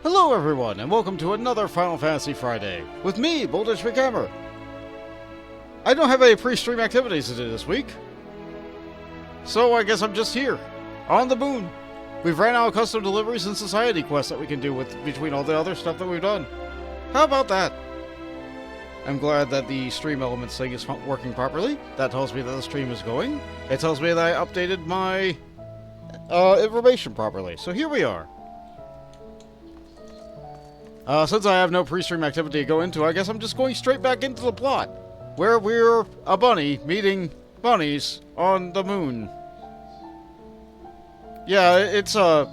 Hello everyone, and welcome to another Final Fantasy Friday, with me, McGammar. I don't have any pre-stream activities to do this week, so I guess I'm just here, on the moon. We've ran out of custom deliveries and society quests that we can do between all the other stuff that we've done. How about that? I'm glad that the stream elements thing is working properly. That tells me that the stream is going. It tells me that I updated my information properly, so here we are. Since I have no pre-stream activity to go into, I guess I'm just going straight back into the plot, where we're a bunny meeting bunnies on the moon. Yeah, it's Why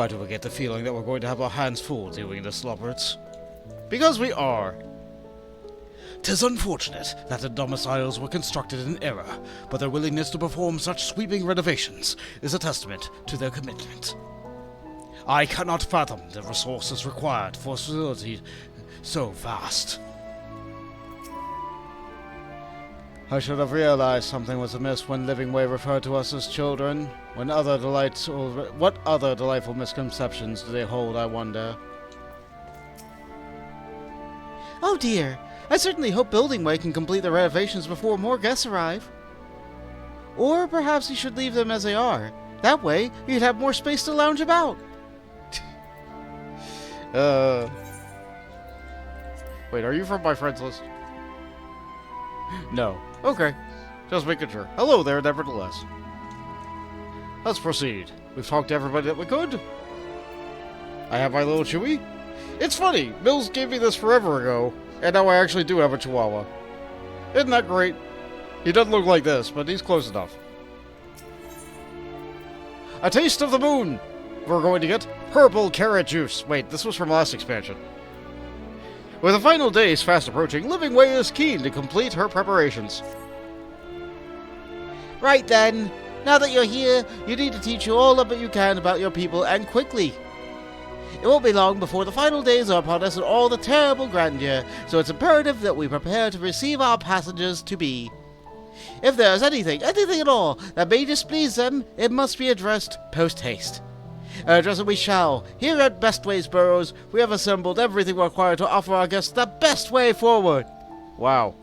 do we get the feeling that we're going to have our hands full doing this, Loberts? Because we are. 'Tis unfortunate that the domiciles were constructed in error, but their willingness to perform such sweeping renovations is a testament to their commitment. I cannot fathom the resources required for a facility so vast. I should have realized something was amiss when Living Way referred to us as children. What other delightful misconceptions do they hold, I wonder? Oh dear, I certainly hope Building Way can complete the renovations before more guests arrive. Or perhaps you should leave them as they are. That way, you'd have more space to lounge about. Wait, are you from my friends list? No. Okay. Just making sure. Hello there, nevertheless. Let's proceed. We've talked to everybody that we could. I have my little Chewy. It's funny, Mills gave me this forever ago, and now I actually do have a Chihuahua. Isn't that great? He doesn't look like this, but he's close enough. A taste of the moon! We're going to get purple carrot juice. Wait, this was from last expansion. With the final days fast approaching, Living Way is keen to complete her preparations. Right then. Now that you're here, you need to teach you all that you can about your people, and quickly. It won't be long before the final days are upon us in all the terrible grandeur, so it's imperative that we prepare to receive our passengers-to-be. If there is anything at all, that may displease them, it must be addressed post-haste. Address it we shall. Here at Bestways Burrows, we have assembled everything required to offer our guests the best way forward. Wow.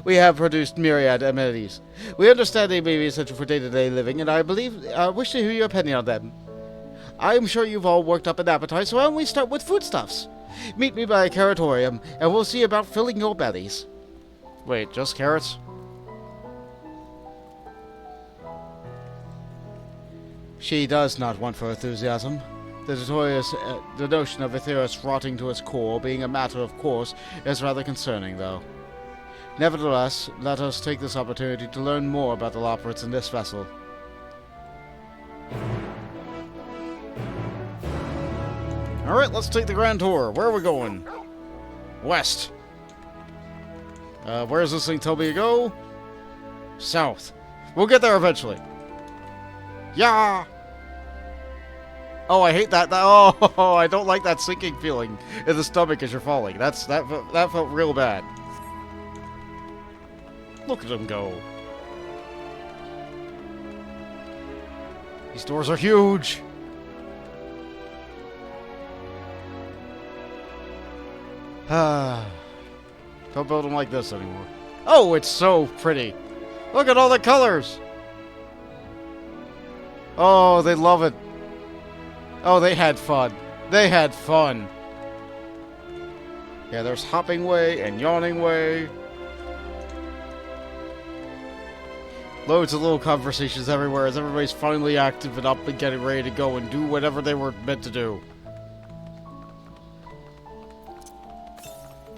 We have produced myriad amenities. We understand they may be essential for day-to-day living, and I wish to hear your opinion on them. I am sure you've all worked up an appetite, so why don't we start with foodstuffs? Meet me by a carrotorium, and we'll see about filling your bellies. Wait, just carrots? She does not want for enthusiasm. The notion of Aetheris rotting to its core being a matter of course is rather concerning, though. Nevertheless, let us take this opportunity to learn more about the Loberts in this vessel. Alright, let's take the grand tour. Where are we going? West. Where does this thing tell me to go? South. We'll get there eventually. Yeah. Oh, I hate that. Oh, I don't like that sinking feeling in the stomach as you're falling. That felt real bad. Look at him go. These doors are huge. Don't build them like this anymore. Oh, it's so pretty. Look at all the colors. Oh, they love it. Oh, they had fun. They had fun. Yeah, there's Hopping Way and Yawning Way. Loads of little conversations everywhere as everybody's finally active and up and getting ready to go and do whatever they were meant to do.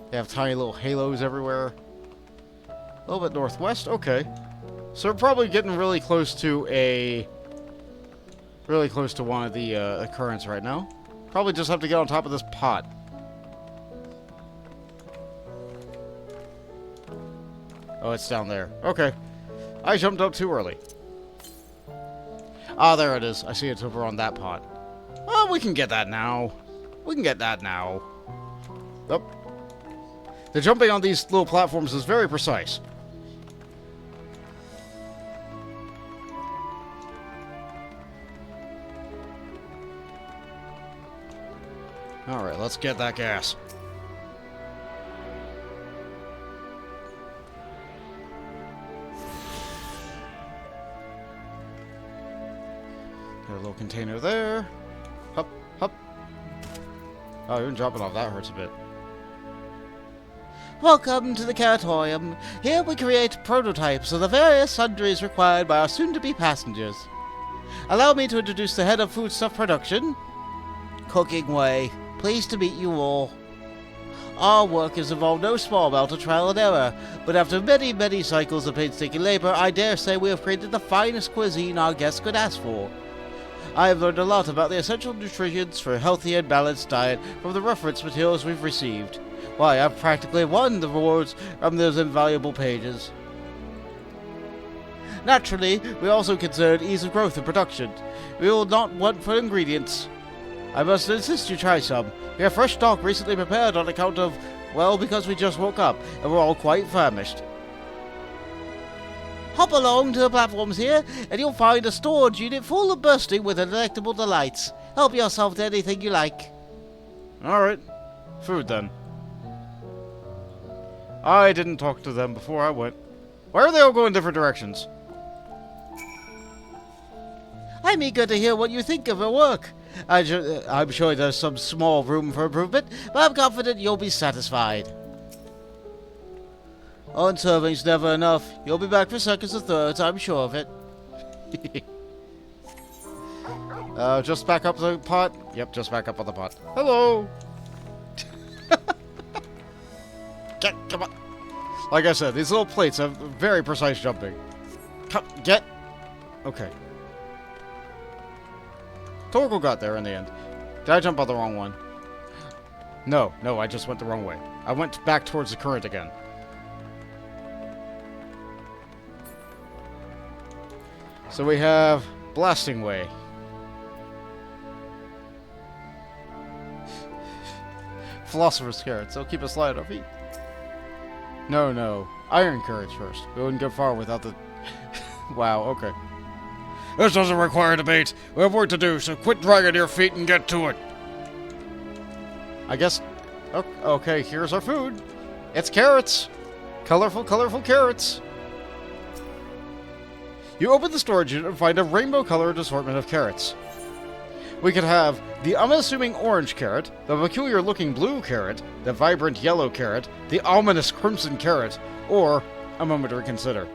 They have tiny little halos everywhere. A little bit northwest, okay. So we're probably getting really close to one of the currents right now. Probably just have to get on top of this pot. Oh, it's down there. Okay. I jumped up too early. Ah, there it is. I see it's over on that pot. Oh, we can get that now. We can get that now. Oh. The jumping on these little platforms is very precise. Alright, let's get that gas. Got a little container there. Hup, hup. Oh, even dropping off that hurts a bit. Welcome to the Caratorium. Here we create prototypes of the various sundries required by our soon-to-be passengers. Allow me to introduce the head of foodstuff production, Cooking Way. Pleased to meet you all. Our work has involved no small amount of trial and error, but after many, many cycles of painstaking labor, I dare say we have created the finest cuisine our guests could ask for. I have learned a lot about the essential nutrients for a healthy and balanced diet from the reference materials we've received. Why, I've practically won the rewards from those invaluable pages. Naturally, we also considered ease of growth and production. We will not want for ingredients. I must insist you try some. We have fresh stock recently prepared on account of, well, because we just woke up and we're all quite famished. Hop along to the platforms here and you'll find a storage unit full of bursting with delectable delights. Help yourself to anything you like. Alright. Food then. I didn't talk to them before I went. Why are they all going different directions? I'm eager to hear what you think of our work. I'm sure there's some small room for improvement, but I'm confident you'll be satisfied. On serving's never enough. You'll be back for seconds or thirds, I'm sure of it. Just back up the pot? Yep, just back up on the pot. Hello! Come on. Like I said, these little plates have very precise jumping. Come, get. Okay. Torgal got there in the end. Did I jump on the wrong one? No, I just went the wrong way. I went back towards the current again. So we have Blasting Way. Philosopher's Carrots. They'll keep us light on our feet. No. Iron Carrots first. We wouldn't go far without the... Wow, okay. This doesn't require debate. We have work to do, so quit dragging your feet and get to it. I guess... Okay, here's our food. It's carrots. Colorful carrots. You open the storage unit and find a rainbow-colored assortment of carrots. We could have the unassuming orange carrot, the peculiar-looking blue carrot, the vibrant yellow carrot, the ominous crimson carrot, or a moment to reconsider.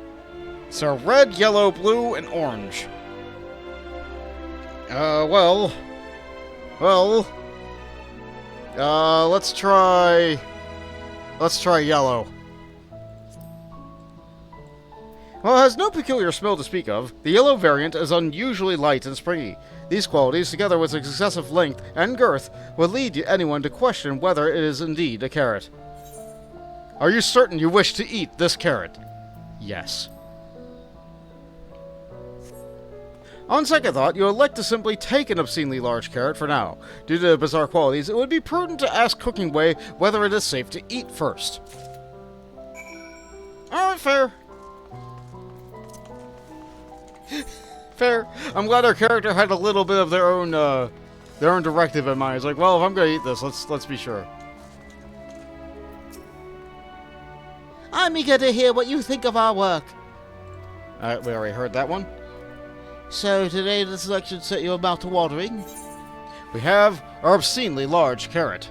So red, yellow, blue, and orange. Let's try yellow. While it has no peculiar smell to speak of, the yellow variant is unusually light and springy. These qualities, together with its excessive length and girth, would lead anyone to question whether it is indeed a carrot. Are you certain you wish to eat this carrot? Yes. On second thought, you elect to simply take an obscenely large carrot for now. Due to the bizarre qualities, it would be prudent to ask Cooking Way whether it is safe to eat first. Alright, fair. Fair. I'm glad our character had a little bit of their own directive in mind. It's like, well, if I'm gonna eat this, let's be sure. I'm eager to hear what you think of our work. Alright, we already heard that one. So today the selection set your mouth to watering? We have our obscenely large carrot.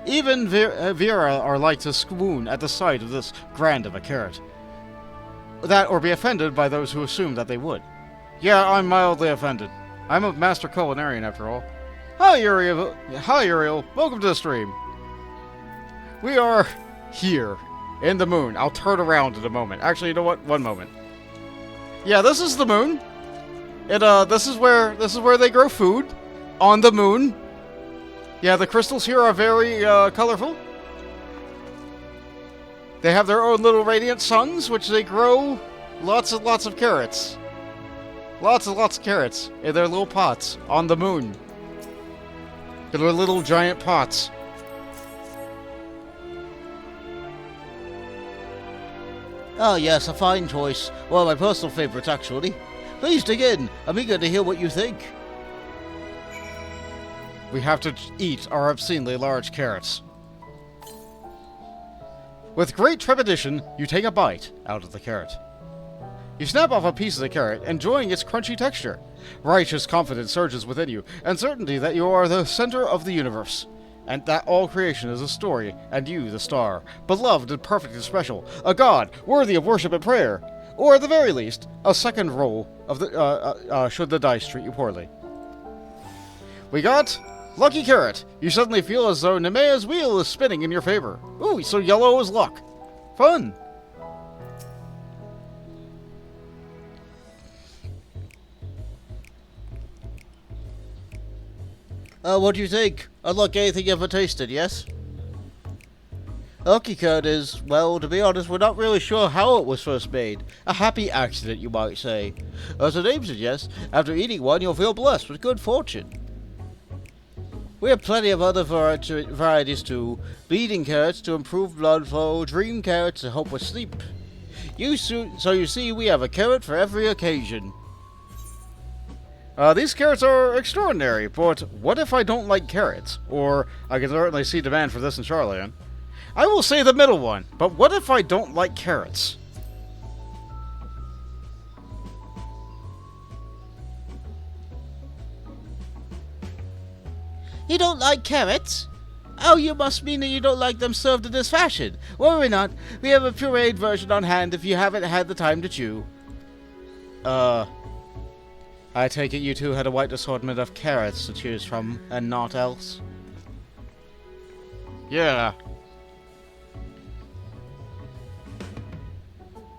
Even Vera are like to swoon at the sight of this grand of a carrot. That or be offended by those who assume that they would. Yeah, I'm mildly offended. I'm a master culinarian after all. Hi, Uriel. Welcome to the stream. We are here in the moon. I'll turn around in a moment. Actually, you know what? One moment. Yeah, this is the moon. This is where they grow food on the moon. Yeah, the crystals here are very colorful. They have their own little radiant suns, which they grow lots of carrots. Lots of carrots in their little pots on the moon. In their little giant pots. Oh yes, a fine choice. One of my personal favorites, actually. Please dig in. I'm eager to hear what you think. we have to eat our obscenely large carrots. With great trepidation, you take a bite out of the carrot. You snap off a piece of the carrot, enjoying its crunchy texture. Righteous confidence surges within you, and certainty that you are the center of the universe, and that all creation is a story, and you the star, beloved and perfect and special, a god worthy of worship and prayer, or at the very least, a second roll of the should the dice treat you poorly. We got Lucky Carrot. You suddenly feel as though Nemea's wheel is spinning in your favor. Ooh, so yellow is luck. Fun. What do you think? Unlike anything you ever tasted, yes? Lucky Carrot is, well, to be honest, we're not really sure how it was first made. A happy accident, you might say. As the name suggests, after eating one, you'll feel blessed with good fortune. We have plenty of other varieties too. Bleeding carrots to improve blood flow, dream carrots to help with sleep. So you see, we have a carrot for every occasion. These carrots are extraordinary, but what if I don't like carrots? Or, I can certainly see demand for this in Sharleyan. I will say the middle one, but what if I don't like carrots? You don't like carrots? Oh, you must mean that you don't like them served in this fashion. Worry not, we have a pureed version on hand if you haven't had the time to chew. I take it you two had a wide assortment of carrots to choose from, and naught else? Yeah.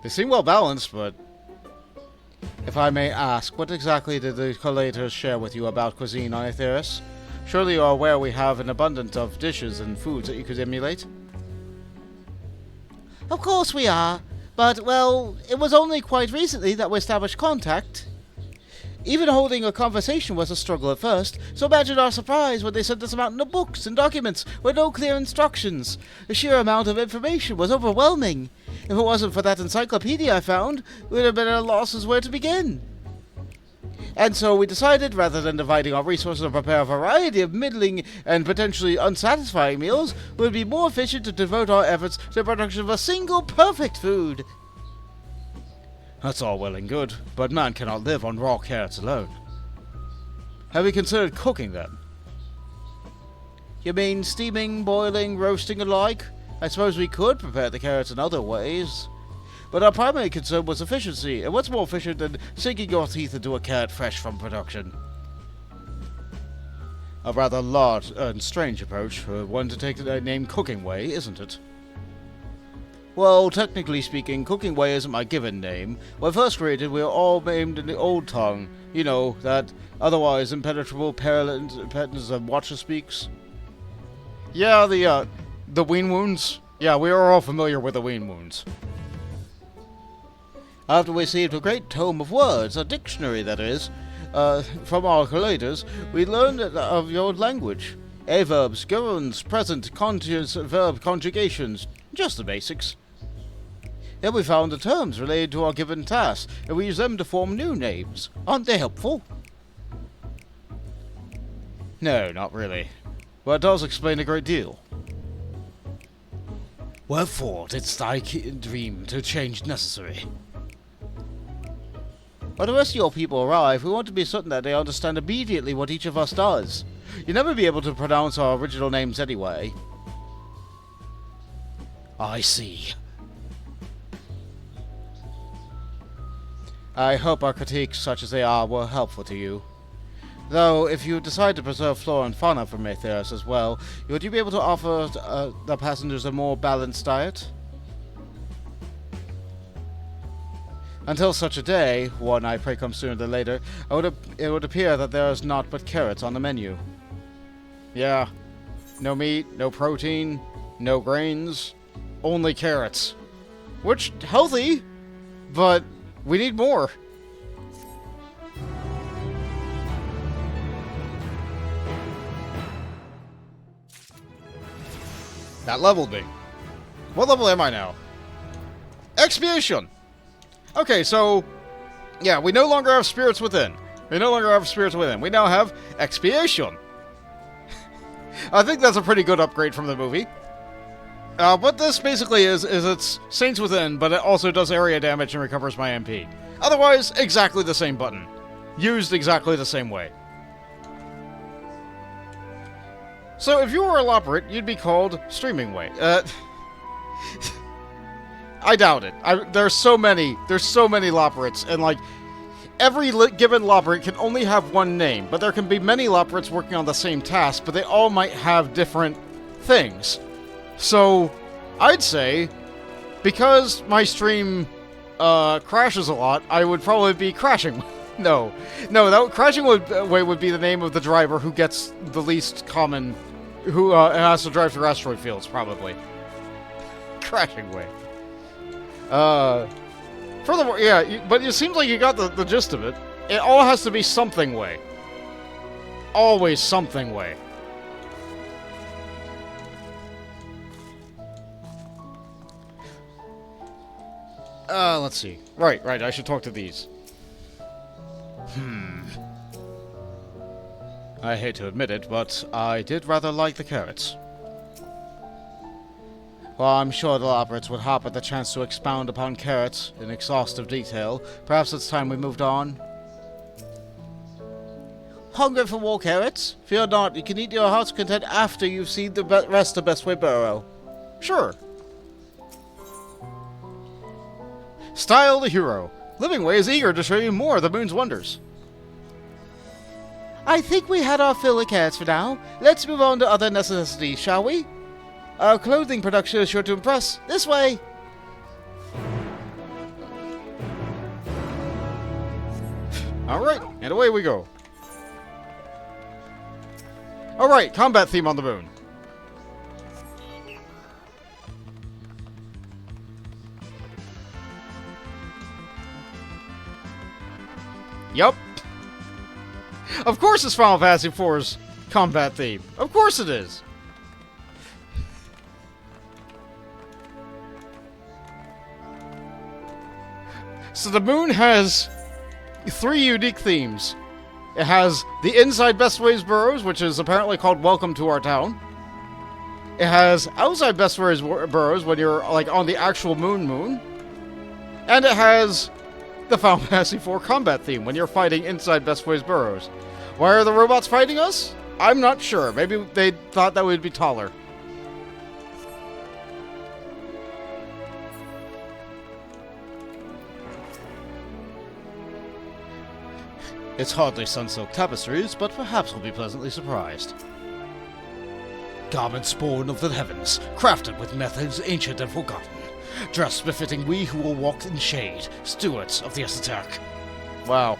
They seem well balanced, but... If I may ask, what exactly did the collators share with you about cuisine on Aetheris? Surely you are aware we have an abundance of dishes and foods that you could emulate? Of course we are, but, well, it was only quite recently that we established contact. Even holding a conversation was a struggle at first, so imagine our surprise when they sent us a mountain of books and documents with no clear instructions. The sheer amount of information was overwhelming. If it wasn't for that encyclopedia I found, we would have been at a loss as where to begin. And so we decided, rather than dividing our resources to prepare a variety of middling and potentially unsatisfying meals, it would be more efficient to devote our efforts to the production of a single perfect food. That's all well and good, but man cannot live on raw carrots alone. Have you considered cooking them? You mean steaming, boiling, roasting alike? I suppose we could prepare the carrots in other ways. But our primary concern was efficiency, and what's more efficient than sinking your teeth into a carrot fresh from production? A rather large and strange approach for one to take the name Cooking Way, isn't it? Well, technically speaking, Cooking Way isn't my given name. When first created, we were all named in the old tongue. You know, that otherwise impenetrable parallel of Watcher speaks. Yeah, the ween wounds? Yeah, we are all familiar with the ween wounds. After we received a great tome of words, a dictionary that is, from our collators, we learned of your language. Averbs, gerunds, present, continuous verb conjugations, just the basics. Then we found the terms related to our given tasks, and we used them to form new names. Aren't they helpful? No, not really. But it does explain a great deal. Wherefore didst thy dream to change necessary? When the rest of your people arrive, we want to be certain that they understand immediately what each of us does. You'll never be able to pronounce our original names anyway. I see. I hope our critiques, such as they are, were helpful to you. Though, if you decide to preserve flora and fauna from Aetheris as well, would you be able to offer the passengers a more balanced diet? Until such a day, one I pray comes sooner than later, it would appear that there is naught but carrots on the menu. Yeah. No meat, no protein, no grains, only carrots. Which, healthy, but we need more. That leveled me. What level am I now? Expiation! Okay, so... yeah, we no longer have spirits within. We now have expiation. I think that's a pretty good upgrade from the movie. What this basically is it's Saints Within, but it also does area damage and recovers my MP. Otherwise, exactly the same button. Used exactly the same way. So if you were a Loporrit, you'd be called Streaming Way. I doubt it. There's so many Loporrits, and like, every given Loporrit can only have one name, but there can be many Loporrits working on the same task, but they all might have different things. So, I'd say, because my stream crashes a lot, I would probably be Crashing. No, Crashing Way would be the name of the driver who gets the least common, who has to drive through asteroid fields, probably. Crashing Way. Furthermore, yeah, but it seems like you got the gist of it. It all has to be something way. Always something way. Let's see. Right, I should talk to these. I hate to admit it, but I did rather like the carrots. While I'm sure the Loporrits would hop at the chance to expound upon carrots in exhaustive detail, perhaps it's time we moved on. Hungry for more carrots? Fear not, you can eat your heart's content after you've seen the rest of Best Way Burrow. Sure. Style the hero. Living Way is eager to show you more of the moon's wonders. I think we had our fill of carrots for now. Let's move on to other necessities, shall we? Our clothing production is sure to impress. This way! Alright, and away we go. Alright, combat theme on the moon. Yup. Of course it's Final Fantasy IV's combat theme. Of course it is. So the moon has 3 unique themes. It has the inside Best Ways Burrows, which is apparently called Welcome to Our Town. It has outside Best Ways Burrows when you're like on the actual moon. And it has the Final Fantasy IV combat theme when you're fighting inside Best Ways Burrows. Why are the robots fighting us? I'm not sure. Maybe they thought that we'd be taller. It's hardly sun-silk tapestries, but perhaps we'll be pleasantly surprised. Garments born of the heavens, crafted with methods ancient and forgotten. Dress befitting we who will walk in shade, stewards of the esoteric. Wow.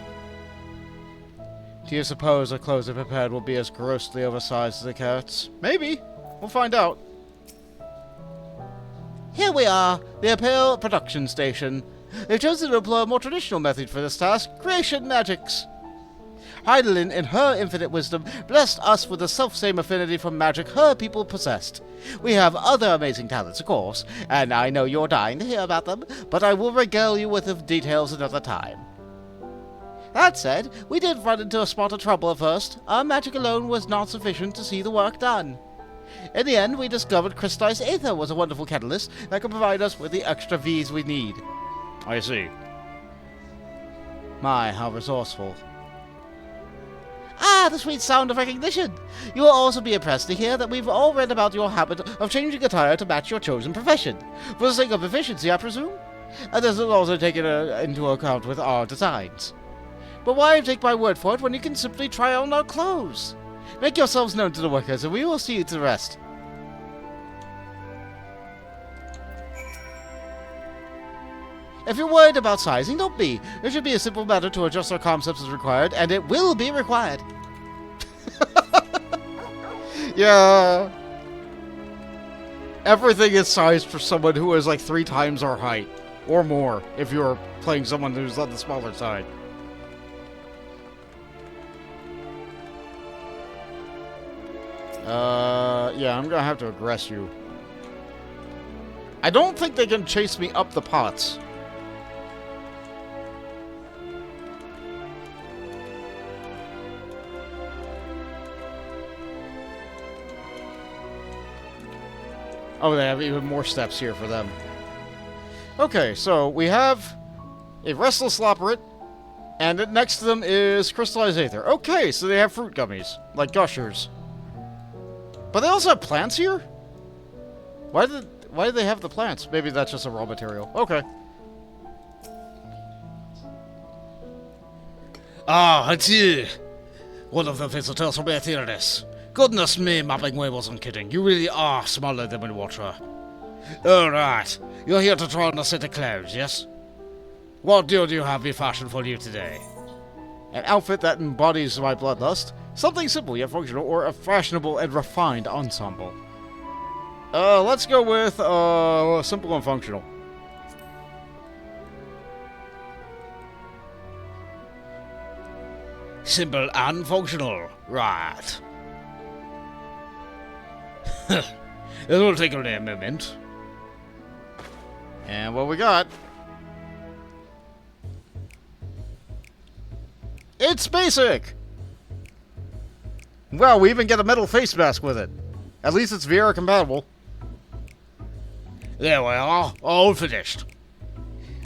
Do you suppose the clothes they prepared will be as grossly oversized as the carrots? Maybe. We'll find out. Here we are, the apparel production station. They've chosen to employ a more traditional method for this task, creation magics. Heidelin, in her infinite wisdom, blessed us with the self-same affinity for magic her people possessed. We have other amazing talents, of course, and I know you're dying to hear about them, but I will regale you with the details another time. That said, we did run into a spot of trouble at first. Our magic alone was not sufficient to see the work done. In the end, we discovered crystallized aether was a wonderful catalyst that could provide us with the extra V's we need. I see. My, how resourceful. Ah, the sweet sound of recognition! You will also be impressed to hear that we've all read about your habit of changing attire to match your chosen profession. For the sake of efficiency, I presume? And this is also taken into account with our designs. But why take my word for it when you can simply try on our clothes? Make yourselves known to the workers, and we will see to the rest. If you're worried about sizing, don't be. It should be a simple matter to adjust our concepts as required, and it will be required. Yeah. Everything is sized for someone who is like 3 times our height. Or more, if you're playing someone who's on the smaller side. Yeah, I'm gonna have to aggress you. I don't think they can chase me up the pots. Oh, they have even more steps here for them. Okay, so we have a Restless Lopperet, and next to them is Crystallized Aether. Okay, so they have fruit gummies, like Gushers. But they also have plants here? Why do they have the plants? Maybe that's just a raw material. Okay. Ah, it's you. One of the visitors from Aetherus. Goodness me, Mappingway wasn't kidding. You really are smaller than a watcher. Alright, you're here to try on a set of clothes, yes? What do you have me fashioned for you today? An outfit that embodies my bloodlust. Something simple yet functional, or a fashionable and refined ensemble. Let's go with, simple and functional. Simple and functional, right. It will take only a moment. And what we got? It's basic! Well, we even get a metal face mask with it. At least it's VR compatible. There we are, all finished.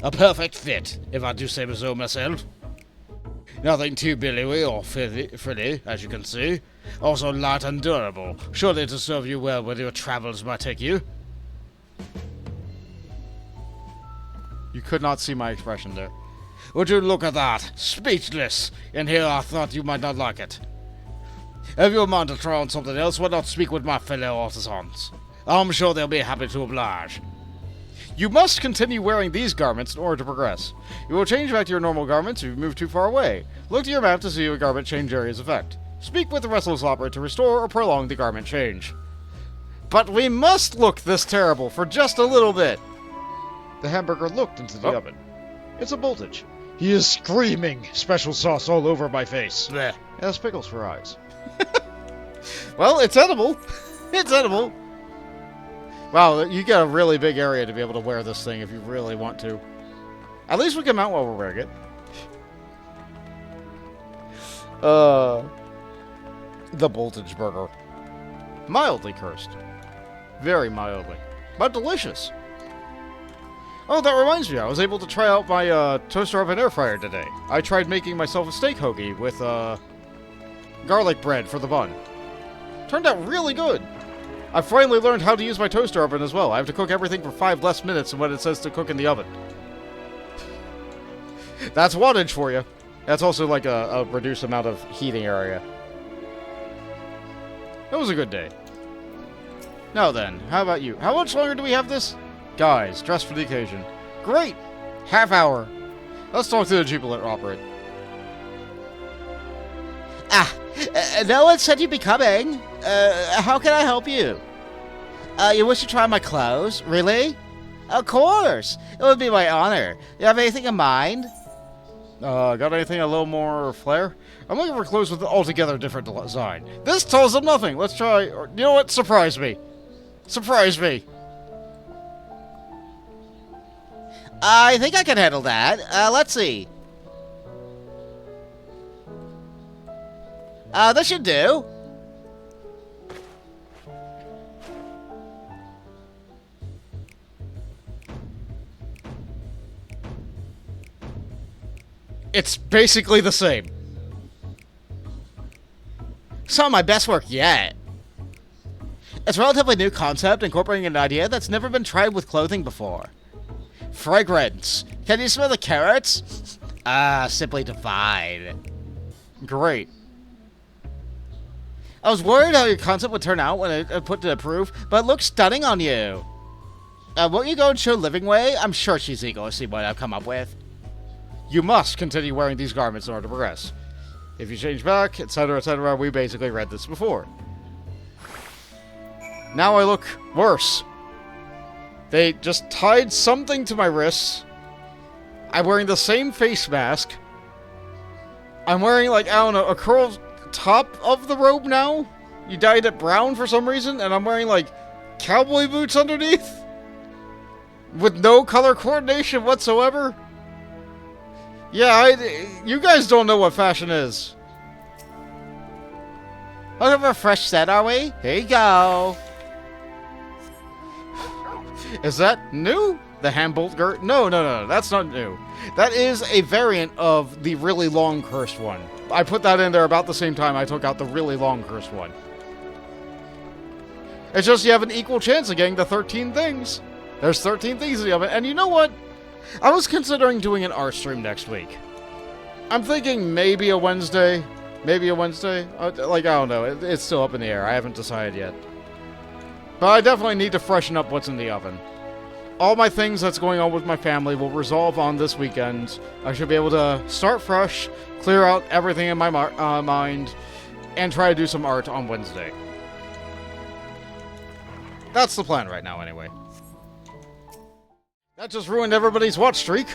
A perfect fit, if I do say so myself. Nothing too billowy or frilly, as you can see. Also light and durable, surely to serve you well where your travels might take you. You could not see my expression there. Would you look at that? Speechless! And here I thought you might not like it. Have you a mind to try on something else? Why not speak with my fellow artisans? I'm sure they'll be happy to oblige. You must continue wearing these garments in order to progress. You will change back to your normal garments if you move too far away. Look to your map to see what garment change area's effect. Speak with the Restless Lopperet to restore or prolong the garment change. But we must look this terrible for just a little bit. The hamburger looked into the oven. It's a voltage. He is screaming special sauce all over my face. Blech. It has pickles for eyes. Well, it's edible. It's edible. Wow, you get a really big area to be able to wear this thing if you really want to. At least we can mount while we're wearing it. The voltage burger. Mildly cursed. Very mildly. But delicious. Oh, that reminds me, I was able to try out my toaster oven air fryer today. I tried making myself a steak hoagie with garlic bread for the bun. Turned out really good. I finally learned how to use my toaster oven as well. I have to cook everything for 5 less minutes than what it says to cook in the oven. That's wattage for you. That's also like a reduced amount of heating area. It was a good day. Now then, how about you? How much longer do we have this? Guys, dressed for the occasion. Great! Half hour. Let's talk to the Jubilant Operate. No one said you'd be coming. How can I help you? You wish to try my clothes? Really? Of course! It would be my honor. You have anything in mind? Got anything a little more flair? I'm looking for clothes with an altogether different design. This tells them nothing. Let's try... Or, you know what? Surprise me. Surprise me. I think I can handle that. Let's see. This should do. It's basically the same. Some of my best work yet. It's a relatively new concept, incorporating an idea that's never been tried with clothing before. Fragrance. Can you smell the carrots? Simply divine. Great. I was worried how your concept would turn out when it put to the proof, but it looks stunning on you. Won't you go and show Livingway? I'm sure she's eager to see what I've come up with. You must continue wearing these garments in order to progress. If you change back, etc., etc., we basically read this before. Now I look worse. They just tied something to my wrists. I'm wearing the same face mask. I'm wearing, like, I don't know, a curled top of the robe now? You dyed it brown for some reason, and I'm wearing, like, cowboy boots underneath? With no color coordination whatsoever? Yeah, you guys don't know what fashion is. Looking for a fresh set, are we? Here you go. Is that new? The handbolt girt? No, that's not new. That is a variant of the really long cursed one. I put that in there about the same time I took out the really long cursed one. It's just you have an equal chance of getting the 13 things. There's 13 things in the oven, and you know what? I was considering doing an art stream next week. I'm thinking maybe a Wednesday. Maybe a Wednesday? Like, I don't know. It's still up in the air. I haven't decided yet. But I definitely need to freshen up what's in the oven. All my things that's going on with my family will resolve on this weekend. I should be able to start fresh, clear out everything in my mind, and try to do some art on Wednesday. That's the plan right now, anyway. That just ruined everybody's watch streak.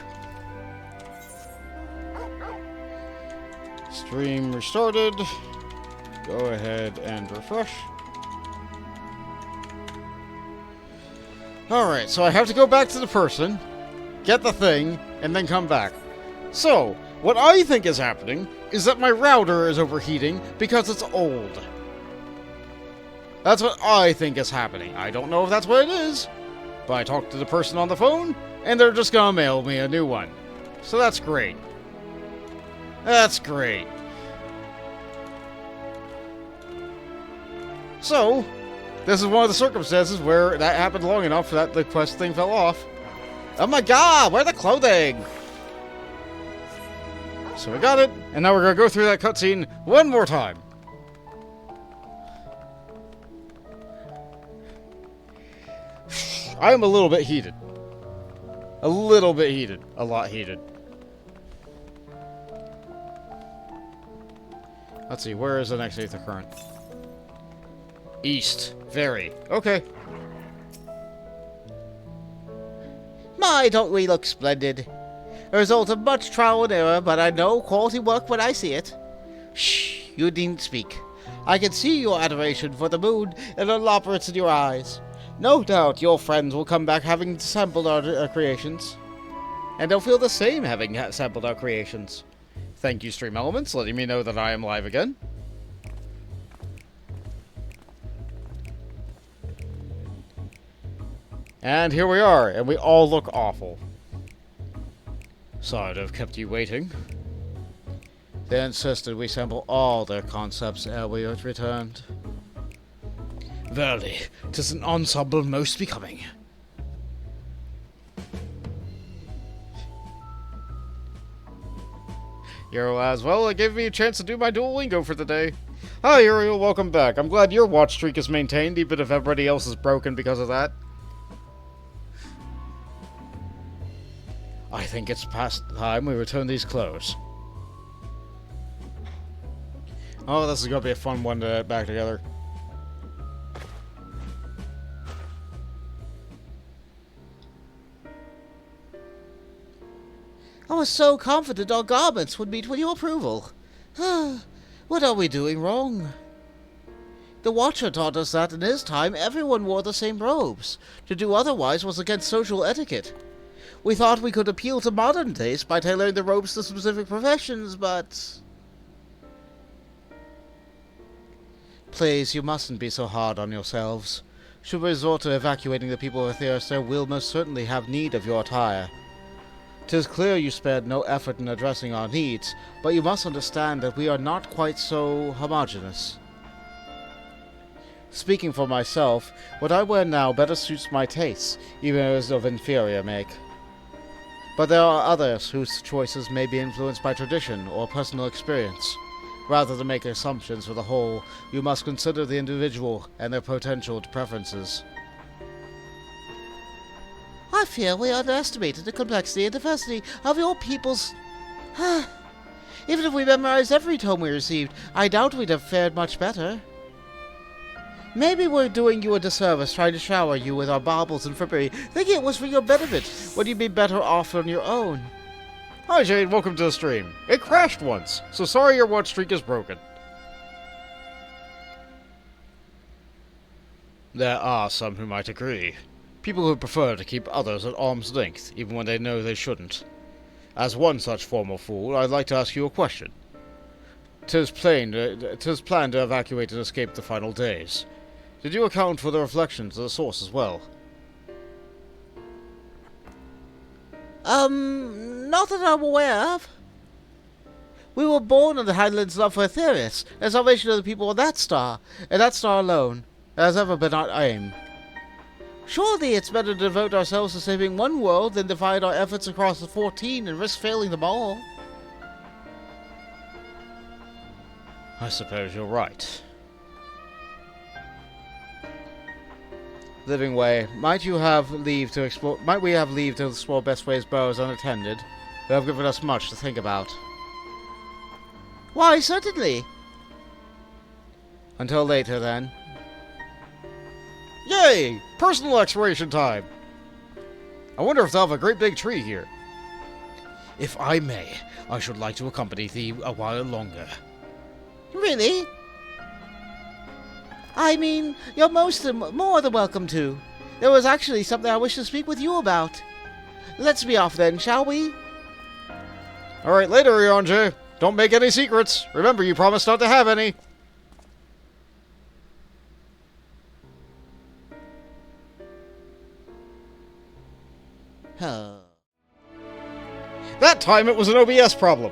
Stream restarted. Go ahead and refresh. Alright, so I have to go back to the person, get the thing, and then come back. So, what I think is happening is that my router is overheating because it's old. That's what I think is happening. I don't know if that's what it is, but I talked to the person on the phone, and they're just gonna mail me a new one. So that's great. That's great. So, this is one of the circumstances where that happened long enough that the quest thing fell off. Oh my god, where's the clothing? So we got it, and now we're gonna go through that cutscene one more time. I am a little bit heated. A little bit heated. A lot heated. Let's see, where is the next Aether Current? East. Very. Okay. My, don't we look splendid? A result of much trial and error, but I know quality work when I see it. Shh, you needn't speak. I can see your adoration for the moon and the elaborates in your eyes. No doubt your friends will come back having sampled our creations. And they'll feel the same having sampled our creations. Thank you, Stream Elements, letting me know that I am live again. And here we are, and we all look awful. Sorry to have kept you waiting. They insisted we sample all their concepts ere we returned. Verily, 'tis an ensemble most becoming. Uriel as well, it gave me a chance to do my Duolingo for the day. Hi Uriel, welcome back. I'm glad your watch streak is maintained, even if everybody else is broken because of that. I think it's past time we return these clothes. Oh, this is gonna be a fun one to get back together. I was so confident our garments would meet with your approval. What are we doing wrong? The Watcher taught us that in his time everyone wore the same robes. To do otherwise was against social etiquette. We thought we could appeal to modern taste by tailoring the robes to specific professions, but... Please, you mustn't be so hard on yourselves. Should we resort to evacuating the people of Etheirus, there will most certainly have need of your attire. 'Tis clear you spared no effort in addressing our needs, but you must understand that we are not quite so homogeneous. Speaking for myself, what I wear now better suits my tastes, even if it is of inferior make. But there are others whose choices may be influenced by tradition or personal experience. Rather than make assumptions for the whole, you must consider the individual and their potential preferences. I fear we underestimated the complexity and diversity of your people's... Even if we memorized every tome we received, I doubt we'd have fared much better. Maybe we're doing you a disservice trying to shower you with our baubles and frippery, thinking it was for your benefit, when you'd be better off on your own. Hi Jade, welcome to the stream. It crashed once, so sorry your watch streak is broken. There are some who might agree. People who prefer to keep others at arm's length, even when they know they shouldn't. As one such former fool, I'd like to ask you a question. 'Tis planned to evacuate and escape the final days. Did you account for the reflections of the source as well? Not that I'm aware of. We were born on the Highlands of Etheris, and salvation of the people of that star, and that star alone, has ever been our aim. Surely it's better to devote ourselves to saving one world than divide our efforts across the 14 and risk failing them all. I suppose you're right. Living Way, might we have leave to explore best ways bows unattended? They have given us much to think about. Why, certainly. Until later, then. Yay! Personal exploration time! I wonder if they'll have a great big tree here. If I may, I should like to accompany thee a while longer. Really? I mean, you're more than welcome to. There was actually something I wish to speak with you about. Let's be off then, shall we? Alright, later, Ryonje. Don't make any secrets. Remember, you promised not to have any. Huh. That time it was an OBS problem.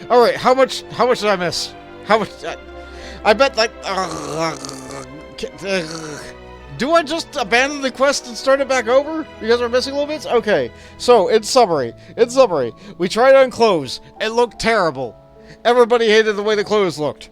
Alright, how much did I miss? How much... I bet, like... do I just abandon the quest and start it back over? Because we're missing little bits? Okay, so, in summary, we tried on clothes. It looked terrible. Everybody hated the way the clothes looked.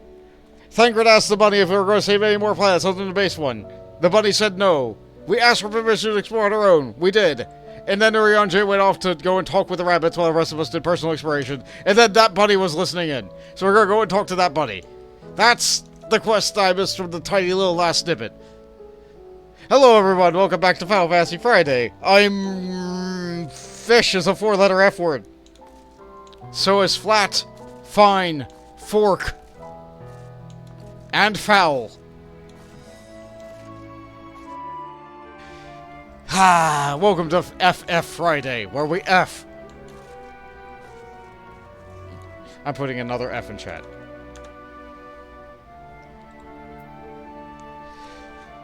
Thancred asked the bunny if we were going to save any more planets other than the base one. The bunny said no. We asked for permission to explore on our own. We did. And then Ryonje went off to go and talk with the rabbits while the rest of us did personal exploration. And then that bunny was listening in. So we're going to go and talk to that bunny. That's the quest I missed from the tiny little last snippet. Hello everyone, welcome back to Final Fantasy Friday. Fish is a 4-letter F word. So is flat, fine, fork, and foul. Welcome to FF Friday, where we F. I'm putting another F in chat.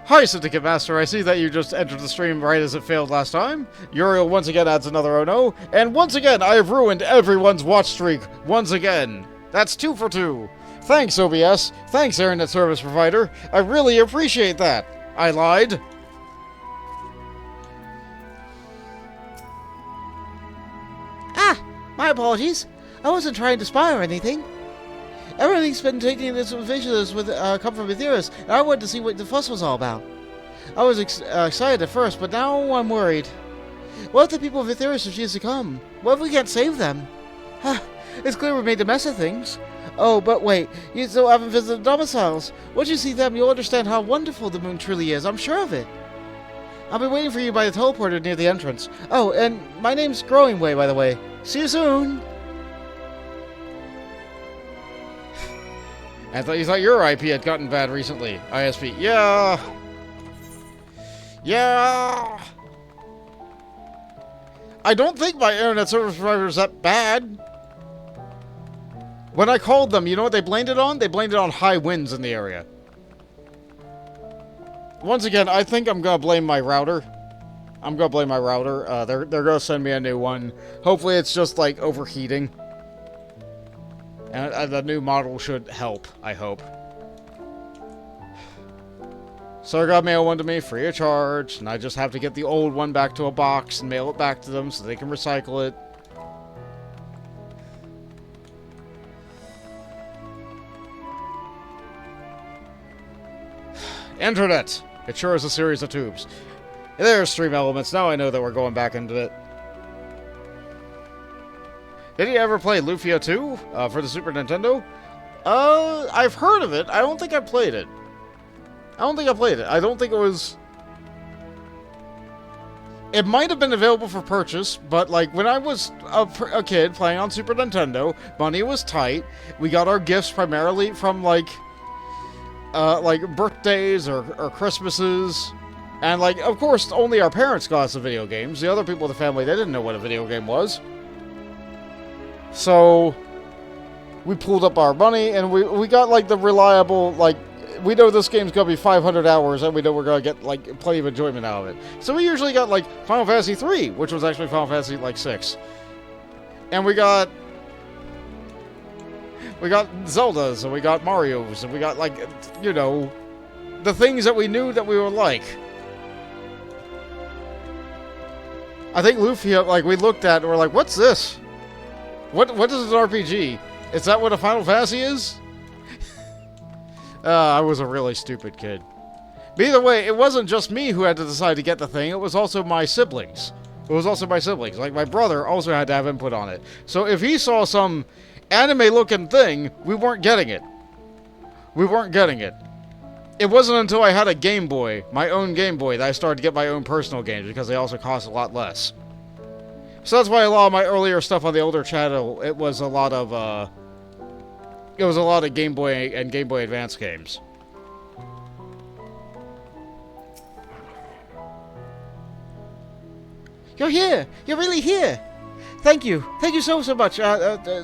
Hi, Syndicate Master. I see that you just entered the stream right as it failed last time. Uriel once again adds another oh no. And once again, I have ruined everyone's watch streak. Once again. That's 2 for 2. Thanks, OBS. Thanks, Internet Service Provider. I really appreciate that. I lied. My apologies. I wasn't trying to spy or anything. Everything's been taking this visitors with come from Etheris, and I wanted to see what the fuss was all about. I was excited at first, but now I'm worried. What if the people of Etheris refuse to come? What if we can't save them? It's clear we made a mess of things. Oh, but wait, you still haven't visited the domiciles. Once you see them, you'll understand how wonderful the moon truly is. I'm sure of it. I'll be waiting for you by the teleporter near the entrance. Oh, and my name's Growing Way, by the way. See you soon! I thought you thought your IP had gotten bad recently. ISP. Yeah! Yeah! I don't think my internet service provider is that bad. When I called them, you know what they blamed it on? They blamed it on high winds in the area. Once again, I think I'm gonna blame my router. They're gonna send me a new one. Hopefully it's just, like, overheating. And the new model should help, I hope. So they got mail one to me free of charge, and I just have to get the old one back to a box and mail it back to them so they can recycle it. Internet! It sure is a series of tubes. There's Stream Elements. Now I know that we're going back into it. Did you ever play Lufia 2 for the Super Nintendo? I've heard of it. I don't think I played it. I don't think it was... It might have been available for purchase, but, like, when I was a kid playing on Super Nintendo, money was tight. We got our gifts primarily from, like birthdays or Christmases. And, like, of course, only our parents got us the video games. The other people in the family, they didn't know what a video game was. So, we pulled up our money, and we got, like, the reliable, like, we know this game's gonna be 500 hours, and we know we're gonna get like plenty of enjoyment out of it. So we usually got like Final Fantasy 3, which was actually Final Fantasy like 6, and we got Zeldas, and we got Mario's, and we got like, you know, the things that we knew that we would like. I think Lufia, like, we looked at and we're like, what's this? What is an RPG? Is that what a Final Fantasy is? I was a really stupid kid. But either way, it wasn't just me who had to decide to get the thing, it was also my siblings. Like, my brother also had to have input on it. So if he saw some anime-looking thing, we weren't getting it. It wasn't until I had a Game Boy, my own Game Boy, that I started to get my own personal games, because they also cost a lot less. So that's why a lot of my earlier stuff on the older channel, it was a lot of Game Boy and Game Boy Advance games. You're here! You're really here! Thank you. Thank you so much.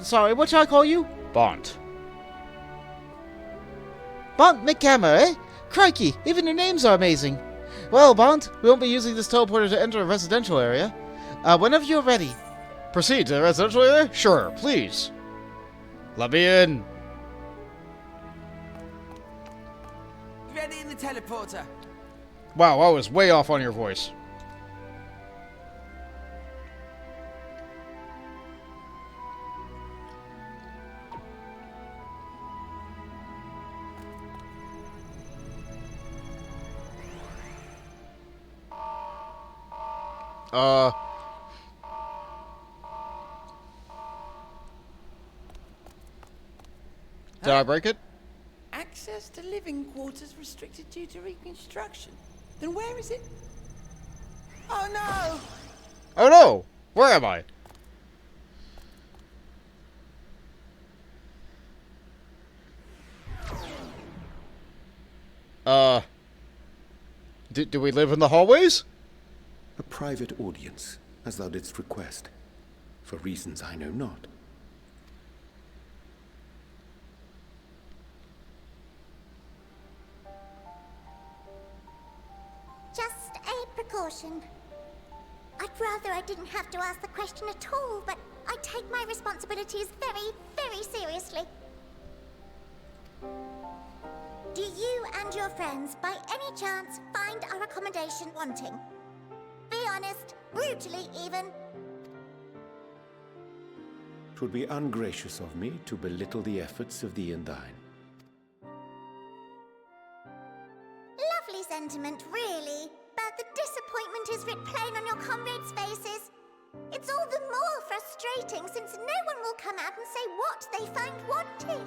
Sorry, what shall I call you? Bont. Bont McGammar, eh? Crikey, even your names are amazing. Well, Bont, we won't be using this teleporter to enter a residential area. Whenever you're ready. Proceed to the residential area? Sure, please. Let me in. Ready in the teleporter. Wow, I was way off on your voice. Did I break it? Access to living quarters restricted due to reconstruction. Then where is it? Oh no! Oh no! Where am I? Do we live in the hallways? A private audience, as thou didst request, for reasons I know not. Just a precaution. I'd rather I didn't have to ask the question at all, but I take my responsibilities very, very seriously. Do you and your friends, by any chance, find our accommodation wanting? Be honest, brutally even. 'Twould be ungracious of me to belittle the efforts of thee and thine. Lovely sentiment, really. But the disappointment is writ plain on your comrades' faces. It's all the more frustrating since no one will come out and say what they find wanting.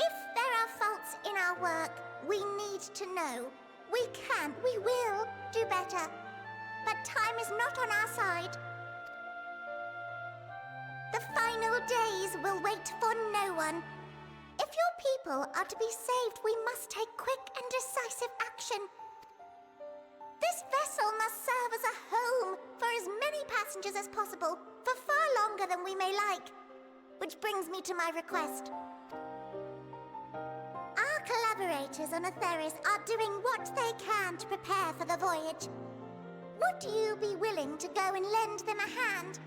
If there are faults in our work, we need to know. We can, we will do better. But time is not on our side. The final days will wait for no one. If your people are to be saved, we must take quick and decisive action. This vessel must serve as a home for as many passengers as possible, for far longer than we may like. Which brings me to my request. Our collaborators on Atheris are doing what they can to prepare for the voyage. Would you be willing to go and lend them a hand?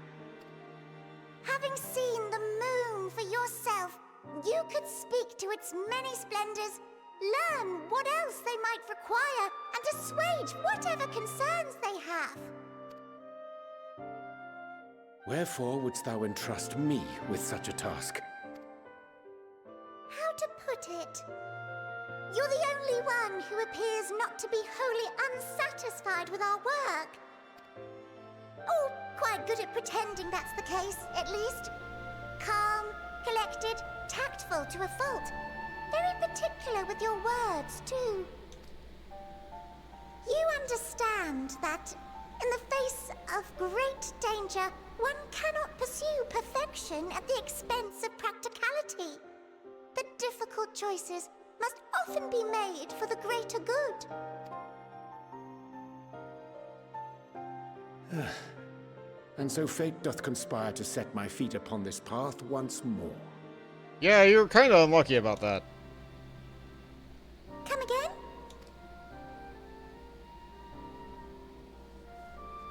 Having seen the moon for yourself, you could speak to its many splendors, learn what else they might require, and assuage whatever concerns they have. Wherefore wouldst thou entrust me with such a task? How to put it? You're the only one who appears not to be wholly unsatisfied with our work. Or quite good at pretending that's the case, at least. Calm, collected, tactful to a fault. Very particular with your words, too. You understand that, in the face of great danger, one cannot pursue perfection at the expense of practicality. The difficult choices must often be made for the greater good. And so fate doth conspire to set my feet upon this path once more. Yeah, you're kind of unlucky about that. Come again?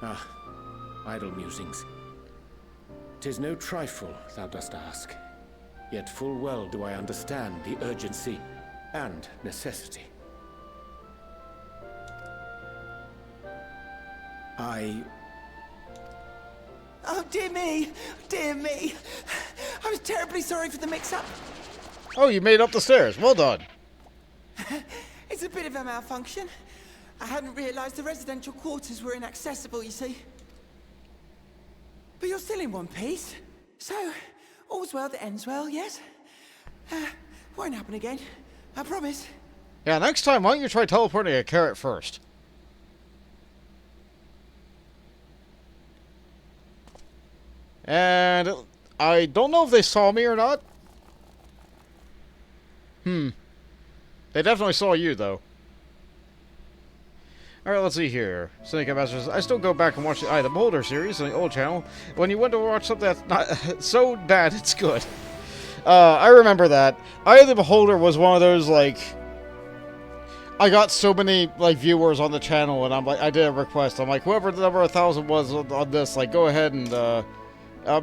Ah, idle musings. 'Tis no trifle, thou dost ask. Yet full well do I understand the urgency and necessity. Oh, dear me! Dear me! I was terribly sorry for the mix-up. Oh, you made it up the stairs. Well done. It's a bit of a malfunction. I hadn't realized the residential quarters were inaccessible, you see. But you're still in one piece. So, all's well that ends well, yes? Won't happen again. I promise. Yeah, next time, why don't you try teleporting a carrot first? And I don't know if they saw me or not. They definitely saw you, though. Alright, let's see here. Snake Masters. I still go back and watch the Eye of the Beholder series on the old channel. When you went to watch something that's not so bad, it's good. I remember that. Eye of the Beholder was one of those, like... I got so many, like, viewers on the channel, and I'm like, I did a request. I'm like, whoever the number 1,000 was on this, like, go ahead and,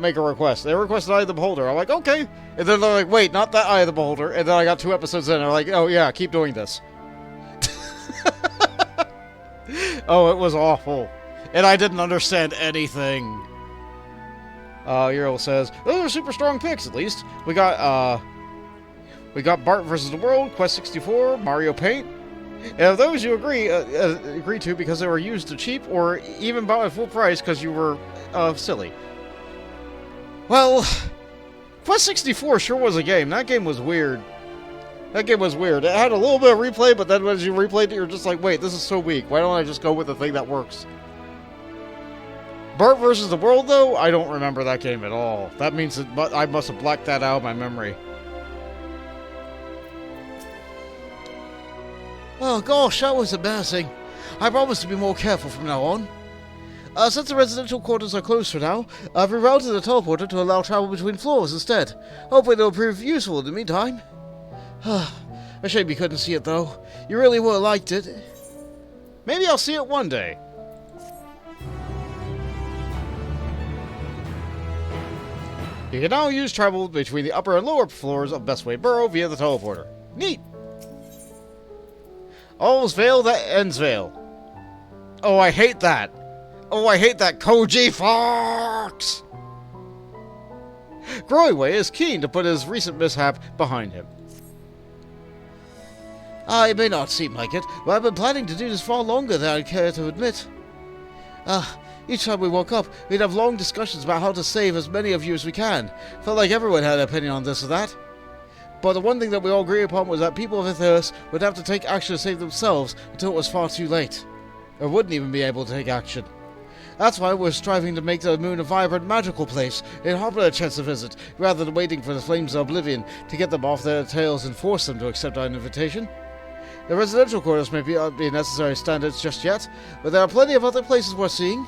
make a request. They requested Eye of the Beholder. I'm like, okay. And then they're like, wait, not that Eye of the Beholder. And then I got 2 episodes in, and they're like, oh, yeah, keep doing this. Oh, it was awful. And I didn't understand anything. Euro says, those are super strong picks, at least. We got Bart vs. the World, Quest 64, Mario Paint. And of those you agree to because they were used to cheap, or even bought at full price because you were, silly. Well, Quest 64 sure was a game. That game was weird. That game was weird. It had a little bit of replay, but then as you replayed it, you're just like, wait, this is so weak. Why don't I just go with the thing that works? Bart vs. the World, though, I don't remember that game at all. That means that I must have blacked that out of my memory. Oh gosh, that was embarrassing. I promise to be more careful from now on. Since the residential quarters are closed for now, I've rerouted the teleporter to allow travel between floors instead. Hopefully it'll prove useful in the meantime. A shame you couldn't see it though. You really would have liked it. Maybe I'll see it one day. You can now use travel between the upper and lower floors of Bestway Burrow via the teleporter. Neat! All's veil that ends veil. Oh, I hate that. Oh, I hate that Koji Fox! Growingway is keen to put his recent mishap behind him. It may not seem like it, but I've been planning to do this far longer than I care to admit. Each time we woke up, we'd have long discussions about how to save as many of you as we can. Felt like everyone had an opinion on this or that. But the one thing that we all agreed upon was that people of Earth would have to take action to save themselves until it was far too late. Or wouldn't even be able to take action. That's why we're striving to make the moon a vibrant, magical place and harbor a chance to visit, rather than waiting for the flames of oblivion to get them off their tails and force them to accept our invitation. The residential quarters may not be necessary standards just yet, but there are plenty of other places worth seeing.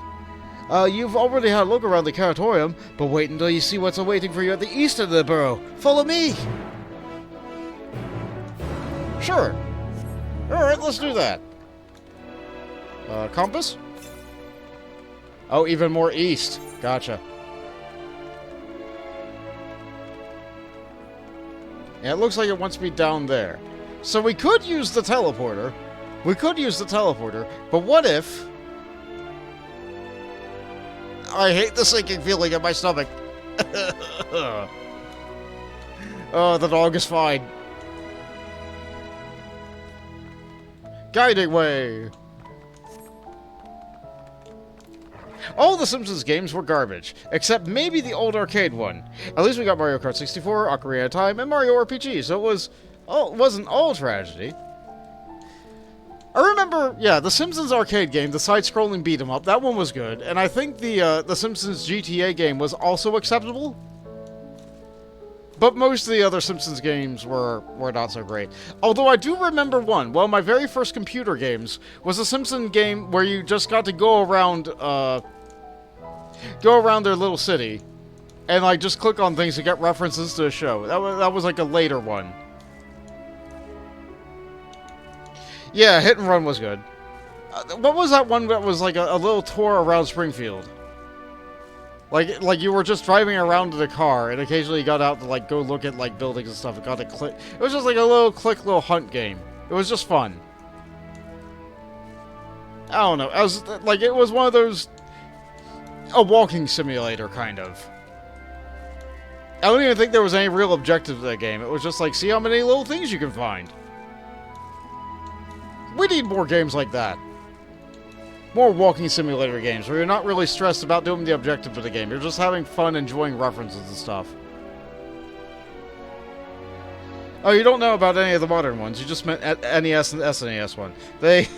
You've already had a look around the Caratorium, but wait until you see what's awaiting for you at the east end of the borough. Follow me! Sure. Alright, let's do that. Compass? Oh, even more east. Gotcha. Yeah, it looks like it wants me down there. So we could use the teleporter. But what if... I hate the sinking feeling in my stomach. Oh, the dog is fine. Guiding way. All the Simpsons games were garbage, except maybe the old arcade one. At least we got Mario Kart 64, Ocarina of Time, and Mario RPG, so it wasn't all tragedy. I remember, yeah, the Simpsons arcade game, the side-scrolling beat-em-up, that one was good, and I think the Simpsons GTA game was also acceptable. But most of the other Simpsons games were not so great. Although I do remember one. One of my very first computer games was a Simpsons game where you just got to go around, go around their little city and like just click on things to get references to the show. That was like a later one. Yeah, Hit and Run was good. What was that one that was like a little tour around Springfield? Like you were just driving around in a car, and occasionally you got out to like go look at like buildings and stuff. And got to click. It was just like a little hunt game. It was just fun. I don't know. It was one of those a walking simulator kind of. I don't even think there was any real objective to that game. It was just like see how many little things you can find. We need more games like that. More walking simulator games where you're not really stressed about doing the objective of the game. You're just having fun enjoying references and stuff. Oh, you don't know about any of the modern ones. You just meant NES and SNES one. They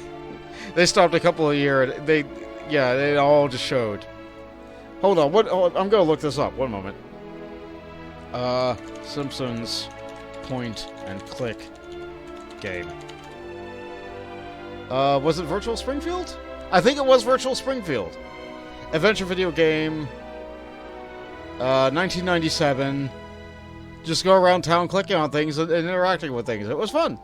stopped a couple of years. They all just showed. Hold on. I'm going to look this up. One moment. Simpsons point and click game. Was it Virtual Springfield? I think it was Virtual Springfield. Adventure video game. 1997. Just go around town clicking on things and interacting with things. It was fun.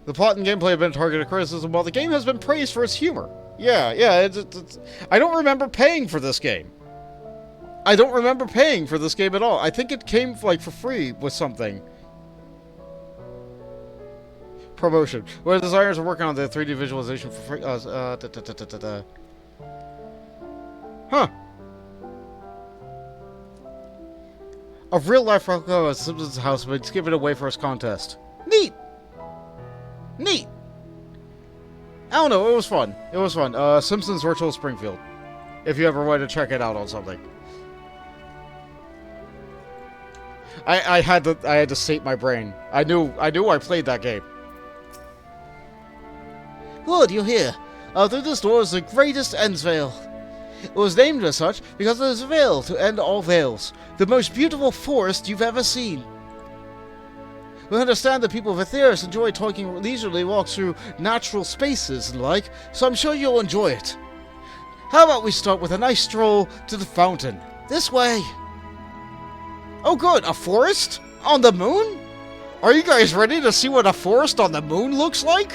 The plot and gameplay have been targeted criticism, while the game has been praised for its humor. Yeah. I don't remember paying for this game. I don't remember paying for this game at all. I think it came like for free with something. Promotion. Where the designers are working on the 3D visualization for free. Huh. A real-life replica of Simpsons house, but it's given away for its contest. Neat! I don't know, it was fun. Simpsons Virtual Springfield. If you ever wanted to check it out on something. I had to sate my brain. I knew I played that game. Good, you're here. Through this door is the greatest Ends Vale. It was named as such because it is a veil to end all veils. The most beautiful forest you've ever seen. We understand that people of Aetheris enjoy taking leisurely walks through natural spaces and like, so I'm sure you'll enjoy it. How about we start with a nice stroll to the fountain? This way. Oh good, a forest? On the moon? Are you guys ready to see what a forest on the moon looks like?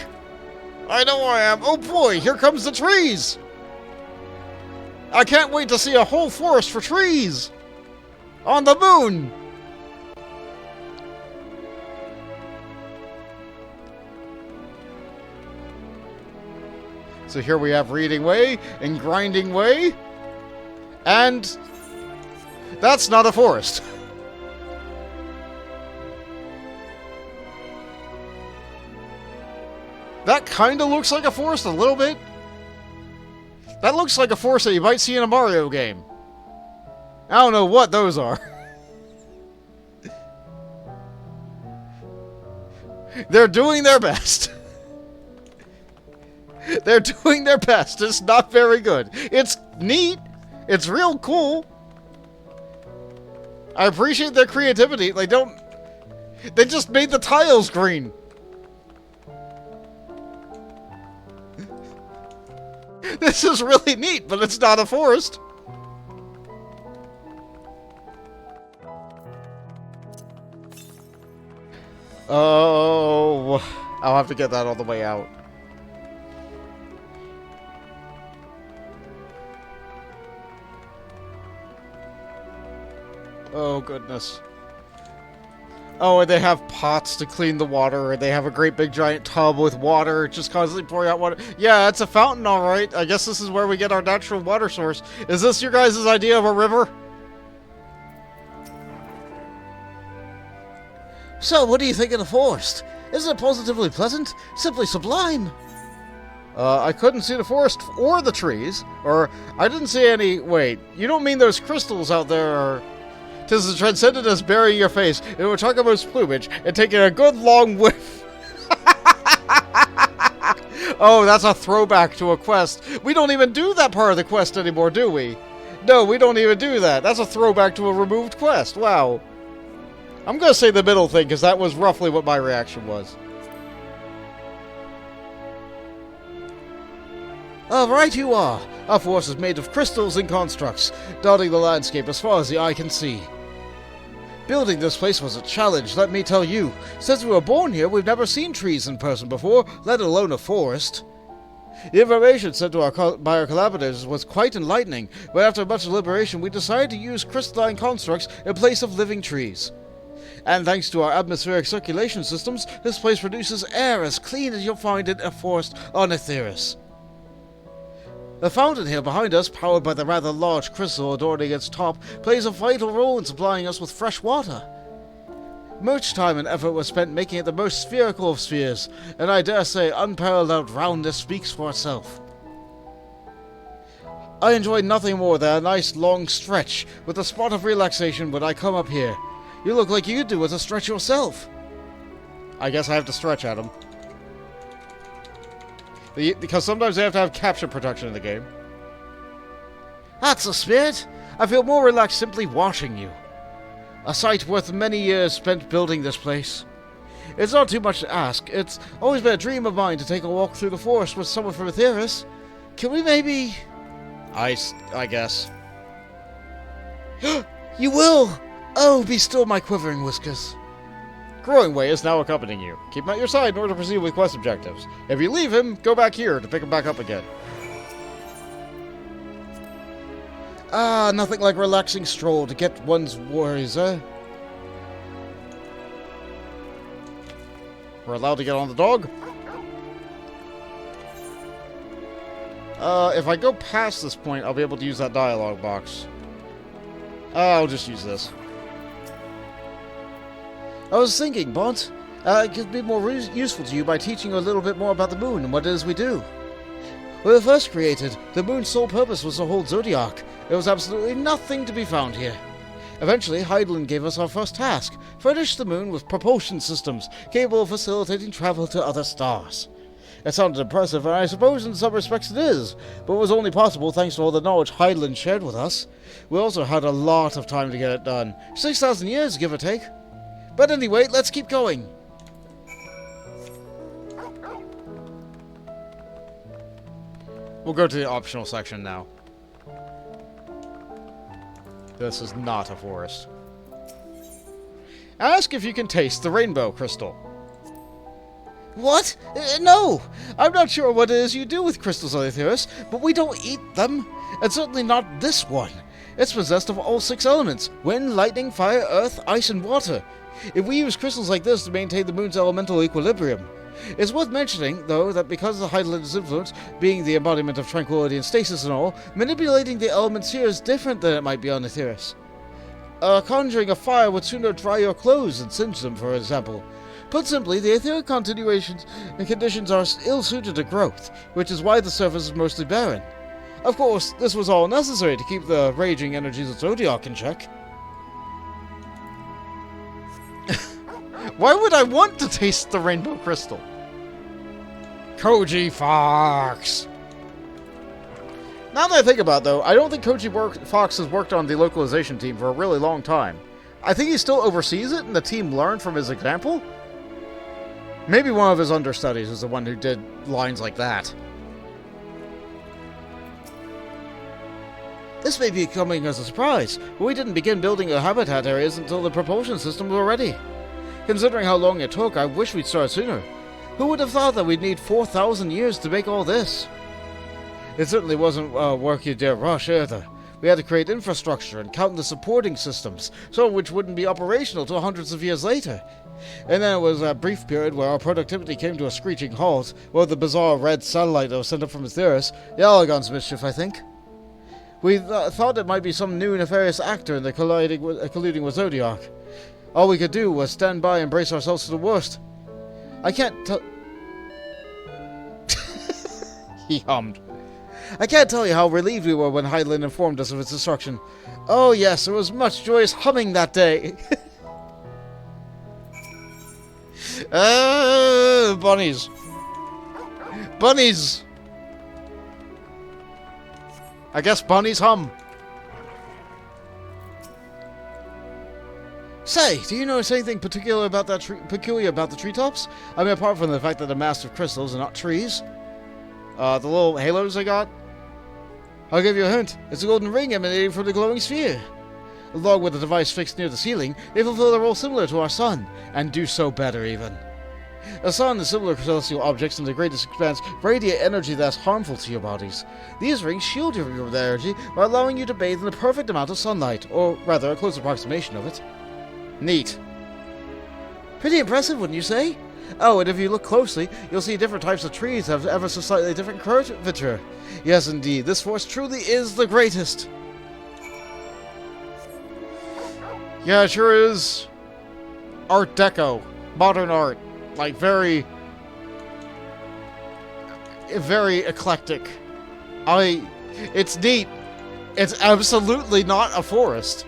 I know I am. Oh boy, here comes the trees! I can't wait to see a whole forest for trees! On the moon! So here we have Reading Way and Grinding Way. And that's not a forest. That kind of looks like a forest a little bit. That looks like a forest that you might see in a Mario game. I don't know what those are. They're doing their best. They're doing their best. It's not very good. It's neat. It's real cool. I appreciate their creativity. They just made the tiles green. This is really neat, but it's not a forest. Oh, I'll have to get that all the way out. Oh, goodness. Oh, and they have pots to clean the water, and they have a great big giant tub with water, just constantly pouring out water. Yeah, it's a fountain, alright. I guess this is where we get our natural water source. Is this your guys' idea of a river? So, what do you think of the forest? Isn't it positively pleasant? Simply sublime. I couldn't see the forest or the trees, or I didn't see any... Wait, you don't mean those crystals out there are... 'Tis the transcendent burying your face in Wachacamo's plumage and taking a good long whiff. Oh, that's a throwback to a quest. We don't even do that part of the quest anymore, do we? No, we don't even do that. That's a throwback to a removed quest. Wow. I'm gonna say the middle thing, because that was roughly what my reaction was. Ah, right you are. Our forest is made of crystals and constructs, dotting the landscape as far as the eye can see. Building this place was a challenge, let me tell you. Since we were born here, we've never seen trees in person before, let alone a forest. The information sent to by our collaborators was quite enlightening, but after much deliberation, we decided to use crystalline constructs in place of living trees. And thanks to our atmospheric circulation systems, this place produces air as clean as you'll find in a forest on Aetheris. The fountain here behind us, powered by the rather large crystal adorning its top, plays a vital role in supplying us with fresh water. Much time and effort was spent making it the most spherical of spheres, and I dare say unparalleled roundness speaks for itself. I enjoy nothing more than a nice long stretch, with a spot of relaxation when I come up here. You look like you could do with a stretch yourself. I guess I have to stretch at him. Because sometimes they have to have capture protection in the game. That's the spirit. I feel more relaxed simply watching you. A sight worth many years spent building this place. It's not too much to ask. It's always been a dream of mine to take a walk through the forest with someone from Aetheris. Can we maybe... I guess. You will! Oh, be still, my quivering whiskers. Growing Way is now accompanying you. Keep him at your side in order to proceed with quest objectives. If you leave him, go back here to pick him back up again. Ah, nothing like a relaxing stroll to get one's worries, eh? We're allowed to get on the dog? If I go past this point, I'll be able to use that dialogue box. I'll just use this. I was thinking, Bont, it could be more useful to you by teaching you a little bit more about the moon and what it is we do. When it was first created, the moon's sole purpose was to hold Zodiac. There was absolutely nothing to be found here. Eventually, Hydaelyn gave us our first task, furnish the moon with propulsion systems capable of facilitating travel to other stars. It sounded impressive, and I suppose in some respects it is, but it was only possible thanks to all the knowledge Hydaelyn shared with us. We also had a lot of time to get it done. 6,000 years, give or take. But anyway, let's keep going. We'll go to the optional section now. This is not a forest. Ask if you can taste the rainbow crystal. What? No! I'm not sure what it is you do with crystals on Aetheris, but we don't eat them. And certainly not this one. It's possessed of all 6 elements: wind, lightning, fire, earth, ice, and water. If we use crystals like this to maintain the moon's elemental equilibrium. It's worth mentioning, though, that because of Hydaelyn's influence, being the embodiment of tranquility and stasis and all, manipulating the elements here is different than it might be on Aetheris. Conjuring a fire would sooner dry your clothes than singe them, for example. Put simply, the etheric continuations and conditions are ill-suited to growth, which is why the surface is mostly barren. Of course, this was all necessary to keep the raging energies of Zodiac in check. Why would I want to taste the rainbow crystal? Koji Fox! Now that I think about it, though, I don't think Koji Fox has worked on the localization team for a really long time. I think he still oversees it, and the team learned from his example? Maybe one of his understudies is the one who did lines like that. This may be coming as a surprise, but we didn't begin building the habitat areas until the propulsion systems were ready. Considering how long it took, I wish we'd started sooner. Who would have thought that we'd need 4,000 years to make all this? It certainly wasn't work you dare rush either. We had to create infrastructure and countless supporting systems, some of which wouldn't be operational till hundreds of years later. And then it was a brief period where our productivity came to a screeching halt, with the bizarre red satellite that was sent up from Aetheris, the Allagon's mischief, I think. We thought it might be some new nefarious actor in the colluding with Zodiac. All we could do was stand by and brace ourselves to the worst. I can't tell... He hummed. I can't tell you how relieved we were when Hydaelyn informed us of its destruction. Oh yes, there was much joyous humming that day. Bunnies. Bunnies! I guess bunnies hum. Say, do you notice anything peculiar about the treetops? I mean, apart from the fact that they're massive crystals and not trees. The little halos I got? I'll give you a hint. It's a golden ring emanating from the glowing sphere. Along with a device fixed near the ceiling, they fulfill a role similar to our sun, and do so better even. A sun and similar celestial objects in the greatest expanse radiate energy that's harmful to your bodies. These rings shield you from that energy while allowing you to bathe in the perfect amount of sunlight, or rather, a close approximation of it. Neat. Pretty impressive, wouldn't you say? Oh, and if you look closely, you'll see different types of trees have ever so slightly different curvature. Yes, indeed, this force truly is the greatest. Yeah, it sure is. Art Deco. Modern art. Like, very eclectic. It's neat. It's absolutely not a forest.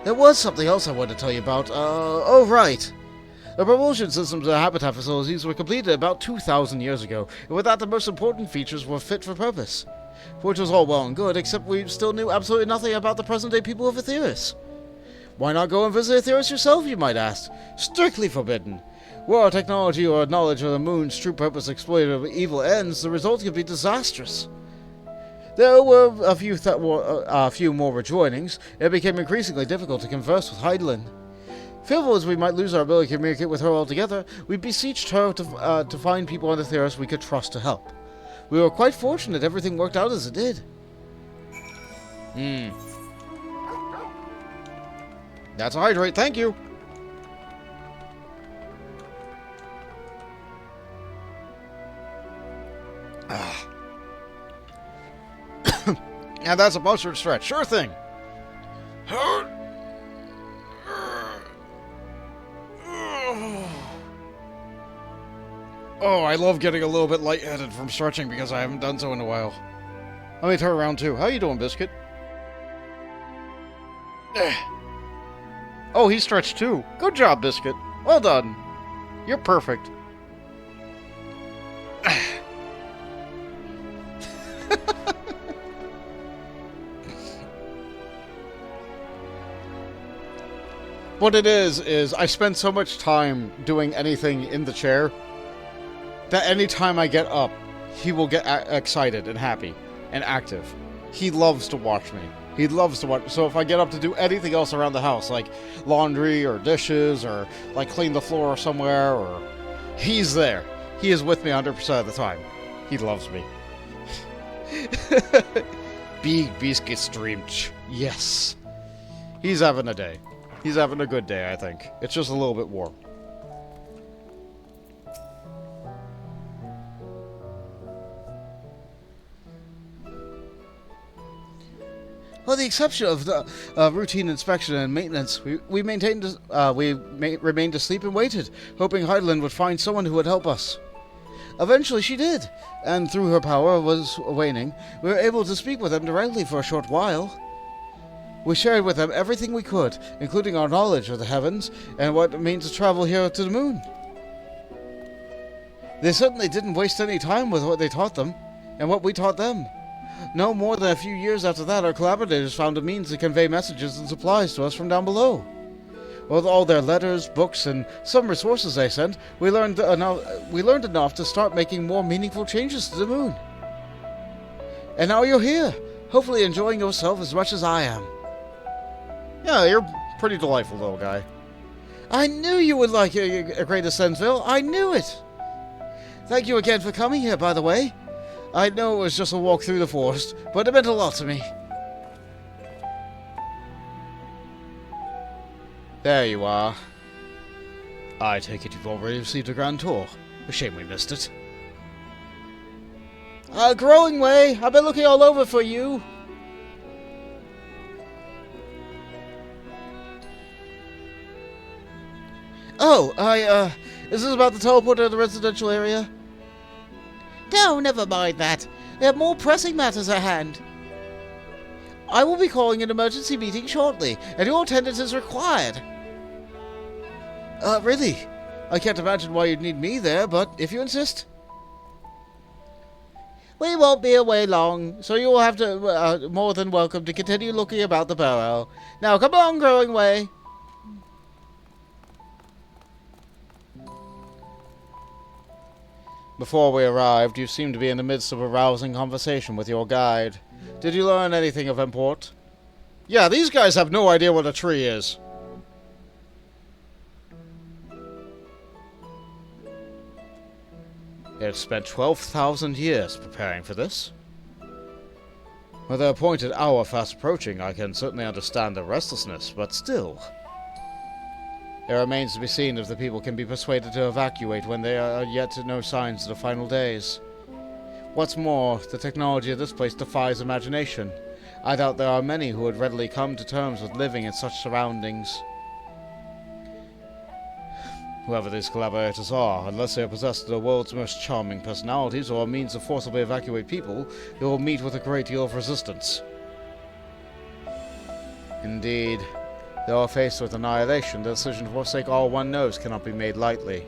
There was something else I wanted to tell you about. Oh, right. The propulsion systems and habitat facilities were completed about 2,000 years ago, and with that the most important features were fit for purpose. Which was all well and good, except we still knew absolutely nothing about the present-day people of Aetheris. Why not go and visit Aetheris yourself, you might ask? Strictly forbidden. Were our technology or knowledge of the moon's true purpose exploited of evil ends, the result could be disastrous. There were a few more rejoinings, and it became increasingly difficult to converse with Heidelin. Fearful as we might lose our ability to communicate with her altogether, we beseeched her to find people on Aetheris we could trust to help. We were quite fortunate everything worked out as it did. That's a hydrate, thank you! And that's a mustard stretch, sure thing! Oh, I love getting a little bit lightheaded from stretching because I haven't done so in a while. Let me turn around too. How you doing, Biscuit? Oh, he stretched too. Good job, Biscuit. Well done. You're perfect. What it is I spend so much time doing anything in the chair that any time I get up, he will get excited and happy and active. He loves to watch me. He loves to watch. So if I get up to do anything else around the house, like laundry or dishes or like clean the floor somewhere, or he's there. He is with me 100% of the time. He loves me. Big Biscuit stream. Yes. He's having a day. He's having a good day, I think. It's just a little bit warm. With the exception of the routine inspection and maintenance, we remained asleep and waited, hoping Heidelin would find someone who would help us. Eventually she did, and through her power was waning, we were able to speak with them directly for a short while. We shared with them everything we could, including our knowledge of the heavens and what it means to travel here to the moon. They certainly didn't waste any time with what they taught them, and what we taught them. No more than a few years after that, our collaborators found a means to convey messages and supplies to us from down below. With all their letters, books, and some resources they sent, we learned enough to start making more meaningful changes to the moon. And now you're here, hopefully enjoying yourself as much as I am. Yeah, you're a pretty delightful little guy. I knew you would like a great Ascensville. I knew it. Thank you again for coming here, by the way. I know it was just a walk through the forest, but it meant a lot to me. There you are. I take it you've already received a grand tour. A shame we missed it. Growing way. I've been looking all over for you. Oh, is this about the teleporter to the residential area? No, never mind that. There are more pressing matters at hand. I will be calling an emergency meeting shortly, and your attendance is required. Really? I can't imagine why you'd need me there, but if you insist. We won't be away long, so you will have to, more than welcome to continue looking about the burrow. Now come on, Growing Way. Before we arrived, you seemed to be in the midst of a rousing conversation with your guide. Did you learn anything of import? Yeah, these guys have no idea what a tree is. They had spent 12,000 years preparing for this. With the appointed hour fast approaching, I can certainly understand the restlessness, but still. It remains to be seen if the people can be persuaded to evacuate when there are yet no signs of the final days. What's more, the technology of this place defies imagination. I doubt there are many who would readily come to terms with living in such surroundings. Whoever these collaborators are, unless they are possessed of the world's most charming personalities or a means to forcibly evacuate people, they will meet with a great deal of resistance. Indeed, though faced with annihilation, the decision to forsake all one knows cannot be made lightly.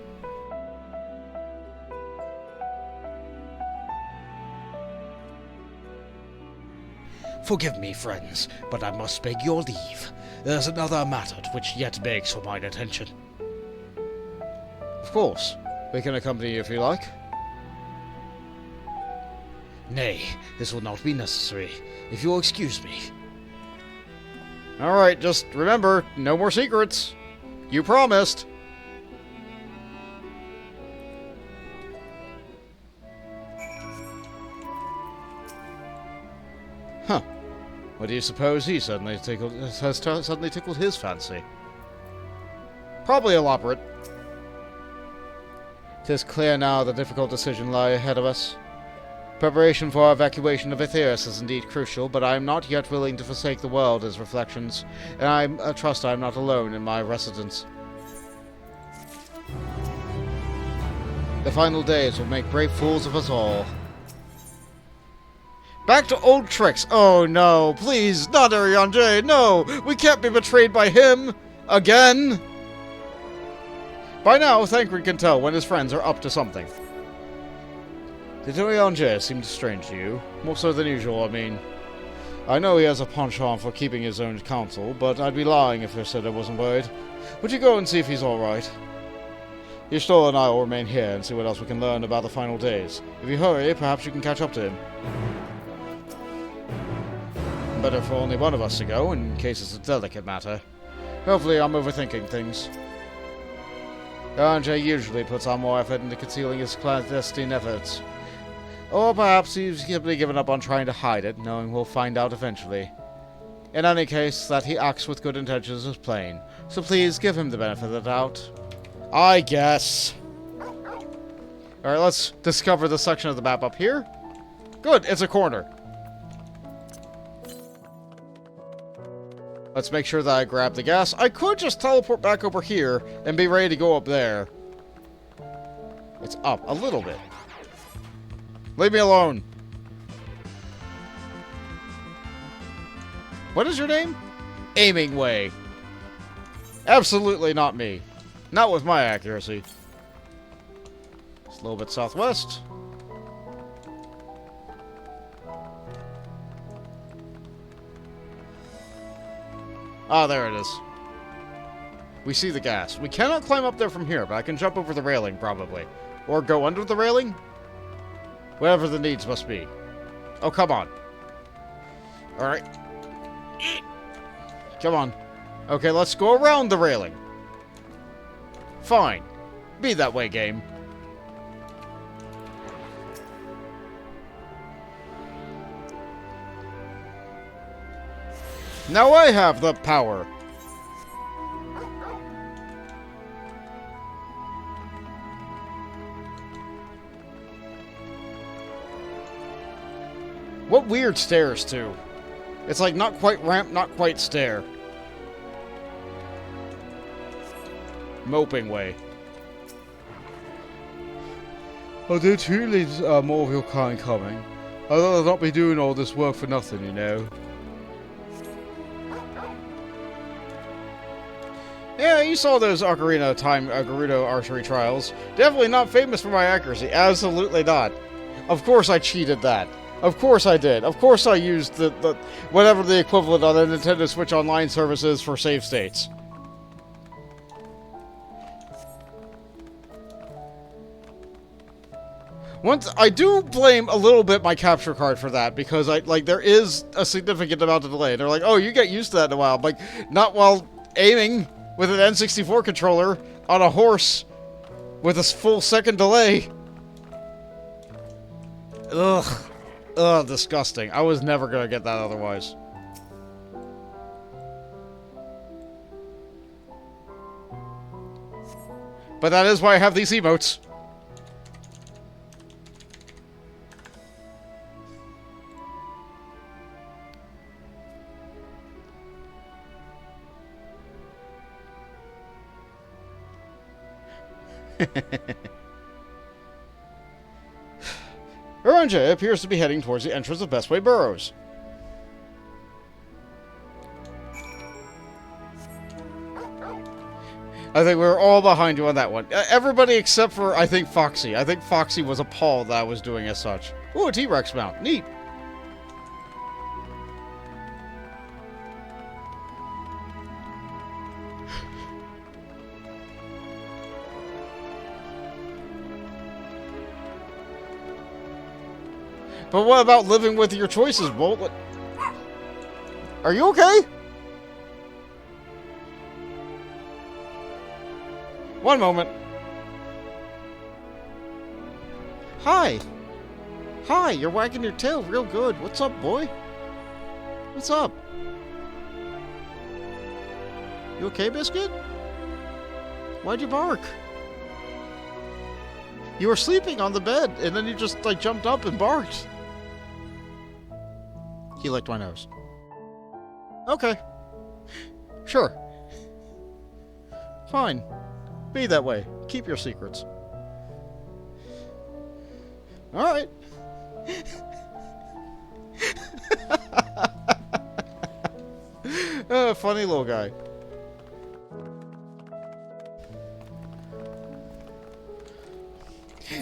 Forgive me, friends, but I must beg your leave. There's another matter which yet begs for mine attention. Of course. We can accompany you if you like. Nay, this will not be necessary, if you'll excuse me. Alright, just remember, no more secrets. You promised. Huh. What do you suppose he has suddenly tickled his fancy? Probably elaborate. 'Tis clear now the difficult decision lie ahead of us. Preparation for our evacuation of Aetheris is indeed crucial, but I am not yet willing to forsake the world as reflections, and I trust I am not alone in my residence. The final days will make brave fools of us all. Back to old tricks! Oh no, please, not Ariane, no! We can't be betrayed by him! Again! By now, Thancred can tell when his friends are up to something. Did Ariane seem strange to you? More so than usual, I mean. I know he has a penchant for keeping his own counsel, but I'd be lying if I said I wasn't worried. Would you go and see if he's alright? Y'shtola and I will remain here and see what else we can learn about the final days. If you hurry, perhaps you can catch up to him. Better for only one of us to go, in case it's a delicate matter. Hopefully I'm overthinking things. Ariane usually puts on more effort into concealing his clandestine efforts. Or perhaps he's simply given up on trying to hide it, knowing we'll find out eventually. In any case, that he acts with good intentions is plain, so please give him the benefit of the doubt. I guess. Alright, let's discover the section of the map up here. Good, it's a corner. Let's make sure that I grab the gas. I could just teleport back over here and be ready to go up there. It's up a little bit. Leave me alone. What is your name? Aiming Way. Absolutely not me. Not with my accuracy. It's a little bit southwest. Ah, there it is. We see the gas. We cannot climb up there from here, but I can jump over the railing, probably. Or go under the railing? Whatever the needs must be. Oh, come on. Alright. Come on. Okay, let's go around the railing. Fine. Be that way, game. Now I have the power. What weird stairs, too. It's like not quite ramp, not quite stair. Moping way. Oh, there's surely more of your kind coming. I thought I'd not be doing all this work for nothing, you know. Yeah, you saw those Gerudo archery trials. Definitely not famous for my accuracy. Absolutely not. Of course I cheated that. Of course I did. Of course I used the whatever the equivalent on the Nintendo Switch Online service is for save states. Once I do blame a little bit my capture card for that, because there is a significant amount of delay. They're like, oh, you get used to that in a while. I'm like, not while aiming with an N64 controller on a horse with a full second delay. Ugh. Ugh, disgusting. I was never gonna get that otherwise. But that is why I have these emotes. Uranja appears to be heading towards the entrance of Bestway Burrows. I think we're all behind you on that one. Everybody except for, I think, Foxy. I think Foxy was appalled that I was doing as such. Ooh, a T-Rex mount. Neat. But what about living with your choices, Bolt? Are you okay? One moment. Hi. Hi, you're wagging your tail real good. What's up, boy? What's up? You okay, Biscuit? Why'd you bark? You were sleeping on the bed, and then you just, jumped up and barked. He licked my nose. Okay. Sure. Fine. Be that way. Keep your secrets. Alright. Funny little guy.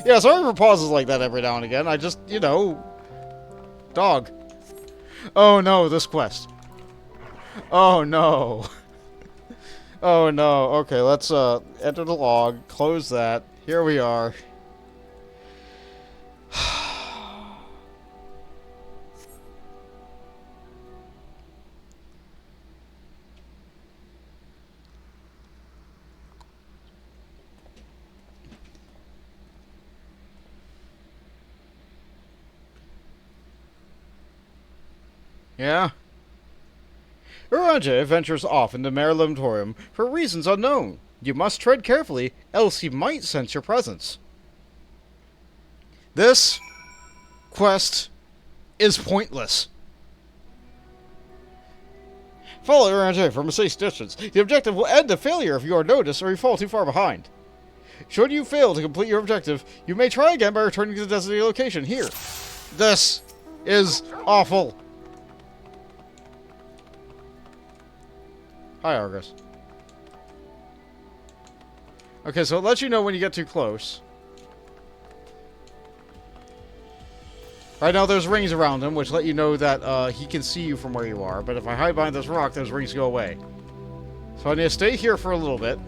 Yeah, sorry for pauses like that every now and again. I just, dog. Oh no, this quest. Oh no. Oh no. Okay, let's enter the log, close that. Here we are. Yeah? Uranja ventures off into Marilimtorium for reasons unknown. You must tread carefully, else he might sense your presence. This quest is pointless. Follow Uranja from a safe distance. The objective will end a failure if you are noticed or you fall too far behind. Should you fail to complete your objective, you may try again by returning to the designated location here. This is awful. Hi, Argus. Okay, so it lets you know when you get too close. Right now, there's rings around him, which let you know that he can see you from where you are. But if I hide behind this rock, those rings go away. So I need to stay here for a little bit.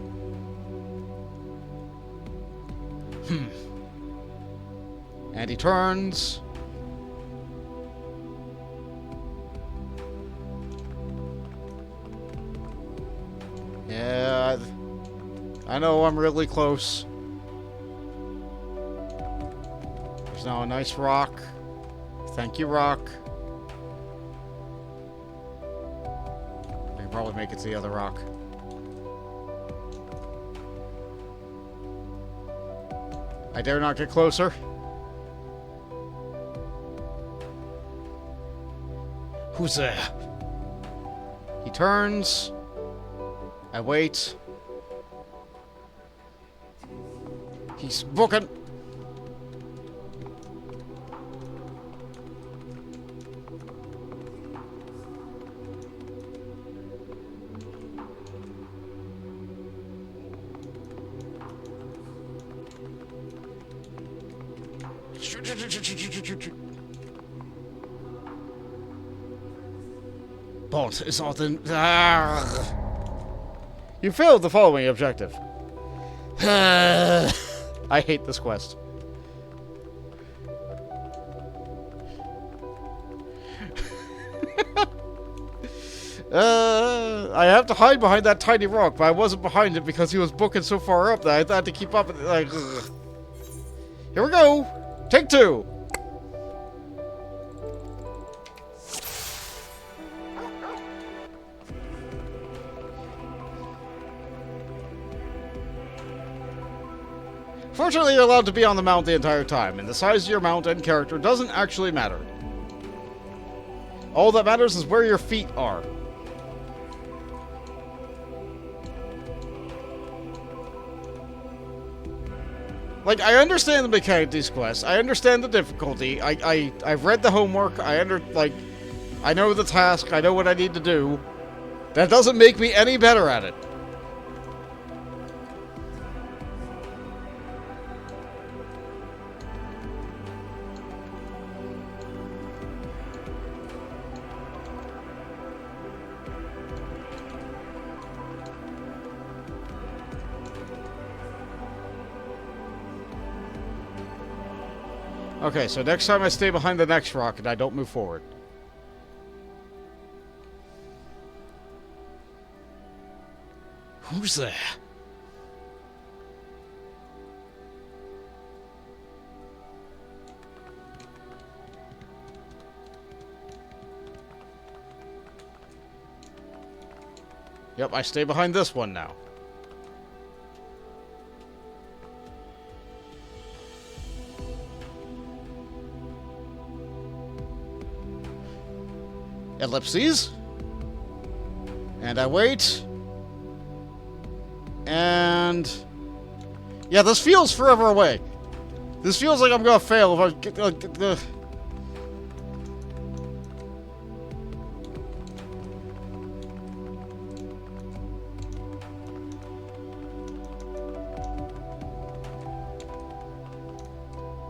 And he turns. Yeah, I know I'm really close. There's now a nice rock. Thank you, rock. I can probably make it to the other rock. I dare not get closer. Who's there? He turns. I wait. He's booking. Bolt is not in. You failed the following objective. I hate this quest. I have to hide behind that tiny rock, but I wasn't behind it because he was booking so far up that I had to keep up with it. Like, ugh. Here we go! Take two! Fortunately, you're allowed to be on the mount the entire time, and the size of your mount and character doesn't actually matter. All that matters is where your feet are. Like, I understand the mechanic of these quests. I understand the difficulty. I've read the homework. I know the task. I know what I need to do. That doesn't make me any better at it. Okay, so next time I stay behind the next rock and I don't move forward. Who's there? Yep, I stay behind this one now. Ellipses. And I wait. And... yeah, this feels forever away. This feels like I'm gonna fail if I get...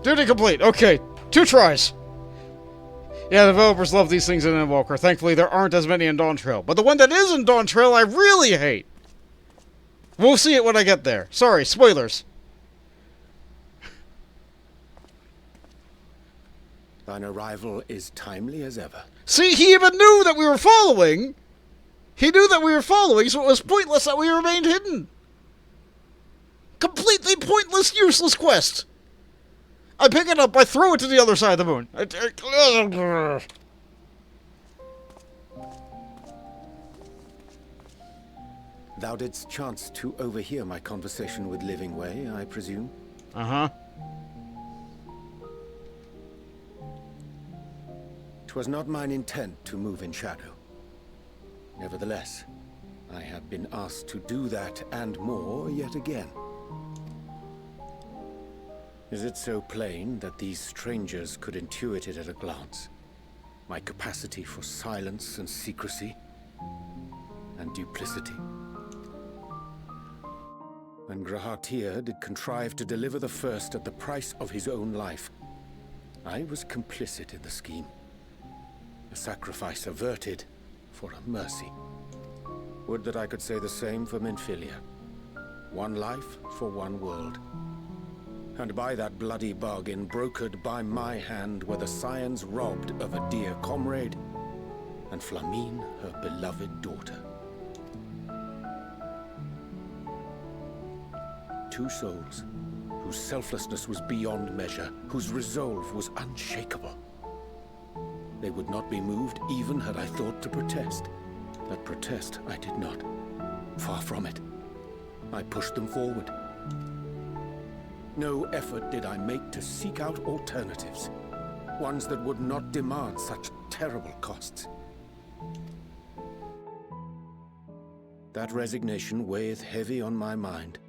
Duty complete. Okay, 2 tries. Yeah, developers love these things in Endwalker. Thankfully, there aren't as many in Dawn Trail. But the one that is in Dawn Trail, I really hate. We'll see it when I get there. Sorry, spoilers. Thine arrival is timely as ever. See, he even knew that we were following. He knew that we were following, so it was pointless that we remained hidden. Completely pointless, useless quest. I pick it up, I throw it to the other side of the moon. Thou didst chance to overhear my conversation with Living Way, I presume? Uh-huh. 'Twas not mine intent to move in shadow. Nevertheless, I have been asked to do that and more yet again. Is it so plain that these strangers could intuit it at a glance? My capacity for silence and secrecy and duplicity? When Grahatir did contrive to deliver the first at the price of his own life, I was complicit in the scheme. A sacrifice averted for a mercy. Would that I could say the same for Minfilia. One life for one world. And by that bloody bargain brokered by my hand were the scions robbed of a dear comrade, and Flamine her beloved daughter. 2 souls, whose selflessness was beyond measure, whose resolve was unshakable. They would not be moved even had I thought to protest. But protest I did not. Far from it. I pushed them forward. No effort did I make to seek out alternatives, ones that would not demand such terrible costs. That resignation weigheth heavy on my mind,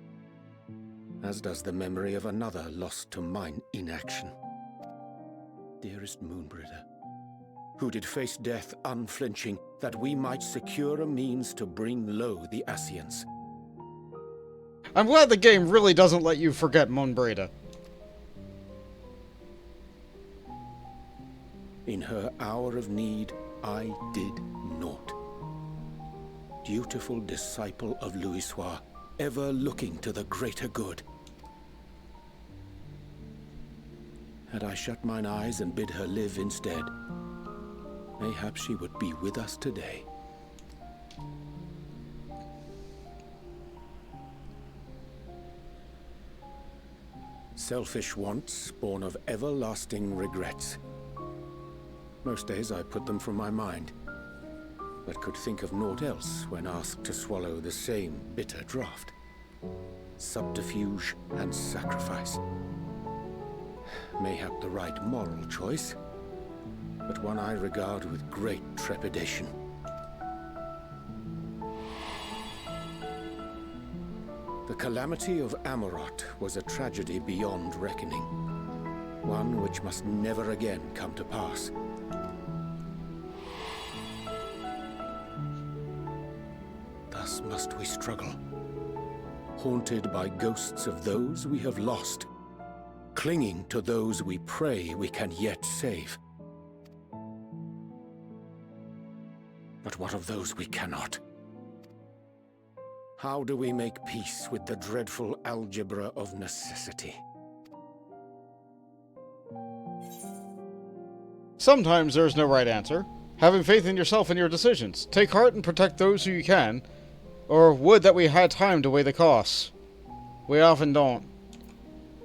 as does the memory of another lost to mine inaction. Dearest Moonbringer, who did face death unflinching, that we might secure a means to bring low the Ascians. I'm glad the game really doesn't let you forget Moonbreda. In her hour of need, I did naught. Dutiful disciple of Louisoix, ever looking to the greater good. Had I shut mine eyes and bid her live instead, mayhap she would be with us today. Selfish wants born of everlasting regrets. Most days I put them from my mind, but could think of naught else when asked to swallow the same bitter draught. Subterfuge and sacrifice. Mayhap the right moral choice, but one I regard with great trepidation. The calamity of Amarot was a tragedy beyond reckoning, one which must never again come to pass. Thus must we struggle, haunted by ghosts of those we have lost, clinging to those we pray we can yet save. But what of those we cannot? How do we make peace with the dreadful algebra of necessity? Sometimes there is no right answer. Having faith in yourself and your decisions. Take heart and protect those who you can. Or would that we had time to weigh the costs. We often don't.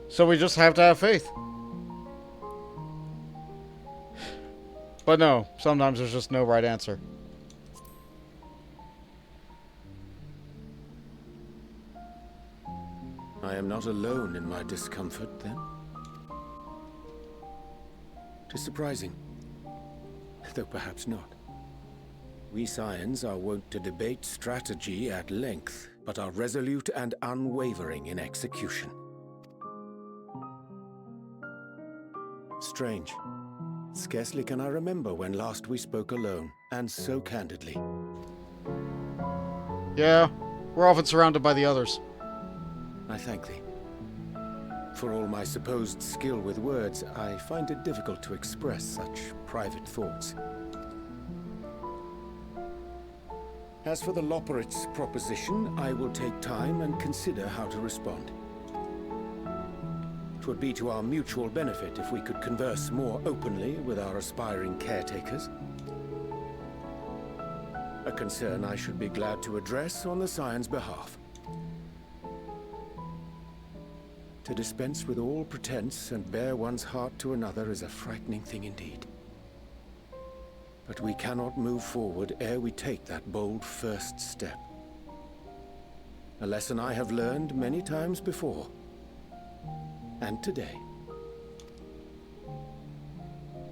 So we just have to have faith. But no, sometimes there's just no right answer. I am not alone in my discomfort, then. 'Tis surprising, though perhaps not. We Scions are wont to debate strategy at length, but are resolute and unwavering in execution. Strange. Scarcely can I remember when last we spoke alone, and so candidly. Yeah, we're often surrounded by the others. I thank thee. For all my supposed skill with words, I find it difficult to express such private thoughts. As for the Loporrit's proposition, I will take time and consider how to respond. 'Twould be to our mutual benefit if we could converse more openly with our aspiring caretakers. A concern I should be glad to address on the Scion's behalf. To dispense with all pretense and bare one's heart to another is a frightening thing indeed. But we cannot move forward ere we take that bold first step. A lesson I have learned many times before. And today.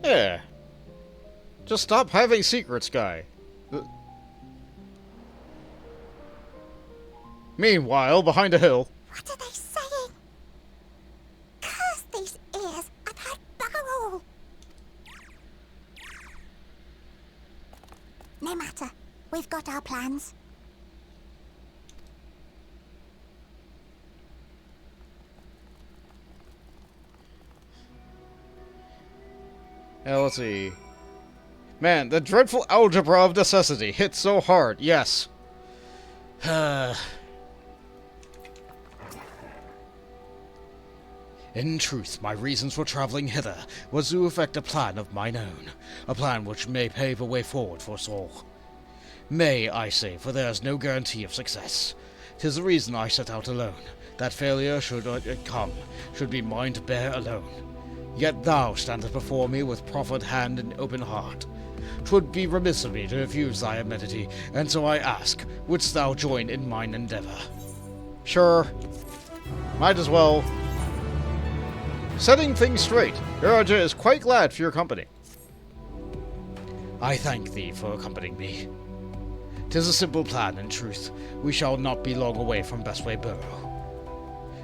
Yeah. Just stop having secrets, guy. Meanwhile, behind a hill. What are they saying? Curse these ears! I've heard bugger all! No matter. We've got our plans. Yeah, let's see. Man, the dreadful algebra of necessity hit so hard, yes. In truth, my reasons for travelling hither was to effect a plan of mine own, a plan which may pave a way forward for us all. May, I say, for there is no guarantee of success. 'Tis the reason I set out alone, that failure, should it come, should be mine to bear alone. Yet thou standest before me with proffered hand and open heart. 'Twould be remiss of me to refuse thy amenity, and so I ask, wouldst thou join in mine endeavour? Sure. Might as well. Setting things straight, Uraja is quite glad for your company. I thank thee for accompanying me. 'Tis a simple plan, in truth. We shall not be long away from Bestway Burrow.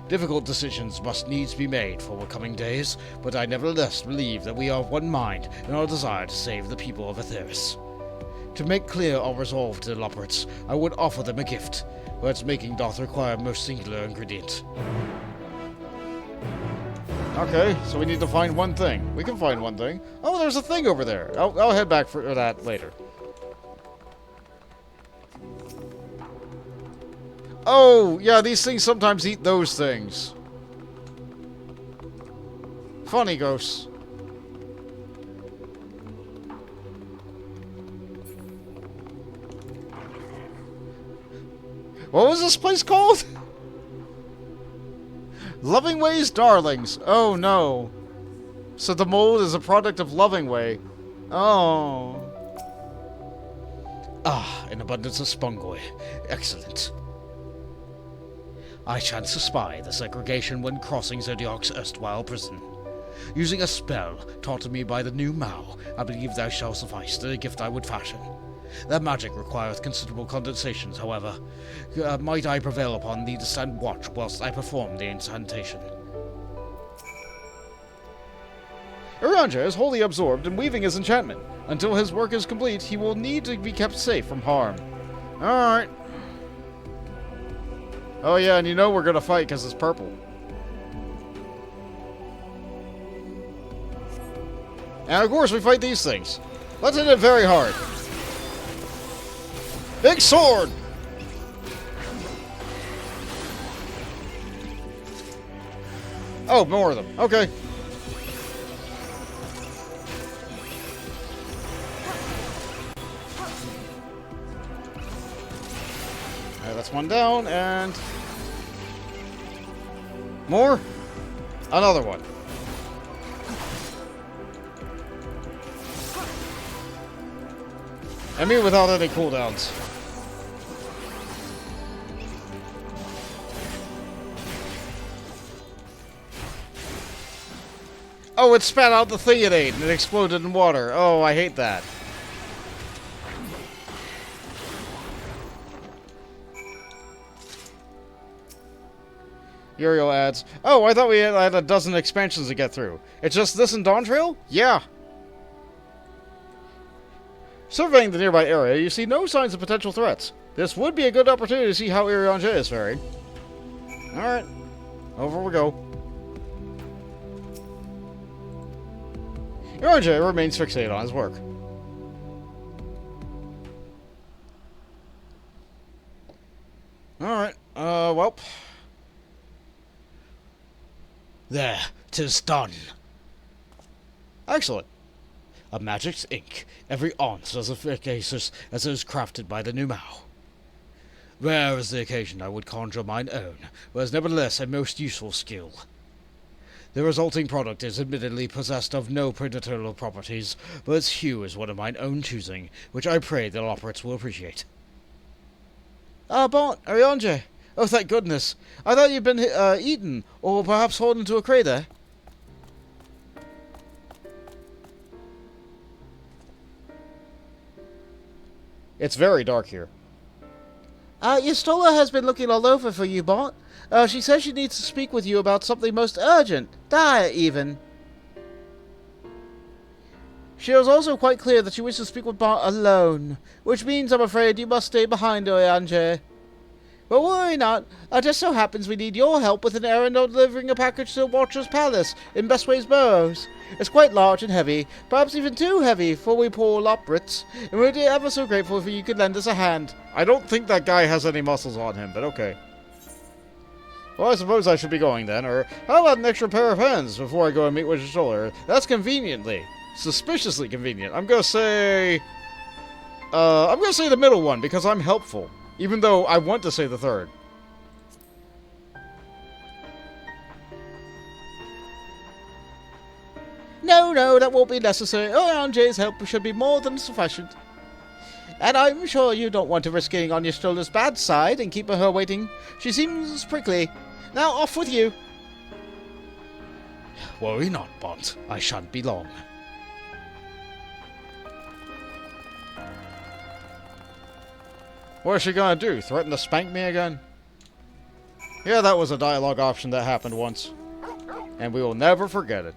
Difficult decisions must needs be made for the coming days, but I nevertheless believe that we are of one mind in our desire to save the people of Aetheris. To make clear our resolve to the Loporrits, I would offer them a gift, but its making doth require a most singular ingredient. Okay, so we need to find one thing. We can find one thing. Oh, there's a thing over there. I'll head back for that later. Oh, yeah, these things sometimes eat those things. Funny ghosts. What was this place called? Lovingway's darlings. Oh no. So the mold is a product of Lovingway. Oh. Ah, an abundance of spongoi. Excellent. I chance to spy the segregation when crossing Zodiac's erstwhile prison. Using a spell taught to me by the new Mao, I believe thou shalt suffice to the gift I would fashion. That magic requireth considerable condensations, however. Might I prevail upon thee to stand watch whilst I perform the incantation? Urianger is wholly absorbed in weaving his enchantment. Until his work is complete, he will need to be kept safe from harm. Alright. Oh yeah, and you know we're gonna fight because it's purple. And of course we fight these things. Let's hit it very hard. Big sword! Oh, more of them. Okay. Alright, that's one down, and... more? Another one. I mean without any cooldowns. Oh, it spat out the theodate and it exploded in water. Oh, I hate that. Uriel adds, oh, I thought we had a dozen expansions to get through. It's just this and Dawntrail? Yeah. Surveying the nearby area, you see no signs of potential threats. This would be a good opportunity to see how Urianger is faring. Alright. Over we go. Urianger remains fixated on his work. Alright. Well. There, 'tis done. Excellent. A magic's ink, every ounce as efficacious as those crafted by the new Mao. Rare is the occasion I would conjure mine own, but is nevertheless a most useful skill. The resulting product is admittedly possessed of no predatorial properties, but its hue is one of mine own choosing, which I pray the operates will appreciate. Ah, bon, Urianger. Oh, thank goodness. I thought you'd been eaten, or perhaps hauled into a crater. It's very dark here. Yustola has been looking all over for you, Bont. She says she needs to speak with you about something most urgent. Dire, even. She was also quite clear that she wishes to speak with Bont alone, which means I'm afraid you must stay behind, Urianger. But worry not. It just so happens we need your help with an errand of delivering a package to the Watcher's Palace in Bestway's Burrows. It's quite large and heavy, perhaps even too heavy for we poor Loprits, and we'd be ever so grateful if you could lend us a hand. I don't think that guy has any muscles on him, but okay. Well, I suppose I should be going then, or how about an extra pair of hands before I go and meet with Stoller? That's conveniently. Suspiciously convenient. I'm gonna say the middle one, because I'm helpful. Even though I want to say the third. No, that won't be necessary. Urianger's help should be more than sufficient. And I'm sure you don't want to risk getting on Yustola's bad side and keep her waiting. She seems prickly. Now off with you. Worry not, Bont. I shan't be long. What is she gonna do? Threaten to spank me again? Yeah, that was a dialogue option that happened once. And we will never forget it.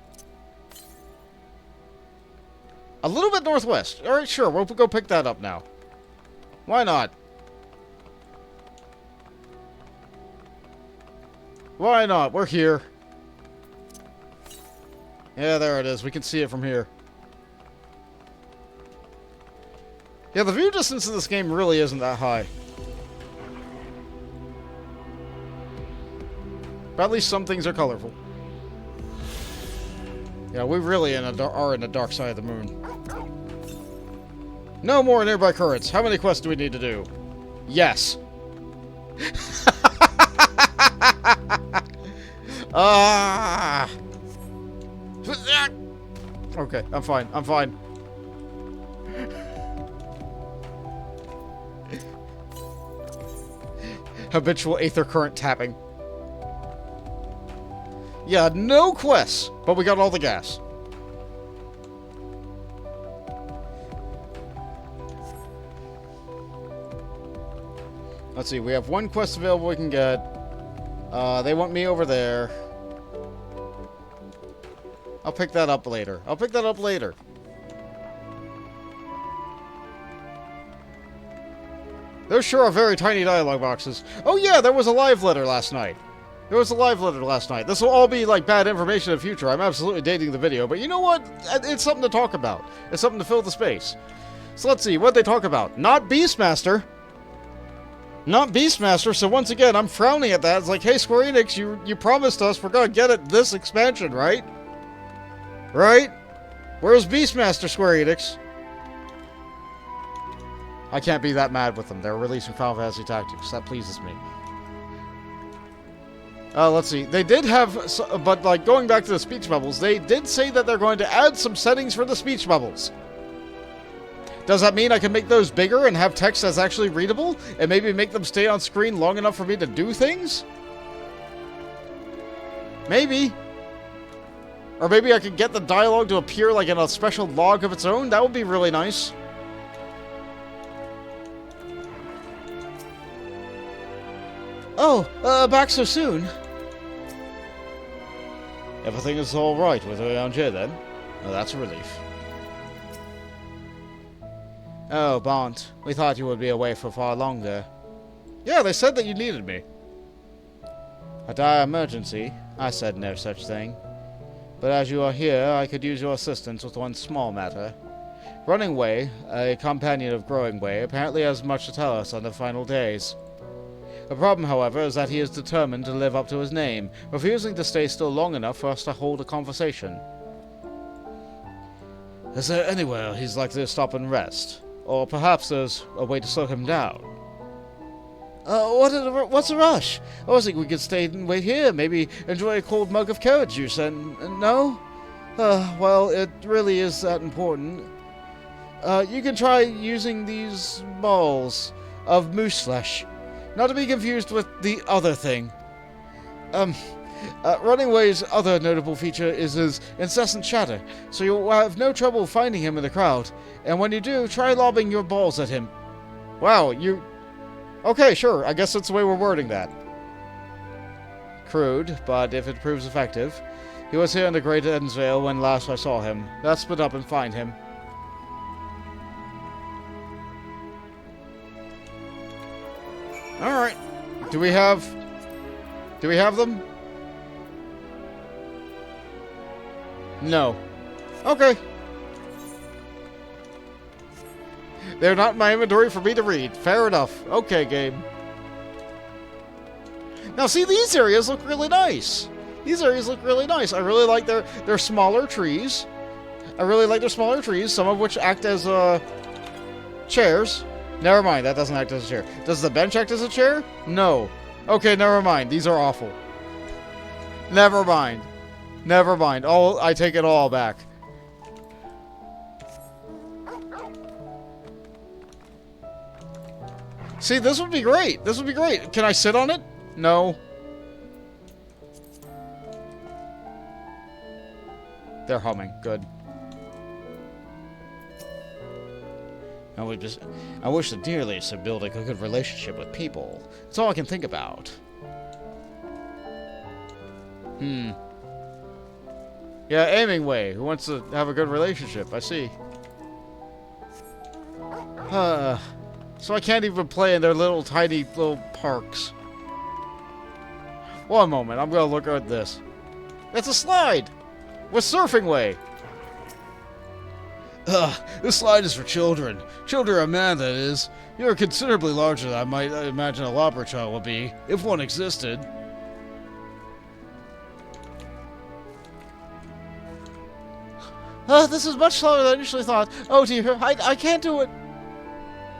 A little bit northwest. Alright, sure, we'll go pick that up now. Why not? Why not? We're here. Yeah, there it is. We can see it from here. Yeah, the view distance in this game really isn't that high. But at least some things are colorful. Yeah, we really are in the dark side of the moon. No more nearby currents. How many quests do we need to do? Yes. Ah! Okay, I'm fine. I'm fine. Habitual aether current tapping. Yeah, no quests, but we got all the gas. Let's see, we have one quest available we can get. They want me over there. I'll pick that up later. I'll pick that up later. Those sure are very tiny dialogue boxes. Oh yeah, there was a live letter last night. This will all be like bad information in the future. I'm absolutely dating the video, but you know what? It's something to talk about. It's something to fill the space. So let's see, what they talk about. Not Beastmaster. Not Beastmaster, so once again, I'm frowning at that. It's like, hey, Square Enix, you promised us we're gonna get it this expansion, right? Right? Where's Beastmaster, Square Enix? I can't be that mad with them. They're releasing Final Fantasy Tactics. That pleases me. Let's see. They did have, but like going back to the speech bubbles, they did say that they're going to add some settings for the speech bubbles. Does that mean I can make those bigger and have text that's actually readable? And maybe make them stay on screen long enough for me to do things? Maybe. Or maybe I could get the dialogue to appear like in a special log of its own? That would be really nice. Oh, back so soon. Everything is all right with around here, then? Oh, that's a relief. Oh, Bont, we thought you would be away for far longer. Yeah, they said that you needed me. A dire emergency? I said no such thing. But as you are here, I could use your assistance with one small matter. Running Way, a companion of Growing Way, apparently has much to tell us on the final days. The problem, however, is that he is determined to live up to his name, refusing to stay still long enough for us to hold a conversation. Is there anywhere he's likely to stop and rest? Or perhaps there's a way to slow him down? What's the rush? I was thinking we could stay and wait here, maybe enjoy a cold mug of carrot juice and no? Well, it really is that important. You can try using these balls of moose flesh. Not to be confused with the other thing. Running Way's other notable feature is his incessant chatter, so you'll have no trouble finding him in the crowd. And when you do, try lobbing your balls at him. Wow, you... Okay, sure, I guess that's the way we're wording that. Crude, but if it proves effective. He was here in the Great Ensvale when last I saw him. Let's split up and find him. Alright. Do we have them? No. Okay. They're not in my inventory for me to read. Fair enough. Okay, game. Now, see, these areas look really nice. These areas look really nice. I really like their smaller trees. Some of which act as chairs. Never mind, that doesn't act as a chair. Does the bench act as a chair? No. Okay, never mind. These are awful. Never mind. I take it all back. See, this would be great. Can I sit on it? No. They're humming. Good. I wish the dearly to build a good relationship with people. That's all I can think about. Yeah, Aiming Way, who wants to have a good relationship. I see. So I can't even play in their tiny little parks. One moment, I'm gonna look at this. It's a slide! With Surfing Way! This slide is for children. Children of man, that is. You're considerably larger than I might imagine a Lobber child would be, if one existed. This is much slower than I initially thought. Oh dear, I can't do it.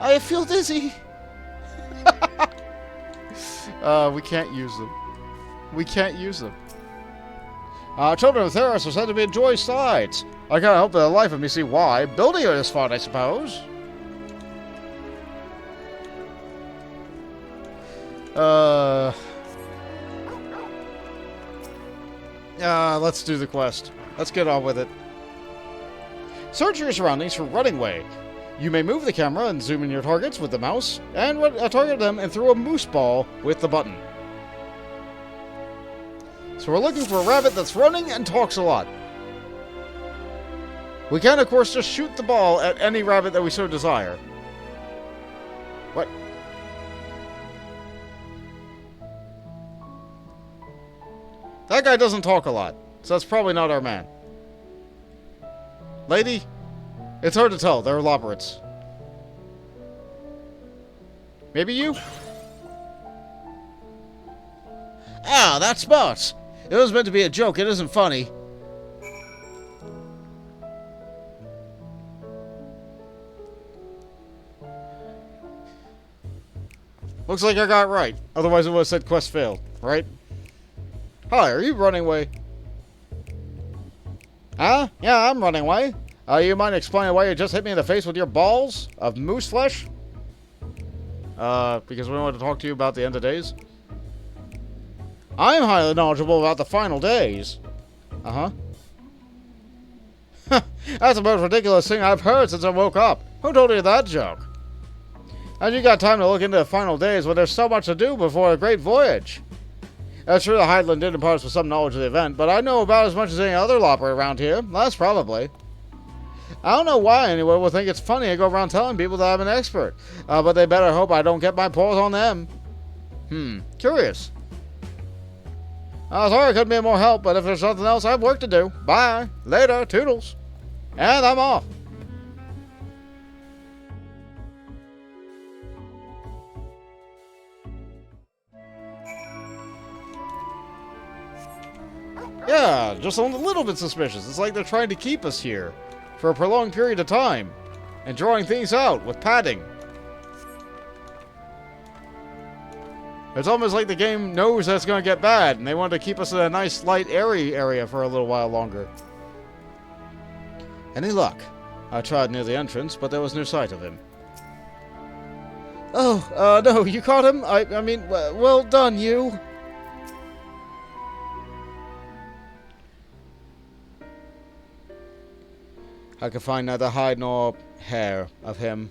I feel dizzy. We can't use them. Children of Theros are said to enjoy slides. I can't help for the life of me see why. Building it is fun, I suppose. Let's do the quest. Let's get on with it. Search your surroundings for running way. You may move the camera and zoom in your targets with the mouse, and target them and throw a moose ball with the button. So we're looking for a rabbit that's running and talks a lot. We can, of course, just shoot the ball at any rabbit that we so desire. What? That guy doesn't talk a lot, so that's probably not our man. Lady? It's hard to tell. They're elaborates. Maybe you? Ah, that's smart. It was meant to be a joke. It isn't funny. Looks like I got it right. Otherwise it would have said quest failed, right? Hi, are you running away? Huh? Yeah, I'm running away. You mind explaining why you just hit me in the face with your balls of moose flesh? Because we wanted to talk to you about the end of days. I'm highly knowledgeable about the final days. Uh-huh. That's the most ridiculous thing I've heard since I woke up. Who told you that joke? And you got time to look into the final days when there's so much to do before a great voyage. That's true, the Highland did impart us with some knowledge of the event, but I know about as much as any other lopper around here. That's probably. I don't know why anyone would think it's funny to go around telling people that I'm an expert. But they better hope I don't get my paws on them. Curious. Sorry I couldn't be of more help, but if there's something else, I have work to do. Bye. Later. Toodles. And I'm off. Yeah, just a little bit suspicious. It's like they're trying to keep us here for a prolonged period of time and drawing things out with padding. It's almost like the game knows that it's going to get bad and they want to keep us in a nice, light, airy area for a little while longer. Any luck? I tried near the entrance, but there was no sight of him. Oh, no, you caught him? I mean, well done, you. I could find neither hide nor hair of him.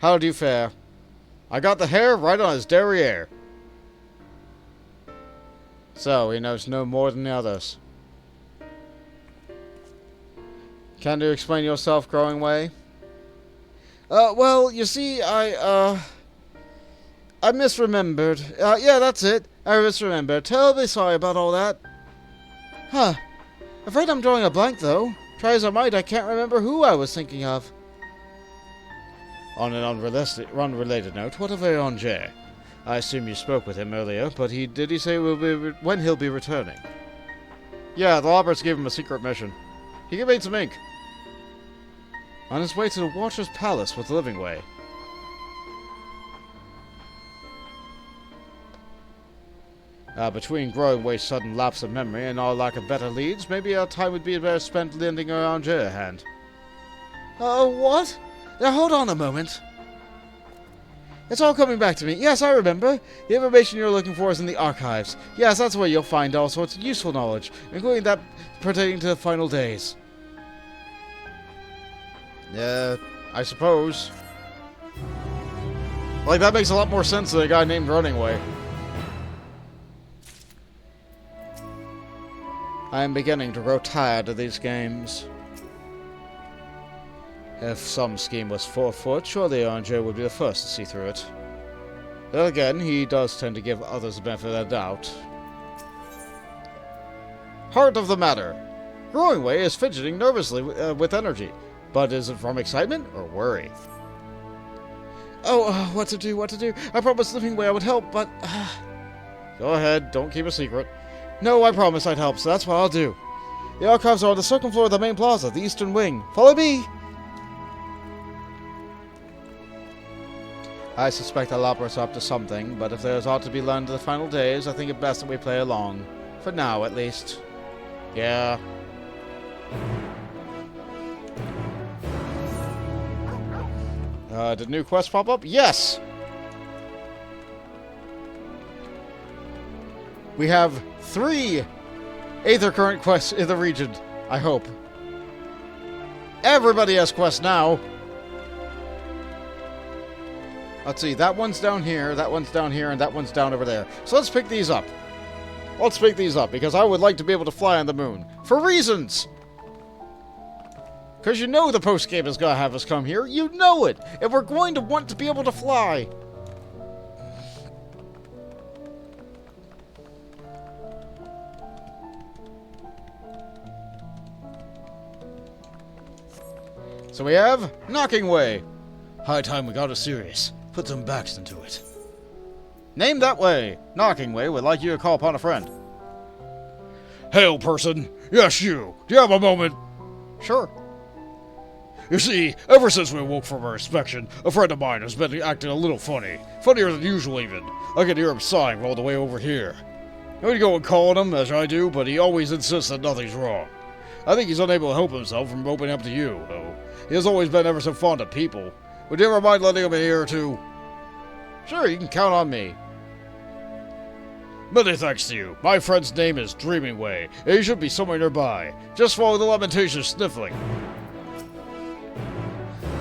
How do you fare? I got the hair right on his derriere. So, he knows no more than the others. Can you explain yourself, Growing Way? Well, you see, I misremembered. Yeah, that's it. I misremembered. Terribly sorry about all that. Huh. Afraid I'm drawing a blank, though. Try as I might, I can't remember who I was thinking of. On an unrelated note, what of Eonjay? I assume you spoke with him earlier, but did he say when he'll be returning? Yeah, the Lobbers gave him a secret mission. He made some ink. On his way to the Watcher's Palace with Living Way. Between Growing Way's sudden lapse of memory and our lack of better leads, maybe our time would be better spent lending Eonjay a hand. What? Now hold on a moment. It's all coming back to me. Yes, I remember. The information you're looking for is in the archives. Yes, that's where you'll find all sorts of useful knowledge, including that pertaining to the final days. I suppose. Like, that makes a lot more sense than a guy named Running Way. I am beginning to grow tired of these games. If some scheme was afoot, surely Eonjay would be the first to see through it. Then again, he does tend to give others the benefit of the doubt. Heart of the matter. Growing Way is fidgeting nervously with energy. But is it from excitement or worry? What to do? I promised Living Way I would help, but... Go ahead, don't keep a secret. No, I promise I'd help, so that's what I'll do. The archives are on the second floor of the main plaza, the eastern wing. Follow me! I suspect Alapara's up to something, but if there's aught to be learned in the final days, I think it best that we play along. For now, at least. Yeah. Did new quests pop up? Yes! We have 3 Aether Current quests in the region, I hope. Everybody has quests now! Let's see, that one's down here, that one's down here, and that one's down over there. So let's pick these up. Let's pick these up, because I would like to be able to fly on the moon. For reasons! Because you know the post-game is going to have us come here. You know it! And we're going to want to be able to fly. So we have Knocking Way. High time we got it serious. Put some backs into it. Named that way. Knocking Way would like you to call upon a friend. Hail, person. Yes, you. Do you have a moment? Sure. You see, ever since we awoke from our inspection, a friend of mine has been acting a little funny. Funnier than usual, even. I can hear him sighing all the way over here. I would go and call on him, as I do, but he always insists that nothing's wrong. I think he's unable to help himself from opening up to you, though. He has always been ever so fond of people. Would you ever mind letting him in here, too? Sure, you can count on me. Many thanks to you. My friend's name is Dreaming Way, and he should be somewhere nearby. Just follow the lamentation sniffling.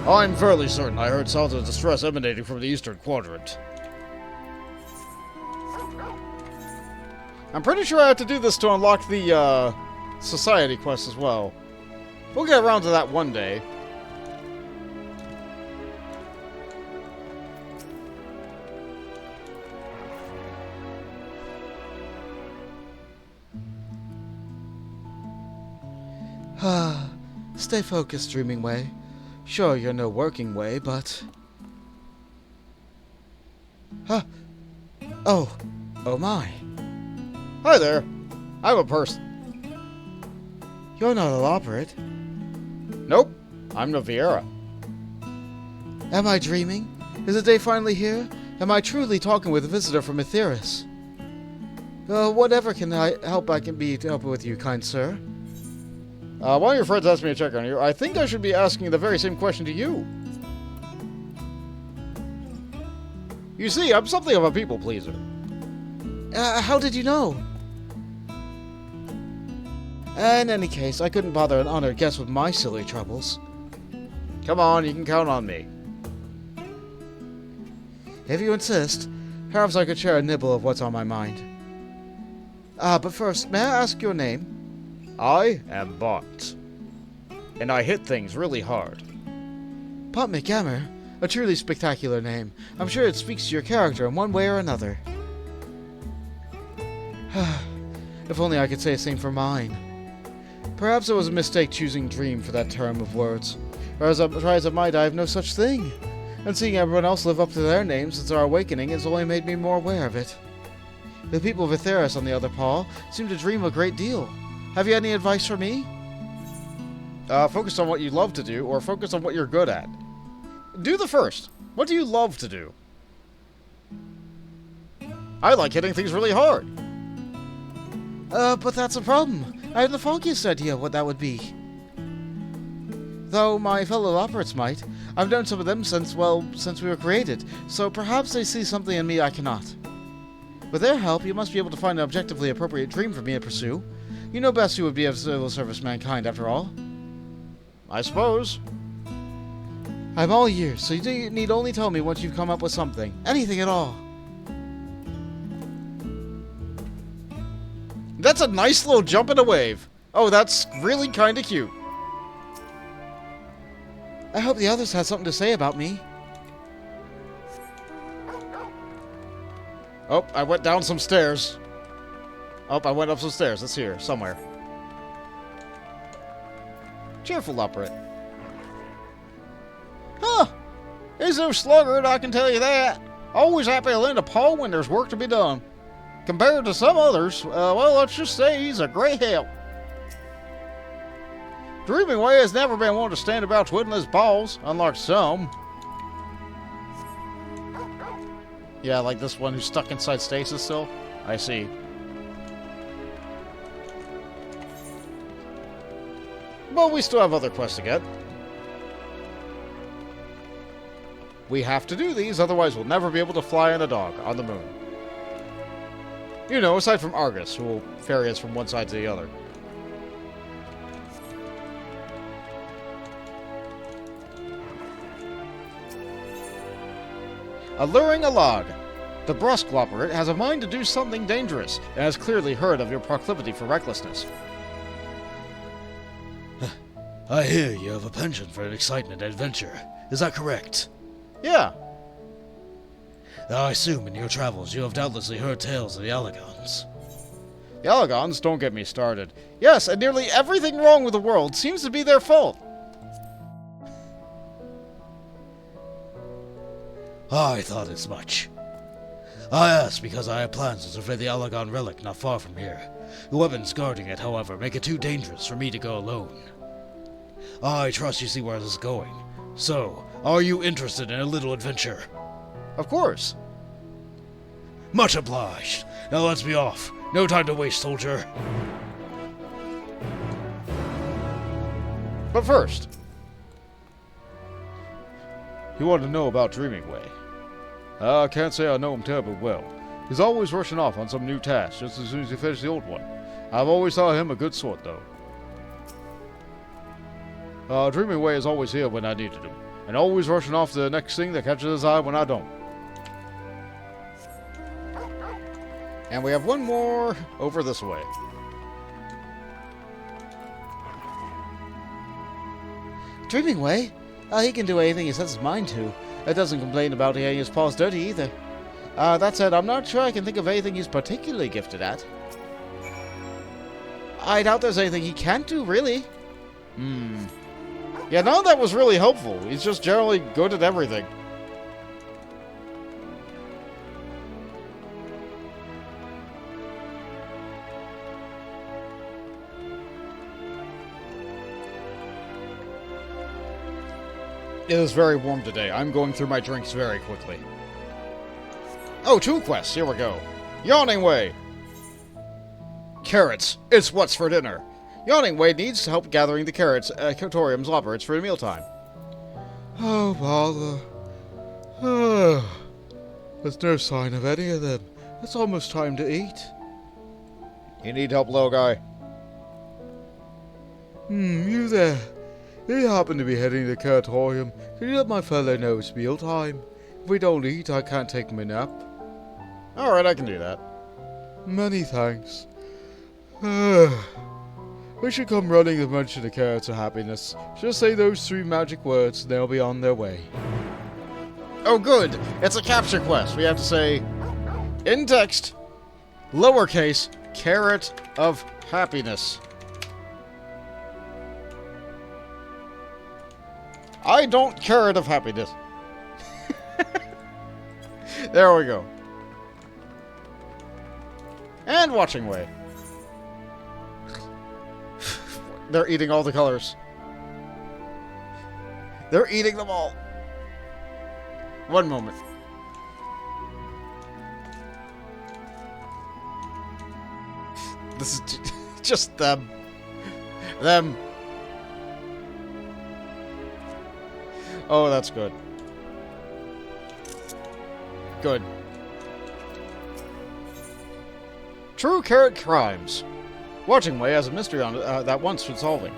I'm fairly certain I heard sounds of distress emanating from the eastern quadrant. I'm pretty sure I have to do this to unlock the, Society quest as well. We'll get around to that one day. Stay focused, Dreaming Way. Sure, you're no working way, but... Huh. Oh my. Hi there. I'm a person. You're not elaborate. Nope. I'm Naviera. Am I dreaming? Is the day finally here? Am I truly talking with a visitor from Etheris? Whatever can I can be to help with you, kind sir? One of your friends asked me to check on you. I think I should be asking the very same question to you. You see, I'm something of a people pleaser. How did you know? In any case, I couldn't bother an honored guest with my silly troubles. Come on, you can count on me. If you insist, perhaps I could share a nibble of what's on my mind. But first, may I ask your name? I am Bont. And I hit things really hard. Bont McGammar? A truly spectacular name. I'm sure it speaks to your character in one way or another. If only I could say the same for mine. Perhaps it was a mistake choosing dream for that term of words. Or as I try as I might, I have no such thing. And seeing everyone else live up to their names since our awakening has only made me more aware of it. The people of Etheris, on the other paw, seem to dream a great deal. Have you any advice for me? Focus on what you love to do, or focus on what you're good at. Do the first. What do you love to do? I like hitting things really hard. But that's a problem. I have the foggiest idea what that would be. Though my fellow operates might. I've known some of them since we were created, so perhaps they see something in me I cannot. With their help, you must be able to find an objectively appropriate dream for me to pursue. You know best who would be of civil service mankind, after all. I suppose. I'm all ears, so you need only tell me once you've come up with something. Anything at all. That's a nice little jump in a wave. Oh, that's really kind of cute. I hope the others had something to say about me. Oh, I went down some stairs. Oh, I went up some stairs. It's here, somewhere. Cheerful operate. Huh. He's no sluggard, I can tell you that. Always happy to lend a paw when there's work to be done. Compared to some others, well, let's just say he's a great help. Dreaming Way has never been one to stand about twiddling his paws, unlike some. Yeah, like this one who's stuck inside stasis still? I see. But we still have other quests to get. We have to do these, otherwise we'll never be able to fly on a dog on the moon. You know, aside from Argus, who will ferry us from one side to the other. Alluring a log. The brusque loperet has a mind to do something dangerous, and has clearly heard of your proclivity for recklessness. I hear you have a penchant for excitement and adventure. Is that correct? Yeah. I assume in your travels you have doubtlessly heard tales of the Allagons. The Allagons, don't get me started. Yes, and nearly everything wrong with the world seems to be their fault. I thought as much. I asked because I have plans to survey the Allagon relic not far from here. The weapons guarding it, however, make it too dangerous for me to go alone. I trust you see where this is going. So, are you interested in a little adventure? Of course. Much obliged. Now let's be off. No time to waste, soldier. But first, you want to know about Dreaming Way. I can't say I know him terribly well. He's always rushing off on some new task just as soon as he finishes the old one. I've always thought him a good sort, though. Dreaming Way is always here when I needed him, and always rushing off to the next thing that catches his eye when I don't. And we have one more over this way. Dreaming Way? He can do anything he sets his mind to. It doesn't complain about getting his paws dirty either. That said, I'm not sure I can think of anything he's particularly gifted at. I doubt there's anything he can't do, really. Yeah, none of that was really helpful. He's just generally good at everything. It is very warm today. I'm going through my drinks very quickly. Oh, 2 quests. Here we go. Yawning Way. Carrots. It's what's for dinner. Yawning Way needs help gathering the carrots at Cotorium's loppers for mealtime. Oh, bother. There's no sign of any of them. It's almost time to eat. You need help, little guy? You there. You happen to be heading to Cotorium. Can you let my fellow know it's mealtime? If we don't eat, I can't take my nap. Alright, I can do that. Many thanks. We should come running to mention the carrots of happiness. Just say those 3 magic words and they'll be on their way. Oh, good! It's a capture quest. We have to say, in text, lowercase, carrot of happiness. I don't carrot of happiness. There we go. And Watching Way. They're eating all the colors. They're eating them all. One moment. This is just them. Them. Oh, that's good. Good. True carrot crimes. Watching Way has a mystery on it that wants solving.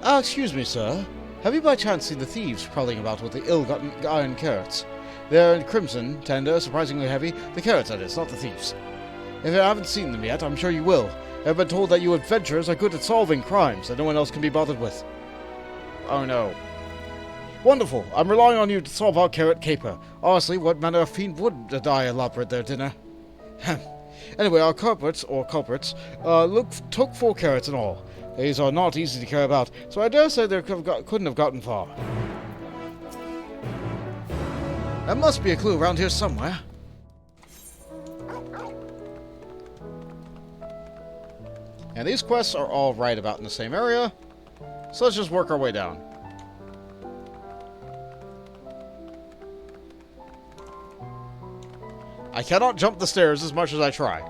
Excuse me, sir. Have you by chance seen the thieves prowling about with the ill-gotten iron carrots? They're in crimson, tender, surprisingly heavy. The carrots, that is, not the thieves. If you haven't seen them yet, I'm sure you will. I've been told that you adventurers are good at solving crimes that no one else can be bothered with. Oh no. Wonderful. I'm relying on you to solve our carrot caper. Honestly, what manner of fiend would die elaborate their dinner? Anyway, our culprits, took 4 carrots in all. These are not easy to carry about, so I dare say they couldn't have gotten far. There must be a clue around here somewhere. And these quests are all right about in the same area, so let's just work our way down. I cannot jump the stairs as much as I try.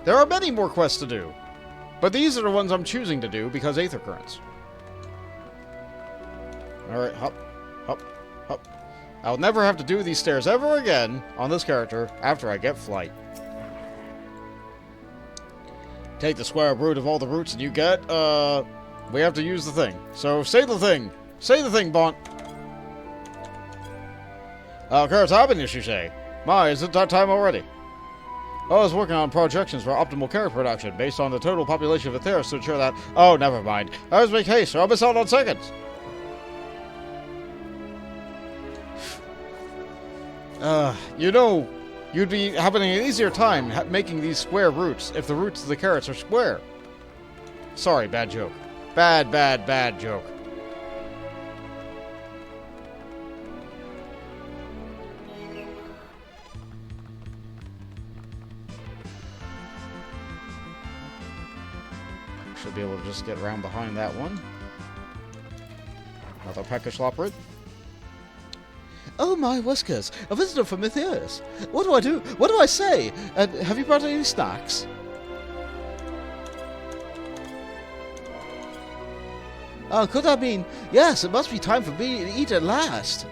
There are many more quests to do, but these are the ones I'm choosing to do because Aether Currents. Alright, hop, hop, hop. I'll never have to do these stairs ever again on this character after I get flight. Take the square root of all the roots and you get, we have to use the thing. So, say the thing. Say the thing, Bont. Carrot's happiness, you say? My, is it that time already? I was working on projections for optimal carrot production based on the total population of Aetheris to ensure that... Oh, never mind. I was make haste or I'll miss out on seconds. You know, you'd be having an easier time making these square roots if the roots of the carrots are square. Sorry, bad joke. Bad, bad, bad joke. Should be able to just get around behind that one. Another peckish loprid. Oh my whiskers, a visitor from Aetheris. What do I do? What do I say? And have you brought any snacks? Could that mean... Yes, it must be time for me to eat at last.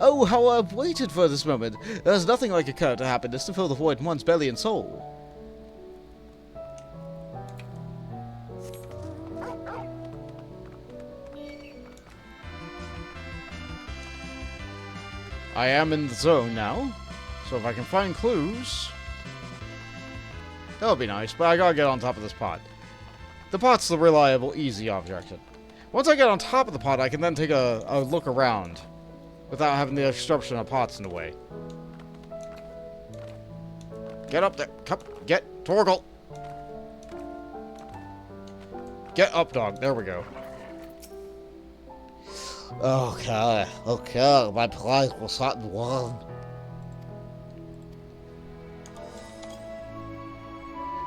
Oh, how I've waited for this moment. There's nothing like a current of happiness to fill the void in one's belly and soul. I am in the zone now, so if I can find clues... That would be nice, but I gotta get on top of this pot. The pot's the reliable, easy objection. Once I get on top of the pot, I can then take a look around, without having the disruption of pots in the way. Get up there. Come, get, Torgal. Get up, dog. There we go. Okay, okay, my plight was not one.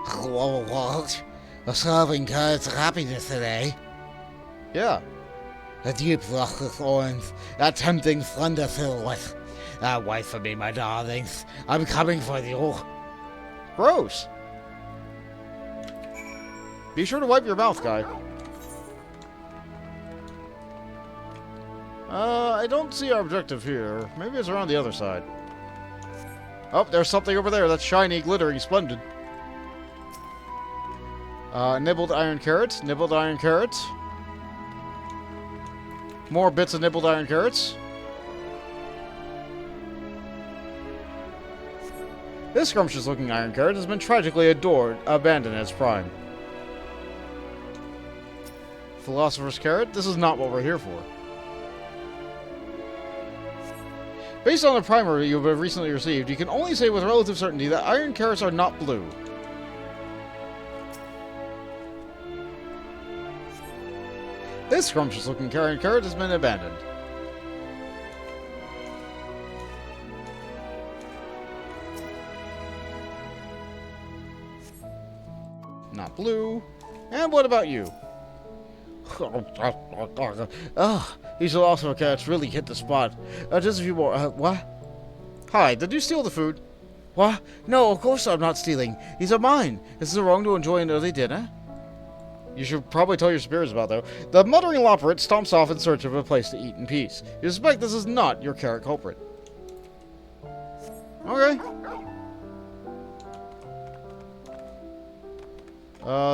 Hello, Walt. A serving cards of happiness today. Yeah. A deep rock of thorns, a tempting thunder filled with. Wait for me, my darlings. I'm coming for you. Gross. Be sure to wipe your mouth, guy. I don't see our objective here. Maybe it's around the other side. Oh, there's something over there that's shiny, glittering, splendid. Nibbled iron carrots. Nibbled iron carrots. More bits of nibbled iron carrots. This scrumptious-looking iron carrot has been tragically abandoned in its prime. Philosopher's carrot? This is not what we're here for. Based on the primer you have recently received, you can only say with relative certainty that iron carrots are not blue. This scrumptious-looking iron carrot has been abandoned. Not blue. And what about you? These philosopher carrots really hit the spot. Just a few more. What? Hi, did you steal the food? What? No, of course I'm not stealing. These are mine. Is it wrong to enjoy an early dinner? You should probably tell your superiors about, though. The muttering loprit stomps off in search of a place to eat in peace. You suspect this is not your carrot culprit. Okay.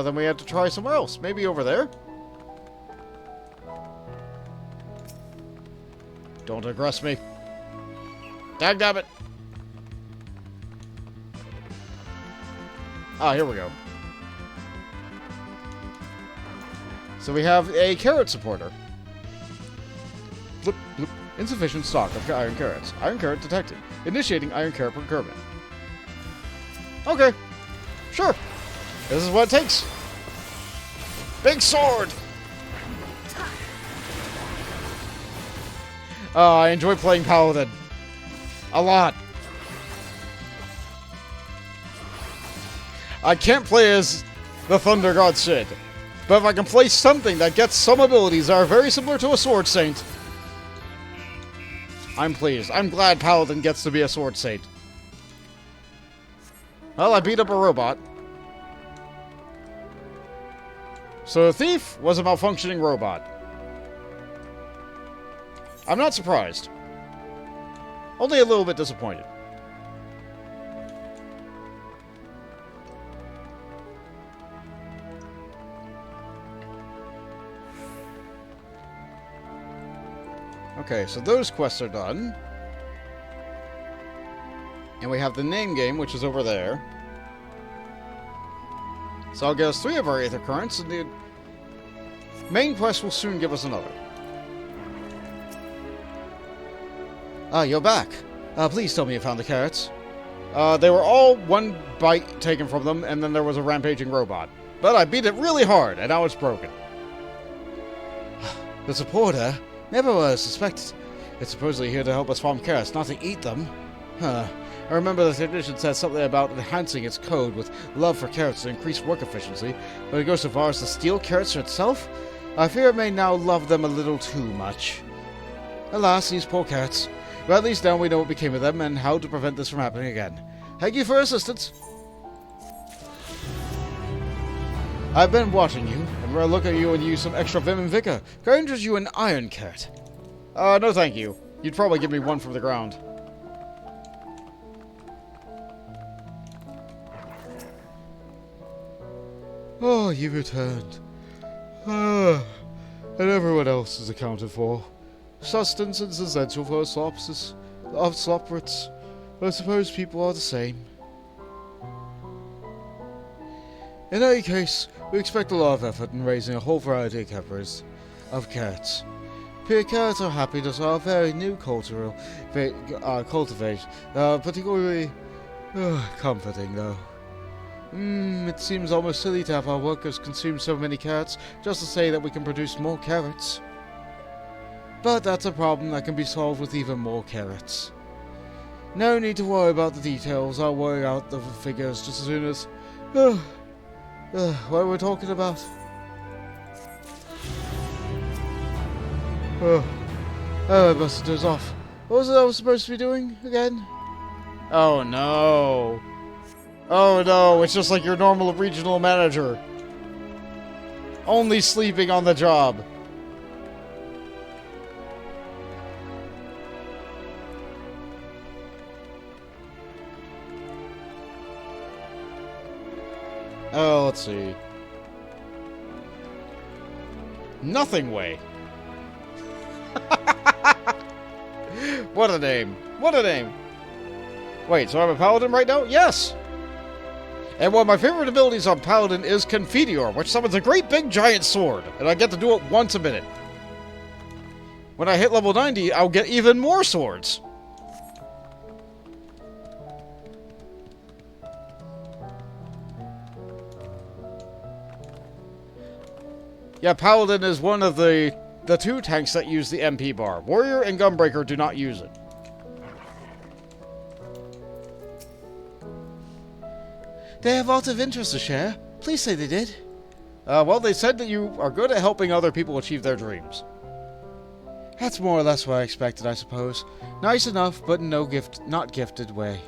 Then we have to try somewhere else. Maybe over there? Don't aggress me. Dagnabbit. Ah, here we go. So we have a carrot supporter. Bloop, bloop. Insufficient stock of iron carrots. Iron carrot detected. Initiating iron carrot procurement. Okay. Sure. This is what it takes. Big sword! I enjoy playing Paladin. A lot. I can't play as the Thunder God Sid. But if I can play something that gets some abilities that are very similar to a Sword Saint, I'm pleased. I'm glad Paladin gets to be a Sword Saint. Well, I beat up a robot. So the thief was a malfunctioning robot. I'm not surprised. Only a little bit disappointed. Okay, so those quests are done. And we have the name game, which is over there. So I'll get us 3 of our Aether Currents, and the main quest will soon give us another. Ah, you're back. Please tell me you found the carrots. They were all one bite taken from them, and then there was a rampaging robot. But I beat it really hard, and now it's broken. The supporter? Never was suspected. It's supposedly here to help us farm carrots, not to eat them. Huh. I remember the technician said something about enhancing its code with love for carrots to increase work efficiency, but it goes so far as to steal carrots for itself? I fear it may now love them a little too much. Alas, these poor carrots. But at least now we know what became of them and how to prevent this from happening again. Thank you for assistance. I've been watching you, and we'll look at you and use some extra vim and vigor. Can I interest you an iron carrot? No thank you. You'd probably give me one from the ground. Oh, you returned. And everyone else is accounted for. Sustenance is essential for sloprits. I suppose people are the same. In any case, we expect a lot of effort in raising a whole variety of carrots. Pure carrots are happy to start a very new cultivation, particularly comforting though. It seems almost silly to have our workers consume so many carrots just to say that we can produce more carrots. But that's a problem that can be solved with even more carrots. No need to worry about the details. I'll work out the figures just as soon as... what we're talking about? I must have dozed off. What was it I was supposed to be doing again? Oh no. Oh no, it's just like your normal regional manager. Only sleeping on the job. Oh, let's see. Nothing Way. What a name. What a name. Wait, so I'm a paladin right now? Yes! And one of my favorite abilities on paladin is Confiteor, which summons a great big giant sword, and I get to do it once a minute. When I hit level 90, I'll get even more swords. Yeah, Paladin is one of the 2 tanks that use the MP bar. Warrior and Gunbreaker do not use it. They have lots of interest to share. Please say they did. Well, they said that you are good at helping other people achieve their dreams. That's more or less what I expected, I suppose. Nice enough, but in no not gifted way.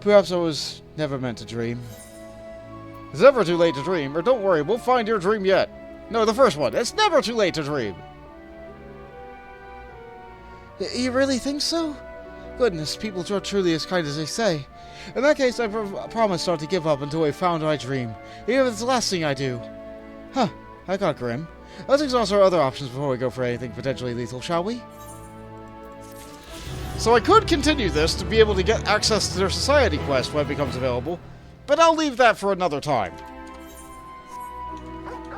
Perhaps I was never meant to dream. It's never too late to dream, or don't worry, we'll find your dream yet. No, the first one. It's never too late to dream. You really think so? Goodness, people are truly as kind as they say. In that case, I promise not to give up until I found my dream, even if it's the last thing I do. Huh, I got grim. Let's exhaust our other options before we go for anything potentially lethal, shall we? So I could continue this to be able to get access to their society quest when it becomes available, but I'll leave that for another time.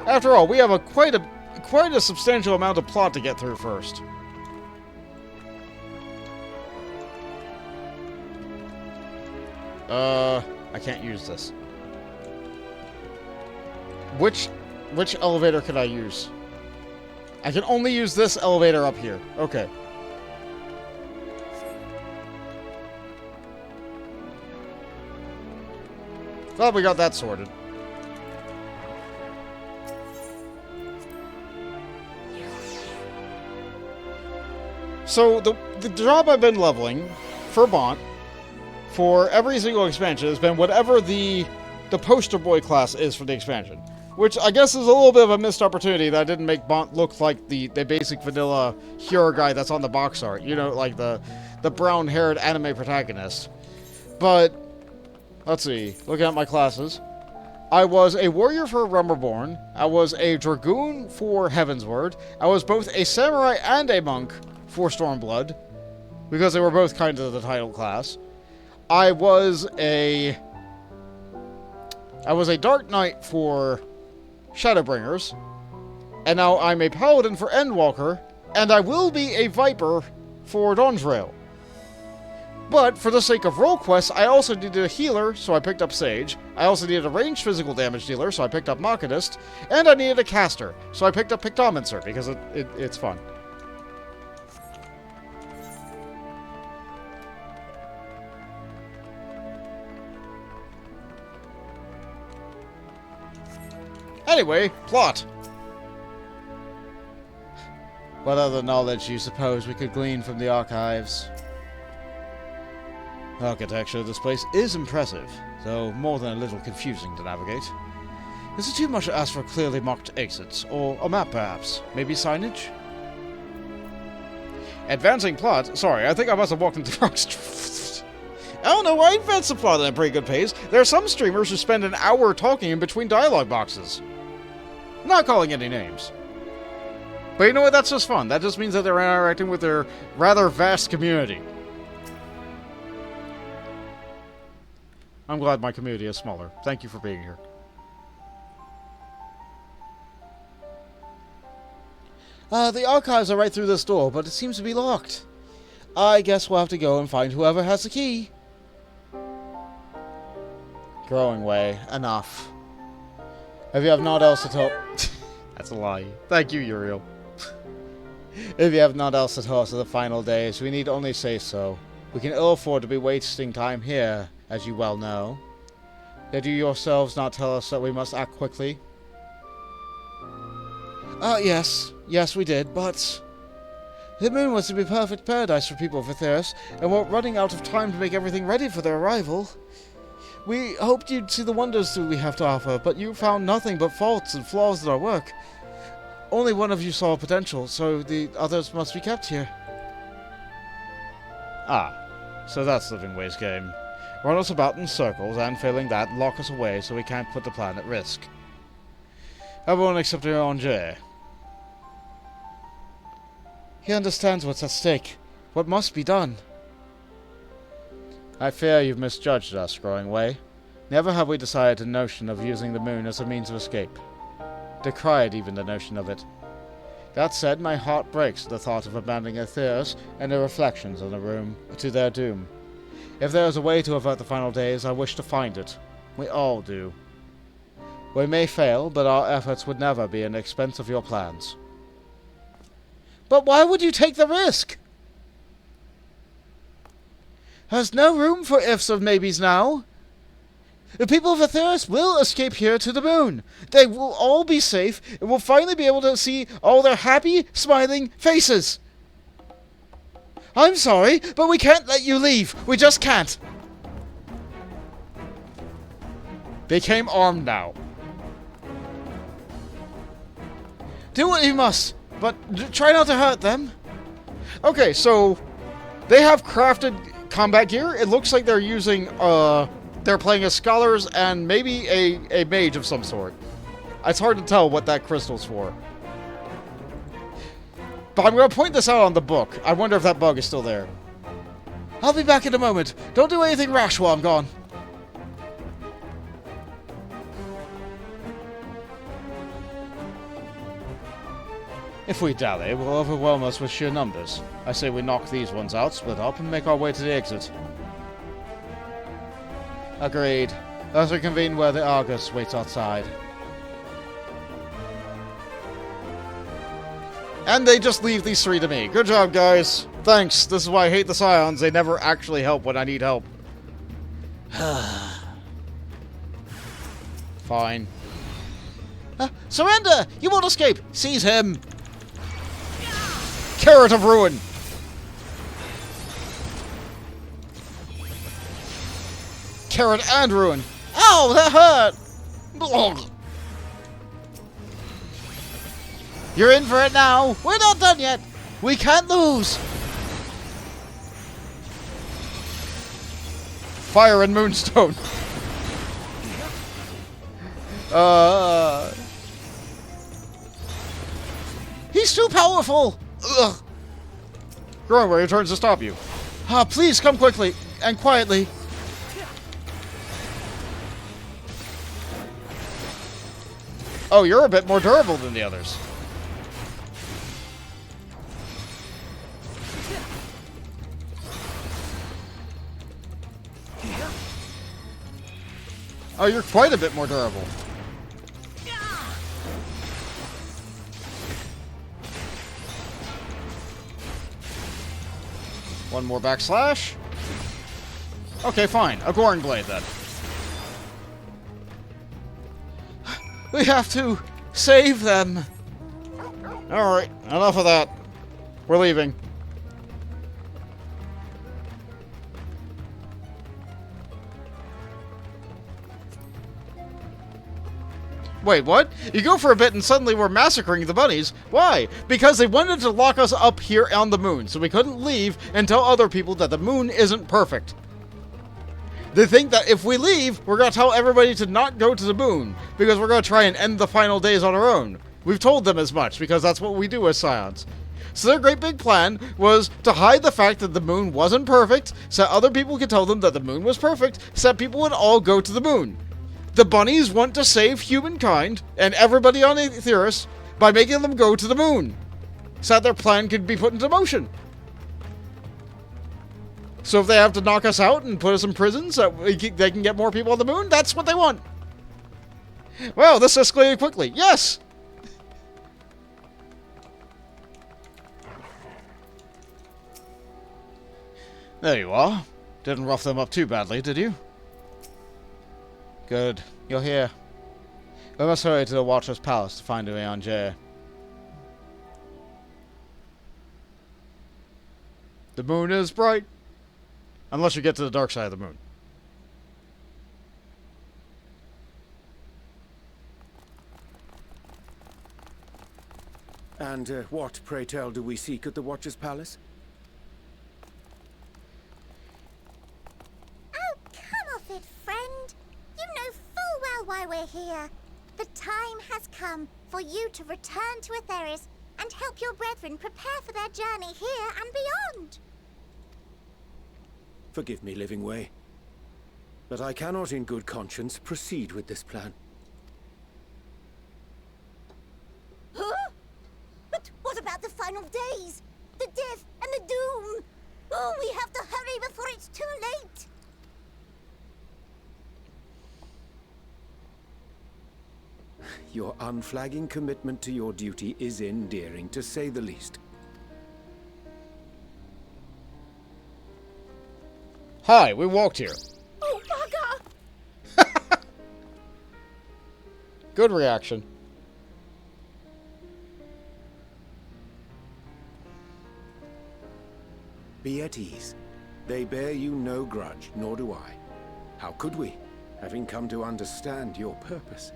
After all, we have quite a substantial amount of plot to get through first. I can't use this. Which elevator can I use? I can only use this elevator up here. Okay. Glad we got that sorted. So, the job I've been leveling for Bont for every single expansion has been whatever the poster boy class is for the expansion. Which I guess is a little bit of a missed opportunity that I didn't make Bont look like the basic vanilla hero guy that's on the box art. You know, like the brown-haired anime protagonist. But, let's see. Looking at my classes. I was a warrior for Rummerborn. I was a dragoon for Heavensward. I was both a samurai and a monk for Stormblood. Because they were both kind of the title class. I was a Dark Knight for Shadowbringers, and now I'm a Paladin for Endwalker, and I will be a Viper for Dawndrail. But, for the sake of role quests, I also needed a healer, so I picked up Sage. I also needed a ranged physical damage dealer, so I picked up Machinist. And I needed a caster, so I picked up Pictomancer, because it's fun. Anyway, plot. What other knowledge do you suppose we could glean from the archives? Architecture of this place is impressive, though more than a little confusing to navigate. Is it too much to ask for clearly marked exits, or a map perhaps? Maybe signage? Advancing plot? Sorry, I think I must have walked into the wrong I don't know, I advanced the plot at a pretty good pace. There are some streamers who spend an hour talking in between dialogue boxes. Not calling any names. But you know what, that's just fun. That just means that they're interacting with their rather vast community. I'm glad my community is smaller. Thank you for being here. The archives are right through this door, but it seems to be locked. I guess we'll have to go and find whoever has the key. Growing way. Enough. If you have naught else to talk... That's a lie. Thank you, Uriel. If you have naught else to tell us of the final days, we need only say so. We can ill afford to be wasting time here, as you well know. Did you yourselves not tell us that we must act quickly? Yes. Yes, we did, but... The moon was to be perfect paradise for people of Etheris, and we're running out of time to make everything ready for their arrival. We hoped you'd see the wonders that we have to offer, but you found nothing but faults and flaws in our work. Only one of you saw potential, so the others must be kept here. Ah, so that's Living Way's game. Run us about in circles, and failing that, lock us away so we can't put the plan at risk. Everyone except Ranger. He understands what's at stake. What must be done? I fear you've misjudged us, Growing Way. Never have we decided the notion of using the moon as a means of escape. Decried even the notion of it. That said, my heart breaks at the thought of abandoning Etheris and their reflections in the room to their doom. If there is a way to avert the final days, I wish to find it. We all do. We may fail, but our efforts would never be at the expense of your plans. But why would you take the risk? There's no room for ifs or maybes now. The people of Etheris will escape here to the moon. They will all be safe, and we'll finally be able to see all their happy, smiling faces. I'm sorry, but we can't let you leave. We just can't. They came armed now. Do what you must, but try not to hurt them. Okay, so they have crafted combat gear. It looks like they're using, they're playing as scholars and maybe a mage of some sort. It's hard to tell what that crystal's for. But I'm going to point this out on the book. I wonder if that bug is still there. I'll be back in a moment. Don't do anything rash while I'm gone. If we dally, we'll overwhelm us with sheer numbers. I say we knock these ones out, split up, and make our way to the exit. Agreed. Let's reconvene where the Argus waits outside. And they just leave these three to me. Good job, guys. Thanks. This is why I hate the Scions. They never actually help when I need help. Fine. Surrender! You won't escape! Seize him! Carrot of Ruin! Carrot and Ruin! Ow, that hurt! You're in for it now. We're not done yet. We can't lose. Fire and Moonstone. He's too powerful. Ugh. Growing returns to stop you. Ah, please come quickly and quietly. Oh, you're a bit more durable than the others. Oh, you're quite a bit more durable. One more backslash. Okay, fine. A Goring Blade, then. We have to save them. Alright, enough of that. We're leaving. Wait, what? You go for a bit and suddenly we're massacring the bunnies. Why? Because they wanted to lock us up here on the moon, so we couldn't leave and tell other people that the moon isn't perfect. They think that if we leave, we're going to tell everybody to not go to the moon, because we're going to try and end the final days on our own. We've told them as much, because that's what we do as Scions. So their great big plan was to hide the fact that the moon wasn't perfect, so other people could tell them that the moon was perfect, so that people would all go to the moon. The bunnies want to save humankind and everybody on Aetheris by making them go to the moon, so that their plan could be put into motion. So if they have to knock us out and put us in prison so that they can get more people on the moon, that's what they want. Well, this escalated quickly. Yes! There you are. Didn't rough them up too badly, did you? Good. You're here. We must hurry to the Watcher's Palace to find Urianger. The moon is bright. Unless you get to the dark side of the moon. And what, pray tell, do we seek at the Watcher's Palace? Oh, come off it, friend. You know full well why we're here. The time has come for you to return to Aetheris and help your brethren prepare for their journey here and beyond. Forgive me, Living Way, but I cannot in good conscience proceed with this plan. Huh? But what about the final days? The death and the doom? Oh, we have to hurry before it's too late. Your unflagging commitment to your duty is endearing, to say the least. Hi, we walked here. Oh, bugger! Good reaction. Be at ease. They bear you no grudge, nor do I. How could we, having come to understand your purpose?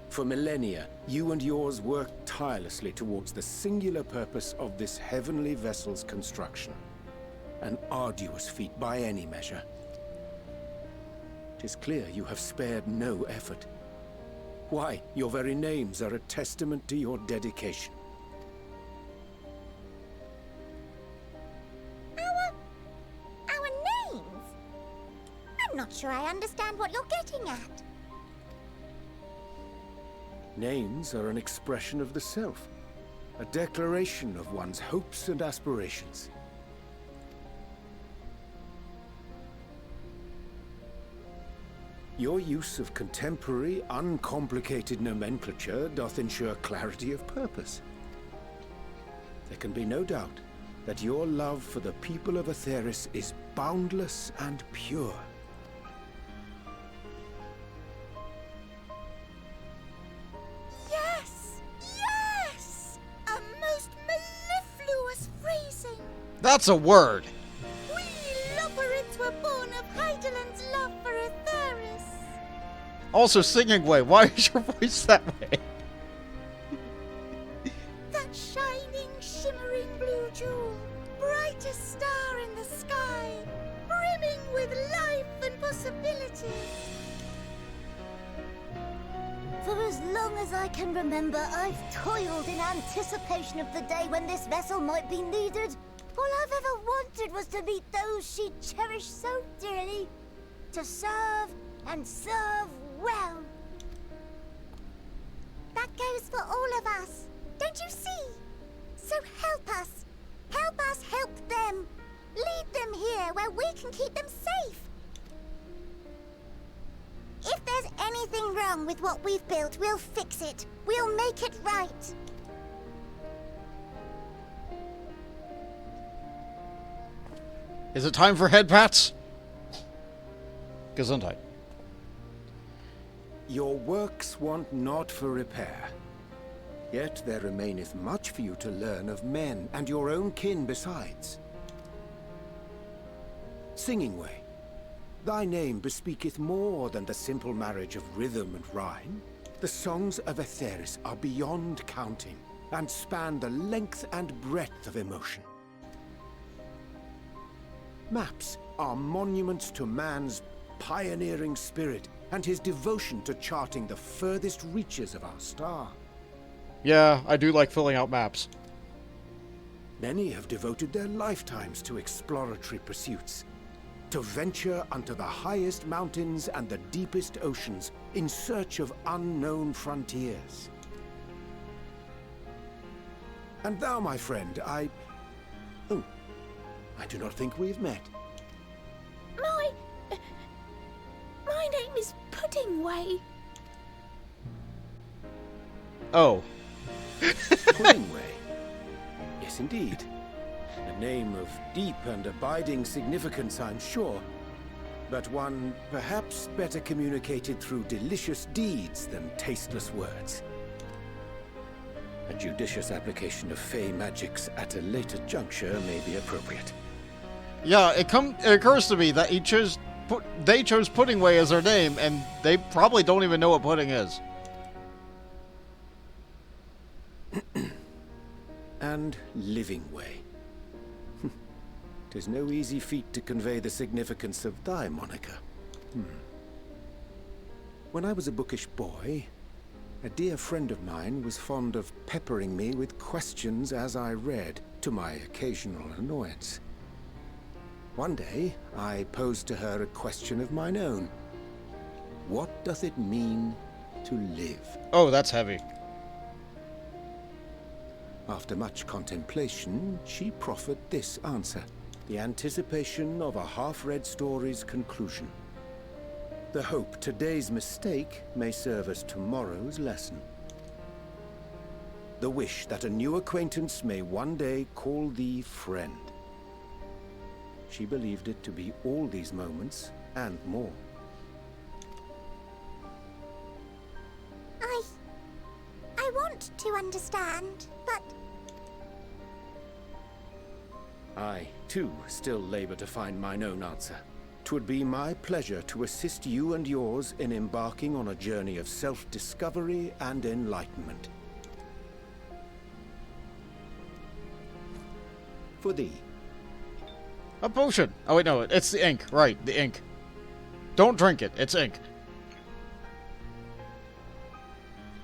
For millennia, you and yours worked tirelessly towards the singular purpose of this heavenly vessel's construction. An arduous feat by any measure. 'Tis clear you have spared no effort. Why, your very names are a testament to your dedication. Our names? I'm not sure I understand what you're getting at. Names are an expression of the self, a declaration of one's hopes and aspirations. Your use of contemporary, uncomplicated nomenclature doth ensure clarity of purpose. There can be no doubt that your love for the people of Aetheris is boundless and pure. Yes! Yes! A most mellifluous phrasing. That's a word. We loverits were born of Heideland's love for Aetheris. Also, singing way. Why is your voice that way? jewel, brightest star in the sky, brimming with life and possibility. For as long as I can remember, I've toiled in anticipation of the day when this vessel might be needed. All I've ever wanted was to meet those she cherished so dearly, to serve and serve well. That goes for all of us, don't you see? So help us. Help us help them. Lead them here where we can keep them safe. If there's anything wrong with what we've built, we'll fix it. We'll make it right. Is it time for head pats? Gesundheit. Your works want not for repair. Yet there remaineth much for you to learn of men, and your own kin besides. Singing Way, thy name bespeaketh more than the simple marriage of rhythm and rhyme. The songs of Aetheris are beyond counting, and span the length and breadth of emotion. Maps are monuments to man's pioneering spirit, and his devotion to charting the furthest reaches of our star. Yeah, I do like filling out maps. Many have devoted their lifetimes to exploratory pursuits, to venture unto the highest mountains and the deepest oceans in search of unknown frontiers. And thou, my friend, I do not think we've met. My name is Puddingway. Oh. Puddingway? Yes, indeed. A name of deep and abiding significance, I'm sure, but one perhaps better communicated through delicious deeds than tasteless words. A judicious application of fey magics at a later juncture may be appropriate. Yeah, it occurs to me that they chose Puddingway as their name, and they probably don't even know what pudding is. And Living Way. 'Tis no easy feat to convey the significance of thy moniker. When I was a bookish boy, a dear friend of mine was fond of peppering me with questions as I read, to my occasional annoyance. One day, I posed to her a question of mine own. What doth it mean to live? Oh, that's heavy. After much contemplation, she proffered this answer, the anticipation of a half-read story's conclusion. The hope today's mistake may serve as tomorrow's lesson. The wish that a new acquaintance may one day call thee friend. She believed it to be all these moments and more. I want to understand, but... I, too, still labor to find mine own answer. 'Twould be my pleasure to assist you and yours in embarking on a journey of self-discovery and enlightenment. For thee. A potion. Oh, wait, no, it's the ink. Right, the ink. Don't drink it. It's ink.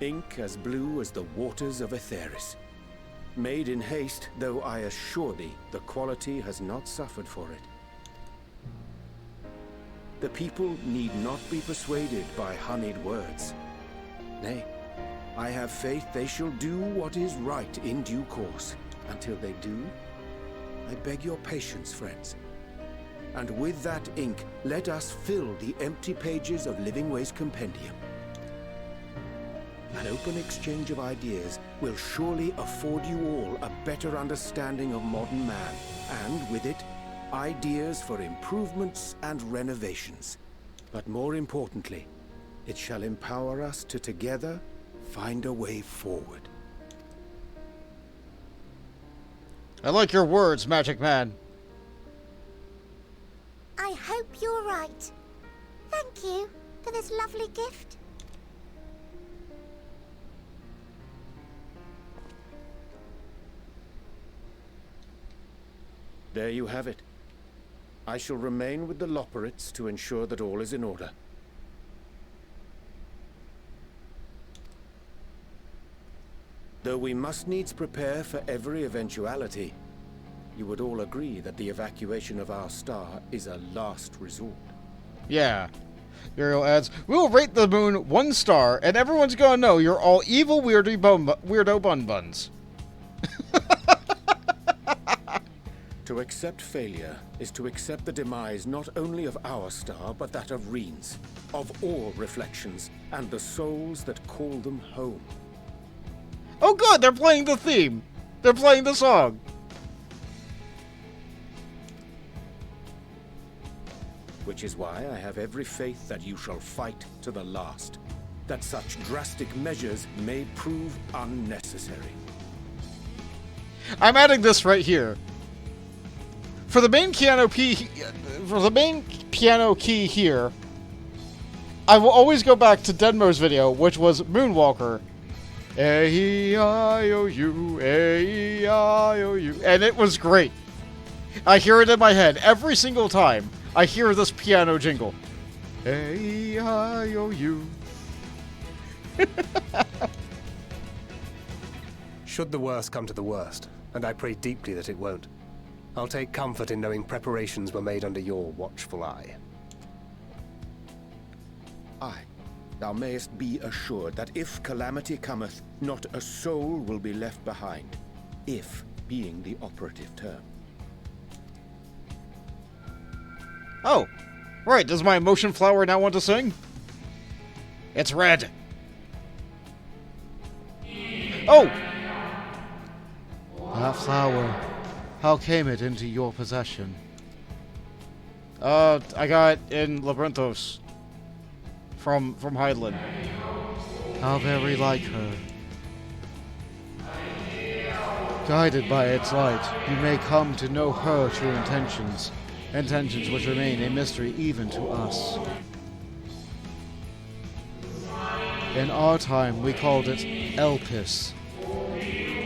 Ink as blue as the waters of Aetheris. Made in haste, though I assure thee, the quality has not suffered for it. The people need not be persuaded by honeyed words. Nay, I have faith they shall do what is right in due course. Until they do, I beg your patience, friends. And with that ink, let us fill the empty pages of Living Way's compendium. An open exchange of ideas will surely afford you all a better understanding of modern man, and with it, ideas for improvements and renovations. But more importantly, it shall empower us to together find a way forward. I like your words, Magic Man. I hope you're right. Thank you for this lovely gift. There you have it. I shall remain with the Loporrits to ensure that all is in order. Though we must needs prepare for every eventuality, you would all agree that the evacuation of our star is a last resort. Yeah. Uriel adds, we'll rate the moon 1 star, and everyone's gonna know you're all evil weirdo bun-buns. To accept failure is to accept the demise not only of our star, but that of Reen's, of all reflections, and the souls that call them home. Oh good, they're playing the theme. They're playing the song. Which is why I have every faith that you shall fight to the last, that such drastic measures may prove unnecessary. I'm adding this right here. For the main piano key here, I will always go back to Denmo's video, which was Moonwalker. A-E-I-O-U, A-E-I-O-U. And it was great. I hear it in my head every single time I hear this piano jingle. A-E-I-O-U. Should the worst come to the worst, and I pray deeply that it won't, I'll take comfort in knowing preparations were made under your watchful eye. Aye. Thou mayest be assured that if calamity cometh, not a soul will be left behind. If being the operative term. Oh, right. Does my emotion flower now want to sing? It's red. Oh! That flower, how came it into your possession? I got it in Labyrinthos. From Hydaelyn. How very like her. Guided by its light, you may come to know her true intentions. Intentions which remain a mystery even to us. In our time, we called it Elpis.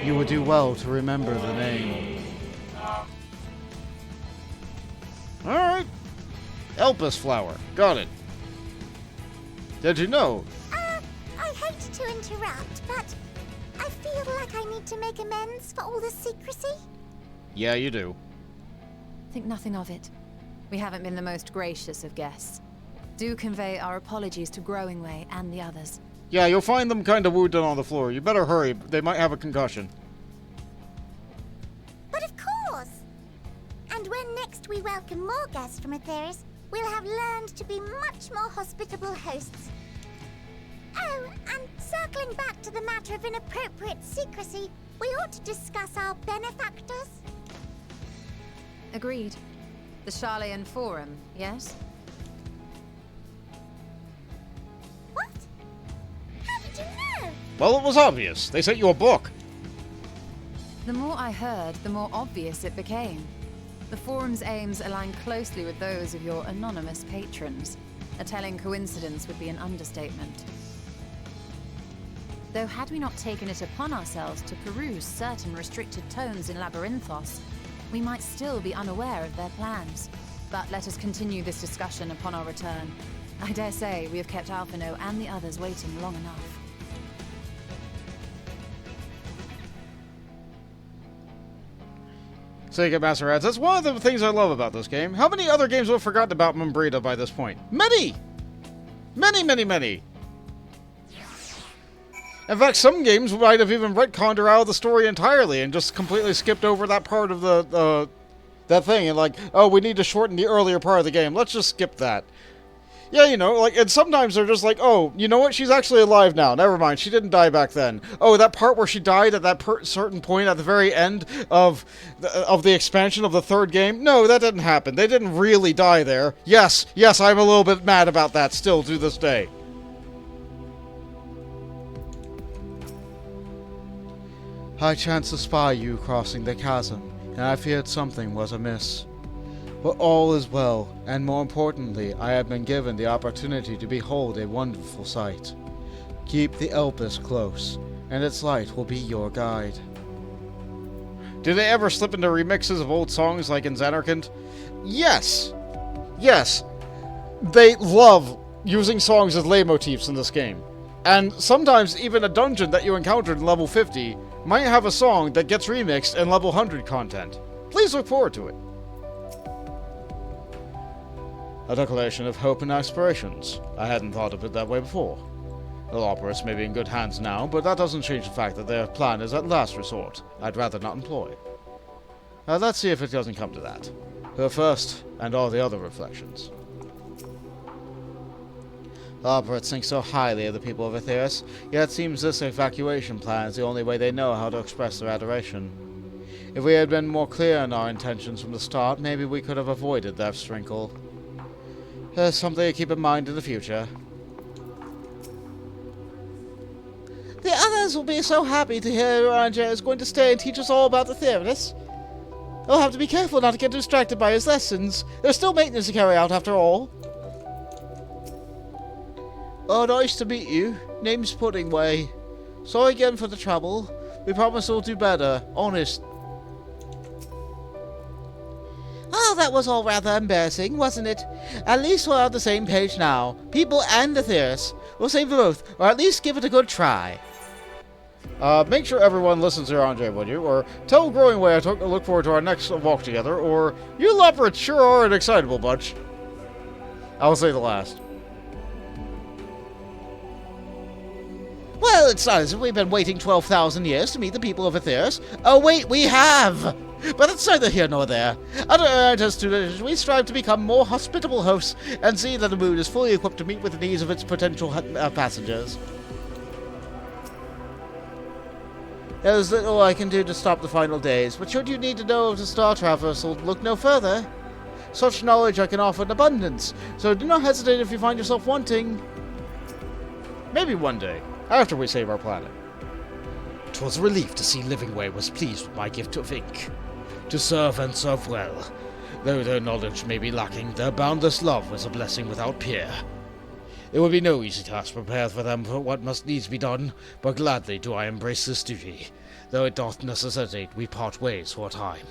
You would do well to remember the name. Alright. Elpis flower. Got it. Did you know? I hate to interrupt, but I feel like I need to make amends for all the secrecy. Yeah, you do. Think nothing of it. We haven't been the most gracious of guests. Do convey our apologies to Growingway and the others. Yeah, you'll find them kind of wounded on the floor. You better hurry. They might have a concussion. But of course! And when next we welcome more guests from Aetheris, we'll have learned to be much more hospitable hosts. Oh, and circling back to the matter of inappropriate secrecy, we ought to discuss our benefactors. Agreed. The Sharleyan Forum, yes? What? How did you know? Well, it was obvious. They sent you a book. The more I heard, the more obvious it became. The Forum's aims align closely with those of your anonymous patrons. A telling coincidence would be an understatement. Though had we not taken it upon ourselves to peruse certain restricted tones in Labyrinthos, we might still be unaware of their plans. But let us continue this discussion upon our return. I dare say we have kept Alphino and the others waiting long enough. Sega Master adds, that's one of the things I love about this game. How many other games have forgotten about Mumbrita by this point? Many! Many, many, many! In fact, some games might have even retconned her out of the story entirely and just completely skipped over that part of that thing and like, oh, we need to shorten the earlier part of the game. Let's just skip that. Yeah, you know, like, and sometimes they're just like, oh, you know what? She's actually alive now. Never mind. She didn't die back then. Oh, that part where she died at that certain point at the very end of the expansion of the third game? No, that didn't happen. They didn't really die there. Yes, I'm a little bit mad about that still to this day. I chanced to spy you crossing the chasm, and I feared something was amiss. But all is well, and more importantly, I have been given the opportunity to behold a wonderful sight. Keep the Elpis close, and its light will be your guide. Do they ever slip into remixes of old songs like in Xanarkand? Yes! Yes! They love using songs as leitmotifs in this game. And sometimes even a dungeon that you encountered in level 50 might have a song that gets remixed in level 100 content. Please look forward to it. A declaration of hope and aspirations. I hadn't thought of it that way before. The Loporus may be in good hands now, but that doesn't change the fact that their plan is at last resort. I'd rather not employ. Let's see if it doesn't come to that. Her first, and all the other reflections. The Loporus think so highly of the people of Aetheris, yet it seems this evacuation plan is the only way they know how to express their adoration. If we had been more clear in our intentions from the start, maybe we could have avoided that sprinkle. Something to keep in mind in the future. The others will be so happy to hear Ranger is going to stay and teach us all about the Theoris. We'll have to be careful not to get distracted by his lessons. There's still maintenance to carry out after all. Oh, nice to meet you. Name's Puddingway. Sorry again for the trouble. We promise we'll do better. Honest. Oh, that was all rather embarrassing, wasn't it? At least we're on the same page now. People and the Theoris. We'll save both, or at least give it a good try. Make sure everyone listens to Andre, would you? Or tell Growing Way I look forward to our next walk together, or you Leopards sure are an excitable bunch. I'll say the last. Well, it's not as if we've been waiting 12,000 years to meet the people of Aetheris. Oh wait, we have! But it's neither here nor there. Under our students, we strive to become more hospitable hosts and see that the moon is fully equipped to meet with the needs of its potential passengers. There's little I can do to stop the final days, but should you need to know of the star traversal, look no further. Such knowledge I can offer in abundance, so do not hesitate if you find yourself wanting. Maybe one day, after we save our planet. 'Twas a relief to see Livingway was pleased with my gift of ink. To serve and serve well. Though their knowledge may be lacking, their boundless love was a blessing without peer. It would be no easy task to prepare for them for what must needs be done, but gladly do I embrace this duty, though it doth necessitate we part ways for a time.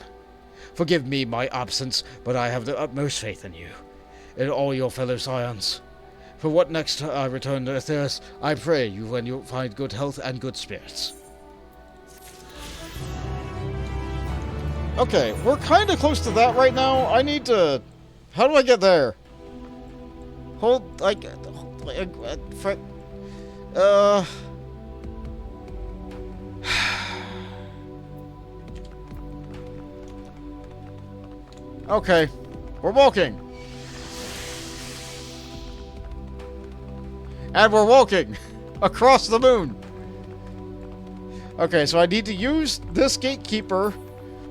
Forgive me my absence, but I have the utmost faith in you, and all your fellow scions. For what next I return to Aetheris, I pray you when you find good health and good spirits. Okay, we're kind of close to that right now. I need to... How do I get there? Hold, like... Okay, we're walking. And we're walking across the moon. Okay, so I need to use this gatekeeper,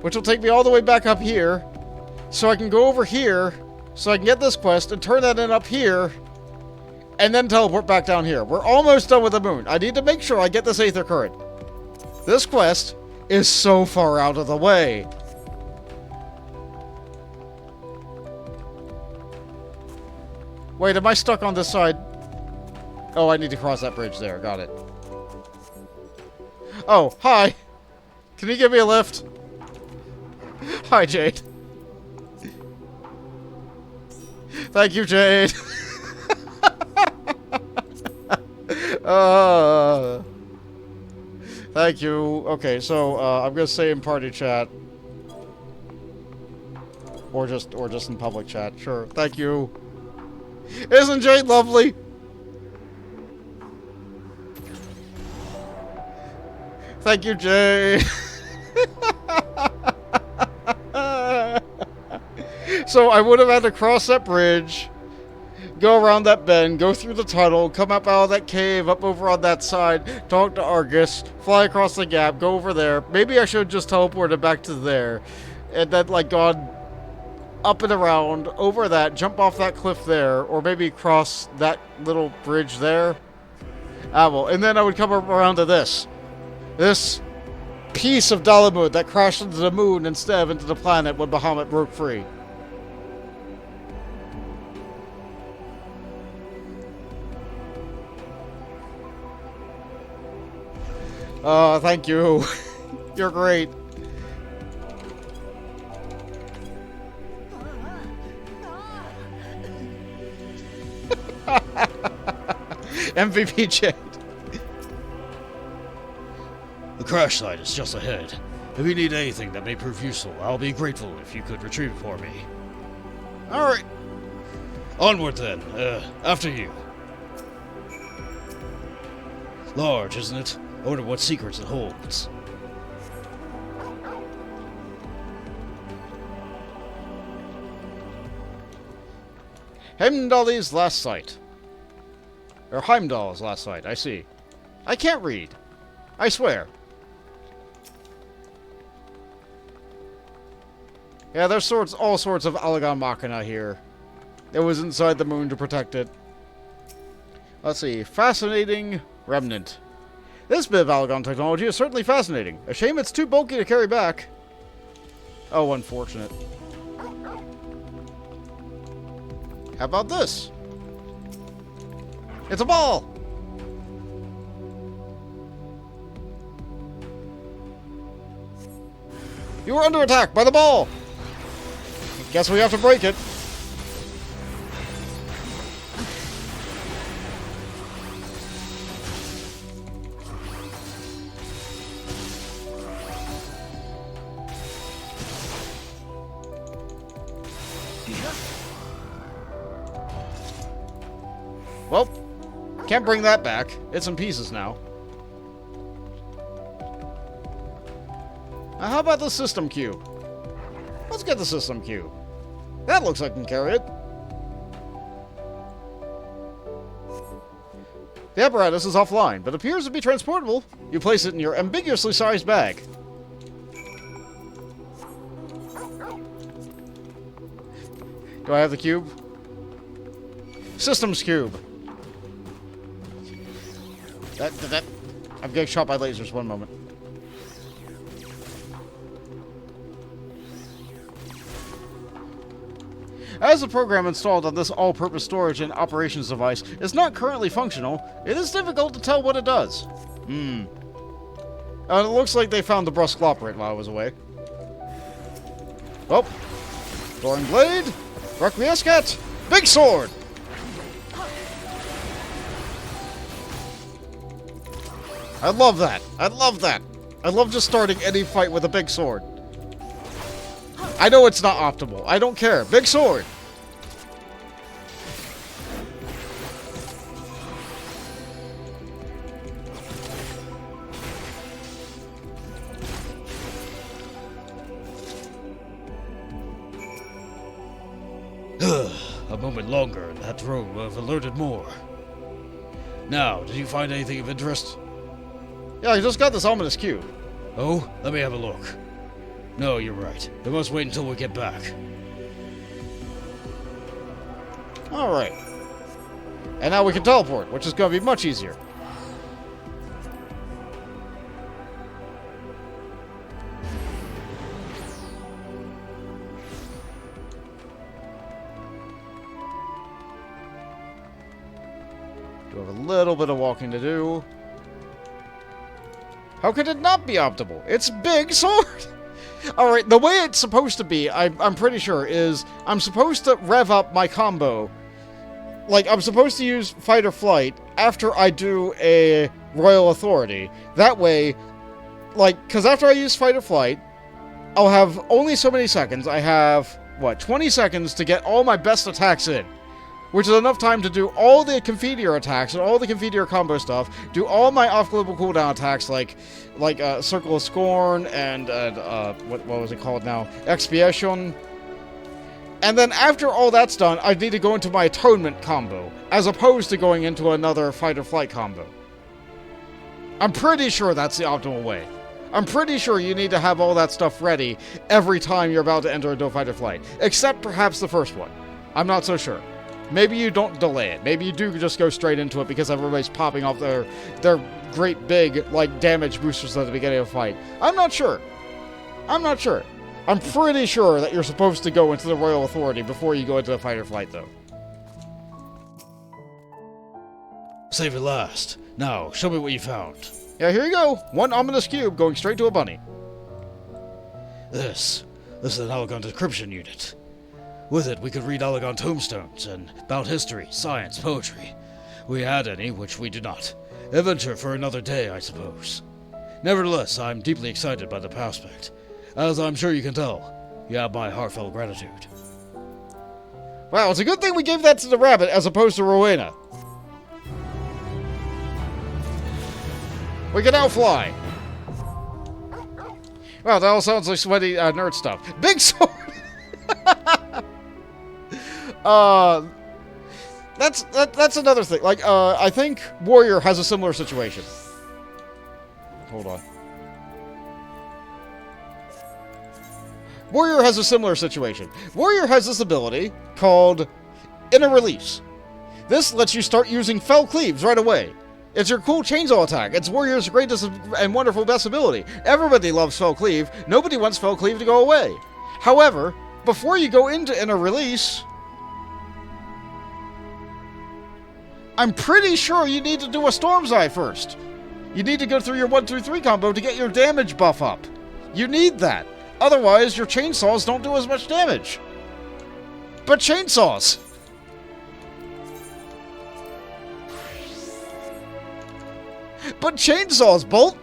which will take me all the way back up here, so I can go over here, so I can get this quest and turn that in up here, and then teleport back down here. We're almost done with the moon. I need to make sure I get this Aether Current. This quest is so far out of the way. Wait, am I stuck on this side? Oh, I need to cross that bridge there. Got it. Oh, hi. Can you give me a lift? Hi, Jade. Thank you, Jade. Thank you. Okay, so I'm gonna say in party chat, or just in public chat. Sure. Thank you. Isn't Jade lovely? Thank you, Jade. So I would have had to cross that bridge, go around that bend, go through the tunnel, come up out of that cave, up over on that side, talk to Argus, fly across the gap, go over there. Maybe I should have just teleported back to there, and then like gone up and around, over that, jump off that cliff there, or maybe cross that little bridge there. Ah well, and then I would come around to this. This piece of Garlemald that crashed into the moon instead of into the planet when Bahamut broke free. Thank you. You're great. MVP Jade. The crash site is just ahead. If you need anything that may prove useful, I'll be grateful if you could retrieve it for me. Alright. Onward then. After you. Large, isn't it? I wonder what secrets it holds. Heimdall's last site. Or Heimdall's last site, I see. I can't read. I swear. Yeah, there's all sorts of Allegon Machina here. It was inside the moon to protect it. Let's see. Fascinating remnant. This bit of Allegon technology is certainly fascinating. A shame it's too bulky to carry back. Oh, unfortunate. How about this? It's a ball! You were under attack by the ball! Guess we have to break it. Well, can't bring that back. It's in pieces now. Now, how about the system cube? Let's get the system cube. That looks like it can carry it. The apparatus is offline, but appears to be transportable. You place it in your ambiguously sized bag. Do I have the cube? Systems cube. I'm getting shot by lasers. One moment. As the program installed on this all-purpose storage and operations device is not currently functional, it is difficult to tell what it does. It looks like they found the brusque operate while I was away. Oh. Thorn Blade. Requiescat. Big Sword! I love that. I love that. I love just starting any fight with a big sword. I know it's not optimal. I don't care. Big sword. A moment longer, and that drone will have alerted more. Now, did you find anything of interest? Yeah, I just got this ominous cube. Oh, let me have a look. No, you're right. We must wait until we get back. Alright. And now we can teleport, which is going to be much easier. Do have a little bit of walking to do. How could it not be optimal? It's big sword! Alright, the way it's supposed to be, I'm pretty sure, is I'm supposed to rev up my combo. Like, I'm supposed to use fight or flight after I do a royal authority. That way, like, because after I use fight or flight, I'll have only so many seconds. I have, what, 20 seconds to get all my best attacks in. Which is enough time to do all the Confiteor attacks and all the Confiteor combo stuff, do all my off-global cooldown attacks like Circle of Scorn and, what was it called now? Expiation. And then after all that's done, I need to go into my Atonement combo, as opposed to going into another Fight or Flight combo. I'm pretty sure that's the optimal way. I'm pretty sure you need to have all that stuff ready every time you're about to enter into a Fight or Flight, except perhaps the first one. I'm not so sure. Maybe you don't delay it. Maybe you do just go straight into it because everybody's popping off their great big, like, damage boosters at the beginning of a fight. I'm not sure. I'm not sure. I'm pretty sure that you're supposed to go into the Royal Authority before you go into the Fight or Flight, though. Save it last. Now, show me what you found. Yeah, here you go. One ominous cube going straight to a bunny. This is an Allegon decryption unit. With it, we could read Allegon tombstones and about history, science, poetry. we had any, which we do not. Adventure for another day, I suppose. Nevertheless, I'm deeply excited by the prospect. As I'm sure you can tell, you have my heartfelt gratitude. Wow, it's a good thing we gave that to the rabbit as opposed to Rowena. We can now fly. Wow, that all sounds like sweaty nerd stuff. Big sword! That's another thing. Like, I think Warrior has a similar situation. Hold on. Warrior has a similar situation. Warrior has this ability called Inner Release. This lets you start using Fell Cleaves right away. It's your cool chainsaw attack. It's Warrior's greatest and wonderful best ability. Everybody loves Fell Cleave. Nobody wants Fell Cleave to go away. However, before you go into Inner Release, I'm pretty sure you need to do a Storm's Eye first. You need to go through your 1-2-3 combo to get your damage buff up. You need that. Otherwise, your chainsaws don't do as much damage. But chainsaws! But chainsaws, Bolt!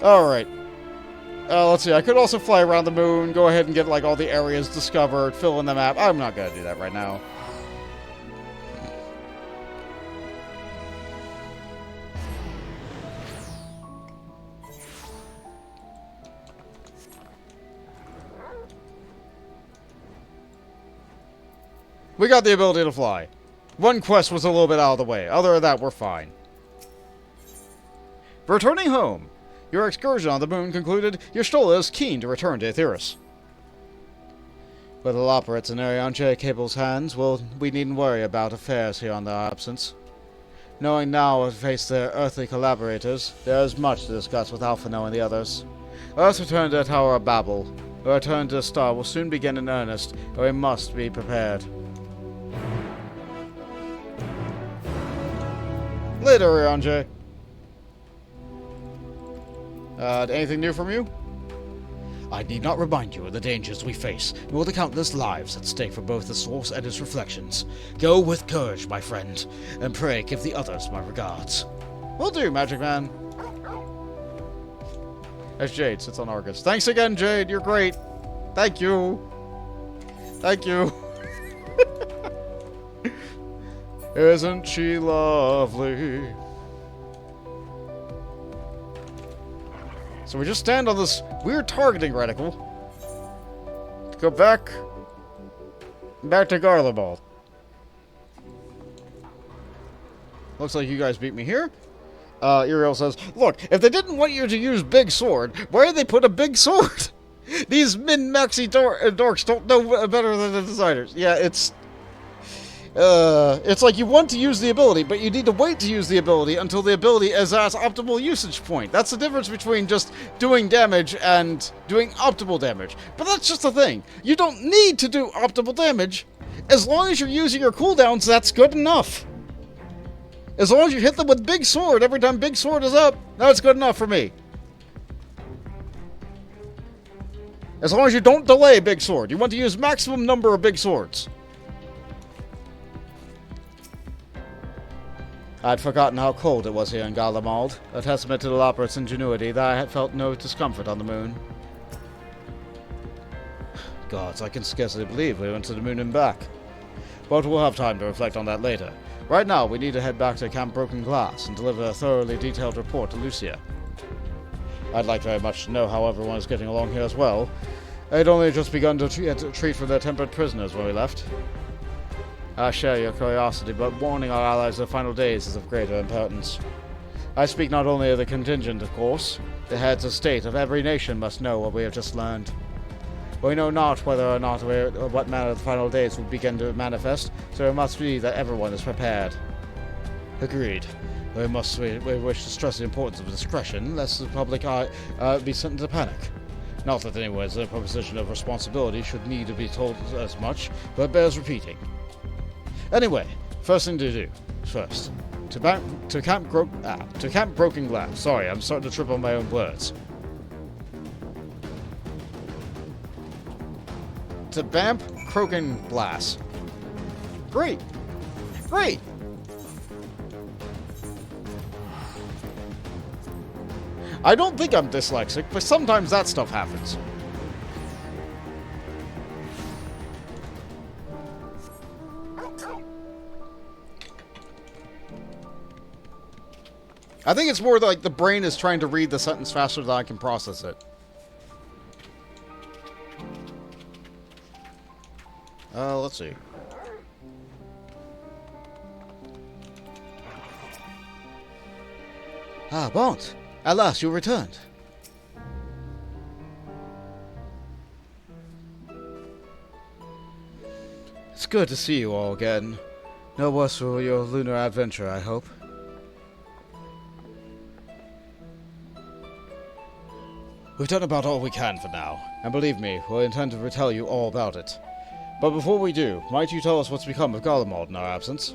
Alright. Let's see, I could also fly around the moon, go ahead and get, like, all the areas discovered, fill in the map. I'm not gonna do that right now. We got the ability to fly. One quest was a little bit out of the way. Other than that, we're fine. Returning home. Your excursion on the moon concluded, Y'shtola is keen to return to Aetheris. With the Loporrits in Arianche Cable's hands, well, we needn't worry about affairs here on their absence. Knowing now what face their earthly collaborators, there is much to discuss with Alphino and the others. Earth's return to the Tower of Babel. Our return to the star will soon begin in earnest, and we must be prepared. Later, Arianche. Anything new from you? I need not remind you of the dangers we face, nor the countless lives at stake for both the source and its reflections. Go with courage, my friend, and pray give the others my regards. Will do, Magic Man. As Jade sits on Argus. Thanks again, Jade. You're great. Thank you. Thank you. Isn't she lovely? So we just stand on this weird targeting reticle to go back to Garlemald. Looks like you guys beat me here. Uriel says, look, if they didn't want you to use big sword, why did they put a big sword? These min-maxi dorks don't know better than the designers. Yeah, it's like you want to use the ability, but you need to wait to use the ability until the ability is at its optimal usage point. That's the difference between just doing damage and doing optimal damage. But that's just the thing. You don't need to do optimal damage. As long as you're using your cooldowns, that's good enough. As long as you hit them with big sword every time big sword is up, that's good enough for me. As long as you don't delay big sword. You want to use maximum number of big swords. I'd forgotten how cold it was here in Garlemald, a testament to the Loporrit's ingenuity that I had felt no discomfort on the moon. Gods, I can scarcely believe we went to the moon and back. But we'll have time to reflect on that later. Right now, we need to head back to Camp Broken Glass and deliver a thoroughly detailed report to Lucia. I'd like very much to know how everyone is getting along here as well. I'd only just begun to retreat from their tempered prisoners when we left. I share your curiosity, but warning our allies of the final days is of greater importance. I speak not only of the contingent, of course. The heads of state of every nation must know what we have just learned. We know not whether or not what manner the final days will begin to manifest, so it must be that everyone is prepared. Agreed. We wish to stress the importance of discretion, lest the public be sent into panic. Not that anyone's proposition of responsibility should need to be told as much, but it bears repeating. Anyway, first thing to do, first, to Camp Broken Glass. Sorry, I'm starting to trip on my own words. to Vamp, Krogan, Blast. Great! Great! I don't think I'm dyslexic, but sometimes that stuff happens. I think it's more like the brain is trying to read the sentence faster than I can process it. Let's see. Ah, Bont. At last you returned. It's good to see you all again. No worse for your lunar adventure, I hope. We've done about all we can for now, and believe me, we'll intend to tell you all about it. But before we do, might you tell us what's become of Garlemald in our absence?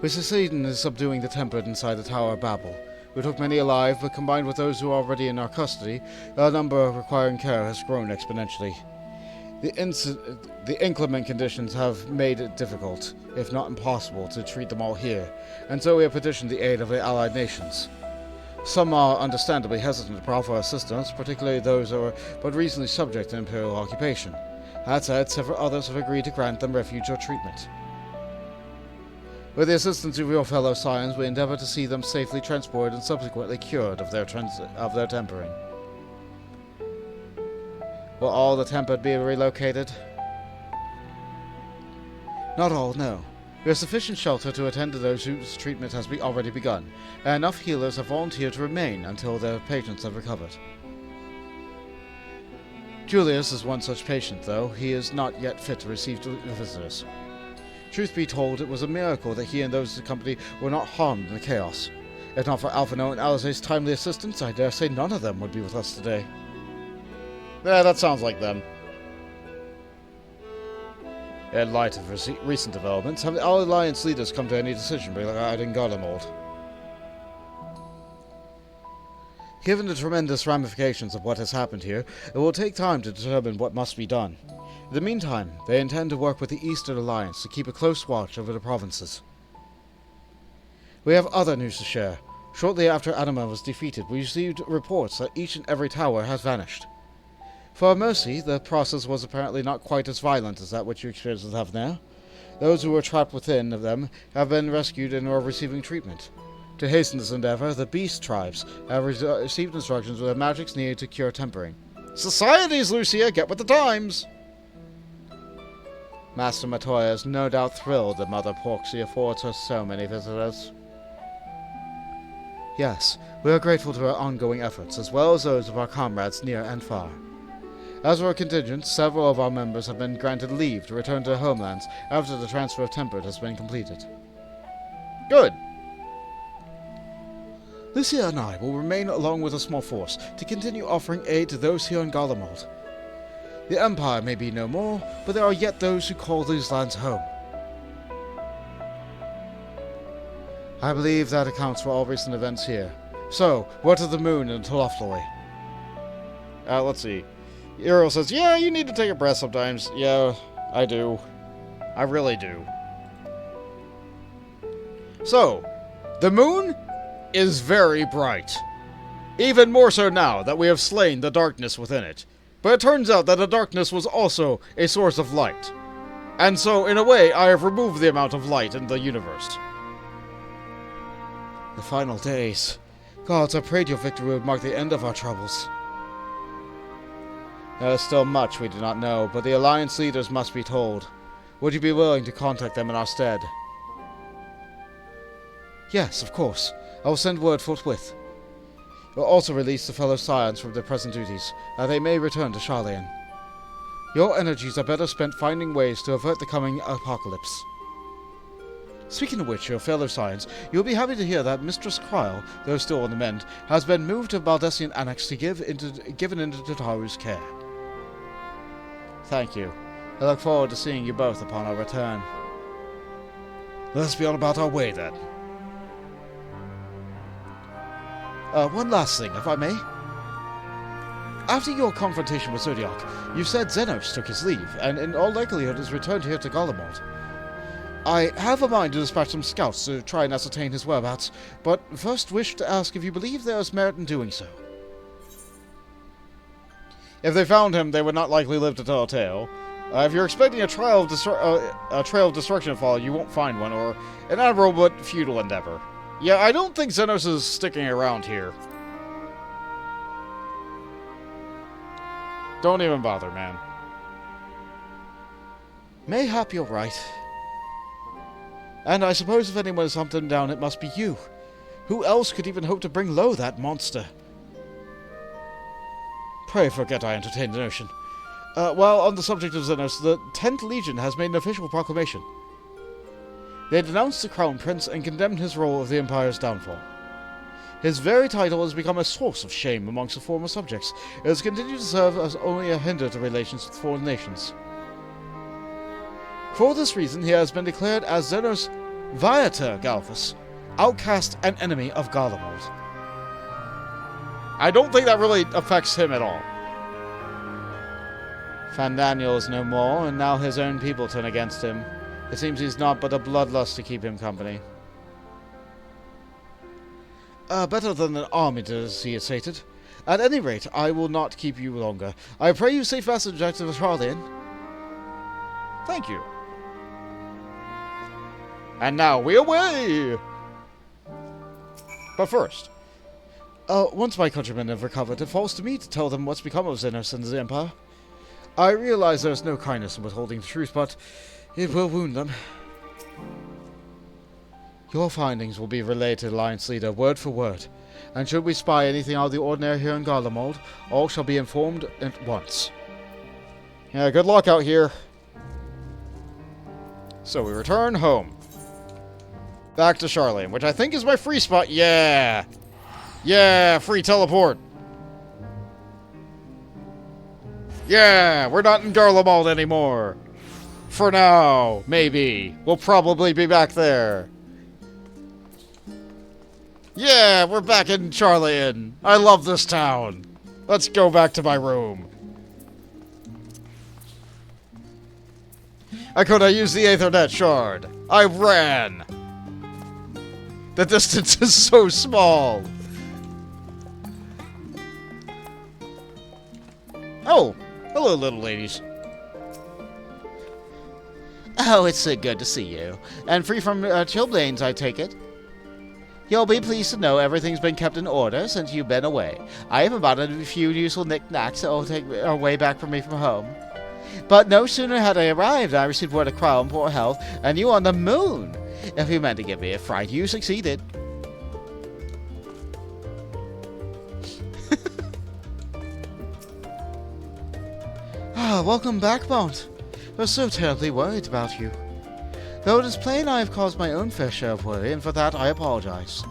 We succeeded in subduing the Tempered inside the Tower of Babel. We took many alive, but combined with those who are already in our custody, our number requiring care has grown exponentially. The inclement conditions have made it difficult, if not impossible, to treat them all here, and so we have petitioned the aid of the allied nations. Some are understandably hesitant to offer assistance, particularly those who are but recently subject to imperial occupation. That said, several others have agreed to grant them refuge or treatment. With the assistance of your fellow Scions, we endeavor to see them safely transported and subsequently cured of their tempering. Will all the tempered be relocated? Not all, no. We have sufficient shelter to attend to those whose treatment has already begun, and enough healers have volunteered to remain until their patients have recovered. Julius is one such patient, though. He is not yet fit to receive visitors. Truth be told, it was a miracle that he and those of the company were not harmed in the chaos. If not for Alphino and Alizé's timely assistance, I dare say none of them would be with us today. Yeah, that sounds like them. In light of recent developments, have the Alliance leaders come to any decision regarding Garlemald? Given the tremendous ramifications of what has happened here, it will take time to determine what must be done. In the meantime, they intend to work with the Eastern Alliance to keep a close watch over the provinces. We have other news to share. Shortly after Anima was defeated, we received reports that each and every tower has vanished. For our mercy, the process was apparently not quite as violent as that which you experienced with Thavnair. Those who were trapped within of them have been rescued and are receiving treatment. To hasten this endeavor, the Beast tribes have received instructions with the magics needed to cure tempering. Societies, Lucia, get with the times! Master Matoya is no doubt thrilled that Mother Porxia affords her so many visitors. Yes, we are grateful to her ongoing efforts, as well as those of our comrades near and far. As for our contingent, several of our members have been granted leave to return to their homelands after the transfer of Tempered has been completed. Good. Lucia and I will remain along with a small force to continue offering aid to those here in Garlemald. The Empire may be no more, but there are yet those who call these lands home. I believe that accounts for all recent events here. So, what of the moon and Tolofloi? Let's see. Eero says, yeah, you need to take a breath sometimes. Yeah, I do. I really do. So, the moon is very bright. Even more so now that we have slain the darkness within it. But it turns out that the darkness was also a source of light. And so, in a way, I have removed the amount of light in the universe. The final days. Gods, I prayed your victory would mark the end of our troubles. There is still much we do not know, but the Alliance leaders must be told. Would you be willing to contact them in our stead? Yes, of course. I will send word forthwith. We'll also release the fellow Scions from their present duties, that they may return to Sharleyan. Your energies are better spent finding ways to avert the coming apocalypse. Speaking of which, your fellow Scions, you'll be happy to hear that Mistress Kryle, though still on the mend, has been moved to Baldessian Annex to given into Tataru's care. Thank you. I look forward to seeing you both upon our return. Let us be on about our way, then. One last thing, if I may. After your confrontation with Zodiac, you said Xenos took his leave, and in all likelihood has returned here to Garlemald. I have a mind to dispatch some scouts to try and ascertain his whereabouts, but first wish to ask if you believe there is merit in doing so. If they found him, they would not likely live to tell a tale. If you're expecting a trail of destruction to follow, you won't find one, or an admirable but futile endeavor. Yeah, I don't think Xenos is sticking around here. Don't even bother, man. Mayhap you're right. And I suppose if anyone has hunted him down, it must be you. Who else could even hope to bring low that monster? Pray forget I entertained the notion. While on the subject of Xenos, the 10th Legion has made an official proclamation. They denounced the Crown Prince and condemned his role of the Empire's downfall. His very title has become a source of shame amongst the former subjects. It has continued to serve as only a hinder to relations with foreign nations. For this reason, he has been declared as Xenos Viator Galvus, outcast and enemy of Garlemald. I don't think that really affects him at all. Fandaniel is no more, and now his own people turn against him. It seems he's not but a bloodlust to keep him company. Better than an army to see it sated. At any rate, I will not keep you longer. I pray you safe passage back to the Sharleyan. Thank you. And now we away! But first... once my countrymen have recovered, it falls to me to tell them what's become of Xenos and the Empire. I realize there's no kindness in withholding the truth, but it will wound them. Your findings will be relayed to the Alliance leader, word for word, and should we spy anything out of the ordinary here in Garlemald, all shall be informed at once. Yeah, good luck out here. So we return home. Back to Sharleyan, which I think is my free spot. Yeah! Yeah, free teleport. Yeah, we're not in Garlemald anymore. For now, maybe. We'll probably be back there. Yeah, we're back in Sharleyan. I love this town. Let's go back to my room. I could have used the Aethernet shard. I ran. The distance is so small. Oh, hello, little ladies. Oh, it's so good to see you. And free from chilblains, I take it? You'll be pleased to know everything's been kept in order since you've been away. I have bought a few useful knickknacks that will take our way back for me from home. But no sooner had I arrived, I received word of Crown, poor health, and you on the moon. If you meant to give me a fright, you succeeded. Welcome back, Mont. I was so terribly worried about you. Though it is plain I have caused my own fair share of worry, and for that I apologize.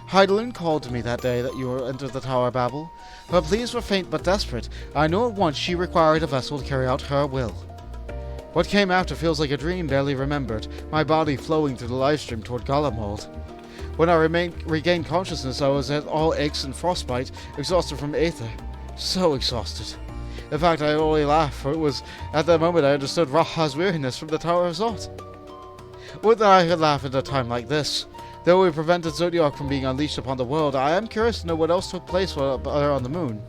Heidelin called to me that day that you entered the Tower of Babel. Her pleas were faint but desperate. I knew at once she required a vessel to carry out her will. What came after feels like a dream barely remembered, my body flowing through the livestream toward Garlemald. When I regained consciousness, I was at all aches and frostbite, exhausted from aether. So exhausted. In fact, I only laughed, for it was at that moment I understood Raha's weariness from the Tower of Zot. Would that I could laugh at a time like this. Though we prevented Zodiac from being unleashed upon the world, I am curious to know what else took place while they're on the moon.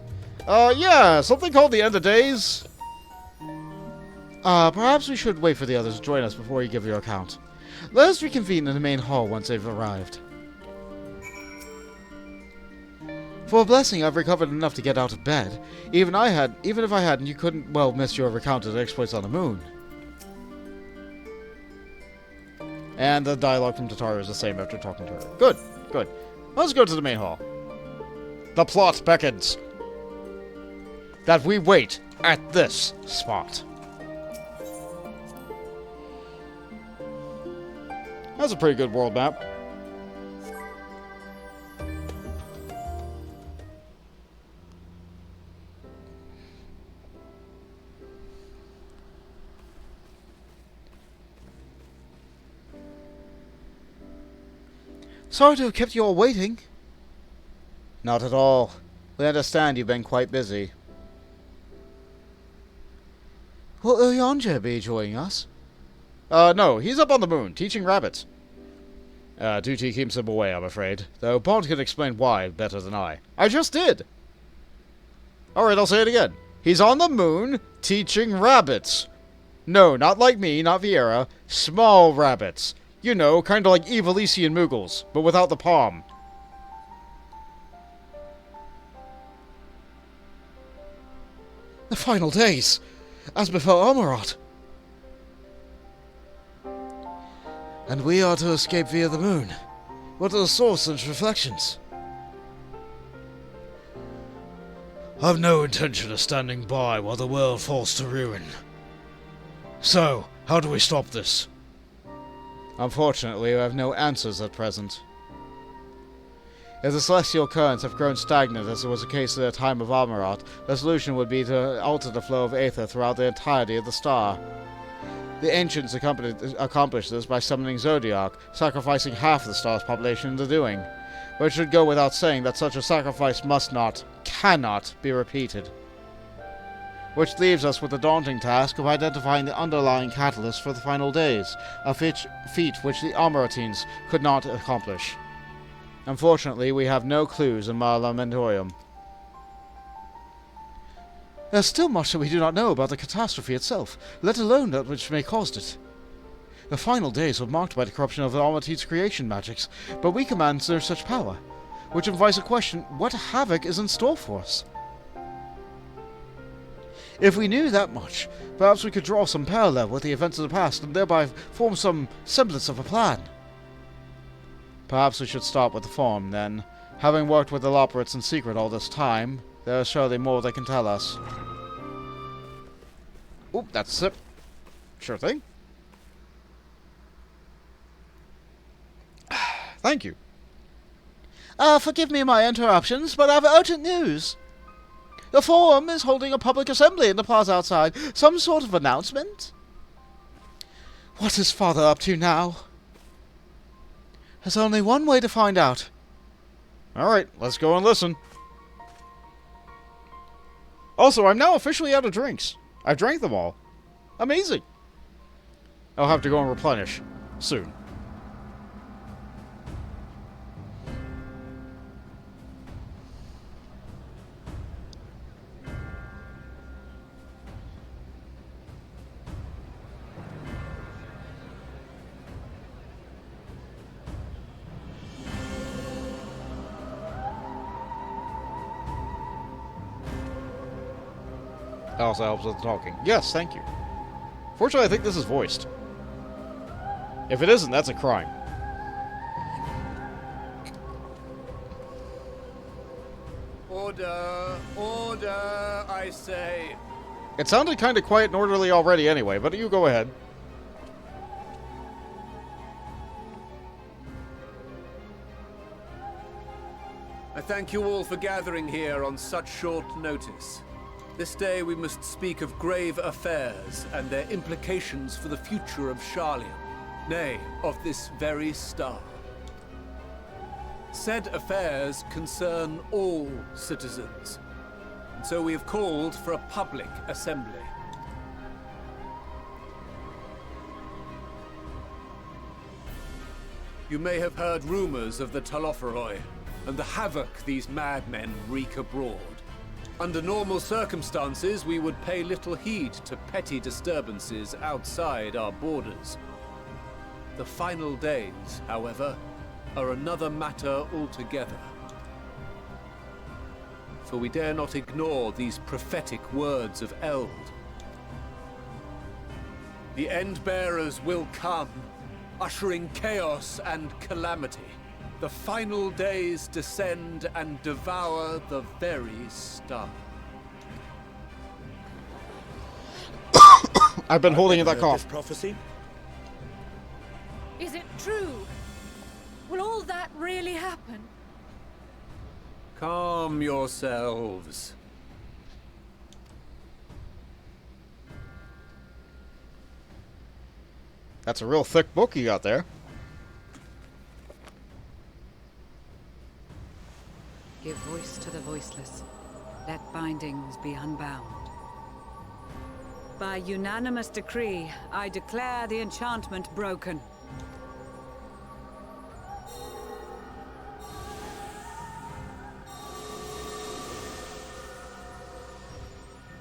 Yeah, something called the End of Days. Perhaps we should wait for the others to join us before you give your account. Let us reconvene in the main hall once they've arrived. For a blessing, I've recovered enough to get out of bed. Even if I hadn't, you couldn't well miss your account of the exploits on the moon. And the dialogue from Tataru is the same after talking to her. Good, good. Let's go to the main hall. The plot beckons that we wait at this spot. That's a pretty good world map. Sorry to have kept you all waiting. Not at all. We understand you've been quite busy. Will Uyanja be joining us? No, he's up on the moon, teaching rabbits. Duty keeps him away, I'm afraid, though Bond can explain why better than I. I just did! Alright, I'll say it again. He's on the moon, teaching rabbits. No, not like me, not Vieira. Small rabbits. You know, kinda like Evilisian Moogles, but without the palm. The final days, as before Amarat. And we are to escape via the moon. What are the source and reflections? I've no intention of standing by while the world falls to ruin. So, how do we stop this? Unfortunately, we have no answers at present. If the celestial currents have grown stagnant, as was the case at the time of Amarat, the solution would be to alter the flow of aether throughout the entirety of the star. The ancients accomplished this by summoning Zodiac, sacrificing half the star's population in the doing. But it should go without saying that such a sacrifice must not, cannot, be repeated. Which leaves us with the daunting task of identifying the underlying catalyst for the final days, a feat which the Amaratines could not accomplish. Unfortunately, we have no clues in Mare Lamentorium. There's still much that we do not know about the catastrophe itself, let alone that which may have caused it. The final days were marked by the corruption of the Amaratines' creation magics, but we command no such power, which invites a question: what havoc is in store for us? If we knew that much, perhaps we could draw some parallel with the events of the past and thereby form some semblance of a plan. Perhaps we should start with the form, then. Having worked with the Loporrits in secret all this time, there is surely more they can tell us. Oop, that's it. Sure thing. Thank you. Forgive me my interruptions, but I have urgent news. The Forum is holding a public assembly in the plaza outside. Some sort of announcement? What is Father up to now? There's only one way to find out. Alright, let's go and listen. Also, I'm now officially out of drinks. I've drank them all. Amazing. I'll have to go and replenish soon. Also helps with the talking. Yes, thank you. Fortunately, I think this is voiced. If it isn't, that's a crime. Order! Order, I say! It sounded kind of quiet and orderly already anyway, but you go ahead. I thank you all for gathering here on such short notice. This day we must speak of grave affairs and their implications for the future of Sharleyan, nay, of this very star. Said affairs concern all citizens, and so we have called for a public assembly. You may have heard rumors of the Talofferoi and the havoc these madmen wreak abroad. Under normal circumstances, we would pay little heed to petty disturbances outside our borders. The final days, however, are another matter altogether. For we dare not ignore these prophetic words of Eld. The End-Bearers will come, ushering chaos and calamity. The final days descend and devour the very star. I've been holding in that cough. This prophecy? Is it true? Will all that really happen? Calm yourselves. That's a real thick book you got there. Give voice to the voiceless. Let bindings be unbound. By unanimous decree, I declare the enchantment broken.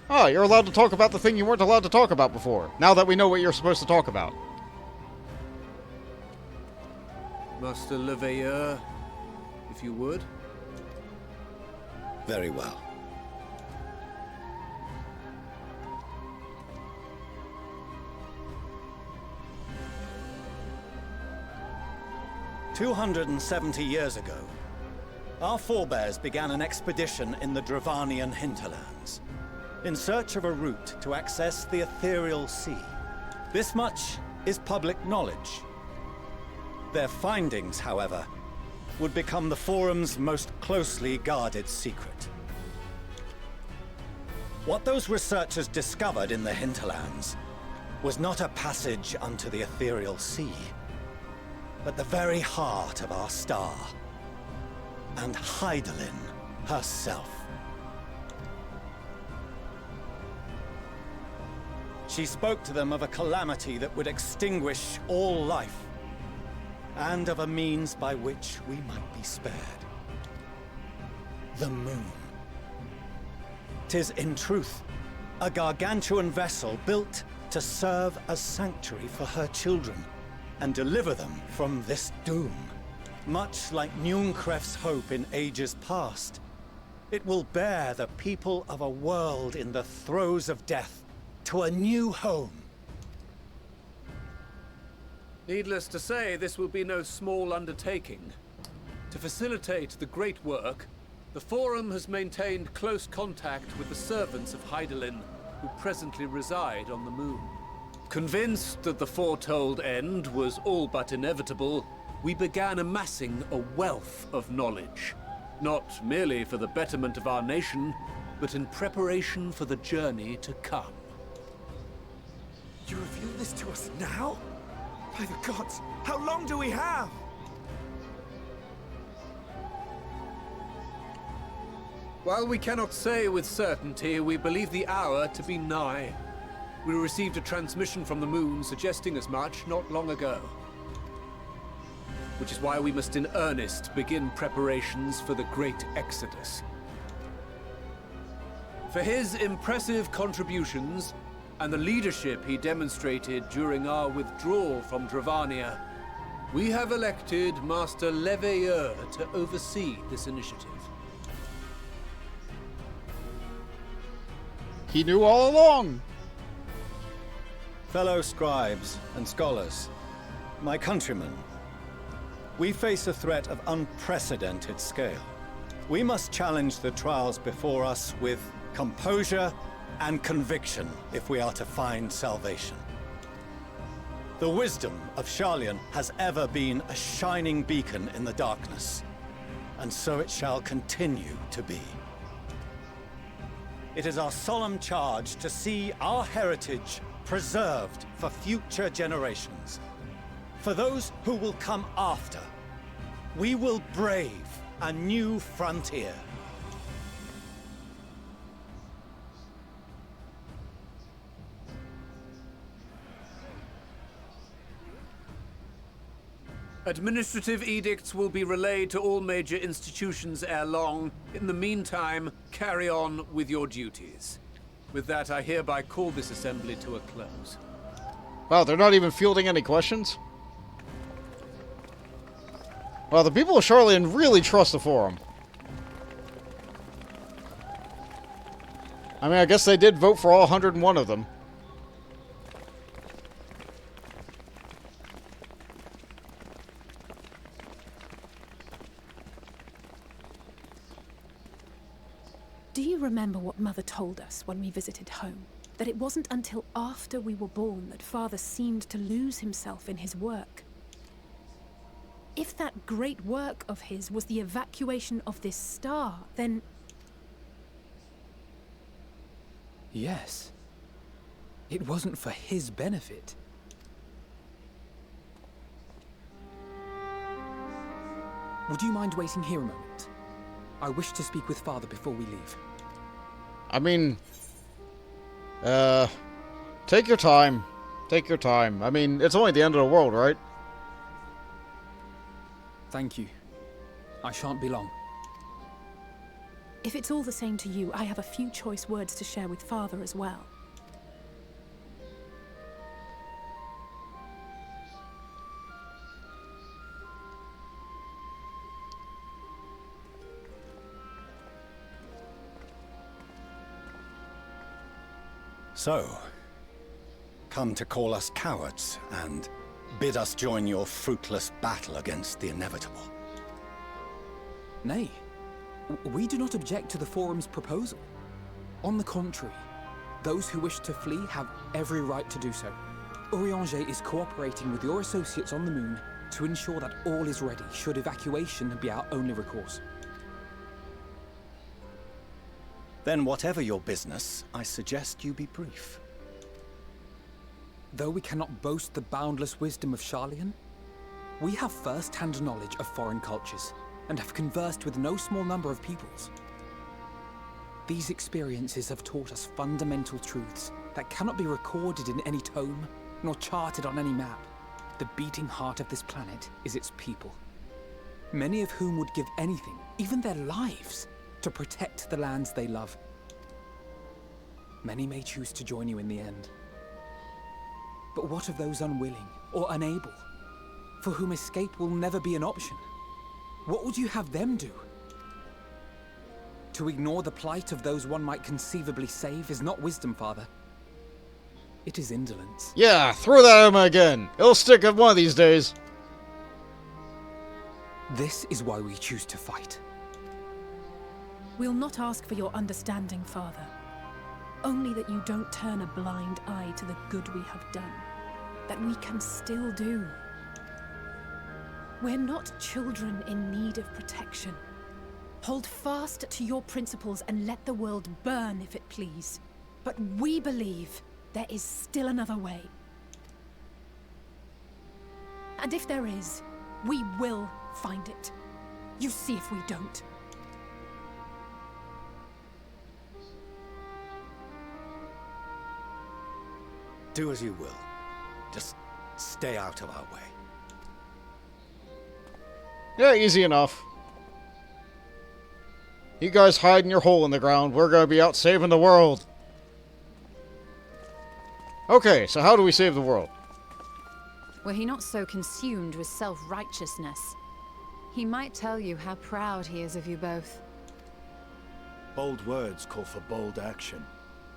Oh, you're allowed to talk about the thing you weren't allowed to talk about before, now that we know what you're supposed to talk about. Master Leveilleur, if you would. Very well. "270 years ago, our forebears began an expedition in the Dravanian hinterlands, in search of a route to access the ethereal sea. This much is public knowledge. Their findings, however, would become the Forum's most closely guarded secret. What those researchers discovered in the hinterlands was not a passage unto the ethereal sea, but the very heart of our star, and Hydaelyn herself. She spoke to them of a calamity that would extinguish all life, and of a means by which we might be spared. The moon. 'Tis in truth a gargantuan vessel built to serve as sanctuary for her children, and deliver them from this doom. Much like Nunkref's hope in ages past, it will bear the people of a world in the throes of death to a new home. Needless to say, this will be no small undertaking. To facilitate the great work, the Forum has maintained close contact with the servants of Hydaelyn, who presently reside on the moon. Convinced that the foretold end was all but inevitable, we began amassing a wealth of knowledge, not merely for the betterment of our nation, but in preparation for the journey to come. You reveal this to us now? By the gods, how long do we have? While we cannot say with certainty, we believe the hour to be nigh. We received a transmission from the moon suggesting as much not long ago. Which is why we must in earnest begin preparations for the great exodus. For his impressive contributions, and the leadership he demonstrated during our withdrawal from Dravania, we have elected Master Leveilleur to oversee this initiative. He knew all along! Fellow scribes and scholars, my countrymen, we face a threat of unprecedented scale. We must challenge the trials before us with composure and conviction if we are to find salvation. The wisdom of Sharleyan has ever been a shining beacon in the darkness, and so it shall continue to be. It is our solemn charge to see our heritage preserved for future generations. For those who will come after, we will brave a new frontier. Administrative edicts will be relayed to all major institutions ere long. In the meantime, carry on with your duties. With that, I hereby call this assembly to a close. Wow, they're not even fielding any questions? Well, the people of Sharleyan really trust the Forum. I mean, I guess they did vote for all 101 of them. Do you remember what Mother told us when we visited home? That it wasn't until after we were born that Father seemed to lose himself in his work. If that great work of his was the evacuation of this star, then... Yes. It wasn't for his benefit. Would you mind waiting here a moment? I wish to speak with Father before we leave. I mean... Take your time. Take your time. I mean, it's only the end of the world, right? Thank you. I shan't be long. If it's all the same to you, I have a few choice words to share with Father as well. So, come to call us cowards and bid us join your fruitless battle against the inevitable. Nay, we do not object to the Forum's proposal. On the contrary, those who wish to flee have every right to do so. Urianger is cooperating with your associates on the moon to ensure that all is ready should evacuation be our only recourse. Then whatever your business, I suggest you be brief. Though we cannot boast the boundless wisdom of Sharleyan, we have first-hand knowledge of foreign cultures, and have conversed with no small number of peoples. These experiences have taught us fundamental truths that cannot be recorded in any tome, nor charted on any map. The beating heart of this planet is its people, many of whom would give anything, even their lives, to protect the lands they love. Many may choose to join you in the end. But what of those unwilling or unable, for whom escape will never be an option? What would you have them do? To ignore the plight of those one might conceivably save is not wisdom, Father. It is indolence. Yeah, throw that at him again. It'll stick at one of these days. This is why we choose to fight. We'll not ask for your understanding, Father. Only that you don't turn a blind eye to the good we have done. That we can still do. We're not children in need of protection. Hold fast to your principles and let the world burn if it please. But we believe there is still another way. And if there is, we will find it. You see if we don't. Do as you will. Just stay out of our way. Yeah, easy enough. You guys hide in your hole in the ground. We're gonna be out saving the world. Okay, so how do we save the world? Were he not so consumed with self-righteousness, he might tell you how proud he is of you both. Bold words call for bold action.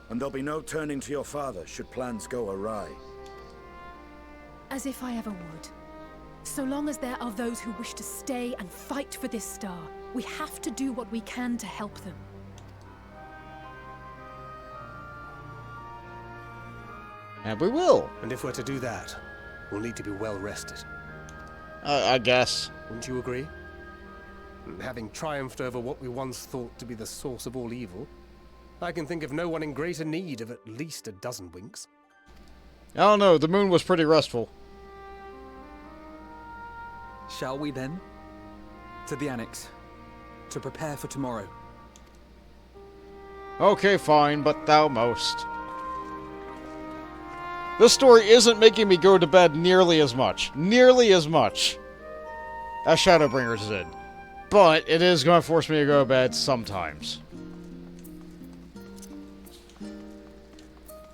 And there'll be no turning to your father should plans go awry. As if I ever would. So long as there are those who wish to stay and fight for this star, we have to do what we can to help them. And we will. And if we're to do that, we'll need to be well rested. I guess. Wouldn't you agree? And having triumphed over what we once thought to be the source of all evil, I can think of no one in greater need of at least a dozen winks. I don't know, the moon was pretty restful. Shall we then? To the Annex. To prepare for tomorrow. Okay, fine, but thou most. This story isn't making me go to bed nearly as much. Nearly as much. As Shadowbringers did. But it is going to force me to go to bed sometimes.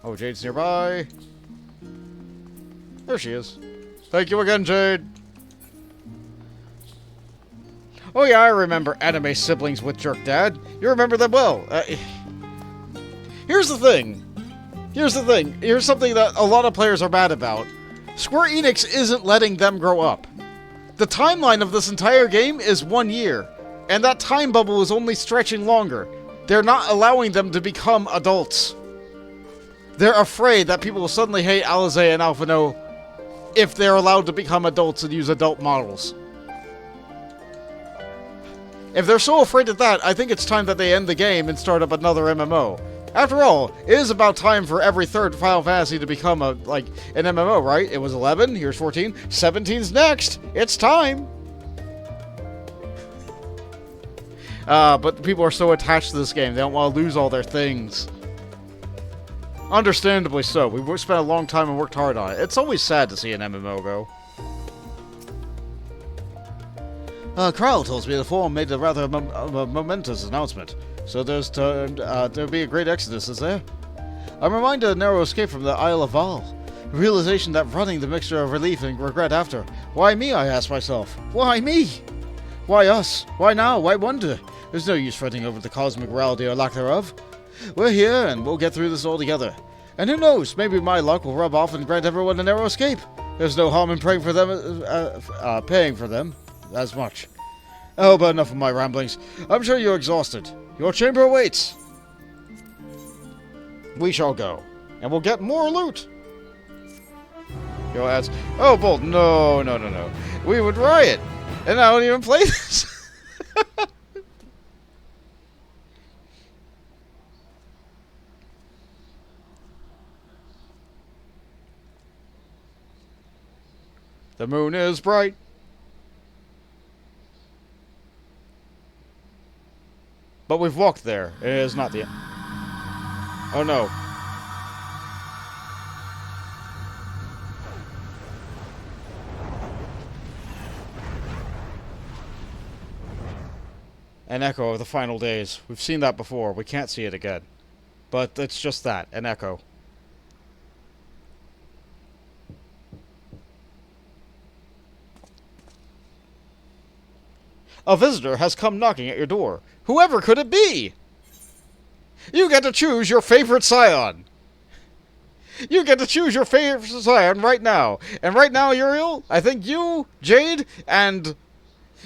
Oh, Jade's nearby. There she is. Thank you again, Jade. Oh yeah, I remember anime siblings with Jerk Dad. You remember them well. Here's the thing. Here's something that a lot of players are mad about. Square Enix isn't letting them grow up. The timeline of this entire game is 1 year, and that time bubble is only stretching longer. They're not allowing them to become adults. They're afraid that people will suddenly hate Alizé and Alphino if they're allowed to become adults and use adult models. If they're so afraid of that, I think it's time that they end the game and start up another MMO. After all, it is about time for every third Final Fantasy to become an MMO, right? It was 11, here's 14, 17's next! It's time! But people are so attached to this game, they don't want to lose all their things. Understandably so. We spent a long time and worked hard on it. It's always sad to see an MMO go. Carl tells me the forum made a rather momentous announcement. So there'll be a great exodus, is there? I'm reminded of a narrow escape from the Isle of Val. The realization that running the mixture of relief and regret after. Why me, I ask myself. Why me? Why us? Why now? Why wonder? There's no use fretting over the cosmic morality or lack thereof. We're here, and we'll get through this all together. And who knows, maybe my luck will rub off and grant everyone a narrow escape. There's no harm in praying for them, paying for them as much. Oh, but enough of my ramblings. I'm sure you're exhausted. Your chamber awaits. We shall go, and we'll get more loot. Yo adds, oh, Bolt, no. We would riot, and I don't even play this. The moon is bright. But we've walked there. It is not the end. Oh no. An echo of the final days. We've seen that before. We can't see it again. But it's just that, an echo. A visitor has come knocking at your door. Whoever could it be? You get to choose your favorite scion. You get to choose your favorite scion right now. And right now, Uriel, I think you, Jade, and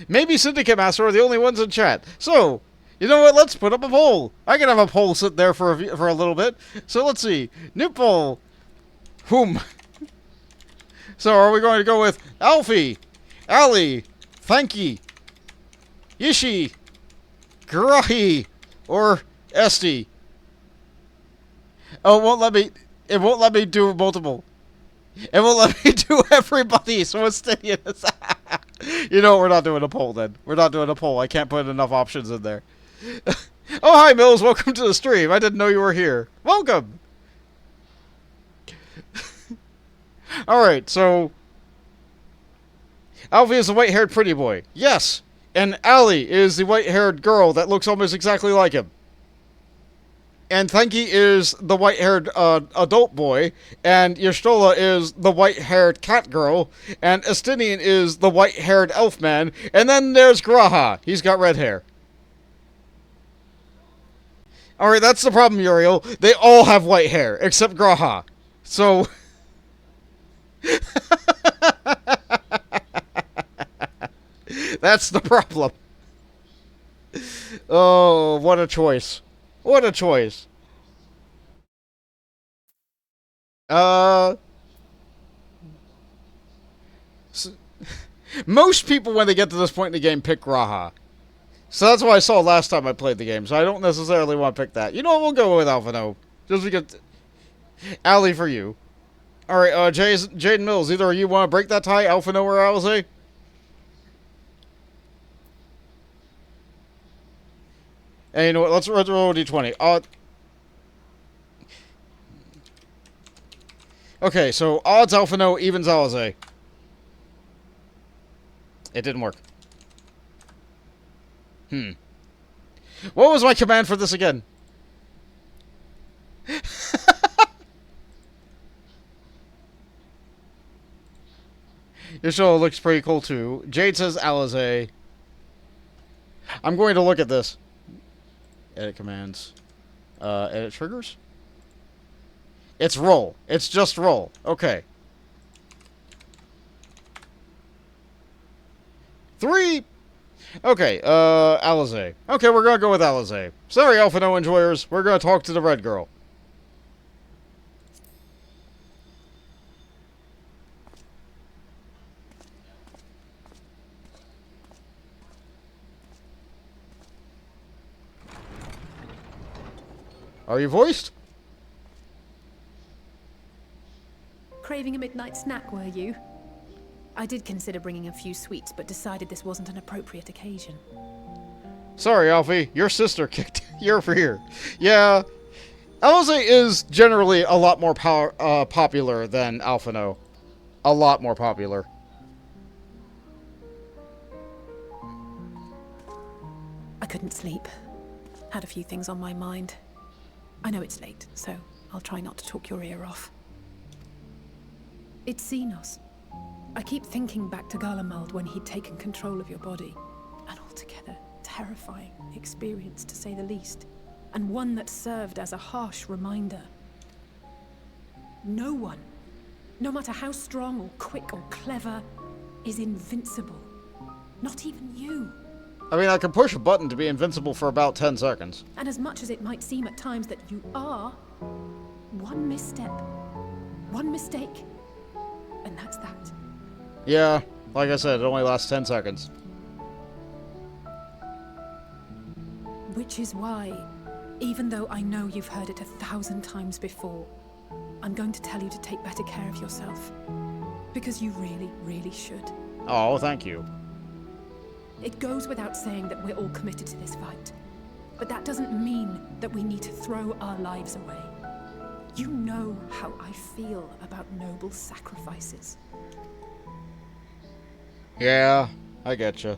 maybe Syndicate Master are the only ones in chat. So, you know what? Let's put up a poll. I can have a poll sit there for a little bit. So let's see. New poll. Whom? So are we going to go with Alfie, Ali, Thanky, Yishi, Grahi, or Esti? Oh, it won't let me do multiple. It won't let me do everybody, so it's staying. You know what, we're not doing a poll then. We're not doing a poll. I can't put enough options in there. Oh, hi, Mills. Welcome to the stream. I didn't know you were here. Welcome. Alright, so Alfie is the white-haired pretty boy. Yes. And Ali is the white-haired girl that looks almost exactly like him. And Thanky is the white-haired adult boy. And Y'shtola is the white-haired cat girl. And Estinian is the white-haired elf man. And then there's Graha. He's got red hair. Alright, that's the problem, Uriel. They all have white hair, except Graha. So... That's the problem. Oh, what a choice. What a choice. Most people, when they get to this point in the game, pick Graha. So that's what I saw last time I played the game, so I don't necessarily want to pick that. You know what, we'll go with Alphino. Just because... Ali for you. Alright, Jaden Mills, either you want to break that tie, Alphino or Alize? And you know what, let's roll a d20. Okay, so odds Alphino, evens Alize. It didn't work. What was my command for this again? Your show looks pretty cool too. Jade says Alize. I'm going to look at this. Edit commands. Edit triggers? It's roll. It's just roll. Okay. 3. Okay, Alize. Okay, we're gonna go with Alize. Sorry, Alphino enjoyers. We're gonna talk to the red girl. Are you voiced? Craving a midnight snack, were you? I did consider bringing a few sweets, but decided this wasn't an appropriate occasion. Sorry, Alfie. Your sister kicked your rear. Yeah. Alizé is generally a lot more popular than Alphino. A lot more popular. I couldn't sleep. Had a few things on my mind. I know it's late, so I'll try not to talk your ear off. It's Xenos. I keep thinking back to Garlemald when he'd taken control of your body. An altogether terrifying experience, to say the least. And one that served as a harsh reminder. No one, no matter how strong or quick or clever, is invincible. Not even you. I mean, I can push a button to be invincible for about 10 seconds. And as much as it might seem at times that you are, one misstep, one mistake, and that's that. Yeah, like I said, it only lasts 10 seconds. Which is why, even though I know you've heard it 1,000 times before, I'm going to tell you to take better care of yourself. Because you really, really should. Oh, thank you. It goes without saying that we're all committed to this fight. But that doesn't mean that we need to throw our lives away. You know how I feel about noble sacrifices. Yeah, I getcha.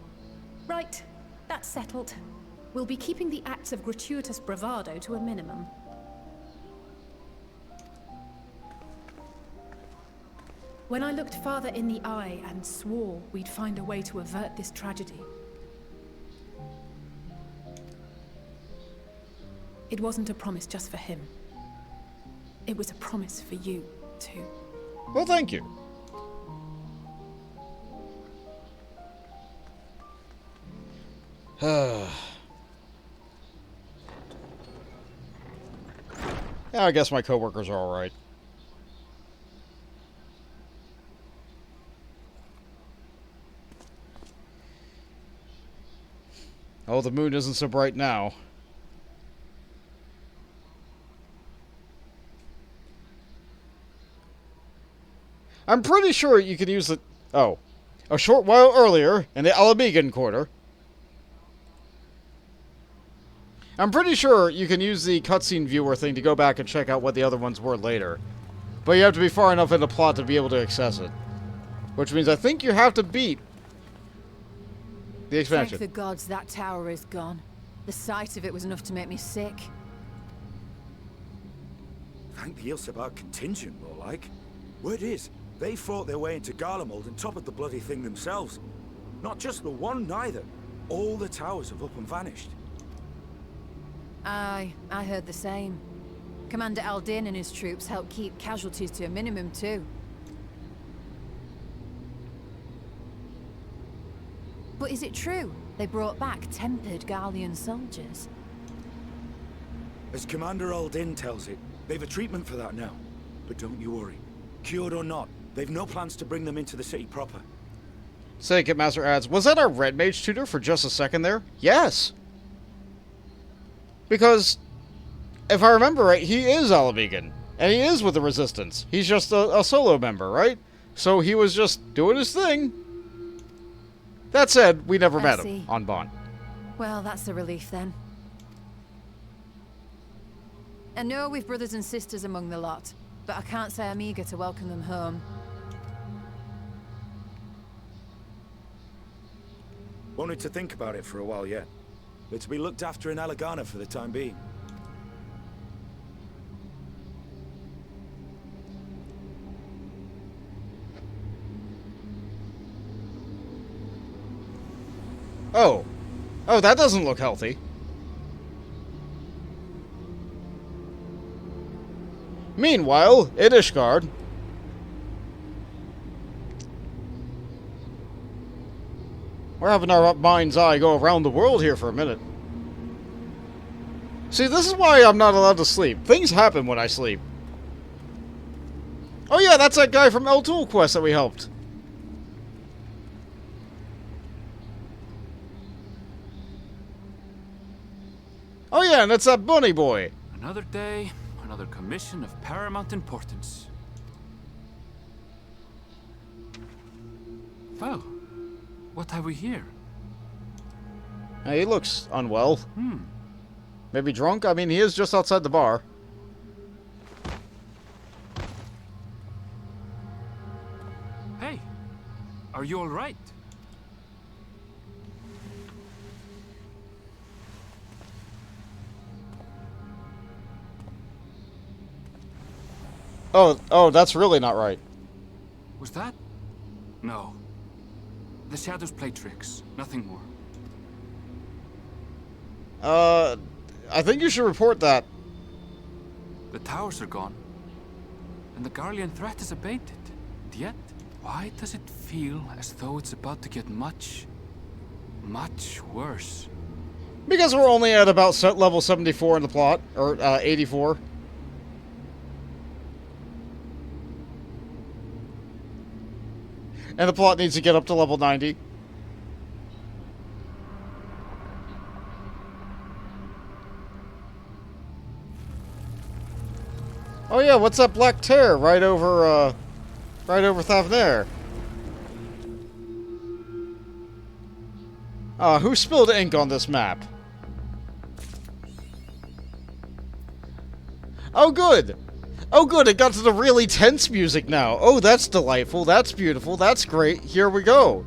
Right, that's settled. We'll be keeping the acts of gratuitous bravado to a minimum. When I looked Father in the eye and swore we'd find a way to avert this tragedy, it wasn't a promise just for him. It was a promise for you, too. Well, thank you. Yeah, I guess my coworkers are alright. Oh, the moon isn't so bright now. I'm pretty sure you can use the... Oh. A short while earlier, in the Alamegan Quarter. I'm pretty sure you can use the cutscene viewer thing to go back and check out what the other ones were later. But you have to be far enough in the plot to be able to access it. Which means I think you have to beat the expansion. Thank the gods that tower is gone. The sight of it was enough to make me sick. Thank the Ilsabar contingent, more like. Word is, they fought their way into Garlemald and toppled the bloody thing themselves. Not just the one, neither. All the towers have up and vanished. Aye, I heard the same. Commander Aldin and his troops helped keep casualties to a minimum, too. But is it true they brought back tempered Garlean soldiers? As Commander Aldin tells it, they've a treatment for that now. But don't you worry. Cured or not, they've no plans to bring them into the city proper. Syndicate Master adds, was that our Red Mage tutor for just a second there? Yes! Because, if I remember right, he is Alamegan. And he is with the Resistance. He's just a solo member, right? So he was just doing his thing. That said, we never met him on Bond. Well, that's a relief then. I know we've brothers and sisters among the lot, but I can't say I'm eager to welcome them home. Wanted to think about it for a while yet. They're to be looked after in Alagana for the time being. Oh. Oh, that doesn't look healthy. Meanwhile, in Ishgard... we're having our mind's eye go around the world here for a minute. See, this is why I'm not allowed to sleep. Things happen when I sleep. Oh yeah, that's that guy from El Tool Quest that we helped. Oh yeah, and it's that bunny boy. Another day, another commission of paramount importance. Well, what have we here? He looks unwell. Maybe drunk? I mean, he is just outside the bar. Are you all right? Oh, that's really not right. Was that? No. The shadows play tricks, nothing more. I think you should report that. The towers are gone, and the Garlean threat is abated. And yet, why does it feel as though it's about to get much, much worse? Because we're only at about level 74 in the plot, or 84. And the plot needs to get up to level 90. Oh yeah, what's that black tear right over Thavnair? Who spilled ink on this map? Oh good! Oh good, it got to the really tense music now. Oh, that's delightful, that's beautiful, that's great. Here we go.